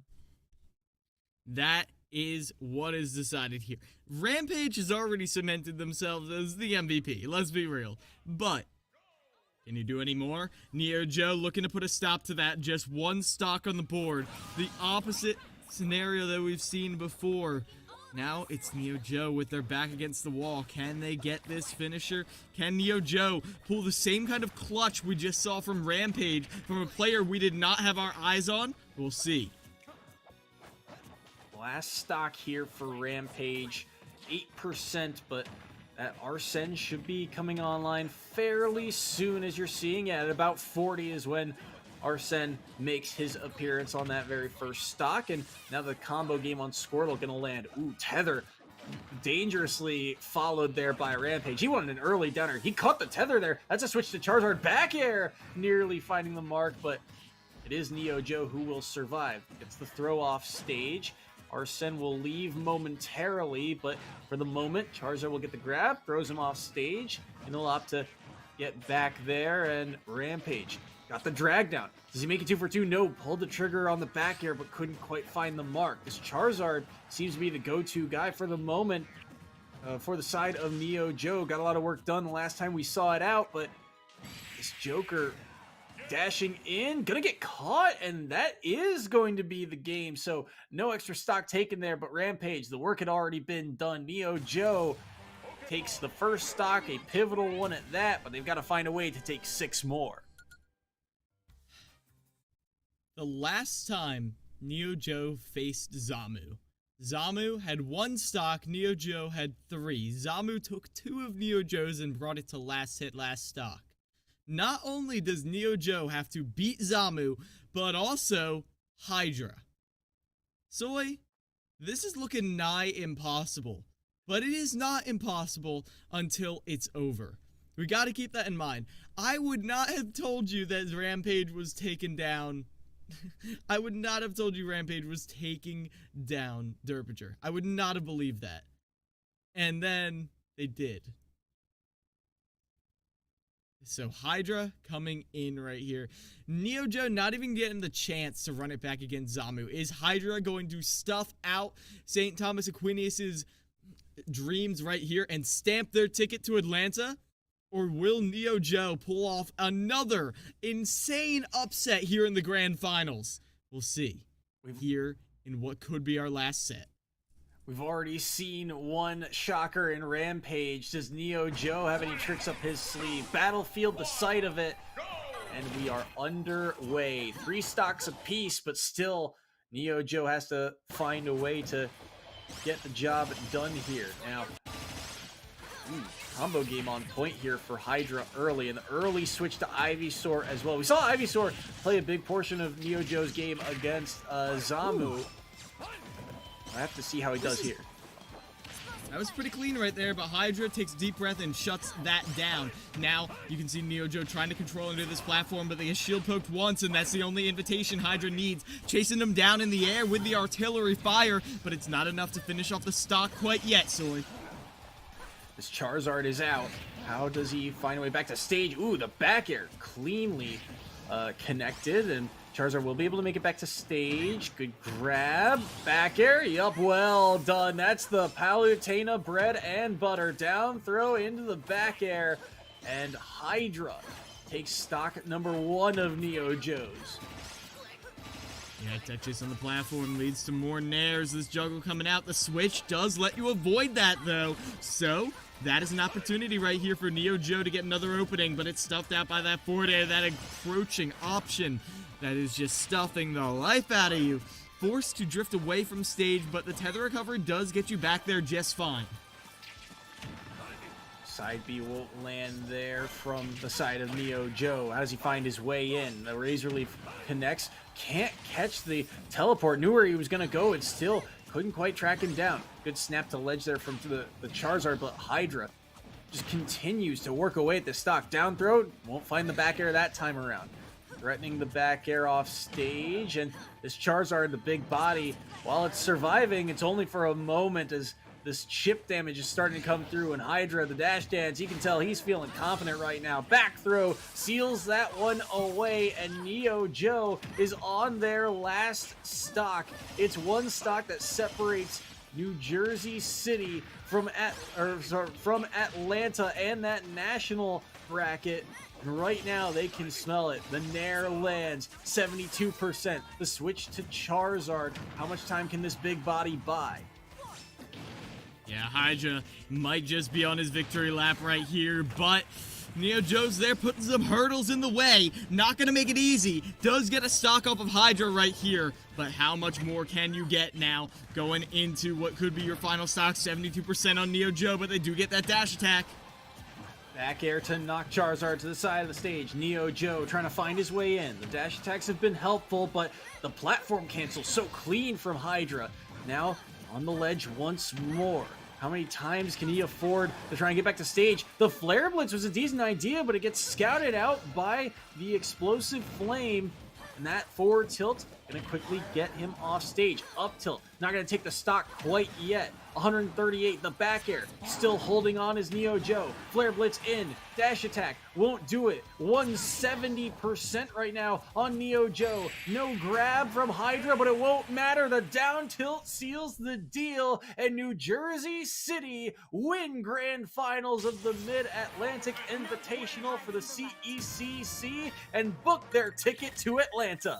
That is what is decided here. Rampage has already cemented themselves as the MVP, let's be real. But can you do any more? Neo Joe looking to put a stop to that. Just 1 stock on the board. The opposite scenario that we've seen before. Now it's Neo Joe with their back against the wall. Can they get this finisher? Can Neo Joe pull the same kind of clutch we just saw from Rampage, from a player we did not have our eyes on? We'll see. Last stock here for Rampage, 8%, but that Arsene should be coming online fairly soon, as you're seeing. At about 40 is when Arsene makes his appearance on that very first stock, and now the combo game on Squirtle gonna land. Ooh, Tether dangerously followed there by Rampage. He wanted an early downer. He caught the Tether there. That's a switch to Charizard. Back air, nearly finding the mark, but it is Neo Joe who will survive. It's the throw off stage. Arsene will leave momentarily, but for the moment, Charizard will get the grab, throws him off stage, and he'll opt to get back there, and Rampage got the drag down. Does he make it 2 for 2? No, pulled the trigger on the back air, but couldn't quite find the mark. This Charizard seems to be the go-to guy for the moment for the side of Neo Joe. Got a lot of work done the last time we saw it out, but this Joker dashing in, gonna get caught, and that is going to be the game. So no extra stock taken there, but Rampage, the work had already been done. Neo Joe takes the first stock, a pivotal one at that, but they've got to find a way to take 6 more. The last time Neo Joe faced Zamu, Zamu had 1 stock, Neo Joe had 3. Zamu took 2 of Neo Joe's and brought it to last hit, last stock. Not only does Neo Joe have to beat Zamu, but also Hydra. Soy, this is looking nigh impossible, but it is not impossible until it's over. We gotta keep that in mind. I would not have told you that Rampage was taken down. I would not have told you Rampage was taking down Derpature. I would not have believed that. And then they did. So Hydra coming in right here. Neo Joe not even getting the chance to run it back against Zamu. Is Hydra going to stuff out St. Thomas Aquinas' dreams right here and stamp their ticket to Atlanta? Or will Neo Joe pull off another insane upset here in the grand finals? We'll see. Here in what could be our last set. We've already seen one shocker in Rampage. Does Neo Joe have any tricks up his sleeve? Battlefield, the site of it. And we are underway. 3 stocks apiece, but still Neo Joe has to find a way to get the job done here. Now, combo game on point here for Hydra early, and the early switch to Ivysaur as well. We saw Ivysaur play a big portion of Neo Joe's game against Zamu. I have to see how he does here. That was pretty clean right there, but Hydra takes a deep breath and shuts that down. Now, you can see Neo Joe trying to control under this platform, but they get shield poked once, and that's the only invitation Hydra needs. Chasing them down in the air with the artillery fire, but it's not enough to finish off the stock quite yet, Soy. This Charizard is out. How does he find a way back to stage? Ooh, the back air cleanly connected, and Charizard will be able to make it back to stage. Good grab. Back air. Yup, well done. That's the Palutena bread and butter. Down throw into the back air. And Hydra takes stock number 1 of Neo Joe's. Yeah, tech chase on the platform leads to more nairs. This juggle coming out. The switch does let you avoid that, though. So, that is an opportunity right here for Neo Joe to get another opening, but it's stuffed out by that forward air, that encroaching option that is just stuffing the life out of you. Forced to drift away from stage, but the tether recovery does get you back there just fine. Side B won't land there from the side of Neo Joe. How does he find his way in? The Razor Leaf connects. Can't catch the teleport. Knew where he was going to go and still couldn't quite track him down. Good snap to ledge there from the Charizard, but Hydra just continues to work away at the stock. Down throw, won't find the back air that time around. Threatening the back air off stage, and this Charizard, the big body, while it's surviving, it's only for a moment as this chip damage is starting to come through, and Hydra, the dash dance, you can tell he's feeling confident right now. Back throw seals that one away, and Neo Joe is on their last stock. It's one stock that separates New Jersey City from Atlanta and that national bracket. And right now, they can smell it. The Nair lands, 72%. The switch to Charizard. How much time can this big body buy? Yeah, Hydra might just be on his victory lap right here, but Neo Joe's there putting some hurdles in the way. Not gonna make it easy. Does get a stock off of Hydra right here, but how much more can you get now going into what could be your final stock? 72% on Neo Joe, but they do get that dash attack. Back air to knock Charizard to the side of the stage. Neo Joe trying to find his way in. The dash attacks have been helpful, but the platform cancel so clean from Hydra. Now on the ledge once more. How many times can he afford to try and get back to stage? The Flare Blitz was a decent idea, but it gets scouted out by the Explosive Flame. And that forward tilt gonna quickly get him off stage. Up tilt, not gonna take the stock quite yet. 138, the back air, still holding on is Neo Joe. Flare Blitz in, dash attack, won't do it. 170% right now on Neo Joe. No grab from Hydra, but it won't matter. The down tilt seals the deal, and New Jersey City win grand finals of the Mid-Atlantic Invitational for the CECC and book their ticket to Atlanta.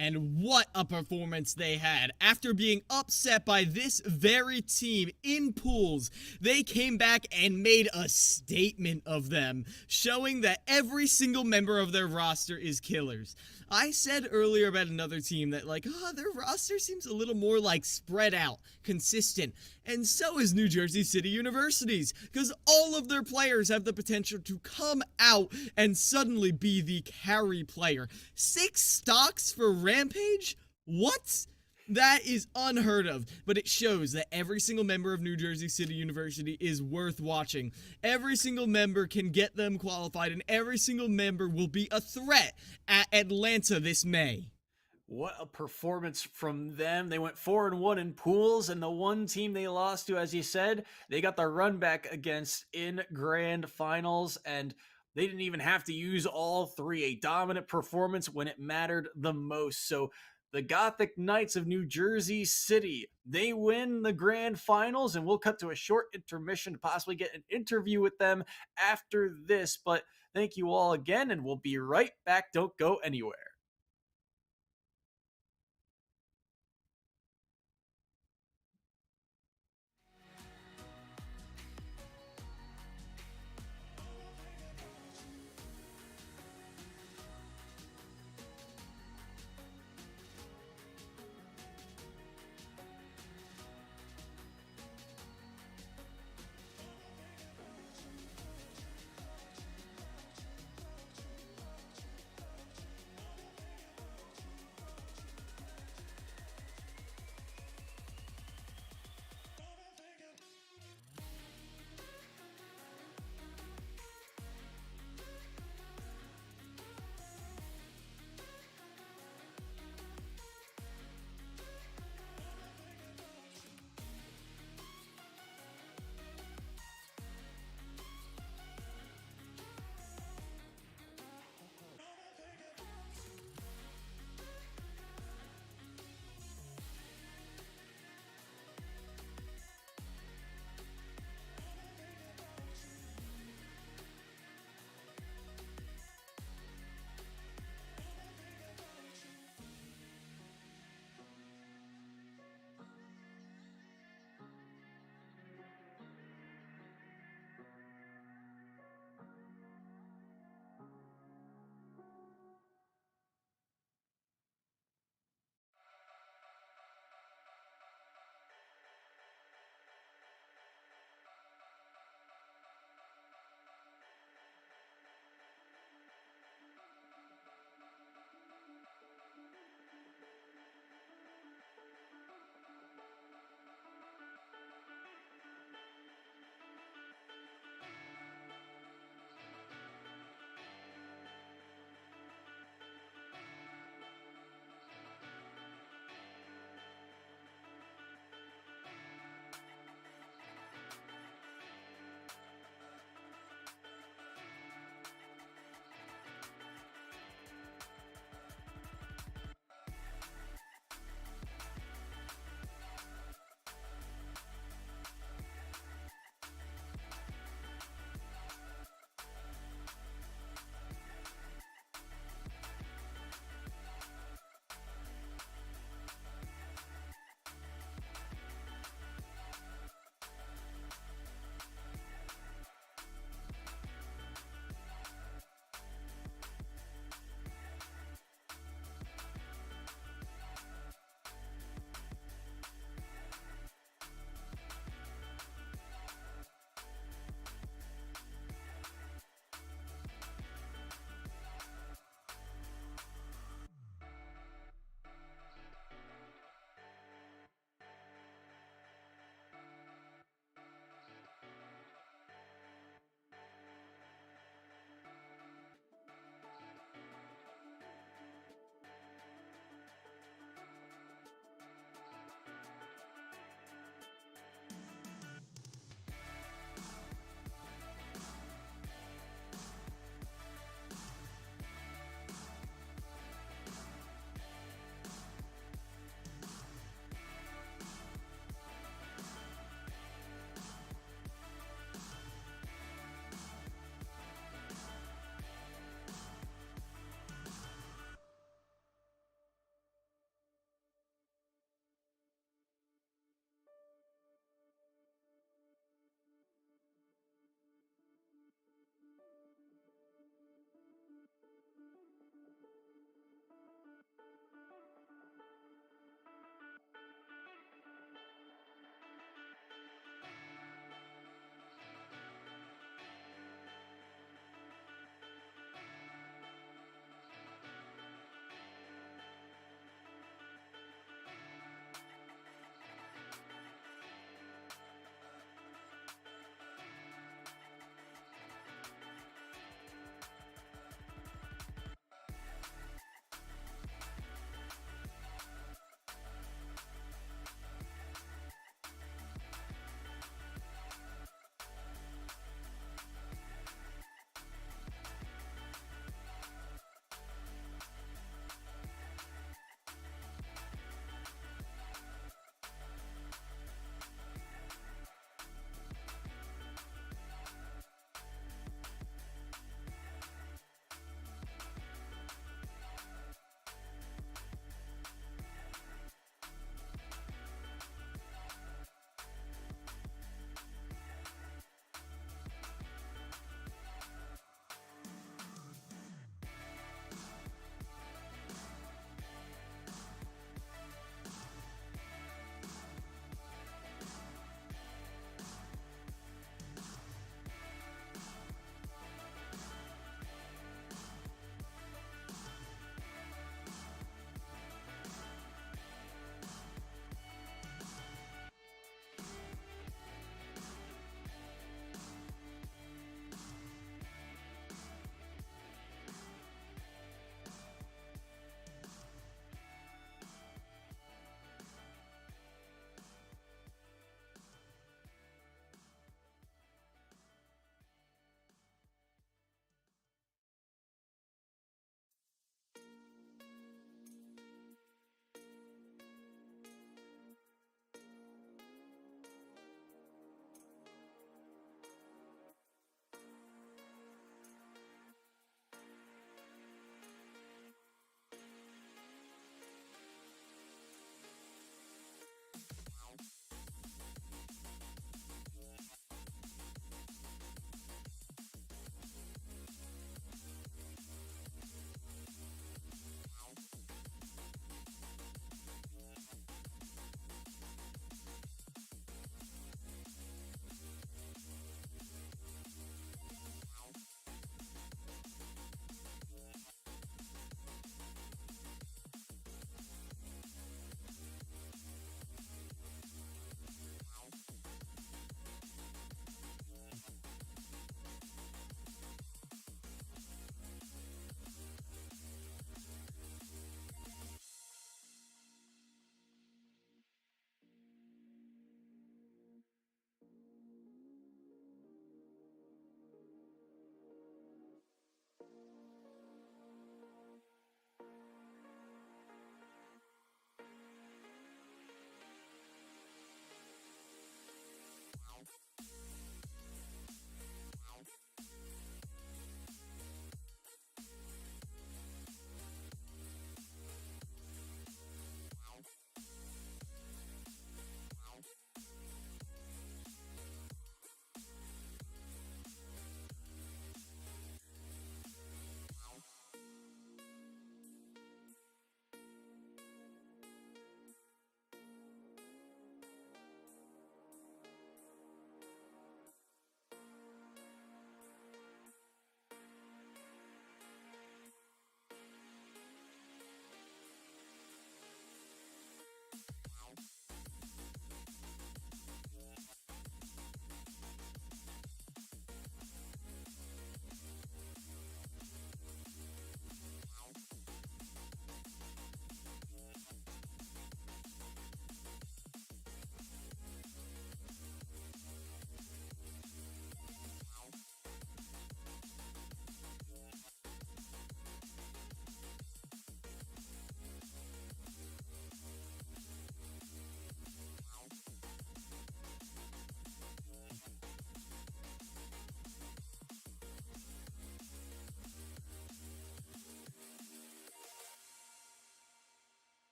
And what a performance they had. After being upset by this very team in pools, they came back and made a statement of them, showing that every single member of their roster is killers. I said earlier about another team that their roster seems a little more spread out, consistent. And so is New Jersey City University's, because all of their players have the potential to come out and suddenly be the carry player. 6 stocks for Rampage? What? That is unheard of, but it shows that every single member of New Jersey City University is worth watching. Every single member can get them qualified, and every single member will be a threat at Atlanta this May. What a performance from them. They went 4-1 in pools, and the one team they lost to, as you said, they got the run back against in grand finals, and they didn't even have to use all 3. A dominant performance when it mattered the most. So the Gothic Knights of New Jersey City, they win the grand finals, and we'll cut to a short intermission to possibly get an interview with them after this. But thank you all again, and we'll be right back. Don't go anywhere.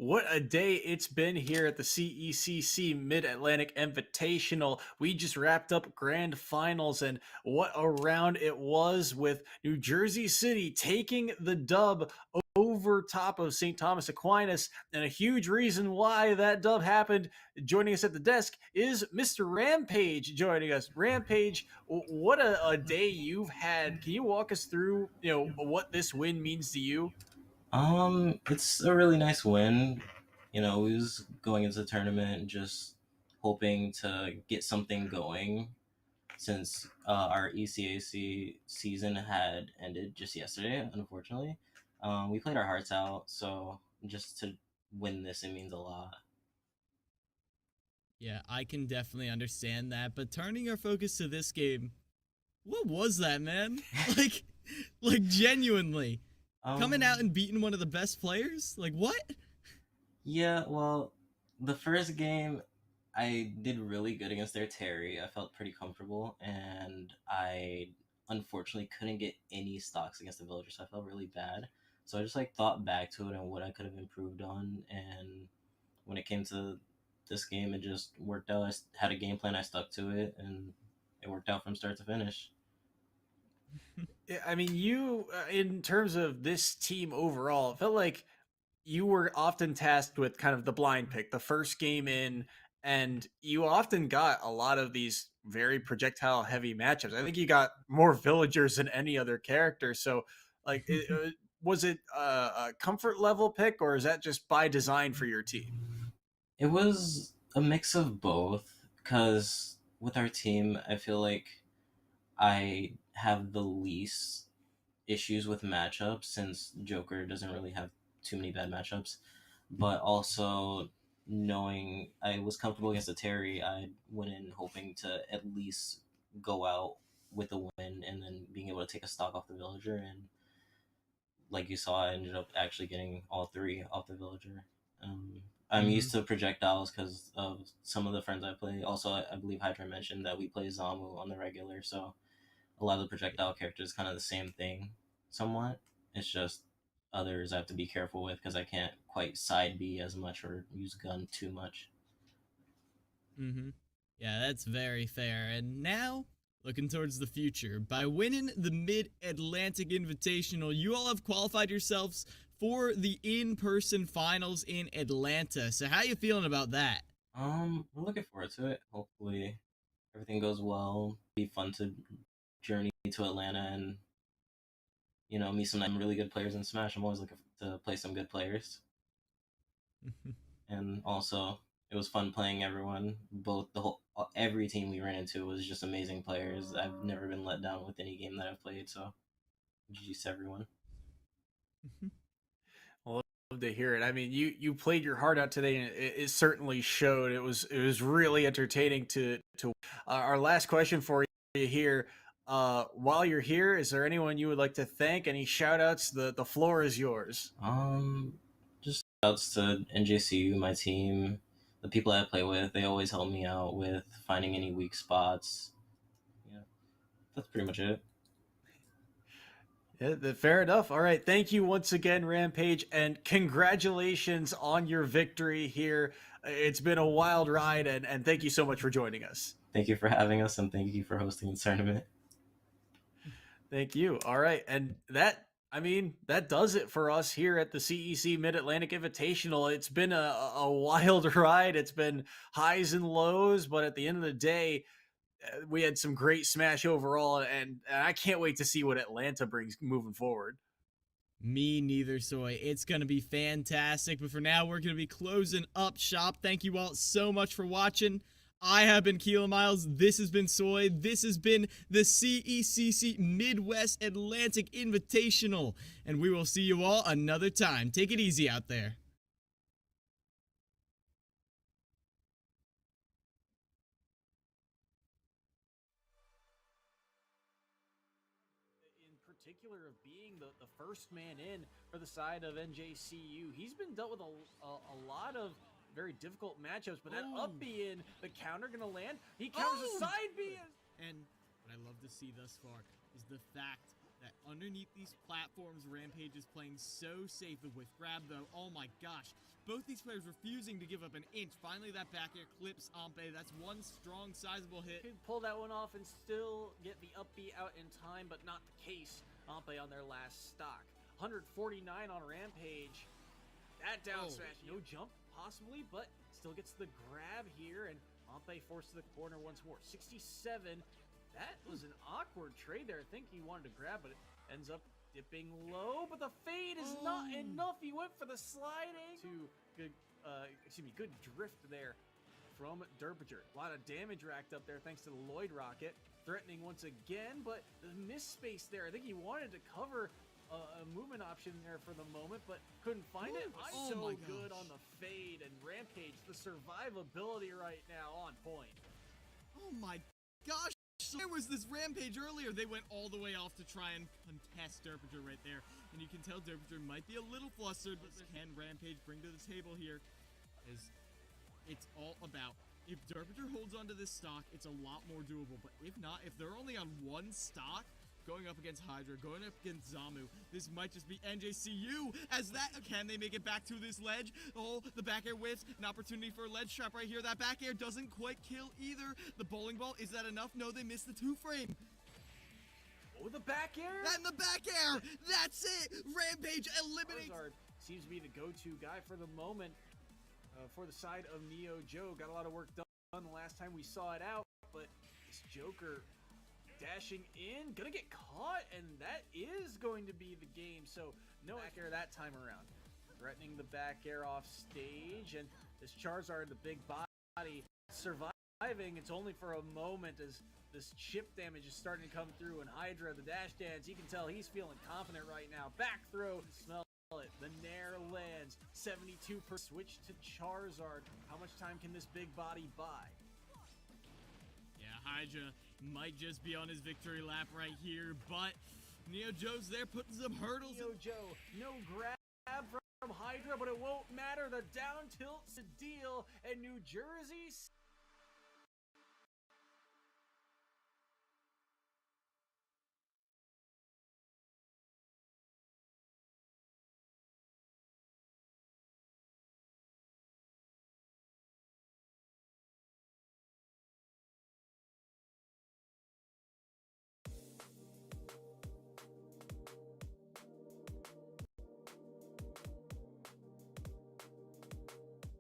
what a day it's been here at the CECC Mid-Atlantic Invitational. We just wrapped up grand finals, and what a round it was, with New Jersey City taking the dub over top of St. Thomas Aquinas. And a huge reason why that dub happened, joining us at the desk, is Mr. Rampage joining us. Rampage, what a day you've had. Can you walk us through, what this win means to you? It's a really nice win. We was going into the tournament just hoping to get something going since our ECAC season had ended just yesterday, unfortunately. We played our hearts out, so just to win this, it means a lot. Yeah, I can definitely understand that. But turning our focus to this game, what was that, man? like genuinely. Coming out and beating one of the best players? Like, what? Yeah, well, the first game I did really good against their Terry. I felt pretty comfortable, and I unfortunately couldn't get any stocks against the villagers, so I felt really bad. So I just thought back to it and what I could have improved on, and when it came to this game, it just worked out. I had a game plan, I stuck to it, and it worked out from start to finish. I mean, you, in terms of this team overall, it felt like you were often tasked with kind of the blind pick, the first game in, and you often got a lot of these very projectile heavy matchups. I think you got more villagers than any other character. So, like, was it a comfort level pick, or is that just by design for your team? It was a mix of both, because with our team, I feel like I have the least issues with matchups since Joker doesn't really have too many bad matchups. But also, knowing I was comfortable against the Terry, I went in hoping to at least go out with a win and then being able to take a stock off the villager. And like you saw, I ended up actually getting all three off the villager. I'm used to projectiles because of some of the friends I play. Also, I believe Hydra mentioned that we play Zamu on the regular, so a lot of the projectile characters kind of the same thing somewhat. It's just others I have to be careful with because I can't quite side B as much or use gun too much. Yeah, that's very fair. And now, looking towards the future, by winning the Mid-Atlantic Invitational, you all have qualified yourselves for the in-person finals in Atlanta. So how you feeling about that? I'm looking forward to it. Hopefully everything goes well. Be fun to journey to Atlanta and meet some really good players in Smash. I'm always looking to play some good players. And also, it was fun playing everyone. Every team we ran into was just amazing players. I've never been let down with any game that I've played. So, GG's to everyone. Well, love to hear it. I mean, you played your heart out today, and it certainly showed. It was really entertaining to. Our last question for you here. While you're here, is there anyone you would like to thank? Any shout outs? The floor is yours. Just outs to NJCU, my team, the people I play with. They always help me out with finding any weak spots. Yeah, that's pretty much it. Yeah, fair enough. All right. Thank you once again, Rampage, and congratulations on your victory here. It's been a wild ride, and thank you so much for joining us. Thank you for having us, and thank you for hosting the tournament. Thank you. All right. And that does it for us here at the CEC Mid-Atlantic Invitational. It's been a wild ride. It's been highs and lows, but at the end of the day, we had some great Smash overall, and I can't wait to see what Atlanta brings moving forward. Me neither, Soy. It's going to be fantastic. But for now, we're going to be closing up shop. Thank you all so much for watching. I have been Keelan Miles. This has been Soy. This has been the CECC Midwest Atlantic Invitational. And we will see you all another time. Take it easy out there. Particular of being the first man in for the side of NJCU. He's been dealt with a lot of very difficult matchups, but that up B in, the counter gonna land. He counters a side B. And what I love to see thus far is the fact that underneath these platforms, Rampage is playing so safe. The whiff grab, though, oh my gosh. Both these players refusing to give up an inch. Finally, that back air clips Ampe. That's one strong, sizable hit. Could pull that one off and still get the up B out in time, but not the case. Ampe on their last stock. 149 on Rampage. That down smash, no jump possibly, but still gets the grab here, and Ampe forced to the corner once more. 67. That was an awkward trade there. I think he wanted to grab, but it ends up dipping low, but the fade is not enough. He went for the sliding. Good drift there from Derpinger. A lot of damage racked up there thanks to the Lloyd rocket. Threatening once again, but the miss space there. I think he wanted to cover a movement option there for the moment, but couldn't find it. So good on the fade, and Rampage, the survivability right now on point. Oh my gosh. Where was this Rampage earlier? They went all the way off to try and contest Derpinger right there. And you can tell Derpinger might be a little flustered, but can Rampage bring to the table here? It's all about, if Derpinger holds onto this stock, it's a lot more doable. But if not, if they're only on one stock, going up against Hydra, going up against Zamu, this might just be NJCU as that. Can they make it back to this ledge? Oh, the back air whiffs. An opportunity for a ledge trap right here. That back air doesn't quite kill either. The bowling ball, is that enough? No, they missed the 2-frame. Oh, the back air? And the back air! That's it! Rampage eliminates. Charizard seems to be the go-to guy for the moment for the side of Neo Joe. Got a lot of work done the last time we saw it out, but this Joker dashing in, gonna get caught, and that is going to be the game. So no back air that time around. Threatening the back air off stage, and this Charizard, the big body, surviving. It's only for a moment as this chip damage is starting to come through, and Hydra, the dash dance, you can tell he's feeling confident right now. Back throw, smell it. The Nair lands, 72%. Switch to Charizard. How much time can this big body buy? Yeah, Hydra might just be on his victory lap right here, but Neo Joe's there putting some hurdles. Neo Joe, no grab from Hydra, but it won't matter. The down tilt's a deal, and New Jersey